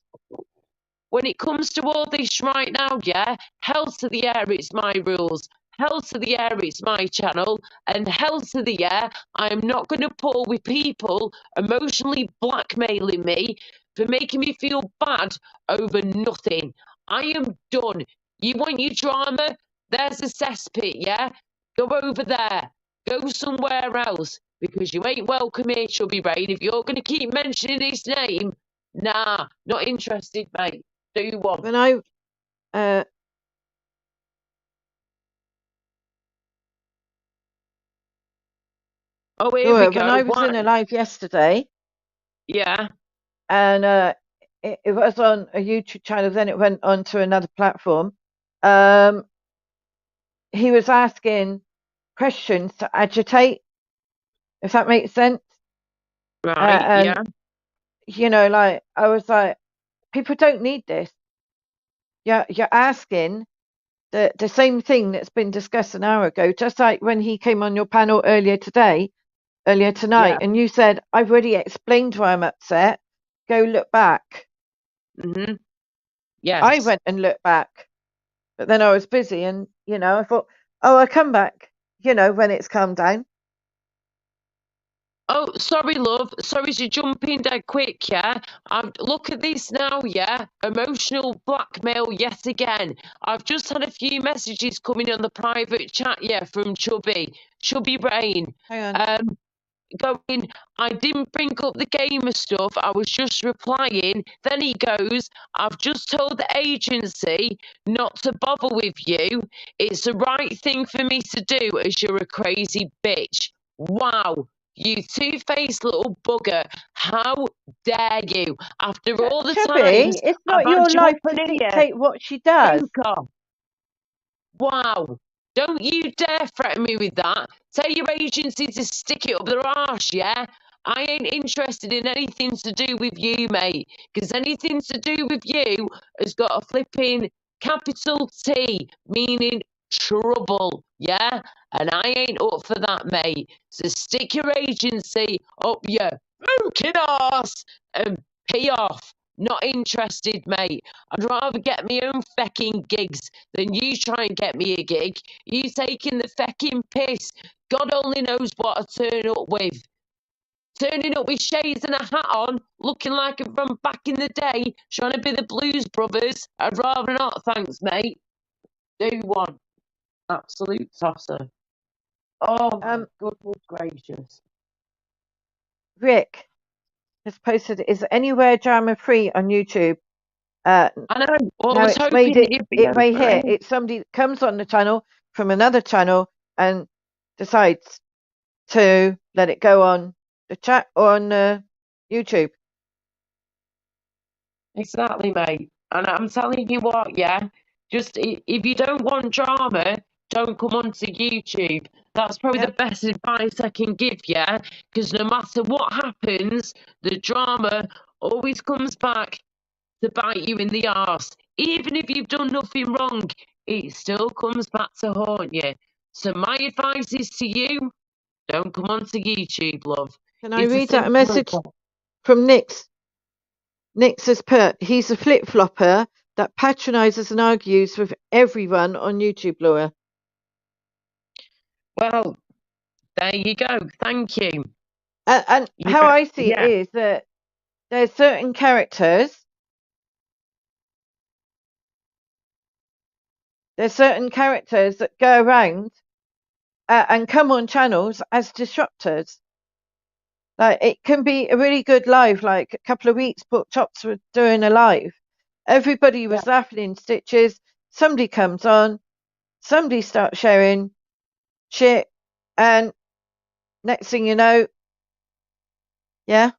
When it comes to all this right now, yeah, hell to the air, it's my rules. Hell to the air, it's my channel. And hell to the air, I am not going to pull with people emotionally blackmailing me for making me feel bad over nothing. I am done. You want your drama? There's a cesspit, yeah? Go over there. Go somewhere else, because you ain't welcome here, Chubby Brain. If you're going to keep mentioning his name, nah, not interested, mate. Do one. When I Oh, here we Laura, go. when I was in a live yesterday, yeah, and it was on a YouTube channel, then it went on to another platform. He was asking questions to agitate, if that makes sense. right, And yeah. you know, like I was like, people don't need this. You're asking the same thing that's been discussed an hour ago, just like when he came on your panel earlier tonight, Yeah. and you said, I've already explained why I'm upset. Go look back. Mm-hmm. Yes. I went and looked back, but then I was busy, and you know, I thought, oh, I'll come back, you know, when it's calmed down. Oh, sorry, love. Sorry to jump in dead quick, yeah? Look at this now, yeah? Emotional blackmail yet again. I've just had a few messages coming on the private chat, yeah, from Chubby Brain. Hang on. Going, I didn't bring up the gamer stuff, I was just replying. Then he goes, I've just told the agency not to bother with you. It's the right thing for me to do, as you're a crazy bitch. Wow, you two-faced little bugger. How dare you? After all the Chubby, times it's I've not had your you life up to in here. dictate what she does. Fuck off. Wow. Don't you dare threaten me with that. Tell your agency to stick it up their arse, yeah? I ain't interested in anything to do with you, mate. Because anything to do with you has got a flipping capital T, meaning trouble, yeah? And I ain't up for that, mate. So stick your agency up your smoking arse and pee off. Not interested, mate. I'd rather get my own fecking gigs than you try and get me a gig. You taking the fecking piss. God only knows what I turn up with. Turning up with shades and a hat on, looking like I'm from back in the day, trying to be the Blues Brothers. I'd rather not, thanks, mate. Do one. Absolute tosser. Oh my goodness gracious. Rick has posted, is anywhere drama free on YouTube? I know. Well, I was it's hoping made it'd be it way here. over. It's somebody that comes on the channel from another channel and decides to let it go on the chat or on YouTube. Exactly, mate. And I'm telling you what, yeah, just if you don't want drama, don't come onto YouTube. That's probably the best advice I can give you, because no matter what happens, the drama always comes back to bite you in the arse. Even if you've done nothing wrong, it still comes back to haunt you. So my advice is to you, don't come onto YouTube, love. Can I read out a message from Nix? Nix has put, he's a flip-flopper that patronises and argues with everyone on YouTube, Laura. Well, there you go. Thank you. And how I see it is that there's certain characters. There's certain characters that go around and come on channels as disruptors. Like, it can be a really good live. Like a couple of weeks, Book Chops were doing a live. Everybody was laughing in stitches. Somebody comes on, somebody starts sharing shit, and next thing you know, yeah,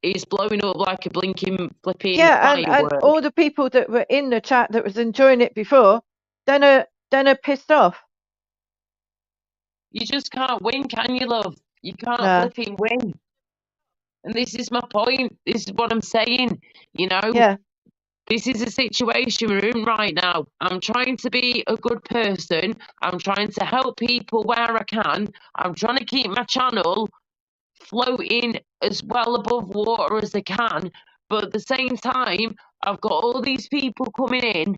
it's blowing up like a blinking flipping and firework. all the people that were in the chat that was enjoying it before, then are pissed off. You just can't win, can you, love? You can't flipping win. And this is my point. This is what I'm saying. You know, this is a situation we're in right now. I'm trying to be a good person. I'm trying to help people where I can. I'm trying to keep my channel floating as well above water as I can. But at the same time, I've got all these people coming in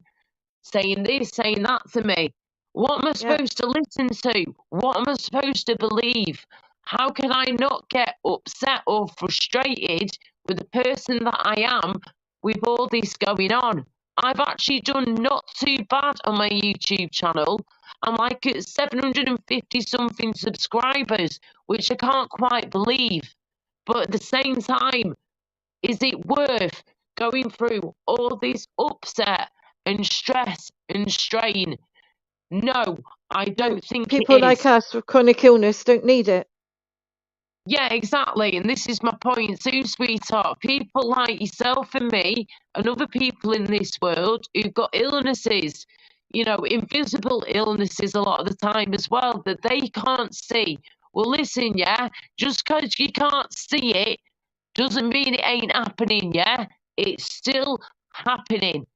saying this, saying that to me. What am I supposed to listen to? What am I supposed to believe? How can I not get upset or frustrated with the person that I am with all this going on? I've actually done not too bad on my YouTube channel. I'm like at 750 something subscribers, which I can't quite believe. But at the same time, is it worth going through all this upset and stress and strain? No, I don't think People it like is. us with chronic illness don't need it. Yeah, exactly. And this is my point too, sweetheart. People like yourself and me and other people in this world who've got illnesses, you know, invisible illnesses a lot of the time as well, that they can't see. Well, listen, yeah, just because you can't see it doesn't mean it ain't happening, yeah? It's still happening.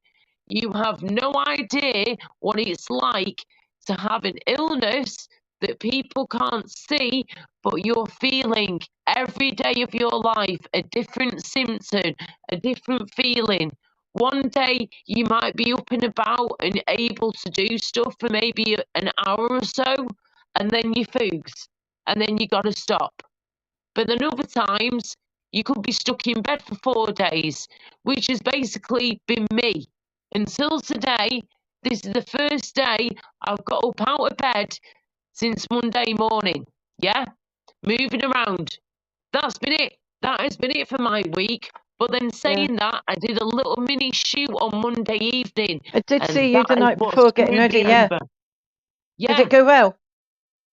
You have no idea what it's like to have an illness that people can't see, but you're feeling every day of your life a different symptom, a different feeling. One day you might be up and about and able to do stuff for maybe an hour or so, and then you fugs, and then you got to stop. But then other times you could be stuck in bed for 4 days, which has basically been me. Until today, this is the first day I've got up out of bed since Monday morning. Yeah? Moving around. That's been it. That has been it for my week. But then saying that, I did a little mini shoot on Monday evening. I did And see you that the is night what before getting screwed ready, me yeah. over. Did Yeah. it go well?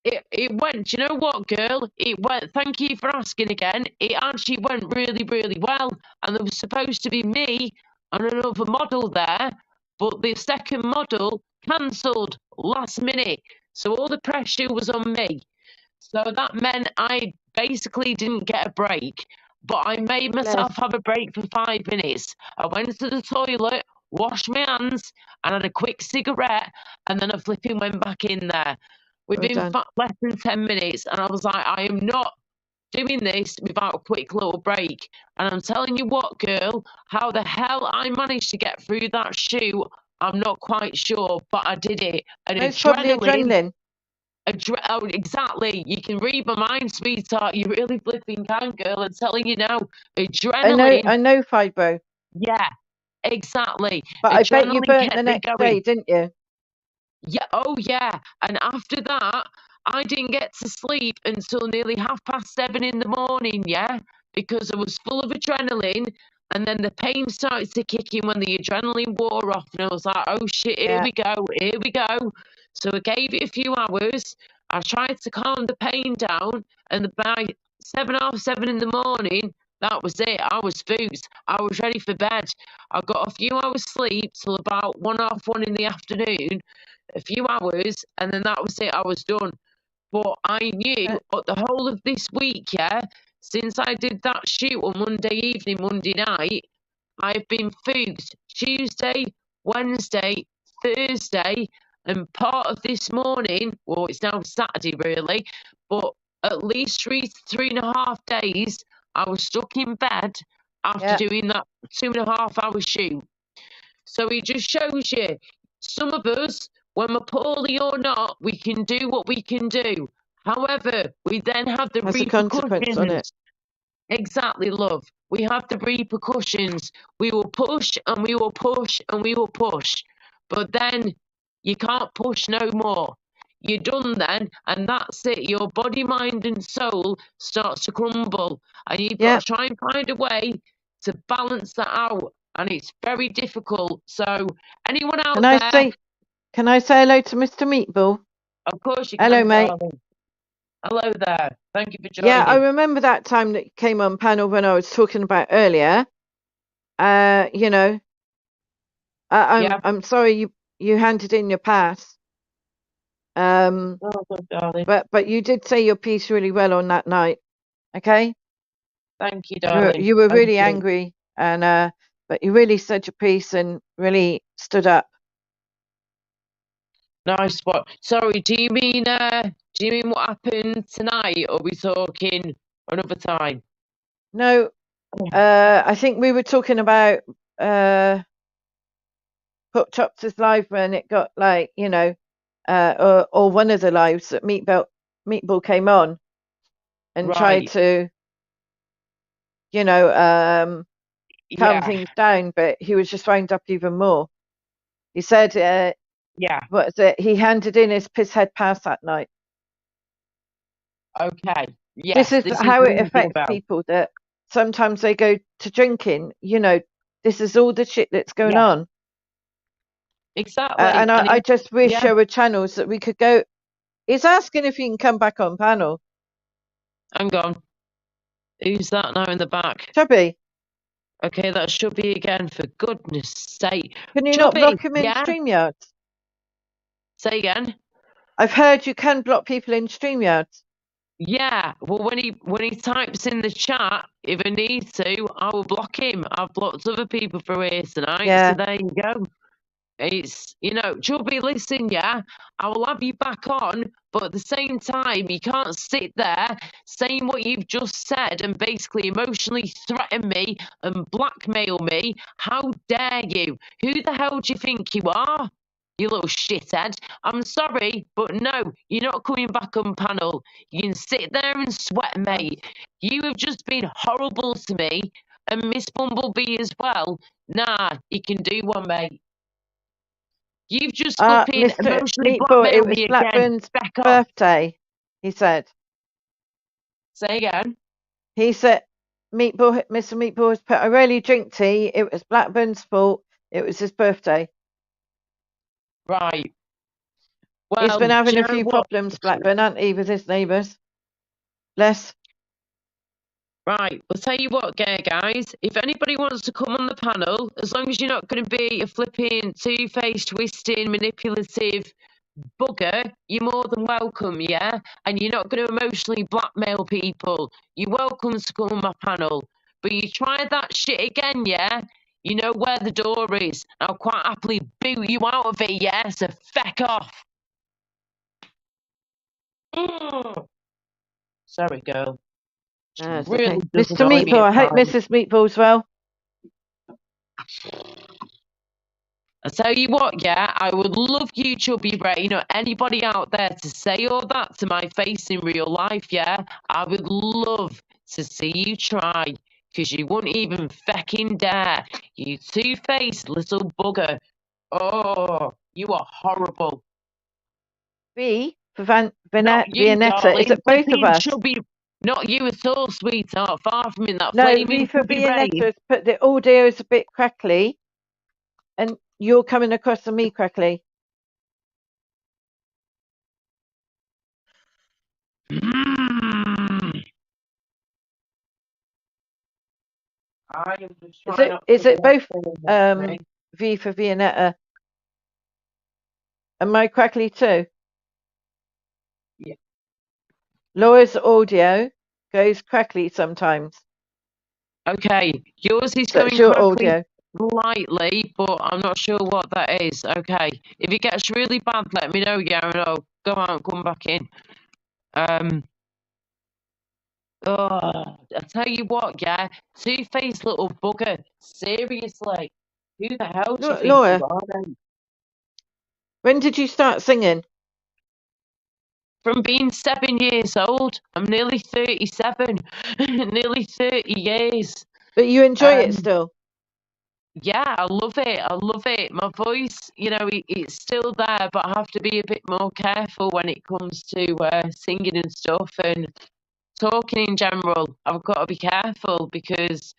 It went, you know what, girl? It went, thank you for asking again. It actually went really, really well. And there was supposed to be me and another model there, but the second model cancelled last minute. So all the pressure was on me. So that meant I basically didn't get a break, but I made myself have a break for 5 minutes. I went to the toilet, washed my hands, and had a quick cigarette, and then I flipping went back in there. Within less than 10 minutes, and I was like, I am not doing this without a quick little break. And I'm telling you what, girl, how the hell I managed to get through that shoot, I'm not quite sure, but I did it. And It's probably adrenaline. Oh, exactly. You can read my mind, sweetheart. You really flipping can, girl. I'm telling you now. Adrenaline. I know, Fibro. Yeah, exactly. But I bet you Adrenaline burnt the kept me next going. day, didn't you? Yeah, oh yeah. And after that, I didn't get to sleep until nearly 7:30 in the morning, yeah, because I was full of adrenaline. And then the pain started to kick in when the adrenaline wore off, and I was like, oh shit, here we go, here we go. So I gave it a few hours. I tried to calm the pain down, and by 7:30 in the morning, that was it. I was spooked. I was ready for bed. I got a few hours sleep till about 1:30 in the afternoon, a few hours, and then that was it. I was done. But I knew the whole of this week, yeah, since I did that shoot on Monday evening, Monday night, I've been fugued Tuesday, Wednesday, Thursday, and part of this morning. Well, it's now Saturday, really, but at least 3.5 days, I was stuck in bed after doing that 2.5 hour shoot. So it just shows you, some of us, when we're poorly or not, we can do what we can do. However, we then have the Has a consequence on it. repercussions. Exactly, love. We have the repercussions. We will push and we will push and we will push. But then you can't push no more. You're done then, and that's it. Your body, mind, and soul starts to crumble. And you've got to try and find a way to balance that out. And it's very difficult. So, anyone out there? Can I say hello to Mr. Meatball? Of course you hello, can, mate. darling. Hello there. Thank you for joining. Yeah, I remember that time that you came on panel when I was talking about earlier. You know, I'm sorry you handed in your pass. Oh, good, darling. But you did say your piece really well on that night. Okay. Thank you, darling. You were Thank really you. angry, and but you really said your piece and really stood up. Nice one. Sorry, do you mean what happened tonight, or are we talking another time? No, I think we were talking about Hook Chops' live when it got like, you know, or one of the lives that Meatball came on and tried to, you know, calm things down, but he was just wound up even more. He said, yeah. What is it? He handed in his pisshead pass that night. Okay. Yes, this is this how it rings a affects bell. people, that sometimes they go to drinking. This is all the shit that's going on. Exactly. And I just wish there yeah. were channels that we could go. He's asking if he can come back on panel. Hang on. Who's that now in the back? Chubby. Okay, that should be again, for goodness sake. Can you not Chubby, block him in yeah? StreamYard? Say again? I've heard you can block people in StreamYard. Yeah, well, when he types in the chat, if I need to, I will block him. I've blocked other people through here tonight, Yeah. so there you go. It's, Chubby, listen, yeah, I will have you back on, but at the same time, you can't sit there saying what you've just said and basically emotionally threaten me and blackmail me. How dare you? Who the hell do you think you are? You little shithead. I'm sorry, but no, you're not coming back on panel. You can sit there and sweat, mate. You have just been horrible to me, and Miss Bumblebee as well. Nah, you can do one, mate. You've just flipping Mr. emotionally Meatball, it blackmailed was me again. Blackburn's Back off. birthday, he said. Say again. He said, Mr. Meatball has put, I rarely drink tea. It was Blackburn's fault. It was his birthday. Right. Well, he's been having do you a know few what? problems, Blackburn, hasn't he, with his neighbours? Bless. Right, well, tell you what, guys, if anybody wants to come on the panel, as long as you're not going to be a flipping, two-faced, twisting, manipulative bugger, you're more than welcome, yeah? And you're not going to emotionally blackmail people. You're welcome to come on my panel. But you try that shit again, yeah? You know where the door is. I'll quite happily boot you out of it, yeah? So feck off. Sorry, girl. That's Really okay. does Mr. annoy me Meatball, at I hope times. Mrs. Meatball's well. I tell you what, yeah, I would love you, Chubby Ray, anybody out there to say all that to my face in real life, yeah? I would love to see you try, because you wouldn't even fecking dare. You two-faced little bugger. Oh, you are horrible. V for Not you, Vianetta. darling. Is it both of us? Chubby, not you at all, sweetheart. Far from in that No, flaming V for Chubby Ray. Vianetta has put the audio is a bit crackly, and you're coming across to me crackly. I am just trying Is it both V for Vianetta? Am I crackly too? Yeah. Laura's audio goes crackly sometimes. Okay, yours is That's going your crackly audio. slightly, but I'm not sure what that is. Okay, if it gets really bad, let me know, yeah, and I'll go out and come back in. Oh, I tell you what, yeah, two-faced little bugger. Seriously, who the hell do you think Laura, you are then? when did you start singing? From being 7 years old. I'm nearly 37. Nearly 30 years. But you enjoy it still? Yeah, I love it. I love it. My voice, it's still there, but I have to be a bit more careful when it comes to singing and stuff and talking in general. I've got to be careful because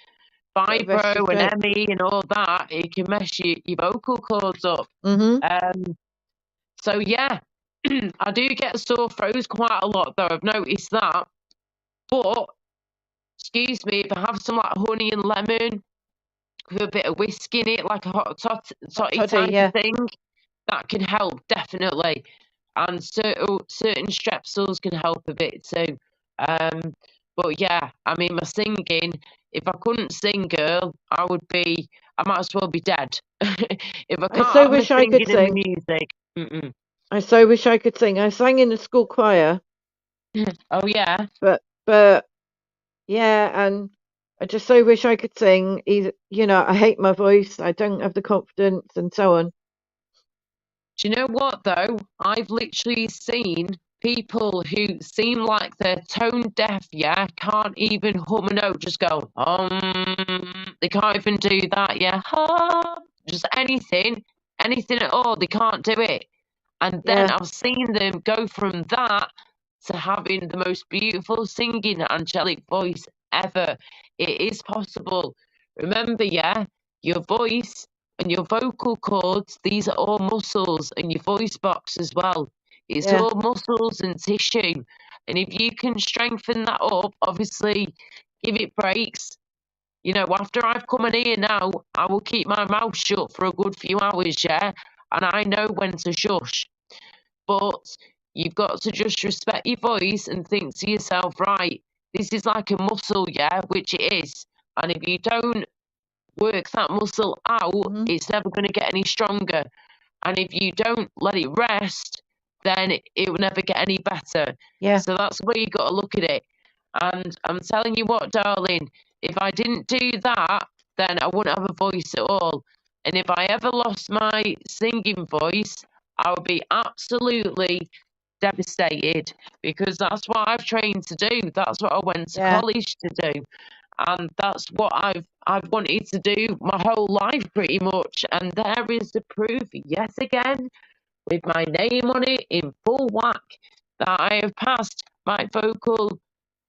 vibro and ME and all that, it can mess your vocal cords up. So yeah, I do get sore throats quite a lot though. I've noticed that. But excuse me, if I have some like honey and lemon with a bit of whiskey in it, like a hot toddy type of thing, that can help definitely. And certain strepsils can help a bit too. But yeah, I mean, my singing, if I couldn't sing, girl, I might as well be dead. If I can't I so have my wish I could singing and sing. my music. I so wish I could sing. I sang in the school choir. Oh yeah. But yeah, and I just so wish I could sing. I hate my voice. I don't have the confidence, and so on. Do you know what though? I've literally seen people who seem like they're tone deaf, yeah, can't even hum a note, just go, they can't even do that, yeah, just anything, anything at all, they can't do it. And then I've seen them go from that to having the most beautiful singing angelic voice ever. It is possible. Remember, your voice and your vocal cords, these are all muscles, and your voice box as well. It's all muscles and tissue. And if you can strengthen that up, obviously give it breaks. You know, after I've come in here now, I will keep my mouth shut for a good few hours, and I know when to shush. But you've got to just respect your voice and think to yourself, right, this is like a muscle, which it is. And if you don't work that muscle out, it's never going to get any stronger. And if you don't let it rest, then it will never get any better. So that's where you got to look at it. And I'm telling you what, darling, if I didn't do that, then I wouldn't have a voice at all. And if I ever lost my singing voice, I would be absolutely devastated, because that's what I've trained to do. That's what I went to college to do. And that's what I've wanted to do my whole life, pretty much. And there is the proof, yet again, with my name on it in full whack, that I have passed my vocal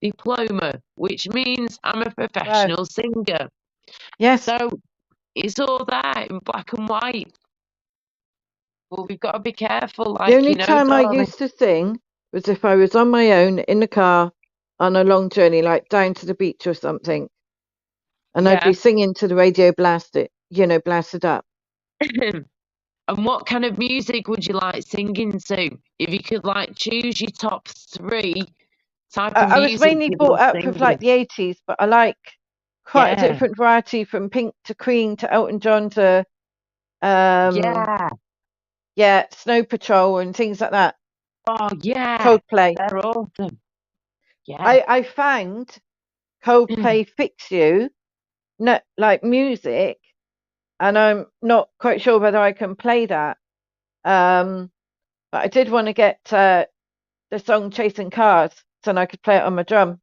diploma, which means I'm a professional singer. So it's all there in black and white. But we've got to be careful. Like, the only time darling. I used to sing was if I was on my own in the car on a long journey, like down to the beach or something. And I'd be singing to the radio, blasted up. And what kind of music would you like singing to? If you could like choose your top 3 type of music. I was mainly brought up with like the 80s, but I like quite a different variety, from Pink to Queen to Elton John to Snow Patrol and things like that. Oh yeah, Coldplay. They're awesome. Yeah, I found Coldplay Fix You, not like music, and I'm not quite sure whether I can play that. But I did want to get the song Chasing Cars so I could play it on my drum.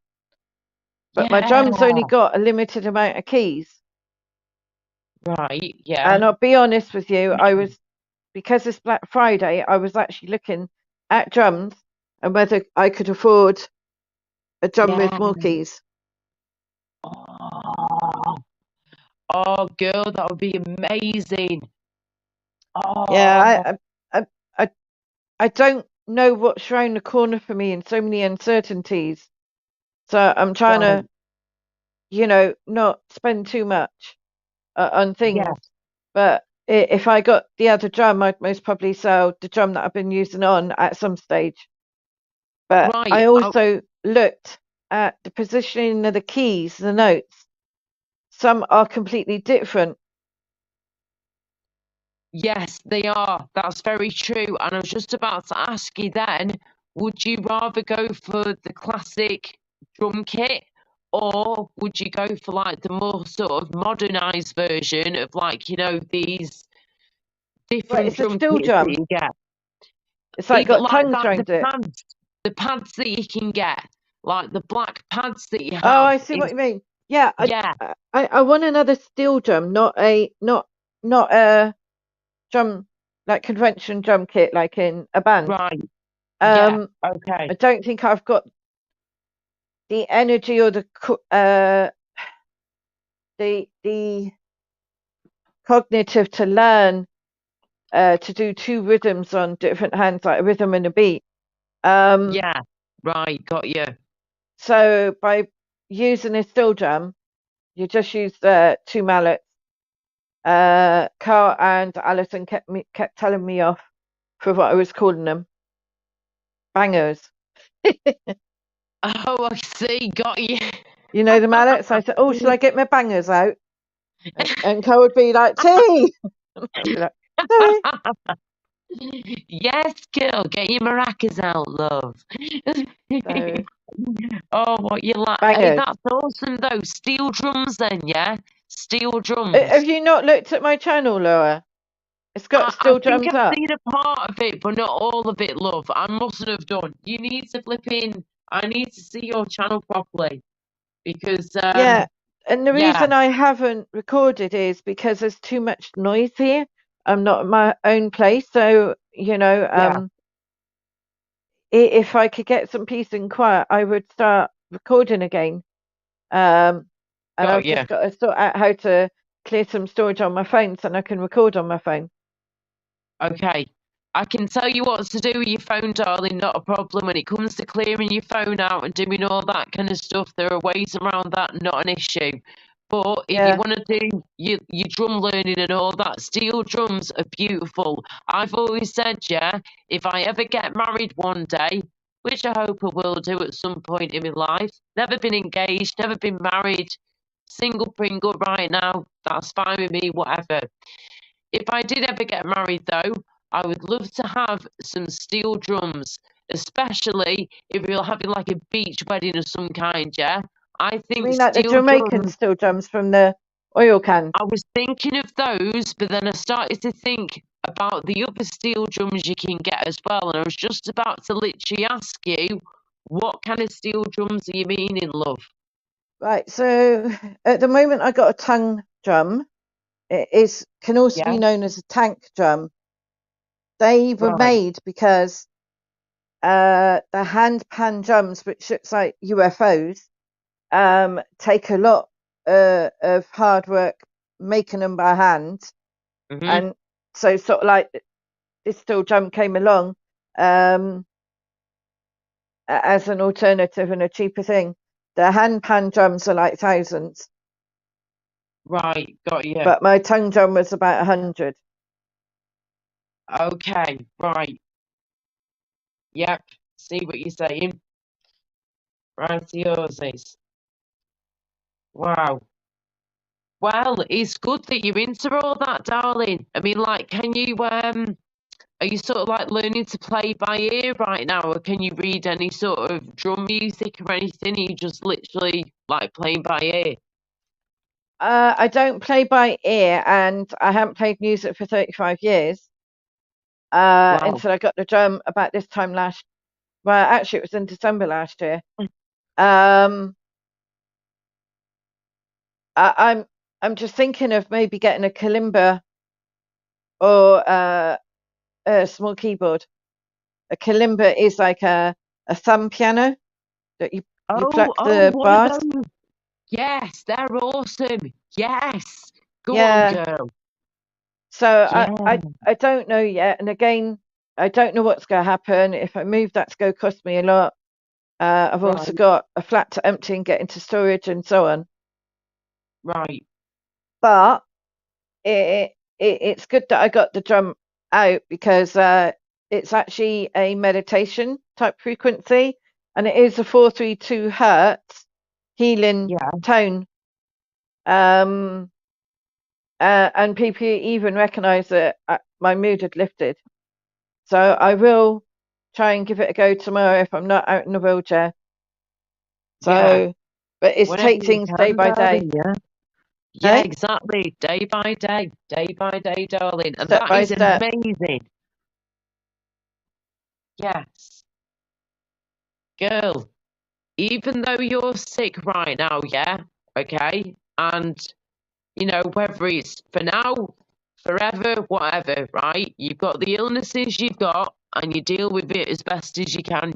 But my drum's only got a limited amount of keys. Right, yeah. And I'll be honest with you, because it's Black Friday, I was actually looking at drums and whether I could afford a drum with more keys. Oh, girl, that would be amazing. Oh. Yeah, I don't know what's around the corner for me and so many uncertainties. So I'm trying to, not spend too much on things. But if I got the other drum, I'd most probably sell the drum that I've been using on at some stage. But I also looked at the positioning of the keys, the notes. Some are completely different. Yes, they are. That's very true. And I was just about to ask you then, would you rather go for the classic drum kit, or would you go for like the more sort of modernized version of like, these different drum kits that you get? It's like got tongues around it. The pads that you can get, like the black pads that you have. Oh, I see what you mean. Yeah, I want another steel drum, not a drum, like convention drum kit, like in a band. Right. Okay. I don't think I've got the energy or the cognitive to learn to do 2 rhythms on different hands, like a rhythm and a beat. Yeah, right, got you. So by using a steel drum, you just use the 2 mallets. Carl and Alison kept telling me off for what I was calling them. Bangers. Oh, I see, got you. You know the mallets? I said, oh, shall I get my bangers out? And Carl would be like, tea! I'd be like, sorry. Yes, girl, get your maracas out, love. So, oh, what you like? Hey, that's awesome, though. Steel drums, then, yeah? Steel drums. Have you not looked at my channel, Laura? It's got steel drums I think I've up. seen a part of it, but not all of it, love. I mustn't have done. You need to flip in. I need to see your channel properly, because and the reason I haven't recorded is because there's too much noise here. I'm not in my own place, so if I could get some peace and quiet, I would start recording again. And I've just got to sort out how to clear some storage on my phone so I can record on my phone. Okay. I can tell you what to do with your phone, darling, not a problem. When it comes to clearing your phone out and doing all that kind of stuff, there are ways around that, not an issue. But if you want to do your drum learning and all that, steel drums are beautiful. I've always said, if I ever get married one day, which I hope I will do at some point in my life, never been engaged, never been married, single Pringle right now, that's fine with me, whatever. If I did ever get married, though, I would love to have some steel drums, especially if you're having like a beach wedding of some kind, I think you mean like the steel Jamaican drums. steel drums from the oil can? I was thinking of those, but then I started to think about the other steel drums you can get as well, and I was just about to literally ask you, what kind of steel drums are you meaning, love? Right, so at the moment I got a tongue drum. It can also be known as a tank drum. They were made because the hand pan drums, which looks like UFOs, take a lot of hard work making them by hand. And so sort of like this steel drum came along as an alternative and a cheaper thing. The hand pan drums are like thousands. Right, got you. But my tongue drum was about 100. Okay, right. Yep, see what you're saying. Righty-osies. Wow. Well, it's good that you're into all that, darling. I mean, like, can you, are you sort of like learning to play by ear right now, or can you read any sort of drum music or anything? Are you just literally like playing by ear? I don't play by ear, and I haven't played music for 35 years. Until I got the drum about this time last. Well, actually, it was in December last year. I'm just thinking of maybe getting a kalimba or a small keyboard. A kalimba is like a thumb piano that you pluck the bars. Yes, they're awesome. Yes, go on, girl. So I don't know yet, and again, I don't know what's going to happen. If I move, that's going to cost me a lot. I've also got a flat to empty and get into storage and so on. Right. But it's good that I got the drum out because it's actually a meditation type frequency, and it is a 432 hertz healing tone. And people even recognise that my mood had lifted. So I will try and give it a go tomorrow if I'm not out in the wheelchair. So, but it's whenever take things day by day. Yeah, exactly. Day by day, darling. And Step by that is step. amazing. Yes. Girl, even though you're sick right now, okay, and, you know, whether it's for now, forever, whatever, right, you've got the illnesses you've got, and you deal with it as best as you can,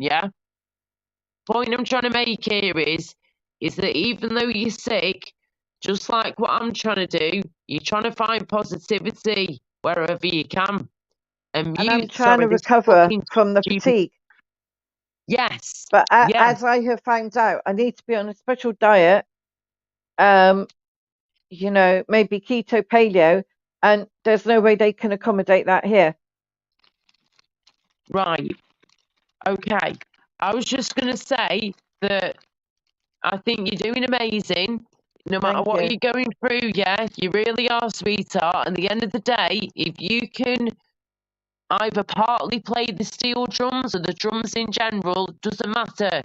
Point I'm trying to make here is that even though you're sick, just like what I'm trying to do, you're trying to find positivity wherever you can. And I'm trying to recover from the fatigue. Yes. But as I have found out, I need to be on a special diet, you know, maybe keto, paleo, and there's no way they can accommodate that here. Right. Okay. I was just going to say that I think you're doing amazing. No matter what you're going through, you really are, sweetheart. At the end of the day, if you can either partly play the steel drums or the drums in general, doesn't matter.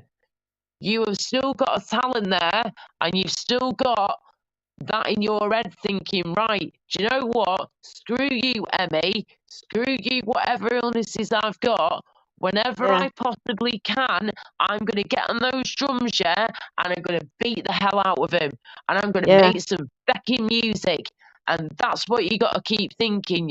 You have still got a talent there, and you've still got that in your head thinking, right, do you know what? Screw you, Emmy. Screw you, whatever illnesses I've got. Whenever I possibly can, I'm going to get on those drums, and I'm going to beat the hell out of them. And I'm going to make some fucking music. And that's what you got to keep thinking,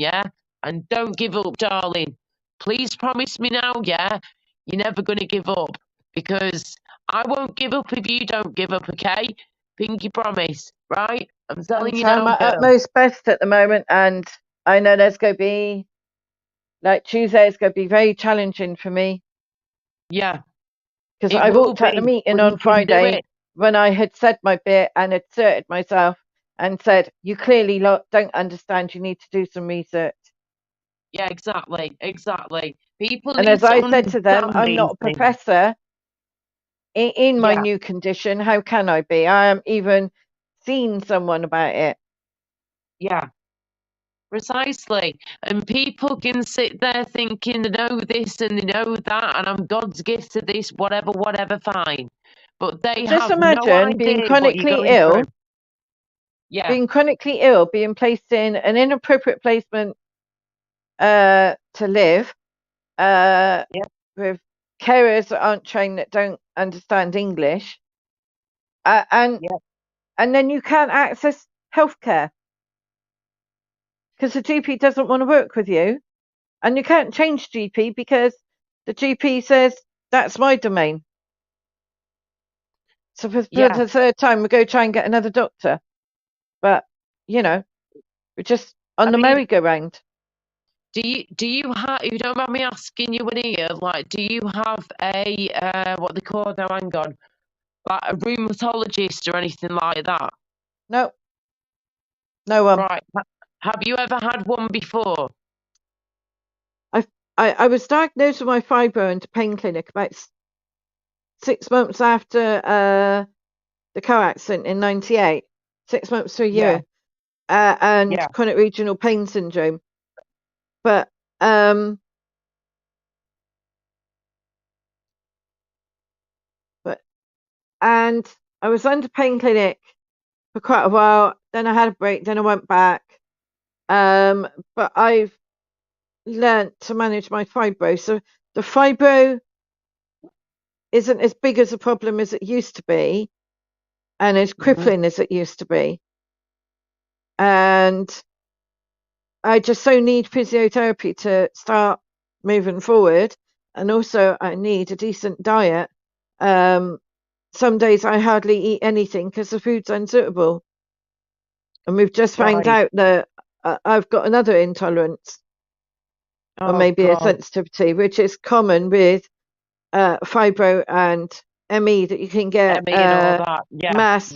And don't give up, darling. Please promise me now, yeah? You're never going to give up. Because I won't give up if you don't give up, okay? Pinky promise, right? I'm I'm telling you trying now, my girl. utmost best at the moment, and I know there's going to be, like, Tuesday is going to be very challenging for me. Yeah. Because It I will walked out the be, meeting but you on can do Friday it. when I had said my bit and asserted myself and said, you clearly don't understand, you need to do some research. Yeah, exactly. People And need as to I said to them, understand I'm these not a things. professor in my Yeah. new condition. How can I be? I am even seen someone about it. Yeah. Precisely. And people can sit there thinking they know this and they know that, and I'm God's gift to this, whatever, fine. But they Just have no imagine being idea what you're chronically going ill, through. Yeah. being placed in an inappropriate placement to live with carers that aren't trained, that don't understand English, and then you can't access healthcare because the GP doesn't want to work with you, and you can't change GP because the GP says that's my domain. So for the third time, we go try and get another doctor, but we're just on the merry-go-round. Do you have, if you don't mind me asking you in here, like, do you have a what they call now? Hang on, like a rheumatologist or anything like that? No, no one. Right. Have you ever had one before? I was diagnosed with my fibro into pain clinic about 6 months after the car accident in '98. 6 months to a year, and chronic regional pain syndrome. But and I was under pain clinic for quite a while. Then I had a break. Then I went back. But I've learnt to manage my fibro. So the fibro isn't as big as a problem as it used to be, and as crippling as it used to be. And I just so need physiotherapy to start moving forward. And also I need a decent diet. Some days I hardly eat anything because the food's unsuitable. And we've just found out that I've got another intolerance, or maybe a sensitivity, which is common with fibro and ME, that you can get ME and all that. mass.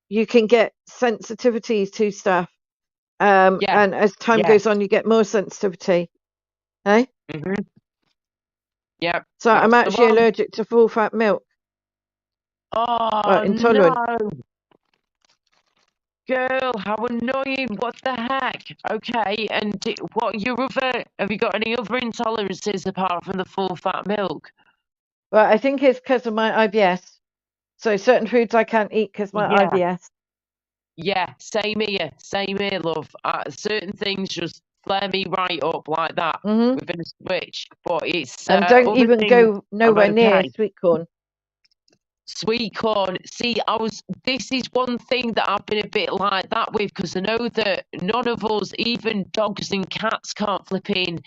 You can get sensitivities to stuff. And as time goes on, you get more sensitivity. Eh? Yep. So I'm actually allergic to full fat milk. Oh, intolerant. no. Girl, how annoying. What the heck? Okay, and what have you got any other intolerances apart from the full fat milk? Well, I think it's because of my IBS. So certain foods I can't eat because my IBS. Yeah, same here, love. Certain things just flare me right up like that within a switch. But it's and don't other even things, go nowhere I'm near okay. sweet corn. Sweet corn. See, this is one thing that I've been a bit like that with, because I know that none of us, even dogs and cats, can't flip in,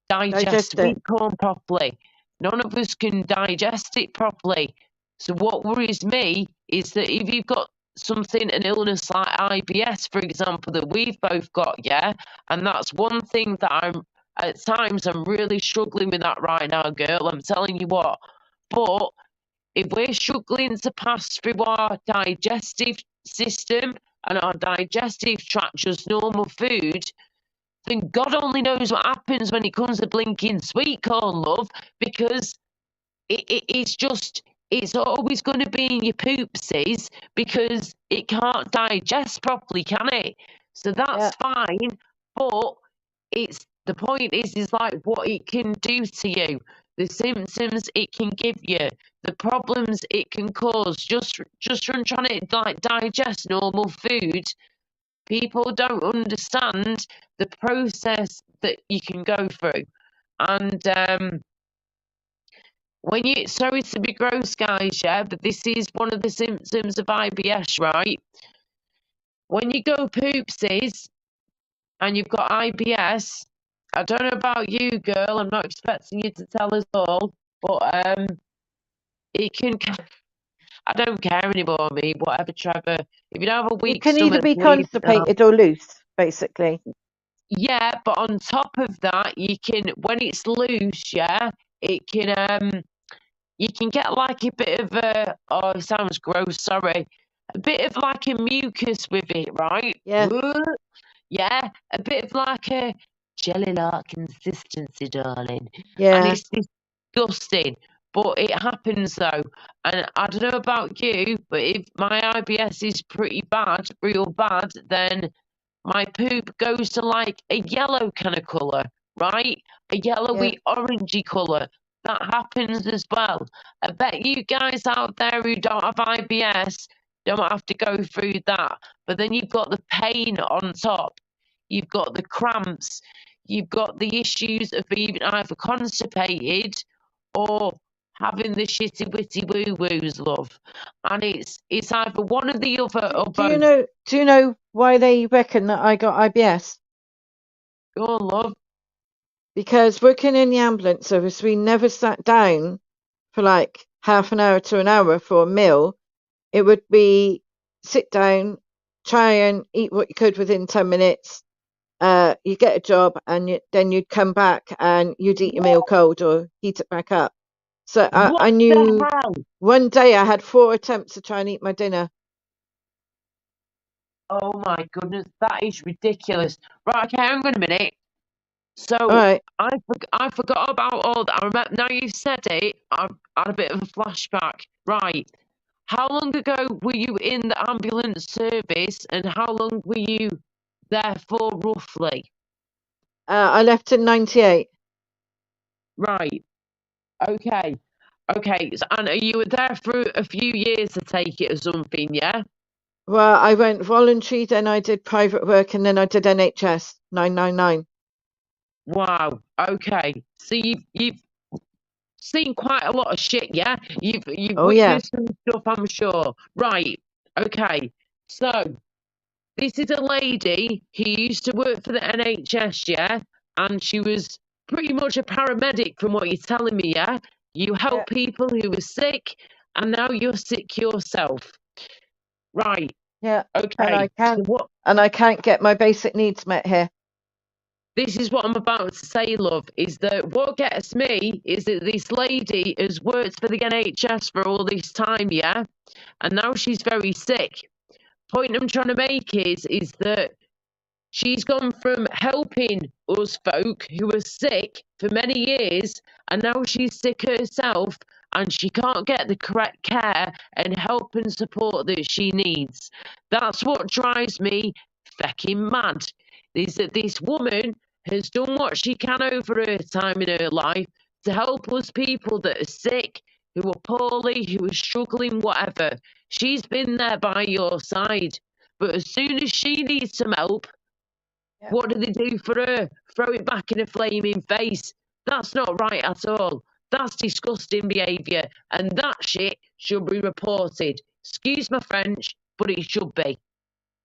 digest sweet corn properly. None of us can digest it properly. So what worries me is that if you've got an illness like IBS, for example, that we've both got, and that's one thing that at times I'm really struggling with that right now, girl. I'm telling you what. But if we're struggling to pass through our digestive system and our digestive tract just normal food, then God only knows what happens when it comes to blinking sweet corn, love, because it's always going to be in your poopsies because it can't digest properly, can it? So that's fine, but the point is like what it can do to you, the symptoms it can give you, the problems it can cause just from trying to digest normal food. People don't understand the process that you can go through. And when you, sorry to be gross, guys, but this is one of the symptoms of IBS, right? When you go poopsies, and you've got IBS, I don't know about you, girl. I'm not expecting you to tell us all, but it can. I don't care anymore, me. Whatever, Trevor. If you don't have a You weak can either stomach, be leave it now. constipated or loose, basically. Yeah, but on top of that, you can, when it's loose, yeah, it can you can get like a bit of a, oh, it sounds gross, sorry, a bit of like a mucus with it, right? Yeah. Yeah, a bit of like a jelly-like consistency, darling. And Yeah. it's disgusting, but it happens though. And I don't know about you, but if my IBS is pretty bad, real bad, then my poop goes to like a yellow kind of colour, right? A yellowy, orangey colour. That happens as well. I bet you guys out there who don't have IBS don't have to go through that. But then you've got the pain on top. You've got the cramps. You've got the issues of being either constipated or having the shitty witty woo woos, love. And it's either one or the other or Do you both. know why they reckon that I got IBS? Go on, love. Because working in the ambulance service, we never sat down for like half an hour to an hour for a meal. It would be sit down, try and eat what you could within 10 minutes. You get a job, and then you'd come back and you'd eat your meal cold or heat it back up. So I knew one day I had 4 attempts to try and eat my dinner. Oh my goodness, that is ridiculous. Right, okay, hang on a minute. So Right. I forgot about all that. I remember now you said it. I've had a bit of a flashback. Right, how long ago were you in the ambulance service, and how long were you there for roughly? I left in 98. Right. Okay. Okay. So, and you were there for a few years to take it or something, yeah? Well, I went voluntary, then I did private work, and then I did NHS 999. Wow. Okay. So you've seen quite a lot of shit, yeah? You've witnessed some stuff, I'm sure. Right. Okay. So this is a lady who used to work for the NHS, yeah? And she was pretty much a paramedic from what you're telling me, yeah? You help people who were sick, and now you're sick yourself. Right. Yeah. Okay. And I can't get my basic needs met here. This is what I'm about to say, love, is that what gets me is that this lady has worked for the NHS for all this time, yeah? And now she's very sick. Point I'm trying to make is that she's gone from helping us folk who are sick for many years, and now she's sick herself, and she can't get the correct care and help and support that she needs. That's what drives me fecking mad. Is that this woman has done what she can over her time in her life to help us people that are sick, who are poorly, who are struggling, whatever. She's been there by your side. But as soon as she needs some help, what do they do for her? Throw it back in her flaming face. That's not right at all. That's disgusting behaviour, and that shit should be reported. Excuse my French, but it should be.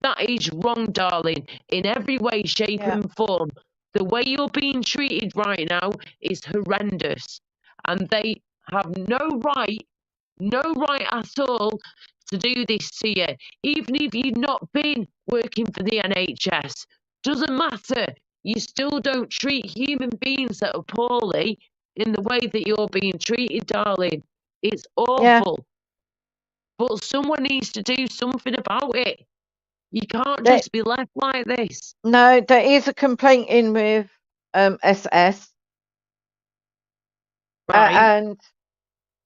That is wrong, darling, in every way, shape, and form. The way you're being treated right now is horrendous, and they have no right at all to do this to you. Even if you've not been working for the NHS, doesn't matter. You still don't treat human beings that are poorly in the way that you're being treated, darling. It's awful. But someone needs to do something about it. You can't just be left like this. No, there is a complaint in with SS. And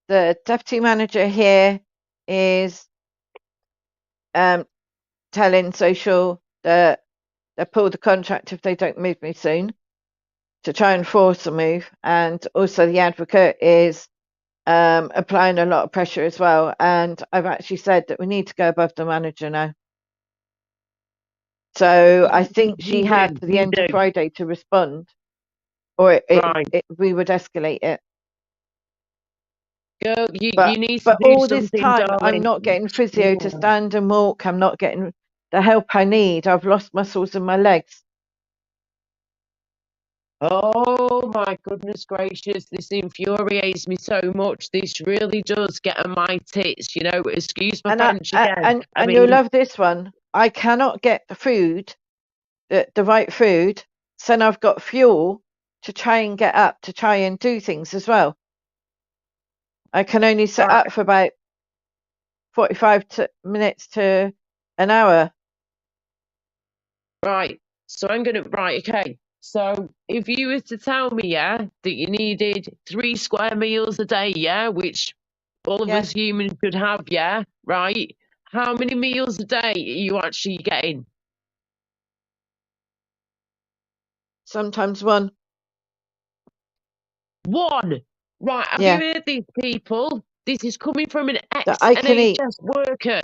the deputy manager here is telling social that they pull the contract if they don't move me soon, to try and force a move. And also the advocate is applying a lot of pressure as well. And I've actually said that we need to go above the manager now. So I think she had to the end of Friday to respond, or we would escalate it. Girl, you need to but do all this something, time, darling. I'm not getting physio to stand and walk. I'm not getting the help I need. I've lost muscles in my legs. Oh my goodness gracious, this infuriates me so much. This really does get on my tits, you know. Excuse my French again. I And you'll mean, love this one. I cannot get the food, the right food, so then I've got fuel to try and get up to try and do things as well. I can only sit up for about 45 minutes to an hour. right. So I'm gonna okay. So if you were to tell me, yeah, that you needed 3 square meals a day, yeah, which all of us humans should have, yeah, right? How many meals a day are you actually getting? Sometimes one. One. Right, have you heard these people? This is coming from an That I can eat. ex-NHS worker.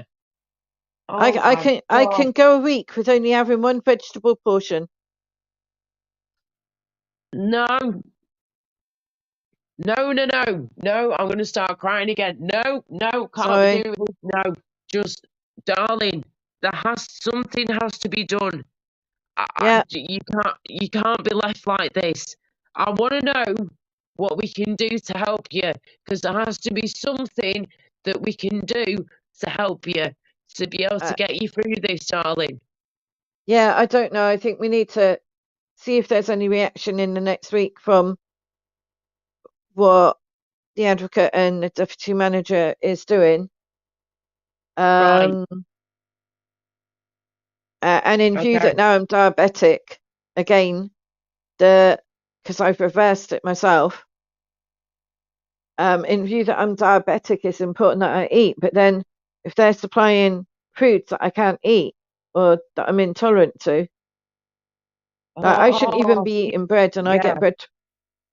Oh I my can God. go a week with only having one vegetable portion. No. No, no, no. No, I'm going to start crying again. No, no, can't be Sorry. doing this. No, just, darling, something has to be done. You can't be left like this. I want to know what we can do to help you, because there has to be something that we can do to help you to be able to get you through this, darling. Yeah, I don't know. I think we need to see if there's any reaction in the next week from what the advocate and the deputy manager is doing. Right. And in view Okay. that now I'm diabetic again, because I've reversed it myself. In view that I'm diabetic, it's important that I eat. But then, if they're supplying foods that I can't eat or that I'm intolerant to, like, I shouldn't even be eating bread, and I get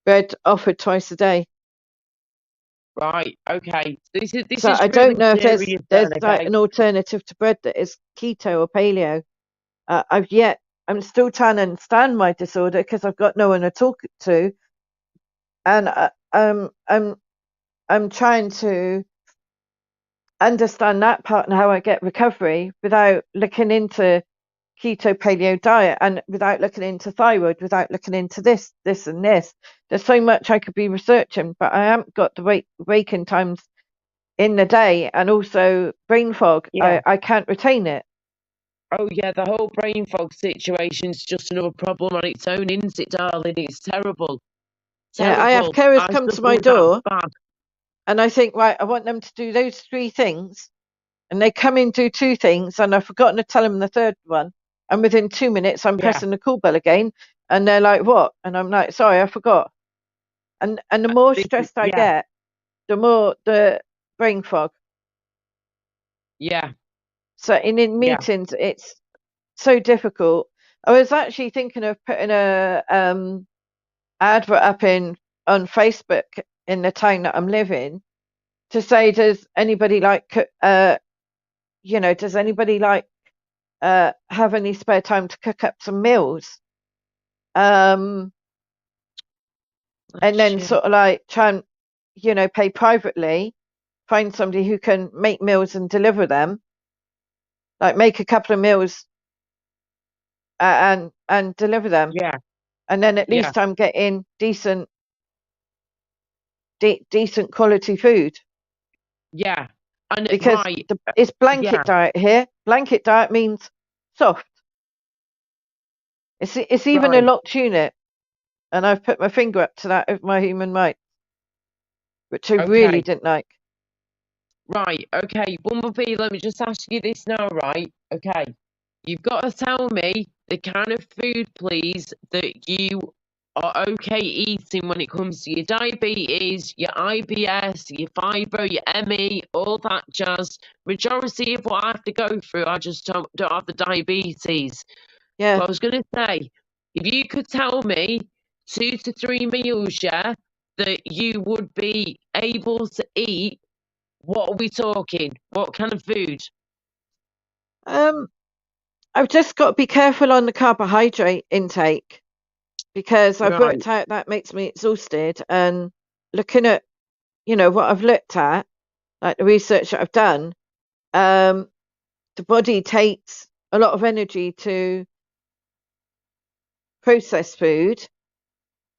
bread offered twice a day. Right. Okay. This So is I really don't know if there's serious then, like okay? an alternative to bread that is keto or paleo. I'm still trying to understand my disorder because I've got no one to talk to, and I'm trying to understand that part and how I get recovery without looking into keto paleo diet and without looking into thyroid, without looking into this and this. There's so much I could be researching, but I haven't got the waking times in the day, and also brain fog. I can't retain it. Oh yeah, the whole brain fog situation's just another problem on its own, isn't it, darling? It's terrible. Yeah, I have Terrible. carers I come to my suffer that door, bad. and I think, right, I want them to do those 3 things, and they come in, do 2 things, and I've forgotten to tell them the third one, and within 2 minutes I'm pressing the call bell again, and they're like, what? And I'm like, sorry, I forgot. And the more stressed I get, the more the brain fog. Yeah. So in meetings, it's so difficult. I was actually thinking of putting a advert up on Facebook in the town that I'm living to say, does anybody does anybody have any spare time to cook up some meals? And then sort of like try and pay privately, find somebody who can make meals and deliver them, like make a couple of meals and deliver them. Yeah. And then at least I'm getting decent quality food. Yeah. And because it's blanket diet here. Blanket diet means soft. It's even a locked unit, and I've put my finger up to that of my human rights, which I really didn't like. Right, okay, Bumblebee, let me just ask you this now, right? Okay. You've got to tell me the kind of food, please, that you are okay eating when it comes to your diabetes, your IBS, your fibro, your ME, all that jazz. Majority of what I have to go through, I just don't have the diabetes. Yeah. But I was going to say, if you could tell me 2 to 3 meals, yeah, that you would be able to eat, what are we talking? What kind of food? I've just got to be careful on the carbohydrate intake because I've worked out that makes me exhausted. And looking at, what I've looked at, like the research that I've done, the body takes a lot of energy to process food,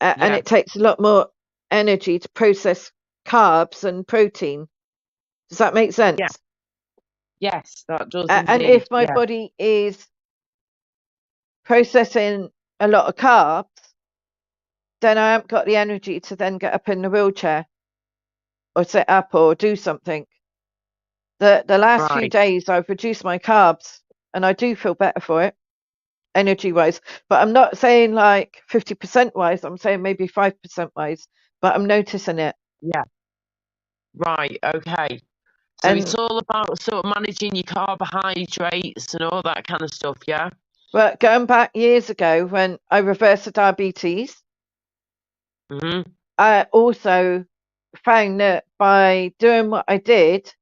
and it takes a lot more energy to process carbs and protein. Does that make sense? Yeah. Yes, that does And indeed. if my body is processing a lot of carbs, then I haven't got the energy to then get up in the wheelchair or sit up or do something. The last few days I've reduced my carbs and I do feel better for it, energy wise. But I'm not saying like 50% wise, I'm saying maybe 5% wise, but I'm noticing it. Yeah. Right, okay. So it's all about sort of managing your carbohydrates and all that kind of stuff, yeah? Well, going back years ago when I reversed the diabetes, I also found that by doing what I did,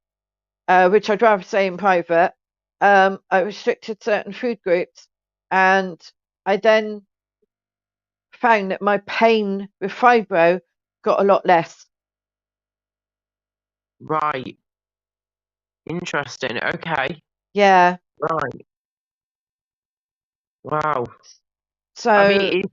which I'd rather say in private, I restricted certain food groups, and I then found that my pain with fibro got a lot less. Right. Interesting. Okay. Yeah. Right. Wow. So I mean,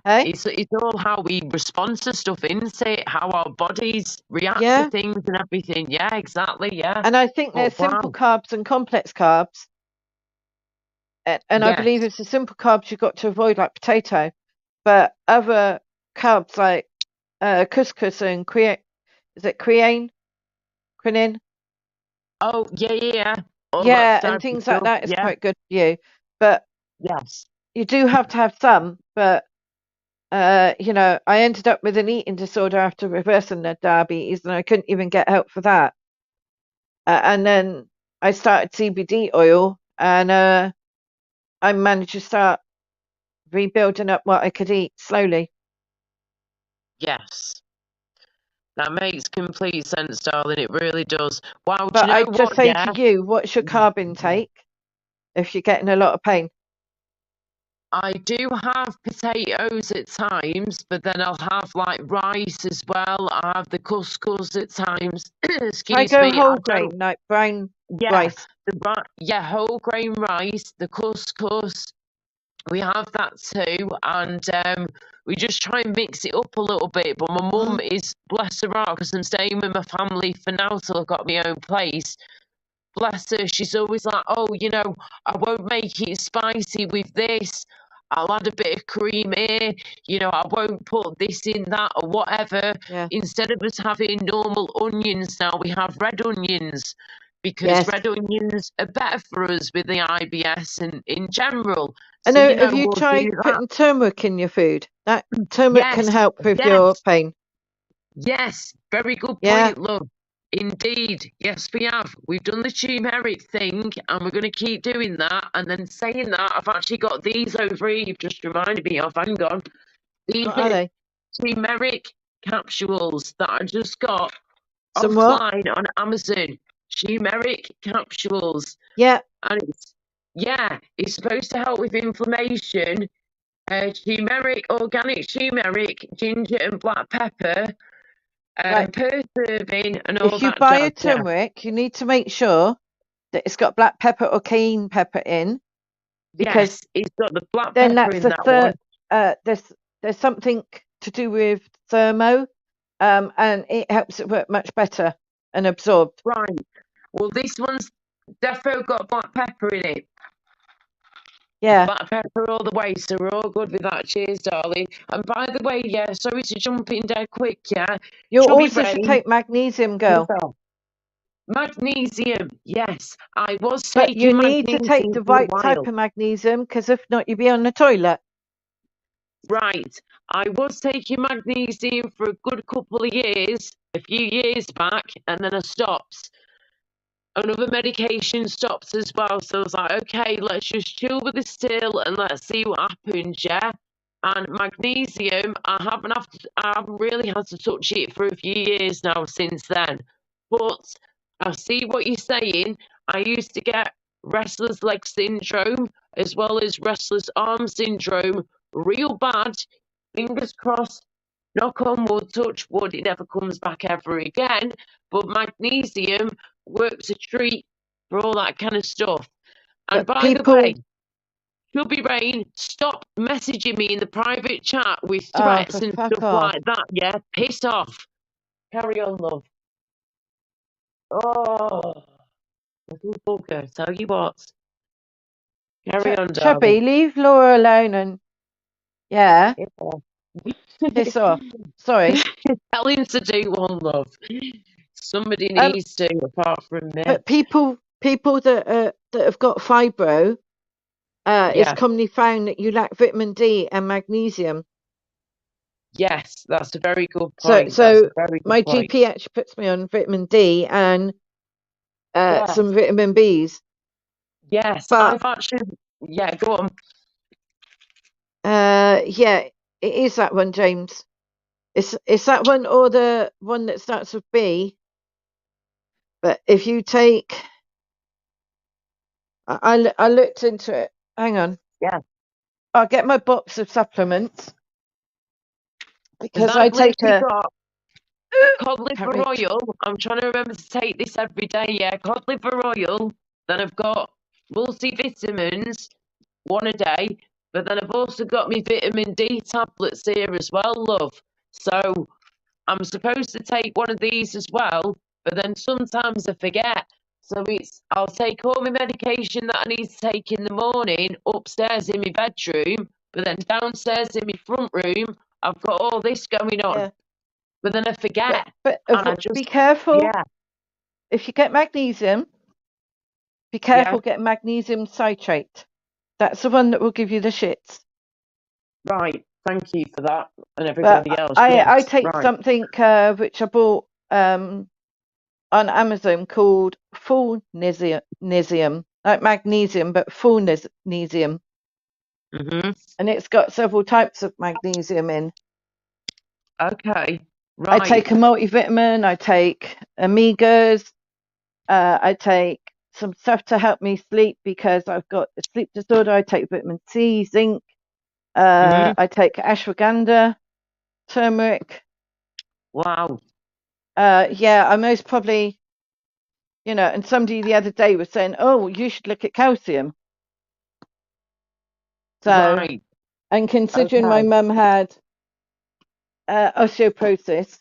hey? it's all how we respond to stuff, isn't it? How our bodies react to Yeah. things and everything. Yeah, exactly. Yeah. And I think there's simple carbs and complex carbs. And I believe it's the simple carbs you've got to avoid, like potato. But other carbs like couscous and is it quinine? Oh, yeah. All Yeah, that and things stuff. like that is Yeah. quite good for you. But yes, you do have to have some. But you know, I ended up with an eating disorder after reversing the diabetes, and I couldn't even get help for that. And then I started CBD oil, and I managed to start rebuilding up what I could eat slowly. Yes. That makes complete sense, darling. It really does. Wow, But do you know I'd just what? say to you, what's your carb intake if you're getting a lot of pain? I do have potatoes at times, but then I'll have like rice as well. I have the couscous at times. I Excuse go me. whole grain, like brown rice. Whole grain rice, the couscous. We have that too, and we just try and mix it up a little bit. But my mum is, bless her heart, because I'm staying with my family for now till I've got my own place. Bless her, she's always like, oh, you know, I won't make it spicy with this. I'll add a bit of cream here. You know, I won't put this in that or whatever. Yeah. Instead of us having normal onions now, we have red onions because Yes. red onions are better for us with the IBS and in general. And So, you know, have you we'll tried do that. putting turmeric in your food? That turmeric can help with your pain. Yes, very good Yeah. point, love. Indeed, yes, we have. We've done the turmeric thing, and we're going to keep doing that. And then saying that, I've actually got these over here. You've just reminded me of. Hang on, these What are they? turmeric capsules that I just got Some what? offline on Amazon. Turmeric capsules. Yeah. And it's supposed to help with inflammation. Turmeric, organic turmeric, ginger, and black pepper. Right. Per serving and all If you that buy a jazz, yeah. turmeric, you need to make sure that it's got black pepper or cayenne pepper in, because Yes, it's got the black then pepper that's in the that one. there's something to do with thermo, and it helps it work much better and absorbed. Right. Well, this one's defo got black pepper in it. Yeah. Black pepper all the way, so we're all good with that. Cheers, darling. And by the way, yeah, sorry to jump in dead quick, yeah. You Chubby also should brain. take magnesium, girl. Magnesium, yes. I was But taking you need to take magnesium the for a right type while. of magnesium, because if not, you'll be on the toilet. Right. I was taking magnesium for a good couple of years, a few years back, and then I stopped. Another medication stopped as well. So I was like, okay, let's just chill with the still and let's see what happens, yeah? And magnesium, I haven't really had to touch it for a few years now since then. But I see what you're saying. I used to get restless leg syndrome as well as restless arm syndrome real bad. Fingers crossed, knock on wood, touch wood, it never comes back ever again. But magnesium works a treat for all that kind of stuff. And But by the way, Chubby Rain, stop messaging me in the private chat with Oh, threats for and fuck stuff off. like that, yeah? Piss off. Carry on, love. Oh, little bugger, tell you what. Carry on, Chubby, darling. leave Laura alone and yeah, Piss off. piss off. Sorry. Tell him to do one, love. Somebody Um, needs to, apart from me. but people that have got fibro, it's Yeah. commonly found that you lack vitamin D and magnesium. Yes, that's a very good So point. That's a so very good my point. GP actually puts me on vitamin D and Yes. some vitamin Bs. Yes, But I've actually. Yeah, go on. yeah, it is that one, James. It's that one or the one that starts with B. But if you take, I looked into it. Hang on. Yeah. I'll get my box of supplements because Because I I've take literally a got cod liver Harry. oil. I'm trying to remember to take this every day. Yeah, cod liver oil. Then I've got multivitamins, one a day. But then I've also got my vitamin D tablets here as well, love. So I'm supposed to take one of these as well, but then sometimes I forget. So I'll take all my medication that I need to take in the morning upstairs in my bedroom, but then downstairs in my front room, I've got all this going on. Yeah. But then I forget. But And I just, be careful. yeah, If you get magnesium, be careful getting magnesium citrate. That's the one that will give you the shits. right. Thank you for that. And But everybody else. I Yes, take right. something which I bought on Amazon called fullnesium, like magnesium, but fullnesium. And it's got several types of magnesium in. Okay. I Right. take a multivitamin, I take omegas, I take some stuff to help me sleep because I've got a sleep disorder. I take vitamin C, zinc, I take ashwagandha, turmeric. Wow. Yeah, I most probably, and somebody the other day was saying, oh, you should look at calcium. So, Right. and considering my Okay. mum had osteoporosis,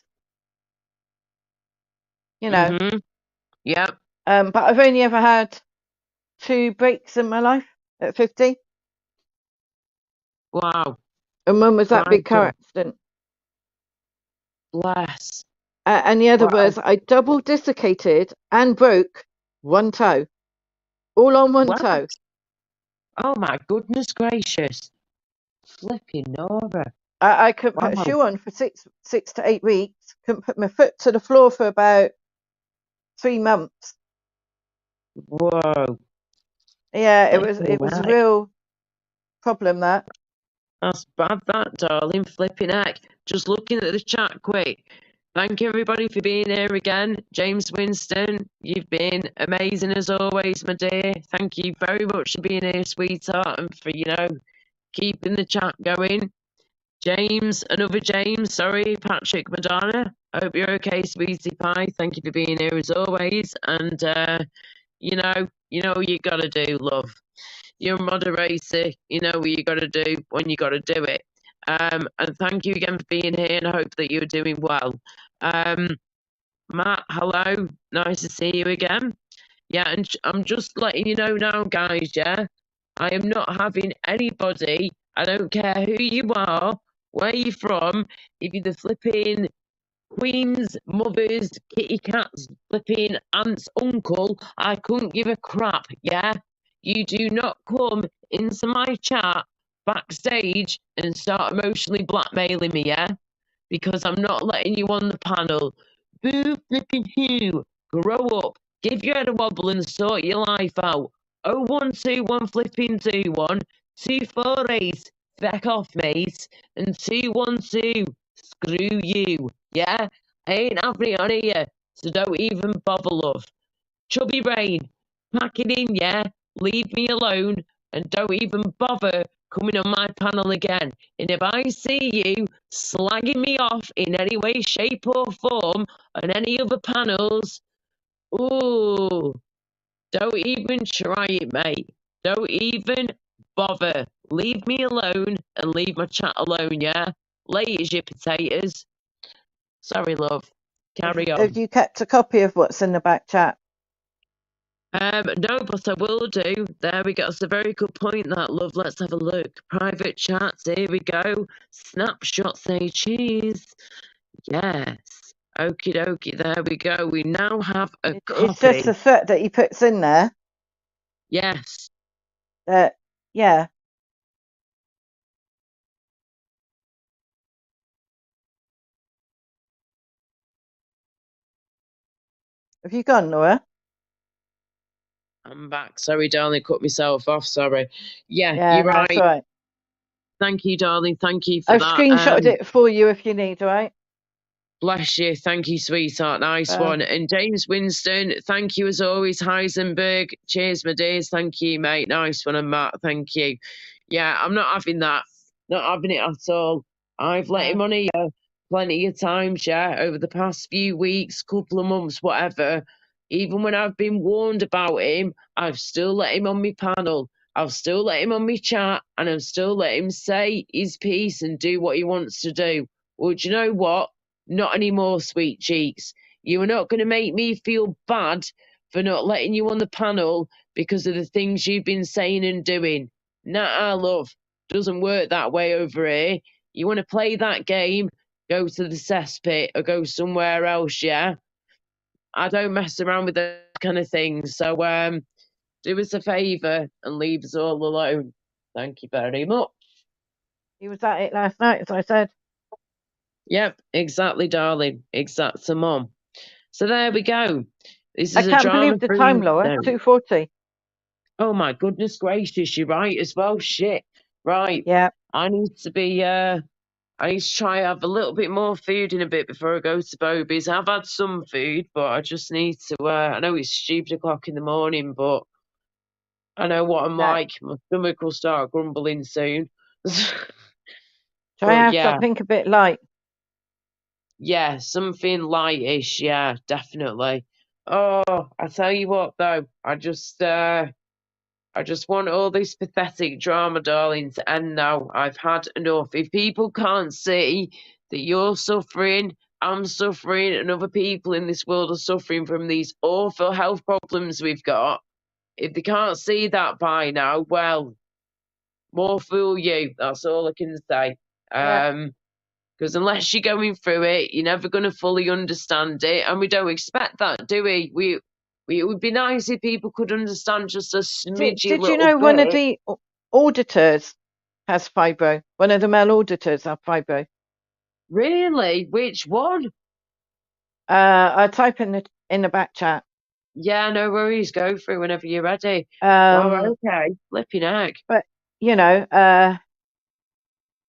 Yep. but I've only ever had 2 breaks in my life at 50. Wow. And one was that big car accident. Bless. And the other Wow. was I double dislocated and broke one toe, all on one toe. Oh my goodness gracious. Flipping Nora. I couldn't put a shoe on for 6 to 8 weeks. Couldn't put my foot to the floor for about 3 months. Whoa. Yeah, it was a real problem, that. That's bad, that, darling. Flipping heck. Just looking at the chat quick. Thank you, everybody, for being here again. James Winston, you've been amazing as always, my dear. Thank you very much for being here, sweetheart, and for, keeping the chat going. James, another James, sorry, Patrick Madonna. I hope you're okay, sweetie pie. Thank you for being here as always. And, you know what you gotta do, love. You're a moderator. You know what you gotta do when you gotta do it. And thank you again for being here, and I hope that you're doing well. Matt, hello. Nice to see you again. Yeah, and I'm just letting you know now, guys, yeah? I am not having anybody, I don't care who you are, where you're from, if you're the flipping queens, mothers, kitty cats, flipping aunts, uncle, I couldn't give a crap, yeah? You do not come into my chat backstage and start emotionally blackmailing me, yeah? Because I'm not letting you on the panel. Boo flipping who? Grow up, give your head a wobble and sort your life out. 0121 flipping 21 248 feck off, mate, and 212 screw you. Yeah, I ain't having it on here, so don't even bother, love. Chubby Rain, pack it in, yeah? Leave me alone and don't even bother coming on my panel again. And if I see you slagging me off in any way, shape, or form on any other panels, ooh, don't even try it, mate. Don't even bother. Leave me alone and leave my chat alone, yeah? Late you potatoes. Sorry, love. Carry on. Have you kept a copy of what's in the back chat? No, but I will do. There we go. That's a very good point, that, love. Let's have a look. Private chats. Here we go. Snapshot say cheese. Yes. Okie dokie. There we go. We now have a copy. It's just a threat that he puts in there. Yes. Yeah. Have you gone, Laura? I'm back. Sorry, darling. Cut myself off. Sorry. Yeah, you're that's right. right. Thank you, darling. Thank you for I've that. screenshotted it for you if you need, all right? Bless you. Thank you, sweetheart. Nice one. And James Winston, thank you as always. Heisenberg. Cheers, my dears. Thank you, mate. Nice one. And Matt, thank you. Yeah, I'm not having that. Not having it at all. I've let him on here plenty of times, yeah, over the past few weeks, couple of months, whatever. Even when I've been warned about him, I've still let him on my panel. I've still let him on my chat, and I've still let him say his piece and do what he wants to do. Well, do you know what? Not anymore, sweet cheeks. You are not going to make me feel bad for not letting you on the panel because of the things you've been saying and doing. Nah, love. Doesn't work that way over here. You want to play that game, go to the cesspit or go somewhere else, yeah? I don't mess around with that kind of thing. So do us a favour and leave us all alone. Thank you very much. He was at it last night, as I said. Yep, exactly, darling. Exactly, mom. So there we go. This I is a can't believe the time, Laura. 2:40. Oh my goodness gracious, you're right as well. Shit. Right. Yeah. I need to be I need to try have a little bit more food in a bit before I go to Bobby's. I've had some food, but I just need to I know it's stupid o'clock in the morning, but I know what I'm like. My stomach will start grumbling soon. Try have something a bit light. Yeah, something lightish, yeah, definitely. Oh, I tell you what though, I just want all this pathetic drama, darling, to end now. I've had enough. If people can't see that you're suffering, I'm suffering, and other people in this world are suffering from these awful health problems we've got, if they can't see that by now, well, more fool you. That's all I can say. Because unless you're going through it, you're never going to fully understand it, and we don't expect that, do we? It would be nice if people could understand just a smidgy Did little you know bit. one of the auditors has fibro? One of the male auditors have fibro. Really? Which one? I type in the back chat. Yeah, no worries. Go through whenever you're ready. Wow, okay. Flipping heck. But you know,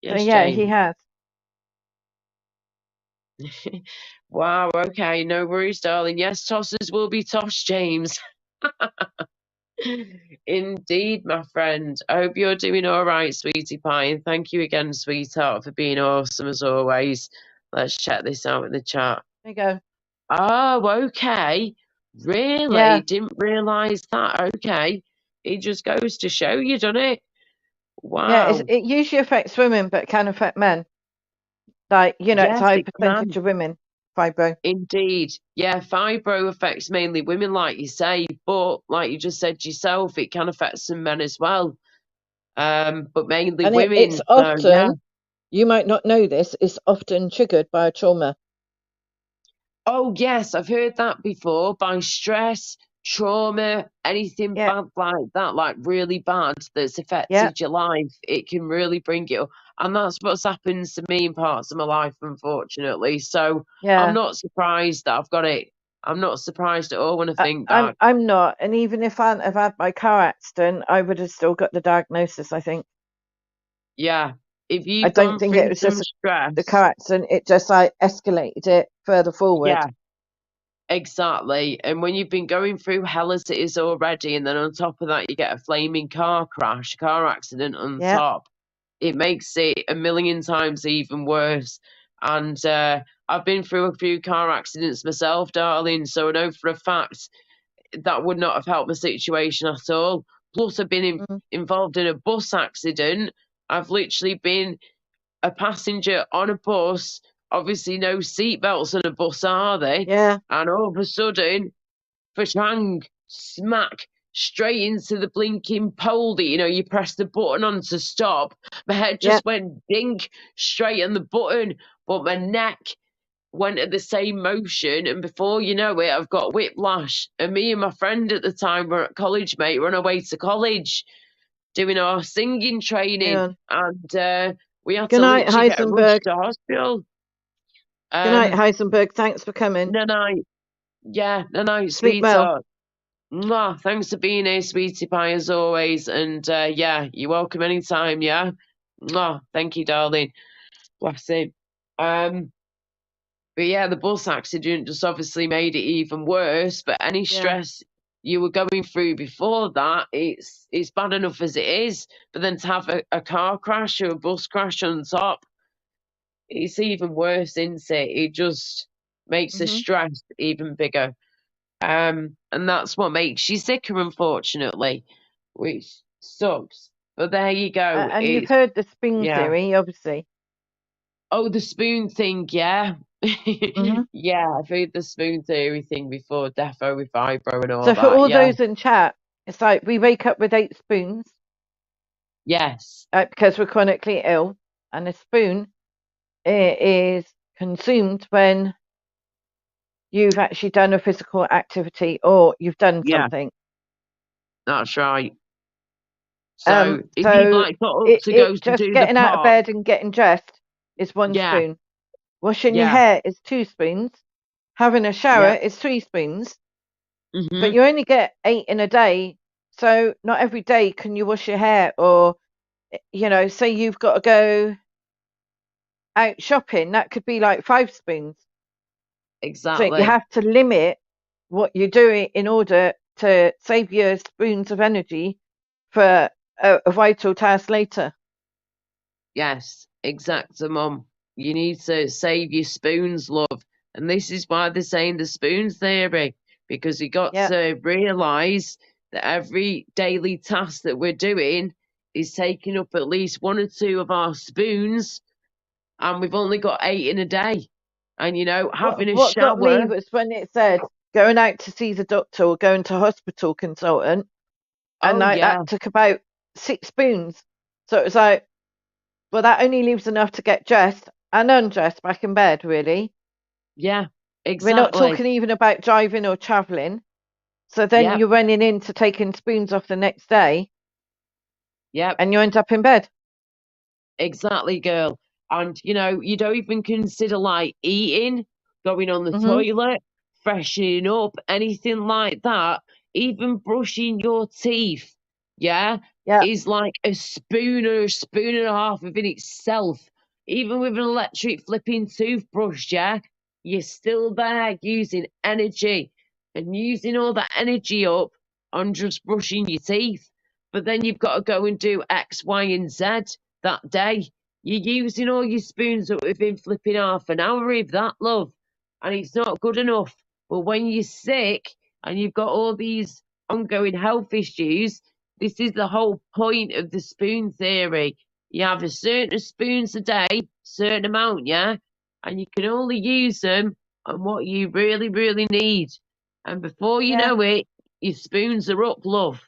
yes, so yeah, he has. Wow, okay, no worries, darling. Yes, tossers will be tossed, James. Indeed, my friend. I hope you're doing all right, sweetie pie. And thank you again, sweetheart, for being awesome as always. Let's check this out in the chat. There you go. Oh, okay. Really? Yeah. Didn't realise that. Okay. It just goes to show you, doesn't it? Wow. Yeah, it usually affects women, but can affect men. Like, you know, it's a high percentage of women, fibro. Indeed. Yeah, fibro affects mainly women, like you say, but like you just said yourself, it can affect some men as well. But mainly And women. it's often, so, yeah. you might not know this, it's often triggered by a trauma. Oh, yes, I've heard that before. By stress, trauma, anything bad like that, like really bad that's affected your life, it can really bring it up. And that's what's happened to me in parts of my life, unfortunately. So I'm not surprised that I've got it. I'm not surprised at all when I think that. I'm not. And even if I hadn't have had my car accident, I would have still got the diagnosis, I think. Yeah. If you've I don't think it was just stress, the car accident, it just like escalated it further forward. Yeah. Exactly. And when you've been going through hell as it is already, and then on top of that, you get a flaming car crash, car accident on top, it makes it a million times even worse. And I've been through a few car accidents myself, darling, so I know for a fact that would not have helped my situation at all. Plus, I've been involved in a bus accident. I've literally been a passenger on a bus. Obviously, no seatbelts on a bus, are they? Yeah. And all of a sudden, fashang, smack, straight into the blinking pole that, you press the button on to stop. My head just went dink straight on the button, but my neck went at the same motion, and before you know it, I've got whiplash. And me and my friend at the time were at college, mate. We're on our way to college, doing our singing training, and we had Good to night, literally get rushed Heisenberg. to hospital. Good night, Heisenberg. Thanks for coming. No, Sleep sweetheart. Mwah, thanks for being here, sweetie pie, as always. And yeah, you're welcome anytime, yeah? Mwah, thank you, darling. Bless him. But yeah, the bus accident just obviously made it even worse. But any stress you were going through before that, it's bad enough as it is. But then to have a car crash or a bus crash on top, it's even worse, isn't it? It just makes the stress even bigger. And that's what makes you sicker, unfortunately, which sucks. But there you go. And you've heard the spoon theory, obviously. Oh, the spoon thing, yeah. Yeah, I've heard the spoon theory thing before, defo with vibro and all So that. for all those in chat, it's like we wake up with 8 spoons. Yes. Because we're chronically ill, and a spoon is consumed when you've actually done a physical activity or you've done something. That's right. So if you'd like got up to go to just do getting the out of bed and getting dressed is 1 spoon. Washing your hair is 2 spoons. Having a shower is 3 spoons. But you only get 8 in a day. So not every day can you wash your hair, or say you've got to go out shopping, that could be like 5 spoons. Exactly. So you have to limit what you're doing in order to save your spoons of energy for a vital task later. Yes, exactly, Mum. You need to save your spoons, love. And this is why they're saying the spoon theory, because you got to realise that every daily task that we're doing is taking up at least 1 or 2 of our spoons, and we've only got 8 in a day. And, having a what shower... got me was when it said going out to see the doctor or going to hospital consultant, and that took about 6 spoons. So it was like, well, that only leaves enough to get dressed and undressed back in bed, really. Yeah, exactly. We're not talking even about driving or travelling. So then you're running into taking spoons off the next day. Yep. And you end up in bed. Exactly, girl. And, you don't even consider, like, eating, going on the toilet, freshening up, anything like that. Even brushing your teeth, is like a spoon or a spoon and a half within itself. Even with an electric flipping toothbrush, you're still there using energy and using all that energy up on just brushing your teeth. But then you've got to go and do X, Y, and Z that day. You're using all your spoons up within flipping half an hour of that, love. And it's not good enough. But when you're sick and you've got all these ongoing health issues, this is the whole point of the spoon theory. You have a certain spoons a day, certain amount, and you can only use them on what you really, really need. And before you know it, your spoons are up, love.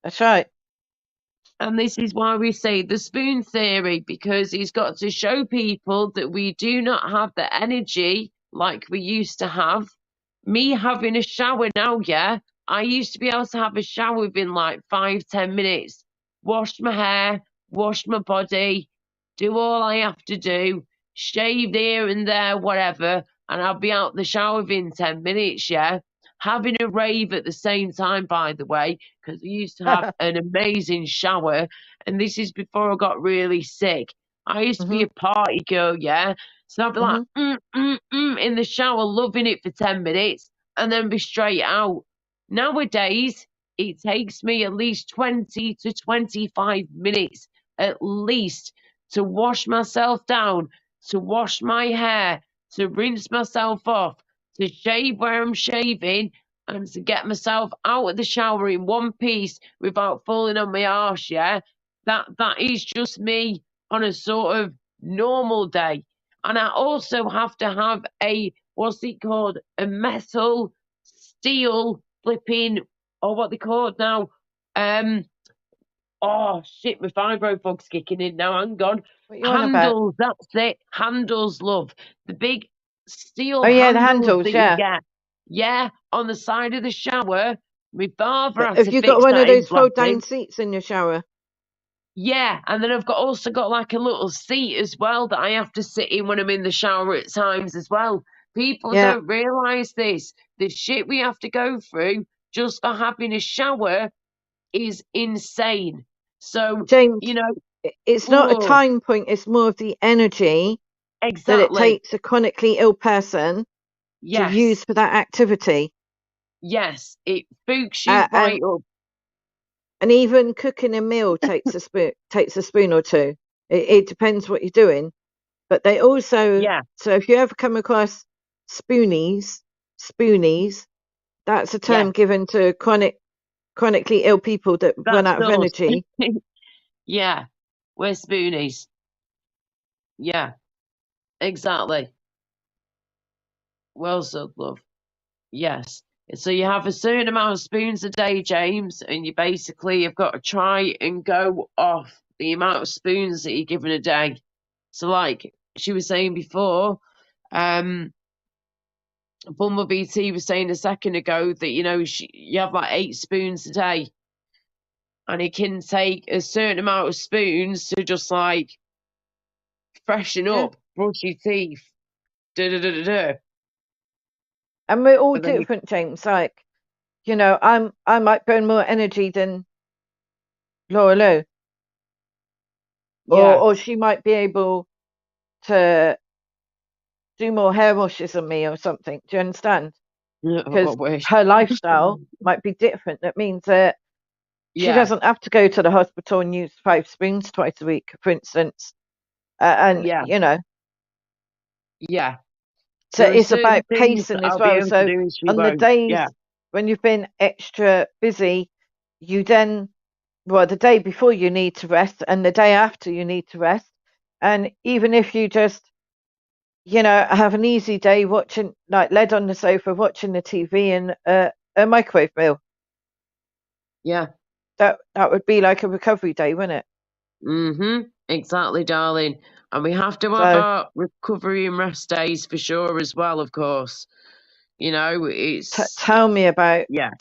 That's right. And this is why we say the spoon theory, because he's got to show people that we do not have the energy like we used to have. Me having a shower now, I used to be able to have a shower within like 5-10 minutes. Wash my hair, wash my body, do all I have to do, shave here and there, whatever, and I'll be out the shower within 10 minutes, Having a rave at the same time, by the way, because I used to have an amazing shower, and this is before I got really sick. I used to be a party girl, so I'd be like, in the shower, loving it for 10 minutes, and then be straight out. Nowadays, it takes me at least 20 to 25 minutes, at least, to wash myself down, to wash my hair, to rinse myself off, to shave where I'm shaving, and to get myself out of the shower in one piece without falling on my arse, yeah, that is just me on a sort of normal day. And I also have to have a, what's it called, a metal steel flipping, or what they call it now, oh shit, my fibro fog's kicking in now, hang on. What you on about? Handles, that's it, handles, love. The big steel Oh yeah, the handles handles, that you yeah. get. Yeah, on the side of the shower. My father But had have to you got fix one of that in, those bless fold down him. seats in your shower? Yeah, and then I've also got like a little seat as well that I have to sit in when I'm in the shower at times as well. People Yeah. don't realise this. The shit we have to go through just for having a shower is insane. So, James, you know, it's not a oh, time point, it's more of the energy that it exactly. takes a chronically ill person to Yes. use for that activity. Yes, it spooks you right up. And even cooking a meal takes a spoon or two. It depends what you're doing. But they also, Yeah, so if you ever come across spoonies, that's a yeah, term given to chronically ill people that run that's out of us. energy. Yeah, we're spoonies. Yeah, exactly. Well said, love. Yes. So you have a certain amount of spoons a day, James, and you basically have got to try and go off the amount of spoons that you're given a day. So, like she was saying before, Bumblebee T was saying a second ago that you have like 8 spoons a day, and it can take a certain amount of spoons to just like freshen Yeah. up, brush your teeth, da da da da da. And we're all But then different, James. Like, I might burn more energy than Laura Lou. yeah, Or she might be able to do more hair washes than me or something. Do you understand? I Because wish. her lifestyle might be different. That means that she Yeah, doesn't have to go to the hospital and use 5 spoons twice a week, for instance. And yeah, yeah. so There are it's certain about things that pacing as I'll be well. able to So do and she on the won't. days Yeah, when you've been extra busy, you then, well, the day before you need to rest and the day after you need to rest. And even if you just, have an easy day watching, like led on the sofa, watching the TV and a microwave meal, yeah. that would be like a recovery day, wouldn't it? Exactly, darling. And we have to have So our recovery and rest days for sure as well, of course. It's tell me about yeah.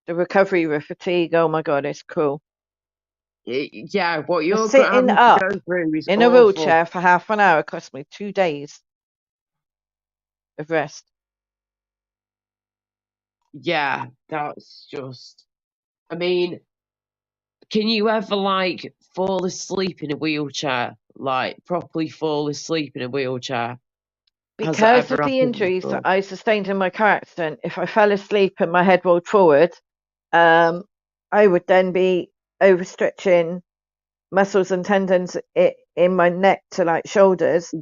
the recovery with fatigue. Oh my God, it's cool. Yeah, what The you're sitting having to up go through is in a awful. wheelchair for half an hour cost me 2 days of rest. Yeah, that's just. I mean, can you ever like fall asleep in a wheelchair? Like properly fall asleep in a wheelchair? Has that Because ever of the happened injuries that before? I sustained in my car accident, if I fell asleep and my head rolled forward, I would then be overstretching muscles and tendons in my neck to like shoulders,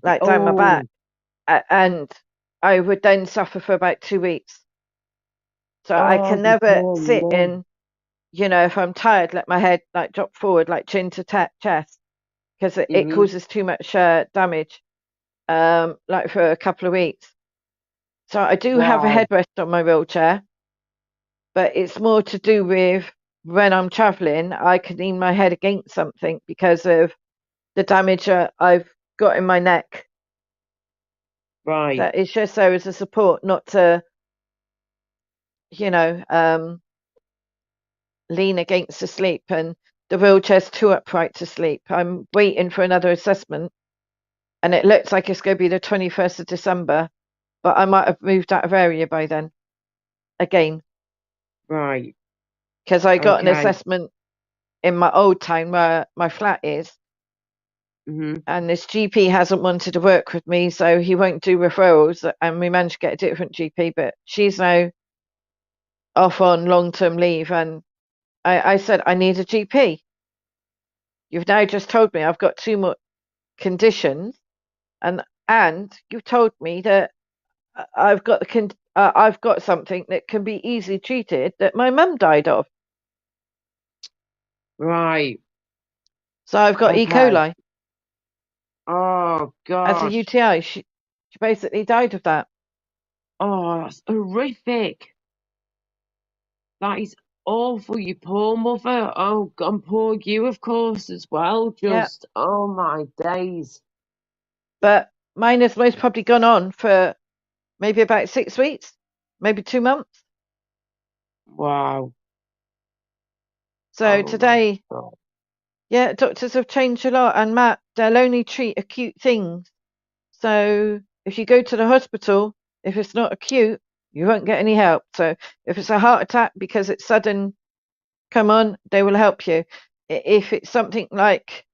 like down my back, Oh, and I would then suffer for about 2 weeks. So I oh, can the never poor sit love. in, if I'm tired, let my head like drop forward, like chin to chest, because it causes too much damage, like for a couple of weeks. So I do have a Wow. headrest on my wheelchair, but it's more to do with when I'm traveling, I can lean my head against something because of the damage I've got in my neck. Right. So it's just there as a support, not to, lean against the sleep. And the wheelchair's too upright to sleep. I'm waiting for another assessment, and it looks like it's going to be the 21st of December, but I might have moved out of area by then again. Right. Because I got an Okay. assessment in my old town where my flat is, and this GP hasn't wanted to work with me, so he won't do referrals, and we managed to get a different GP, but she's now off on long-term leave, and I said, I need a GP. You've now just told me I've got 2 more conditions, and you've told me that I've got I've got something that can be easily treated that my mum died of. Right. So I've got E. Okay. coli Oh as a gosh. UTI. She basically died of that. Oh, that's horrific. That is awful, you poor mother. Oh, and poor you, of course, as well. Yeah. Just, oh my days. But mine has most probably gone on for maybe about 6 weeks, maybe 2 months. Wow. So Oh today, my God. yeah, doctors have changed a lot, and Matt, they'll only treat acute things. So if you go to the hospital, if it's not acute, you won't get any help. So if it's a heart attack because it's sudden, come on, they will help you. If it's something like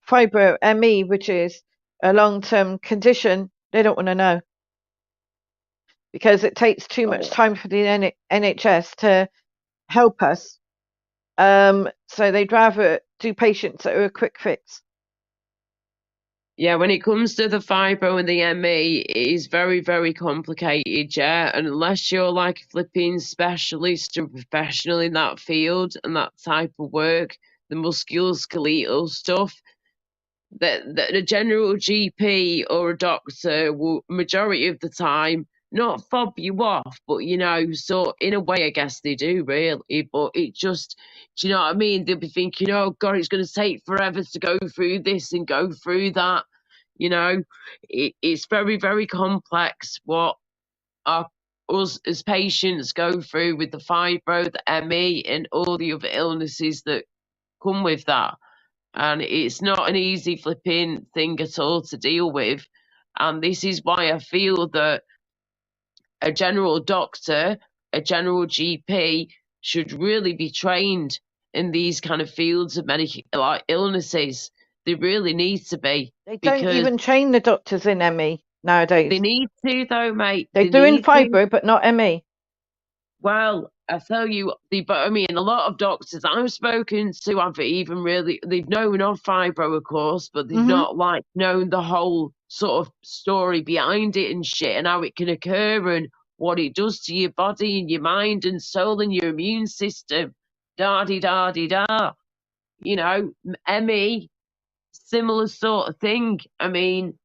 fibro ME, which is a long-term condition, they don't want to know because it takes too much time for the NHS to help us. So they'd rather do patients that are a quick fix. Yeah, when it comes to the fibro and the ME, it is very, very complicated, yeah. And unless you're like a flipping specialist or professional in that field and that type of work, the musculoskeletal stuff, that a general GP or a doctor will, majority of the time, not fob you off, but so in a way, I guess they do really. But it just, do you know what I mean? They'll be thinking, oh God, it's going to take forever to go through this and go through that. It's very, very complex what us as patients go through with the fibro, the ME, and all the other illnesses that come with that. And it's not an easy flipping thing at all to deal with. And this is why I feel that a general doctor, a general GP, should really be trained in these kind of fields of like illnesses. They really need to be. They don't even train the doctors in ME nowadays. They need to, though, mate. They do in fibro, but not ME. Well, I tell you, but I mean, a lot of doctors I've spoken to have even really, they've known of fibro, of course, but they've not like known the whole sort of story behind it and shit, and how it can occur and what it does to your body and your mind and soul and your immune system. Da-di-da-di-da. ME, similar sort of thing. I mean,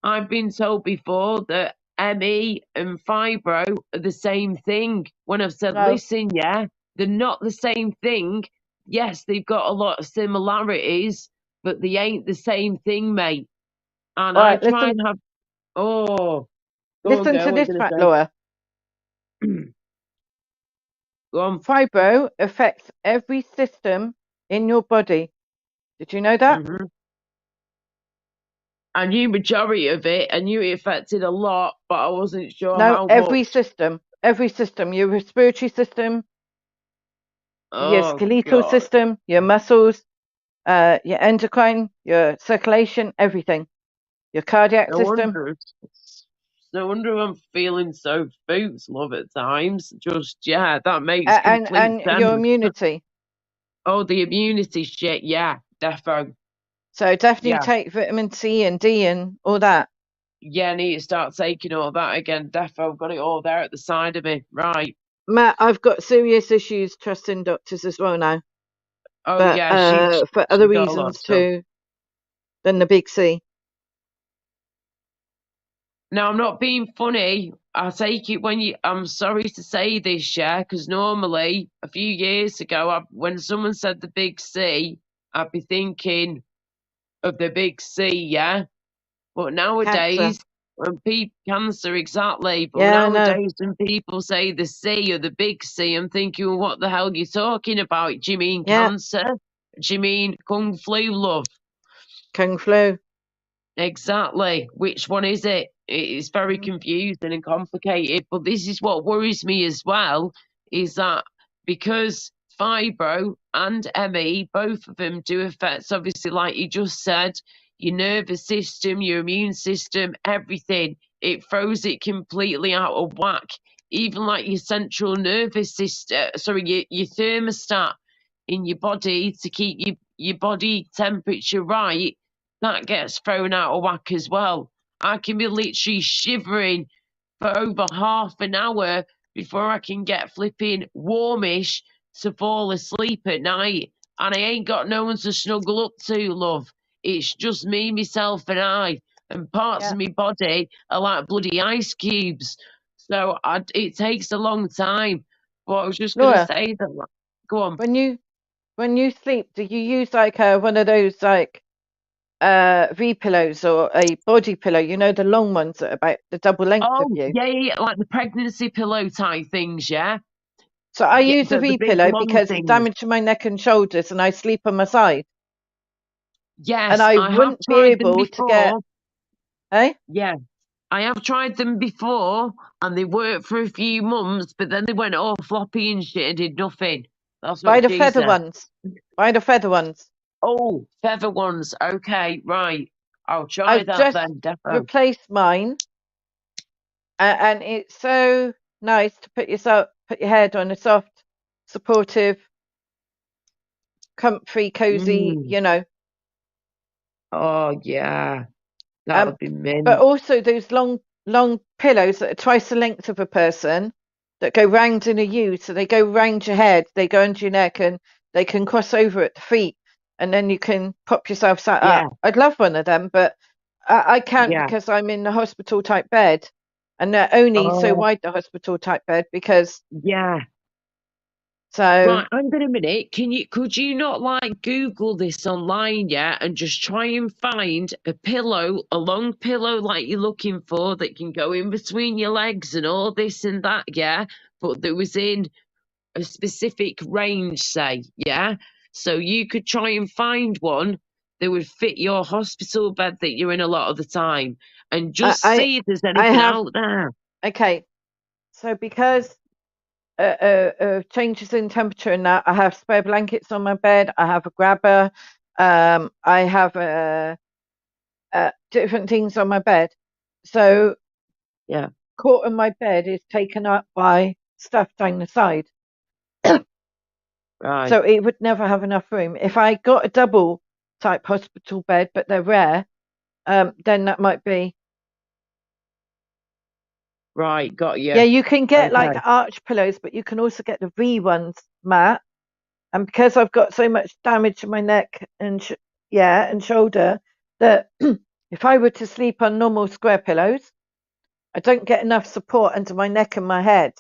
I've been told before that ME and fibro are the same thing. When I've said, listen, yeah, they're not the same thing. Yes, they've got a lot of similarities, but they ain't the same thing, mate. And All I right, try and have. Listen to this fact, Laura. Go on. Fibro affects every system in your body. Did you know that? I knew majority of it. I knew it affected a lot, but I wasn't sure No, how every much. system, your respiratory system, your Oh, skeletal God. system, your muscles, your endocrine, your circulation, everything, your cardiac system. No wonder I'm feeling so boots, love, at times. Just, yeah, that makes complete and sense. your immunity. Oh, the immunity shit, yeah, defo. So definitely Yeah. take vitamin C and D and all that. Yeah, I need to start taking all that again, defo. I've got it all there at the side of me. Right. Matt, I've got serious issues trusting doctors as well now. Oh, but, yeah, for other reasons too than the big C. Now, I'm not being funny. I take it I'm sorry to say this, yeah, because normally a few years ago, when someone said the big C, I'd be thinking of the big C, yeah. But nowadays, cancer, exactly. But nowadays, when people say the C or the big C, I'm thinking, well, what the hell are you talking about? Do you mean cancer? Do you mean Kung Flu, love? Kung Flu. Exactly. Which one is it? It's very confusing and complicated. But this is what worries me as well, is that because fibro and ME, both of them do affect, obviously, like you just said, your nervous system, your immune system, everything. It throws it completely out of whack. Even like your central nervous system, your thermostat in your body to keep your body temperature right, that gets thrown out of whack as well. I can be literally shivering for over half an hour before I can get flipping warmish to fall asleep at night. And I ain't got no one to snuggle up to, love. It's just me, myself, and I. And parts of my body are like bloody ice cubes. So it takes a long time. But I was just going to Laura, say that. Go on. When you sleep, do you use like one of those like V pillows or a body pillow? You know, the long ones that are about the double length of Oh, you. yeah, like the pregnancy pillow type things, yeah? So I Yeah, use a the V big pillow long because it's things. damage to my neck and shoulders, and I sleep on my side. Yes, And I I have wouldn't be tried them able to get. before. Eh? Yeah, I have tried them before, and they worked for a few months, but then they went all floppy and shit and did nothing. That's Buy what the she feather said. ones. Buy the feather ones. Oh, feather ones. Okay, right. I'll try I've that just then, defo. replaced mine, and it's so nice to put your head on a soft, supportive, comfy, cozy. You know. Oh, yeah. That would be But mint. also those long pillows that are twice the length of a person that go round in a U, so they go round your head, they go under your neck, and they can cross over at the feet, and then you can pop yourself sat Yeah. up. I'd love one of them, but I can't Yeah. because I'm in the hospital type bed, and they're only so Oh, wide, the hospital type bed, because yeah. so Right, hang on a minute. Could you not like Google this online, yeah, and just try and find a pillow, a long pillow like you're looking for that can go in between your legs and all this and that, yeah, but that was in a specific range, say, yeah. So you could try and find one that would fit your hospital bed that you're in a lot of the time, and just I see if there's I anything have out there. okay. So because changes in temperature and that, I have spare blankets on my bed. I have a grabber. I have different things on my bed. So Yeah. quarter of my bed is taken up by stuff down the side. Right. So it would never have enough room. If I got a double type hospital bed, but they're rare, then that might be. Right, got you. Yeah, you can get like Okay. arch pillows, but you can also get the V ones, Matt. And because I've got so much damage to my neck and and shoulder, that if I were to sleep on normal square pillows, I don't get enough support under my neck and my head.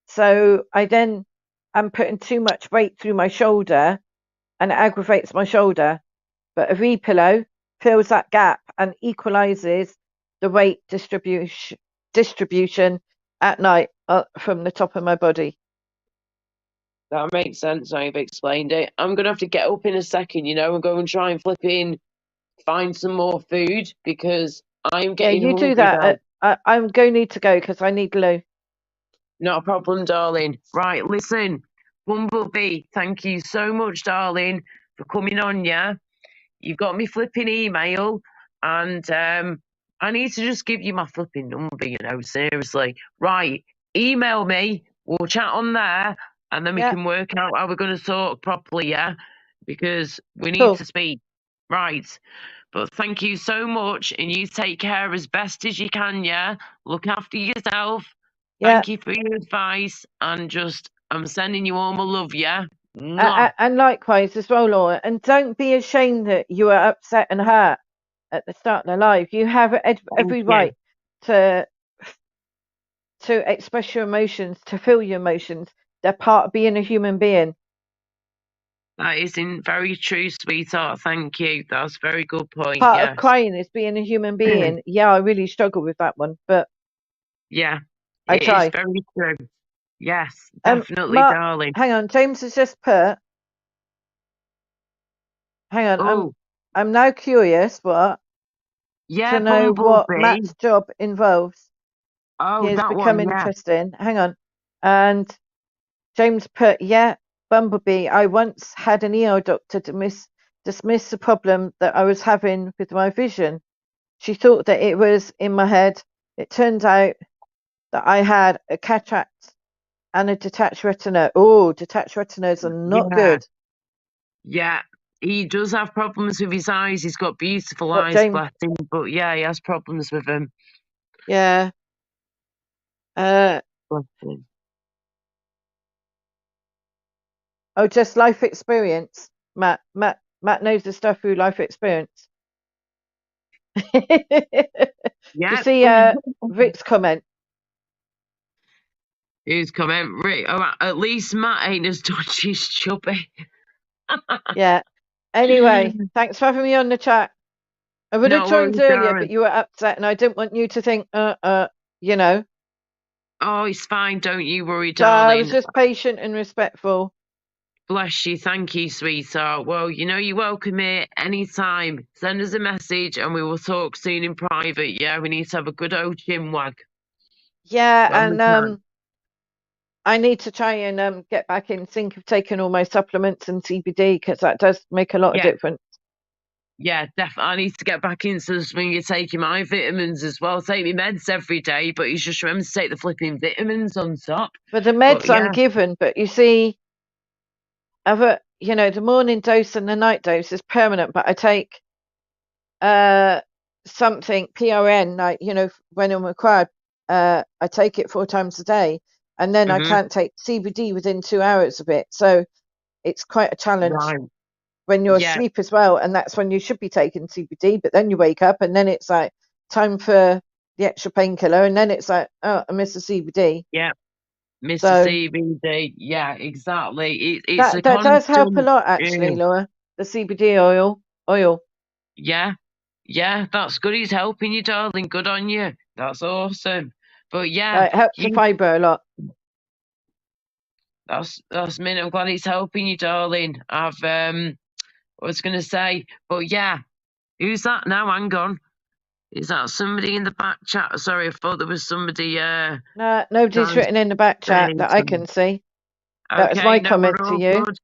So I'm putting too much weight through my shoulder, and it aggravates my shoulder. But a V pillow fills that gap and equalizes the weight distribution at night from the top of my body. That makes sense. I've explained it. I'm gonna have to get up in a second, you know, and go and try and find some more food because I'm Yeah, getting you do hungry now. that. I'm going to need to go because I need Lou. Not a problem, darling. Right, listen, Bumblebee, thank you so much, darling, for coming on. Yeah, you've got me flipping email, and I need to just give you my flipping number. You know, seriously. Right, email me. We'll chat on there, and then we Yeah. can work out how we're going to talk properly. Yeah, because we need Cool. to speak. Right. But thank you so much, and you take care as best as you can, yeah? Look after yourself. Yeah. Thank you for your advice, and I'm sending you all my love, yeah? Mwah. And likewise as well, Laura. And don't be ashamed that you were upset and hurt at the start of their life. You have every right to express your emotions, to feel your emotions. They're part of being a human being. That isn't very true, sweetheart. Thank you. That's a very good point. Part Yes. of crying is being a human being. Yeah, I really struggle with that one, but yeah, I it try. is very true. Yes, definitely, Mark, darling. hang on. James has just put. Hang on. Oh, I'm now curious. What? yeah, To know what Bumblebee. Matt's job involves. Oh, He has that become one, yeah. interesting. Hang on. And James put, yeah, Bumblebee. I once had an ER doctor dismiss the problem that I was having with my vision. She thought that it was in my head. It turned out that I had a cataract and a detached retina. Oh, detached retinas are not good. Yeah, he does have problems with his eyes. He's got beautiful What, eyes, James? bless him. But yeah, he has problems with them. Yeah. Oh, just life experience. Matt knows the stuff through life experience. You Yeah. see Rick's comment. Who's comment? Rick. Oh, at least Matt ain't as dodgy as Chubby. Yeah. Anyway, thanks for having me on the chat. I would have No joined worries, earlier, darling. but you were upset, and I didn't want you to think, you know. Oh, it's fine. Don't you worry, So I darling. was just patient and respectful. Bless you. Thank you, sweetheart. Well, you know you're welcome here anytime. Send us a message and we will talk soon in private. Yeah, we need to have a good old chinwag. Yeah, When we and can. I need to try and get back in sync of taking all my supplements and CBD because that does make a lot of Yeah. difference. Yeah, definitely. I need to get back into the swing of taking my vitamins as well. Take my meds every day, but you just remember to take the flipping vitamins on top. But the meds yeah. I'm given, but you see, the morning dose and the night dose is permanent, but I take something PRN, like, when I'm required, I take it 4 times a day, and then I can't take CBD within 2 hours of it. So it's quite a challenge when you're Yeah. asleep as well, and that's when you should be taking CBD, but then you wake up and then it's like time for the extra painkiller, and then it's like, oh, I miss the CBD. Yeah. Mr. So CBD. Yeah, exactly. It's a that does help a constant. lot, actually, Laura. The CBD oil. Yeah. Yeah, that's good. He's helping you, darling. Good on you. That's awesome. But yeah, It helps the fibre a lot. That's me. I'm glad it's helping you, darling. I was gonna say, but yeah, who's that now? Hang on. Is that somebody in the back chat? Sorry, I thought there was somebody. No, nobody's written in the back chat that I can see. That was my No, we're comment to all you. good.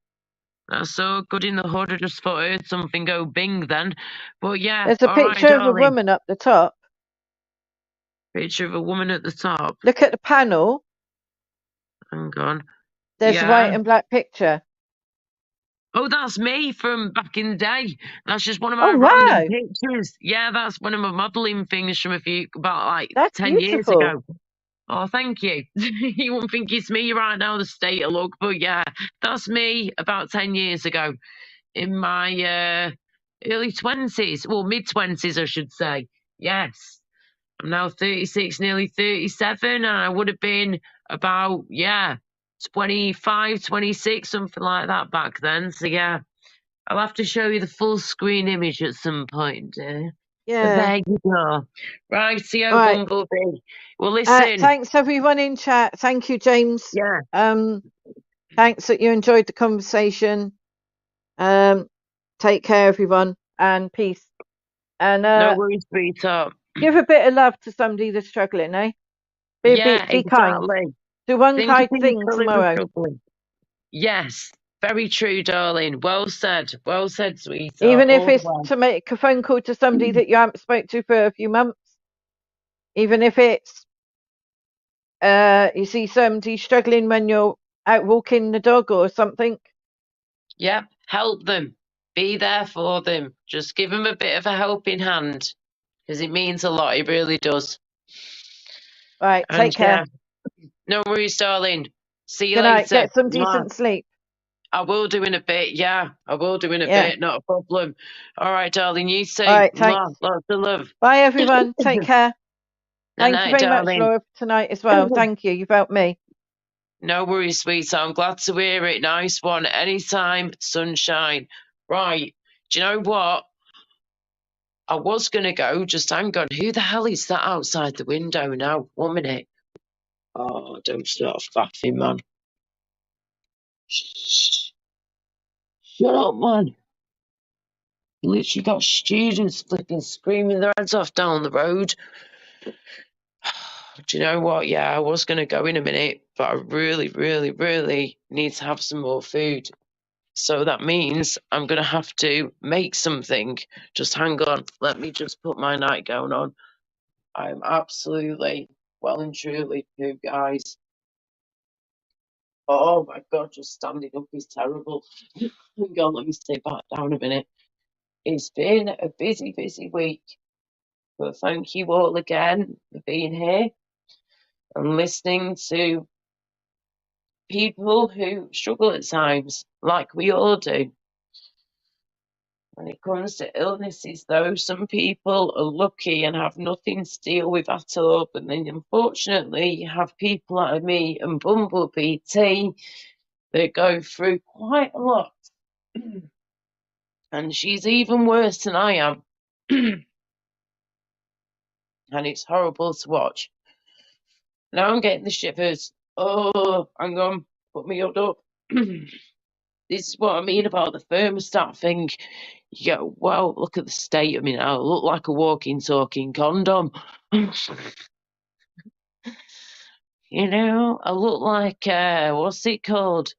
That's so good in the hood. I just thought I heard something go bing then. But yeah, There's a all right, picture of a darling. woman up the top. Picture of a woman at the top. Look at the panel. Hang on. There's a white and black picture. Oh, that's me from back in the day. That's just one of my Oh, random wow. pictures. Yeah, that's one of my modelling things from about like That's 10 years beautiful. ago. Oh, thank you. You won't think it's me right now, the state of look, but yeah, that's me about 10 years ago in my early 20s, well, mid 20s, I should say. Yes. I'm now 36, nearly 37, and I would have been about, 25, 26, something like that back then. So, yeah, I'll have to show you the full screen image at some point, dear. Yeah. There you go. Rightio, Right. Bumblebee. Well, listen. Thanks, everyone in chat. Thank you, James. Yeah. Thanks that you enjoyed the conversation. Take care, everyone, and peace. And No worries, sweetheart. give a bit of love to somebody that's struggling, eh? Be kind. Exactly. Do one Think kind of thing people who are tomorrow. struggling. Yes, very true, darling. Well said, sweetheart. Even if All the it's way. to make a phone call to somebody that you haven't spoke to for a few months. Even if it's you see somebody struggling when you're out walking the dog or something. Yep, help them. Be there for them. Just give them a bit of a helping hand because it means a lot. It really does. Right, And take care. No worries, darling. See you Good later. night. Get some decent sleep. I will do in a bit. Yeah, I will do in a bit. Not a problem. All right, darling. You too. All right, thanks. Lots of love. Bye, everyone. Take care. Thank you Night, very much, darling. Laura, for tonight as well. Thank you. You've helped me. No worries, sweetheart. I'm glad to hear it. Nice one. Anytime, sunshine. Right. Do you know what? I was going to go. Just hang on. Who the hell is that outside the window now? 1 minute. Oh, don't start faffing, man. Shut up, man. Literally got students flipping, screaming their heads off down the road. Do you know what? Yeah, I was going to go in a minute, but I really, really, really need to have some more food. So that means I'm going to have to make something. Just hang on. Let me just put my nightgown on. I'm absolutely well and truly pooped, guys. Oh my God, just standing up is terrible. Hang on, let me stay back down a minute. It's been a busy, busy week. But thank you all again for being here. and listening to people who struggle at times, like we all do. When it comes to illnesses, though, some people are lucky and have nothing to deal with at all. But then, unfortunately, you have people like me and Bumblebee T that go through quite a lot. And she's even worse than I am. And it's horrible to watch. Now I'm getting the shivers. Oh, hang on. Put me up. This is what I mean about the thermostat thing. Yeah, well, look at the state of me now. I look like a walking, talking condom. You know, I look like, what's it called?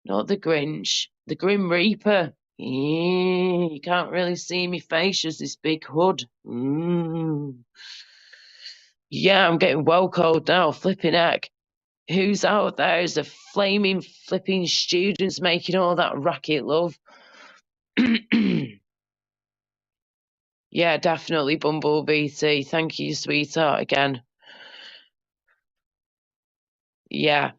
Not the Grinch, the Grim Reaper. Yeah, you can't really see me face, just this big hood. Yeah, I'm getting well cold now, flipping heck. Who's out there is a flaming flipping students making all that racket, love. Yeah, definitely Bumblebee T. Thank you, sweetheart, again. Yeah.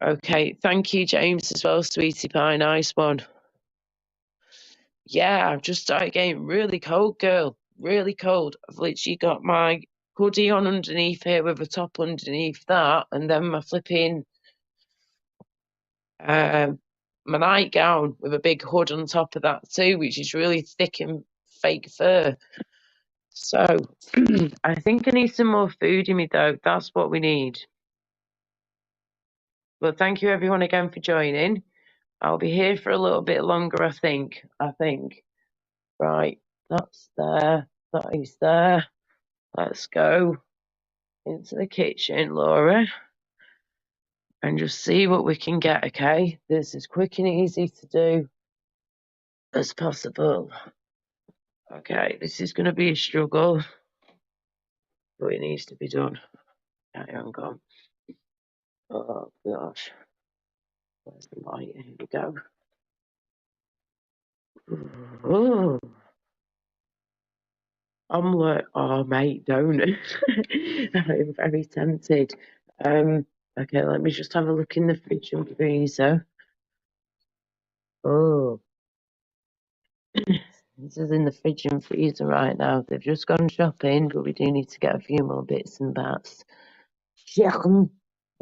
Okay, thank you, James, as well, sweetie pie. Nice one. Yeah, I've just started getting really cold, girl. Really cold. I've literally got my hoodie on underneath here with a top underneath that, and then my flipping my nightgown with a big hood on top of that too, which is really thick and fake fur. So I think I need some more food in me though. That's what we need. But thank you everyone again for joining. I'll be here for a little bit longer, I think. Right, that's there. That is there. Let's go into the kitchen, Laura, and just see what we can get, okay? This is quick and easy to do as possible. Okay, this is going to be a struggle, but it needs to be done. Okay, hang on. Oh, gosh. Where's the light? Here we go. Oh, omelette. Oh, mate, don't. I'm very tempted. Okay, let me just have a look in the fridge and freezer. Oh, this is in the fridge and freezer right now. They've just gone shopping, but we do need to get a few more bits and bats. Chicken.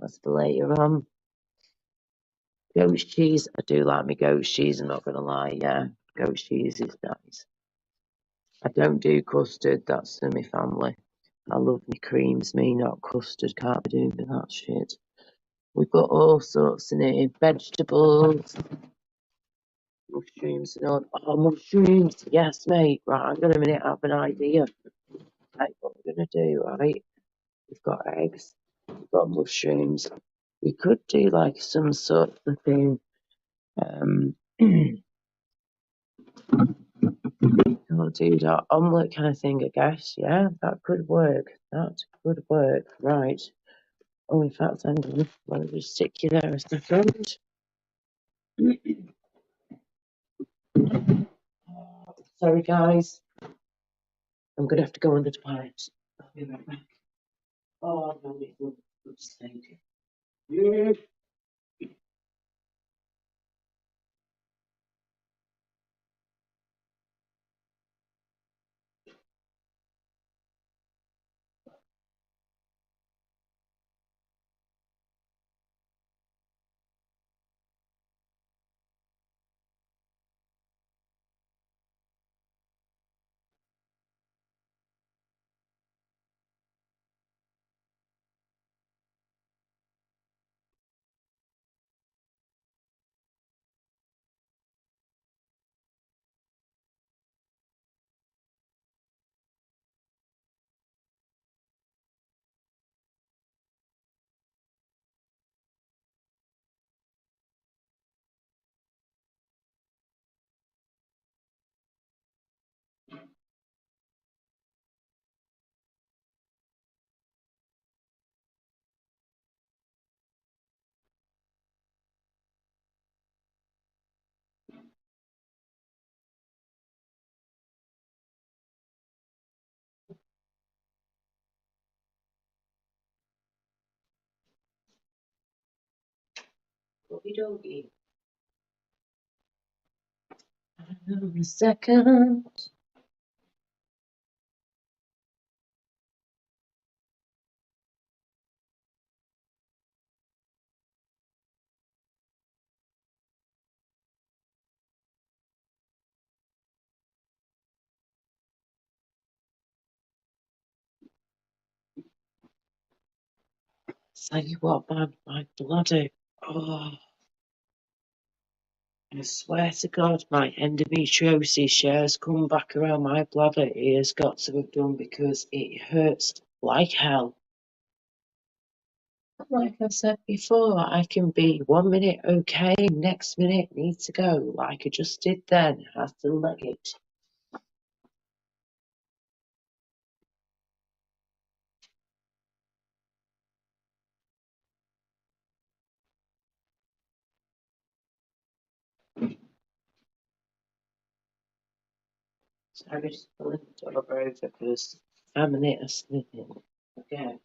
That's for later on. Goat cheese. I do like my goat cheese, I'm not going to lie. Yeah, goat cheese is nice. I don't do custard. That's in my family. I love my creams, me, not custard. Can't be doing with that shit. We've got all sorts in here. Vegetables, mushrooms and all. Oh, mushrooms. Yes, mate. Right, hang on a minute. I have an idea. Right, what we're going to do, right? We've got eggs. We've got mushrooms. We could do like some sort of thing. I'll do that omelette kind of thing, I guess. Yeah, that could work. That could work. Right. Oh, in fact, hang on. Let me just stick you there a second. Sorry, guys. I'm going to have to go under the pipes. I'll be right back. Oh, no, it won't. Yeah. Okie dokie. Hang on a second. Tell you what, man, my bloody. Oh, I swear to God, my endometriosis shares come back around my bladder. It has got to have done because it hurts like hell. Like I said before, I can be 1 minute okay, next minute need to go, like I just did then. Have to leg it. Sorry, just pulling the door over because I'm a minute of sleeping. Okay.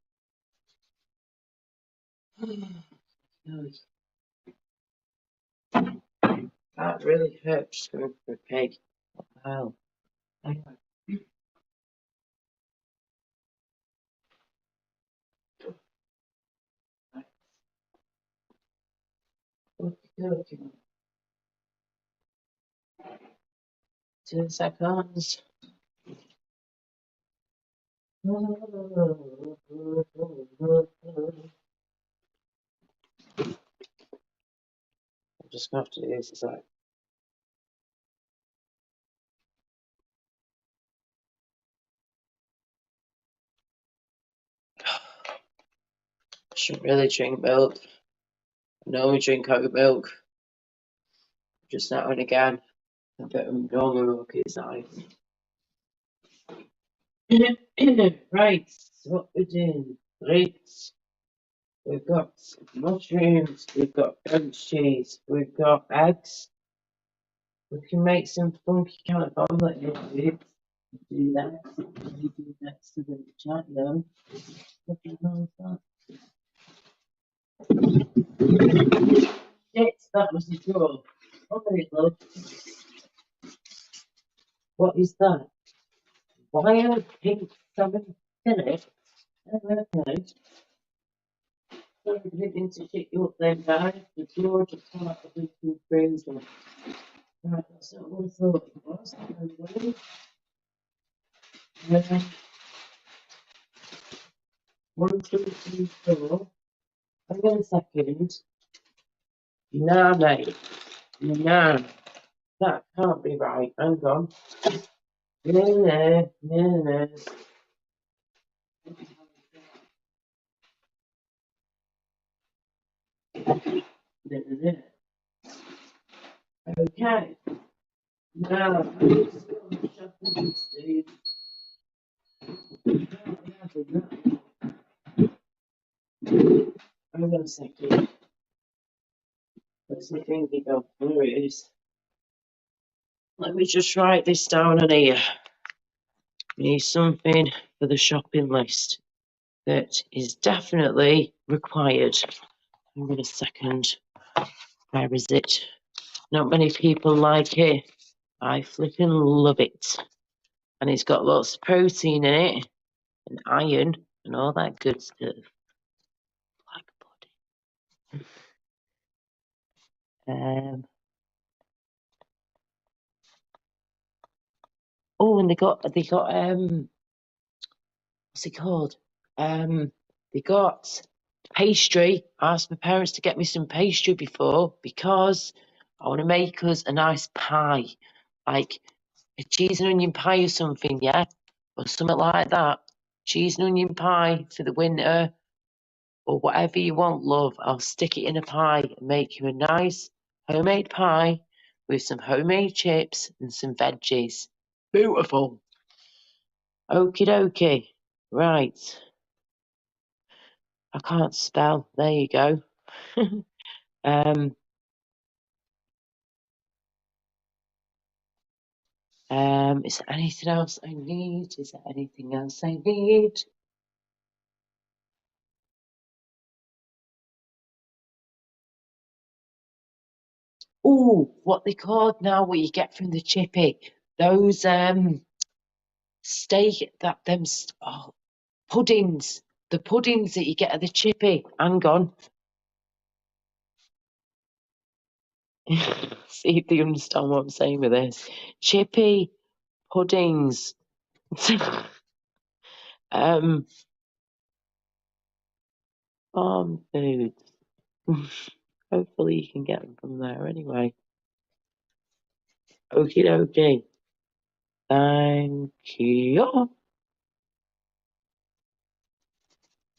That really hurts going for a pig. What the hell? Anyway. Okay. 2 seconds. I'm just gonna have to do this aside. I shouldn't really drink milk. I normally drink oat milk. Just now and again. A bit of normal milk is nice. Right, what we're doing. Right. We've got mushrooms, we've got goat cheese, we've got eggs. We can make some funky kind of omelette here, dude. Do that. We do next to the chat, though. What the hell is that? Shit, that was the drawer. Okay, look. What is that? Why are pink salmon in it? Oh, okay. Sorry, I didn't mean to shit you up there, guys. The drawer just part of the two freezer. Right, that's not what I thought it was. Um, 1, 2, 3, 4. Hang on a second. Nah, mate. Nah. That can't be right. Hang on. No, no, no, no. Okay. Now, I'm just going to shuffle this, dude. Hang on a second. Where's my finger go? There it is. Let me just write this down on here. We need something for the shopping list that is definitely required. Hang on a second. Where is it? Not many people like it. I flipping love it. And it's got lots of protein in it, and iron, and all that good stuff. Black body. Oh, and they got what's it called? They got pastry. I asked my parents to get me some pastry before because I want to make us a nice pie, like a cheese and onion pie or something, yeah, or something like that. Cheese and onion pie for the winter, or whatever you want, love. I'll stick it in a pie and make you a nice homemade pie with some homemade chips and some veggies. Beautiful. Okie dokie. Right. I can't spell. There you go. Is there anything else I need? Is there anything else I need? Oh, what they called now? What you get from the chippy? Those steak that puddings. The puddings that you get at the chippy. Hang on. See if you understand what I'm saying with this. Chippy puddings. Farm food. Hopefully you can get them from there anyway. Okie dokie. Thank you.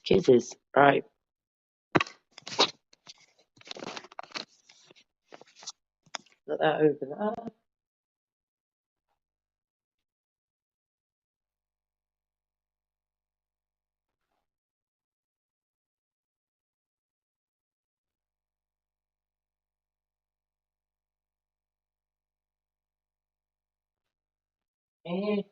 Kisses. Right. Put that over there. Eh.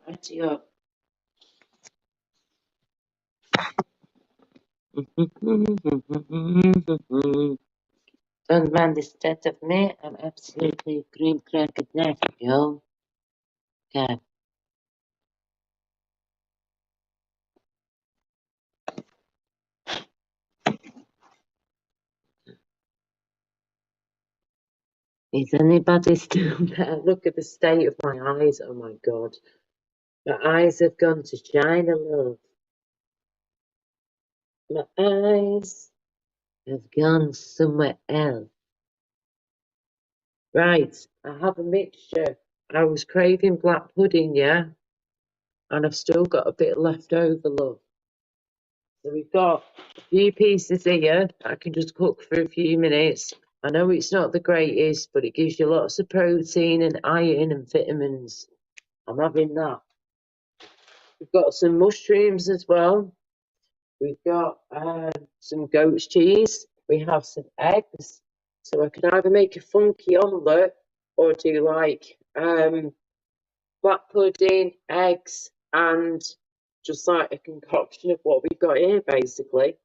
Righty up. Don't mind the state of me. I'm absolutely cream cracker neck, yo. Okay. Is anybody still there? Look at the state of my eyes. Oh my god. My eyes have gone to China, love. My eyes have gone somewhere else. Right, I have a mixture. I was craving black pudding, yeah? And I've still got a bit left over, love. So we've got a few pieces here. I can just cook for a few minutes. I know it's not the greatest, but it gives you lots of protein and iron and vitamins. I'm having that. We've got some mushrooms as well. We've got some goat's cheese. We have some eggs. So I can either make a funky omelette or do like black pudding, eggs, and just like a concoction of what we've got here, basically.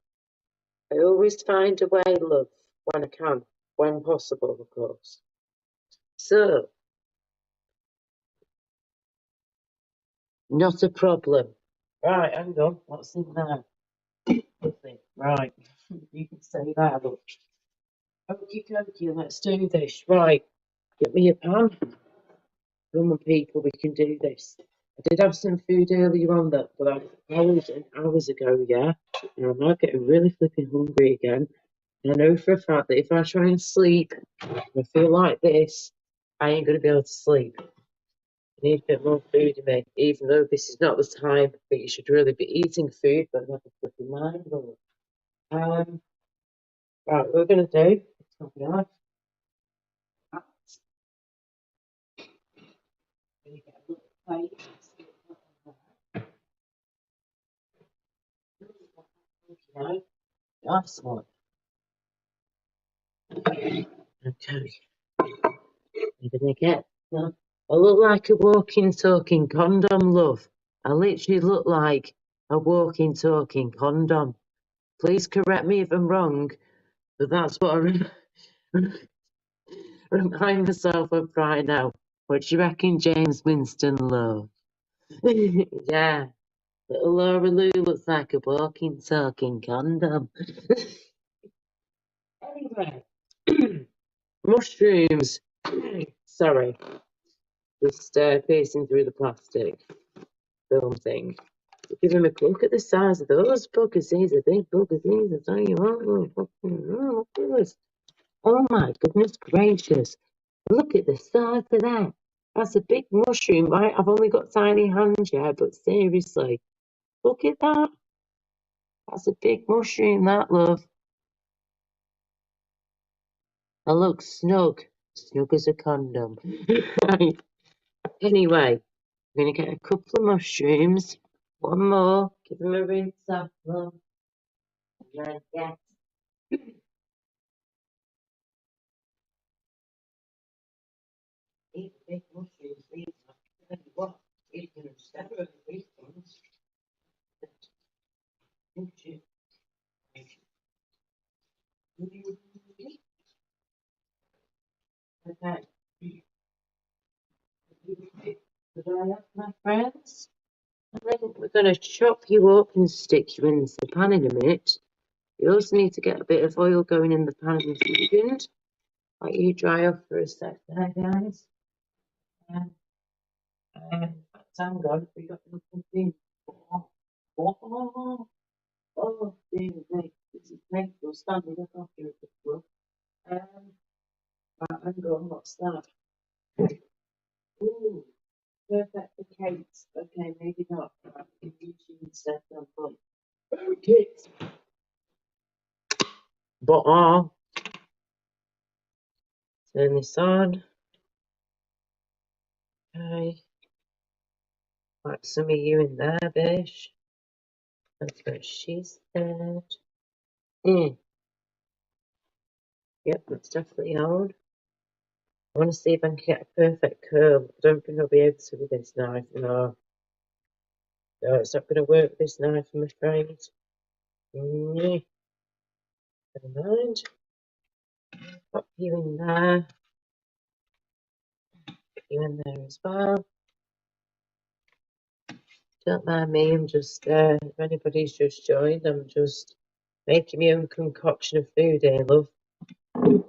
I always find a way, love, when I can, when possible, of course. So, not a problem. Right, hang on, what's in there? Nothing. Right, you can say that, look. Okie dokie, let's do this. Right, get me a pan. Come on, people, we can do this. I did have some food earlier on that, but hours ago, yeah. And I'm now getting really flipping hungry again. And I know for a fact that if I try and sleep, and I feel like this, I ain't going to be able to sleep. I need a bit more food in me, even though this is not the time that you should really be eating food, but not a flipping mind. Right, what we're going to do, something else. Going to get a little plate. Nice one. Okay. You're going to get. I look like a walking, talking condom, love. I literally look like a walking, talking condom. Please correct me if I'm wrong, but that's what I remind myself of right now. What do you reckon, James Winston, love? Yeah, little Laura Lou looks like a walking, talking condom. Anyway, mushrooms. Sorry, just piercing through the plastic film thing. Give him a look at the size of those buggers. These are big buggers. These, I tell you what. Look at this. Oh my goodness gracious. Look at the size of that. That's a big mushroom, right? I've only got tiny hands, yeah, but seriously. Look at that. That's a big mushroom, that, love. I look snug. Snug as a condom. Right. Anyway, I'm going to get a couple of mushrooms. One more. Give them a rinse off, love. And then get eat big mushrooms. These are. Tell you what, you can separate these ones. Okay. My friends, I think we're going to chop you up and stick you in the pan in a minute. You also need to get a bit of oil going in the pan in a second. Let you dry off for a sec there, guys. Hang on, we got something. Oh, dear me, this is painful standing up after a couple. Right, hang on, what's that? Ooh, perfect for cakes. Okay, maybe not. Right, YouTube instead of fun. Cakes. But turn this on. Okay. Like some of you in there, bish. That's what she said. Yep, that's definitely on. I want to see if I can get a perfect curl. I don't think I'll be able to with this knife. No, it's not going to work with this knife, I'm afraid. Never mind. Pop you in there. Put you in there as well. Don't mind me, I'm just, if anybody's just joined, I'm just making my own concoction of food here, love.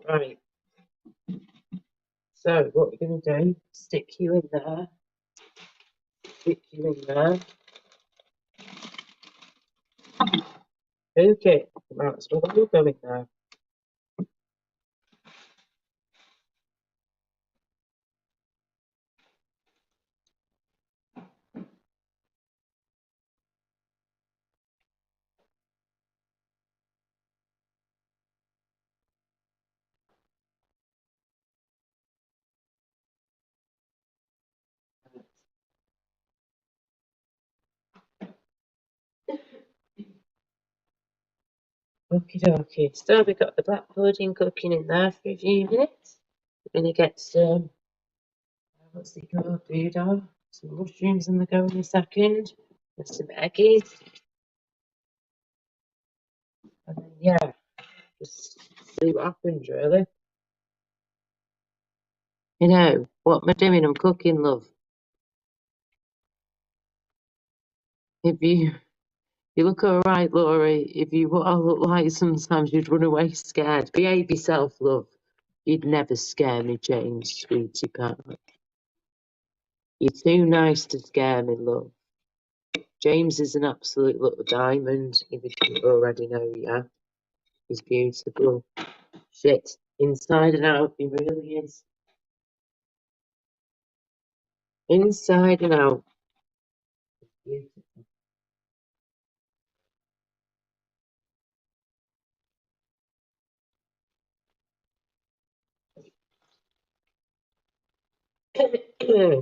Right. So, what we're going to do, stick you in there. Stick you in there. Okay. Might as well go in there. Okie dokie. So we've got the black pudding cooking in there for a few minutes. We're going to get some, what's it called, Buddha? Some mushrooms in the go in a second. With some eggies. And then, yeah, just see what happens, really. You know, what am I doing? I'm cooking, love. If you look alright, Laurie. If you what I look like sometimes you'd run away scared. Behave yourself, love. You'd never scare me, James, sweetie pie. You're too nice to scare me, love. James is an absolute little diamond, if you didn't already know, yeah. He's beautiful. Shit. Inside and out, he really is. Inside and out. Beautiful.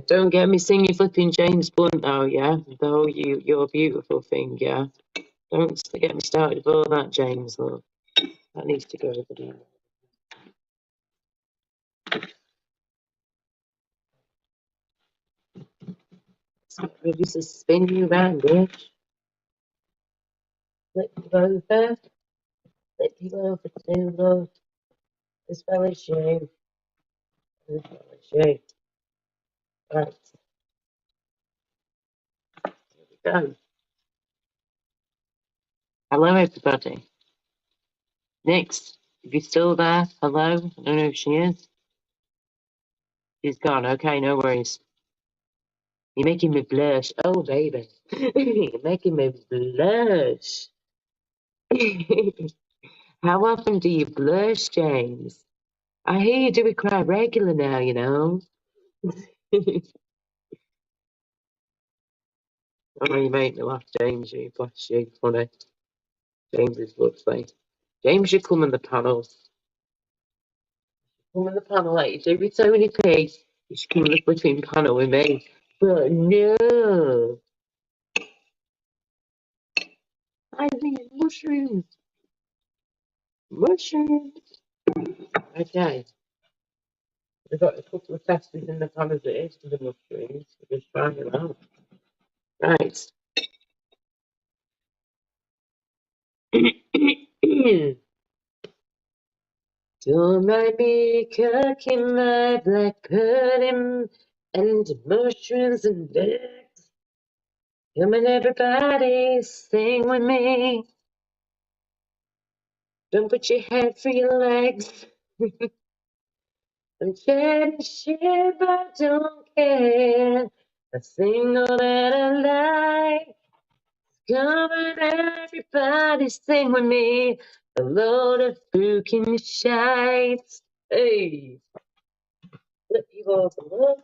Don't get me singing flipping James Blunt now, yeah? Though you're a beautiful thing, yeah? Don't get me started with all that, James, love. That needs to go over there. Let's get ready to spin you round, bitch. Flip you over. Flip you over too, love. As well as you. As well as you. Right. Here we go. Hello, everybody. Next, if you're still there, hello. I don't know if she is. She's gone. Okay, no worries. You're making me blush. Oh, baby. You're making me blush. How often do you blush, James? I hear you do it quite regular now, you know. Oh, you make me laugh, James. You bless you. Funny. James is lovely. James should come on the panel. come in the panel like you do with Tony P. You should come in the flipping panel with me. But no. I think mushrooms. Mushrooms. Okay. We've got a couple of testers in the pan as it is for the mushrooms. We're just trying them out. Right. Don't mind me cooking my black pudding and mushrooms and eggs. Come on, everybody, sing with me. Don't put your head for your legs. I'm trying to share, but don't care. I sing all that I like. Come on, everybody, sing with me. A load of fucking shites. Hey, flip you over love,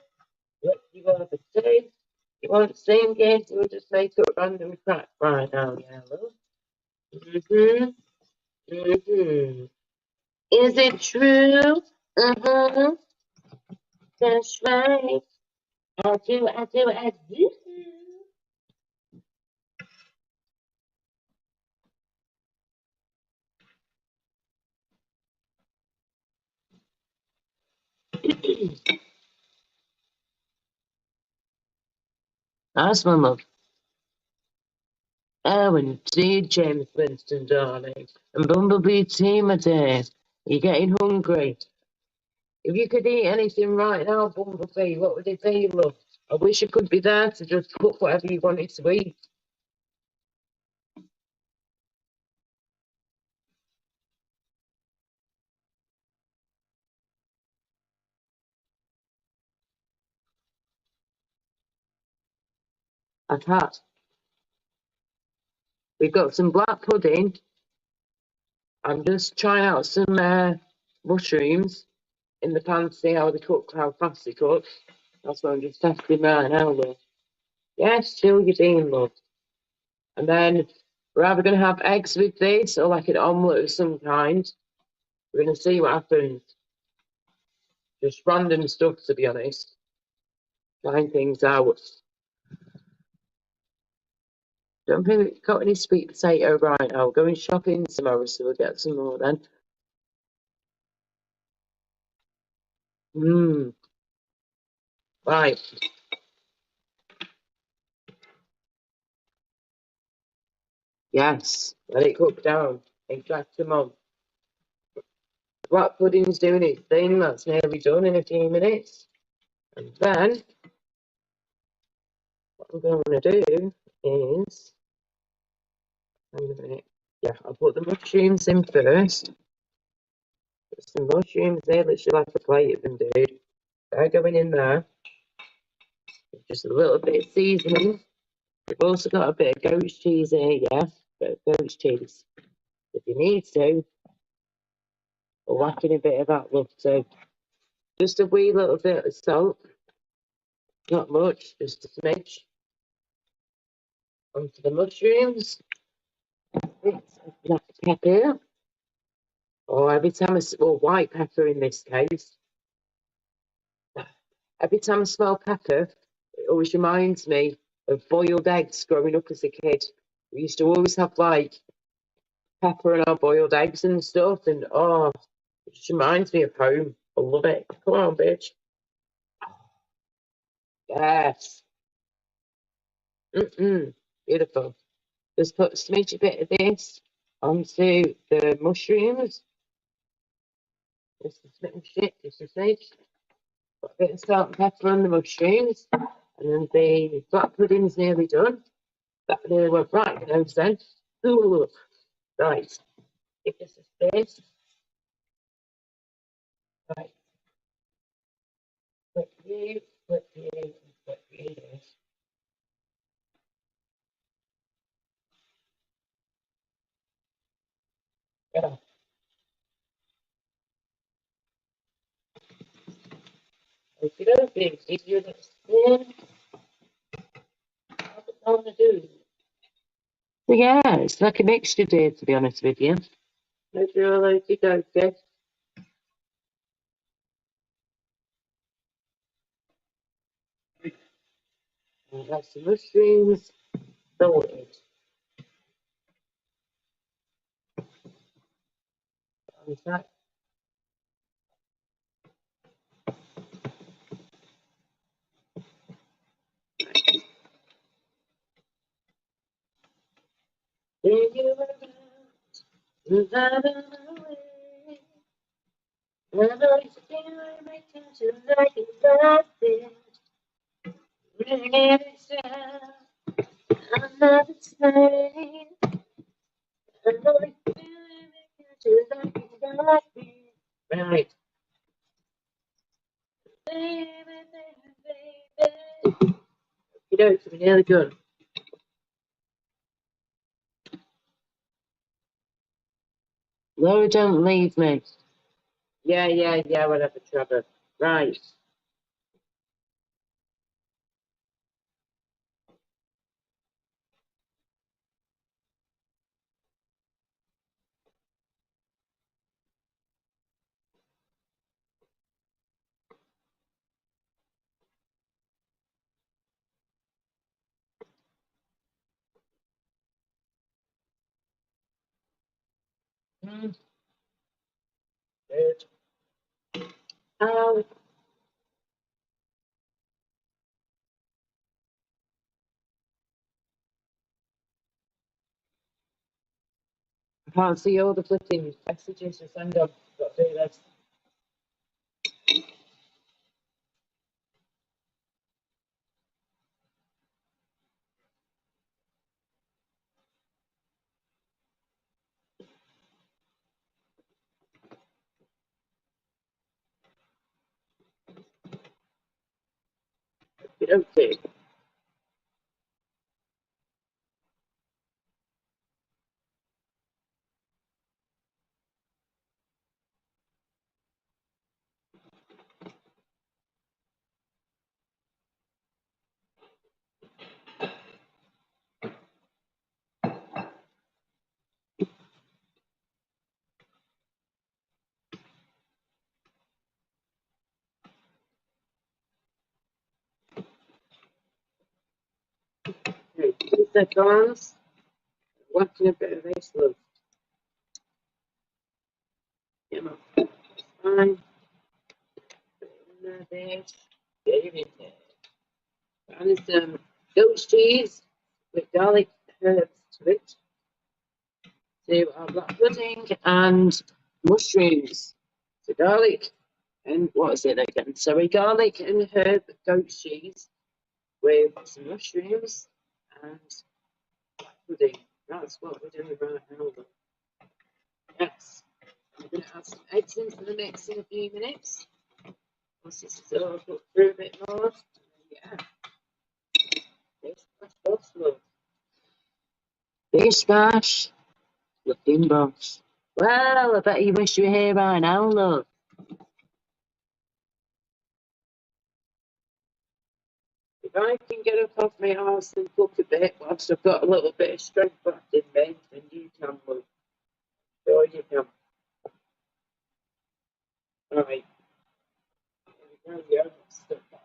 flip you over taste. You want the same game? We'll just make up random crap right now, yeah, love. Is it true? That's right. I do. That's my love. Oh, and dear James Winston, darling. And Bumblebee Tea, my dear. You're getting hungry. If you could eat anything right now, Bumblebee, what would it be, love? I wish I could be there to just cook whatever you wanted to eat. I've had. We've got some black pudding. I'm just trying out some mushrooms in the pan to see how they cook, how fast they cook. That's what I'm just testing right now, love. Yes, chill your bean, love. And then we're either going to have eggs with this or like an omelette of some kind. We're going to see what happens. Just random stuff, to be honest. Trying things out. Don't think we've got any sweet potato right now. We're going shopping tomorrow, so we'll get some more then. Right. Yes. Let it cook down. Exact amount. Black pudding's doing its thing. That's nearly done in a few minutes. And then, what I'm going to do is... Hang a minute. Yeah, I'll put the mushrooms in first. Put some mushrooms there, literally like a plate of them, dude. They're going in there. Just a little bit of seasoning. We've also got a bit of goat's cheese here, yeah? Bit of goat's cheese. If you need to, we'll whack in a bit of that, love. So, just a wee little bit of salt. Not much, just a smidge. Onto the mushrooms. Bits of black pepper. Or every time white pepper in this case. Every time I smell pepper, it always reminds me of boiled eggs growing up as a kid. We used to always have like pepper in our boiled eggs and stuff, and it just reminds me of home. I love it. Come on, bitch. Yes. Beautiful. Just put a smidge bit of this onto the mushrooms. Just a smidge, just a smidge. Put a bit of salt and pepper on the mushrooms, and then the black pudding's nearly done. That nearly went right, you know, then. Ooh, right. Give this a space. Right. Flip you, flip you, and flip you. Yeah. Okie dokie, give you the spoon. What I want to do. So yeah, it's like a mixture day, to be honest with you. Hope you're all okie dokie. That's the mushrooms sorted. In fact, when you were out of my way, I know you feel like you like it like this. Bring it down, I'm not saying. I know you feel like you like it. Right. Baby, baby, baby. You know, it's really good. Laura, don't leave me. Yeah, whatever, Trevor. Right. Good. Um, I can't see all the flipping messages to send up. Got to do this. Okay. Okay. 2 seconds. Watching a bit of this. Look. Get my fine. Put it in there. Get it in there. And some goat cheese with garlic herbs to it. To our black pudding and mushrooms. So garlic and what is it again? Sorry, garlic and herb goat cheese with some mushrooms and black pudding. That's what we're doing right now. Yes. I'm going to add some eggs into the mix in a few minutes. Once this is all put through a bit more. Yeah. Fish mash buffalo. Fish mash. Looking boss. Well, I bet you wish you were here by now, love. If I can get up off my arse and cook a bit whilst I've got a little bit of strength left in me, then you can, love. Sure you can. Right. Here we go, yeah. Stuff that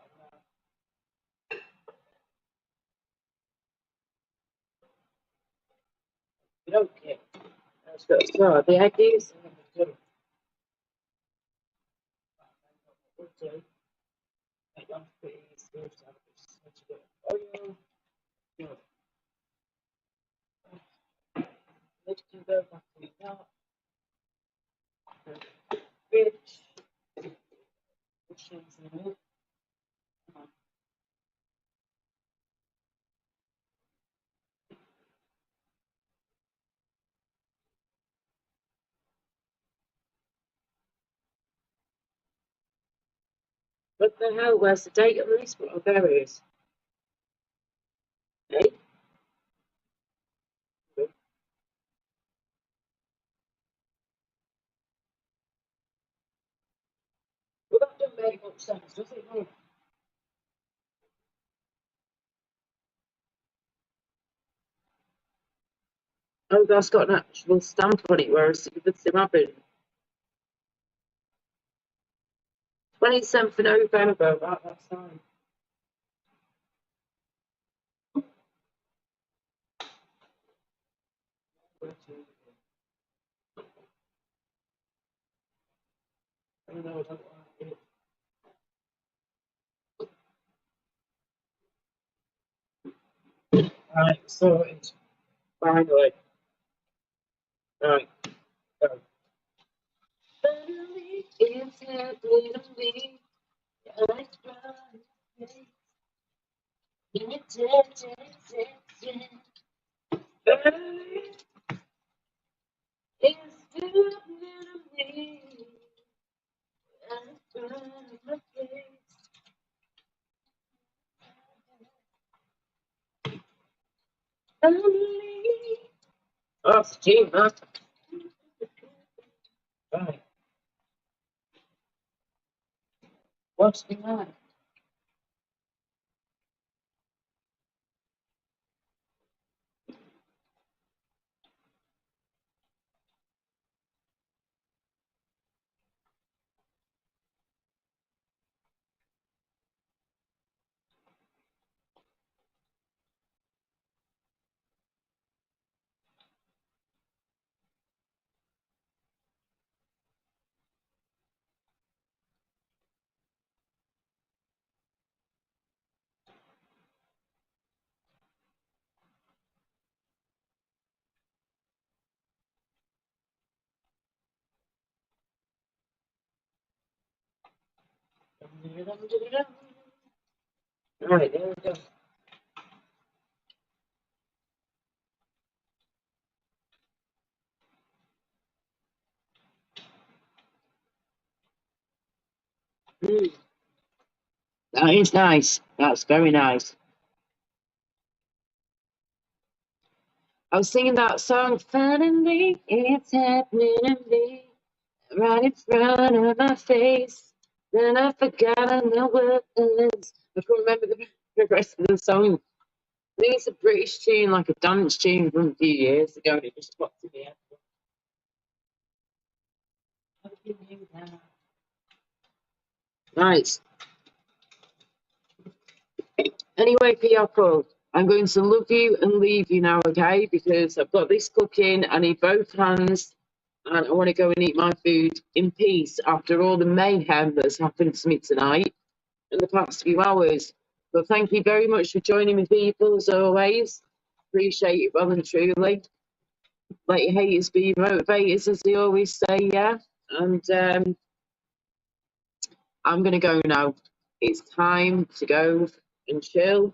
in there. Okay. Let's go. So, the eggies. Okay. I don't put any spirit out of this. Let's go. Oil. Good. Let's do that back to that. Fish. Mushrooms in it. What the hell? Where's the date on this? What are berries? Hey? Well, that doesn't make much sense, does it? No. Oh, that's got an actual stamp on it, whereas with the rabbit. 27th of November, that's fine. no, I don't like it. Right, sorted. Finally. Right, go. Finally, it's happening to me. I try. Finally, it's happening to me. I try my best. Finally. Oh, Steve, huh? Right. What's the matter? Right, there we go. That is nice. That's very nice. I was singing that song, finally, it's happening to me, right in front of my face. Then I forgot I know what it is. I can't remember the rest of the song. I think it's a British tune, like a dance tune from a few years ago, and it just popped in the head. Right. Anyway, people, I'm going to love you and leave you now, okay? Because I've got this cooking, I need both hands, and I want to go and eat my food in peace after all the mayhem that's happened to me tonight in the past few hours. But thank you very much for joining me, people, as always. Appreciate it well and truly. Let your haters be your motivators, as they always say, yeah? And I'm going to go now. It's time to go and chill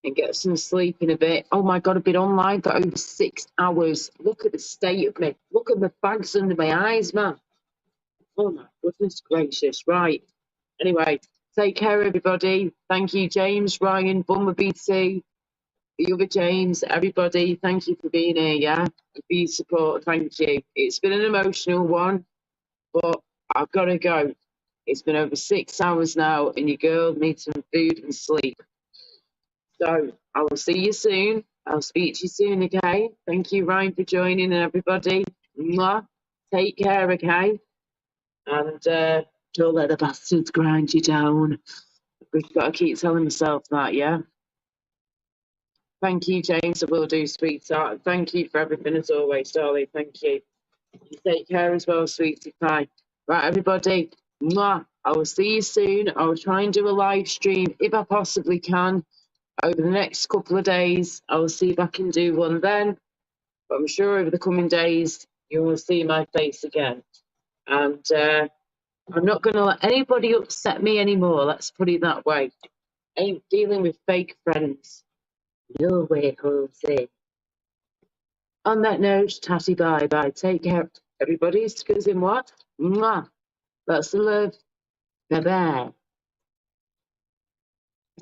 and get some sleep in a bit. Oh my God, I've been online for over 6 hours. Look at the state of me. Look at the bags under my eyes, man. Oh my goodness gracious. Right. Anyway, take care, everybody. Thank you, James, Ryan, Bummer BT, the other James, everybody. Thank you for being here, yeah? And for your support. Thank you. It's been an emotional one, but I've got to go. It's been over 6 hours now, and your girl needs some food and sleep. So I will see you soon. I'll speak to you soon, okay? Thank you, Ryan, for joining, and everybody. Mwah. Take care, okay? And don't let the bastards grind you down. We've got to keep telling myself that, yeah? Thank you, James. I will do, sweetheart. Thank you for everything, as always, darling. Thank you. You take care as well, sweetie pie. Right, everybody. Mwah. I will see you soon. I will try and do a live stream if I possibly can over the next couple of days. I will see if I can do one then. But I'm sure over the coming days, you will see my face again. And I'm not going to let anybody upset me anymore. Let's put it that way. I ain't dealing with fake friends. No way, Jose. On that note, tatty bye bye. Take care, everybody. Because in what? Mwah. That's the love. Bye bye.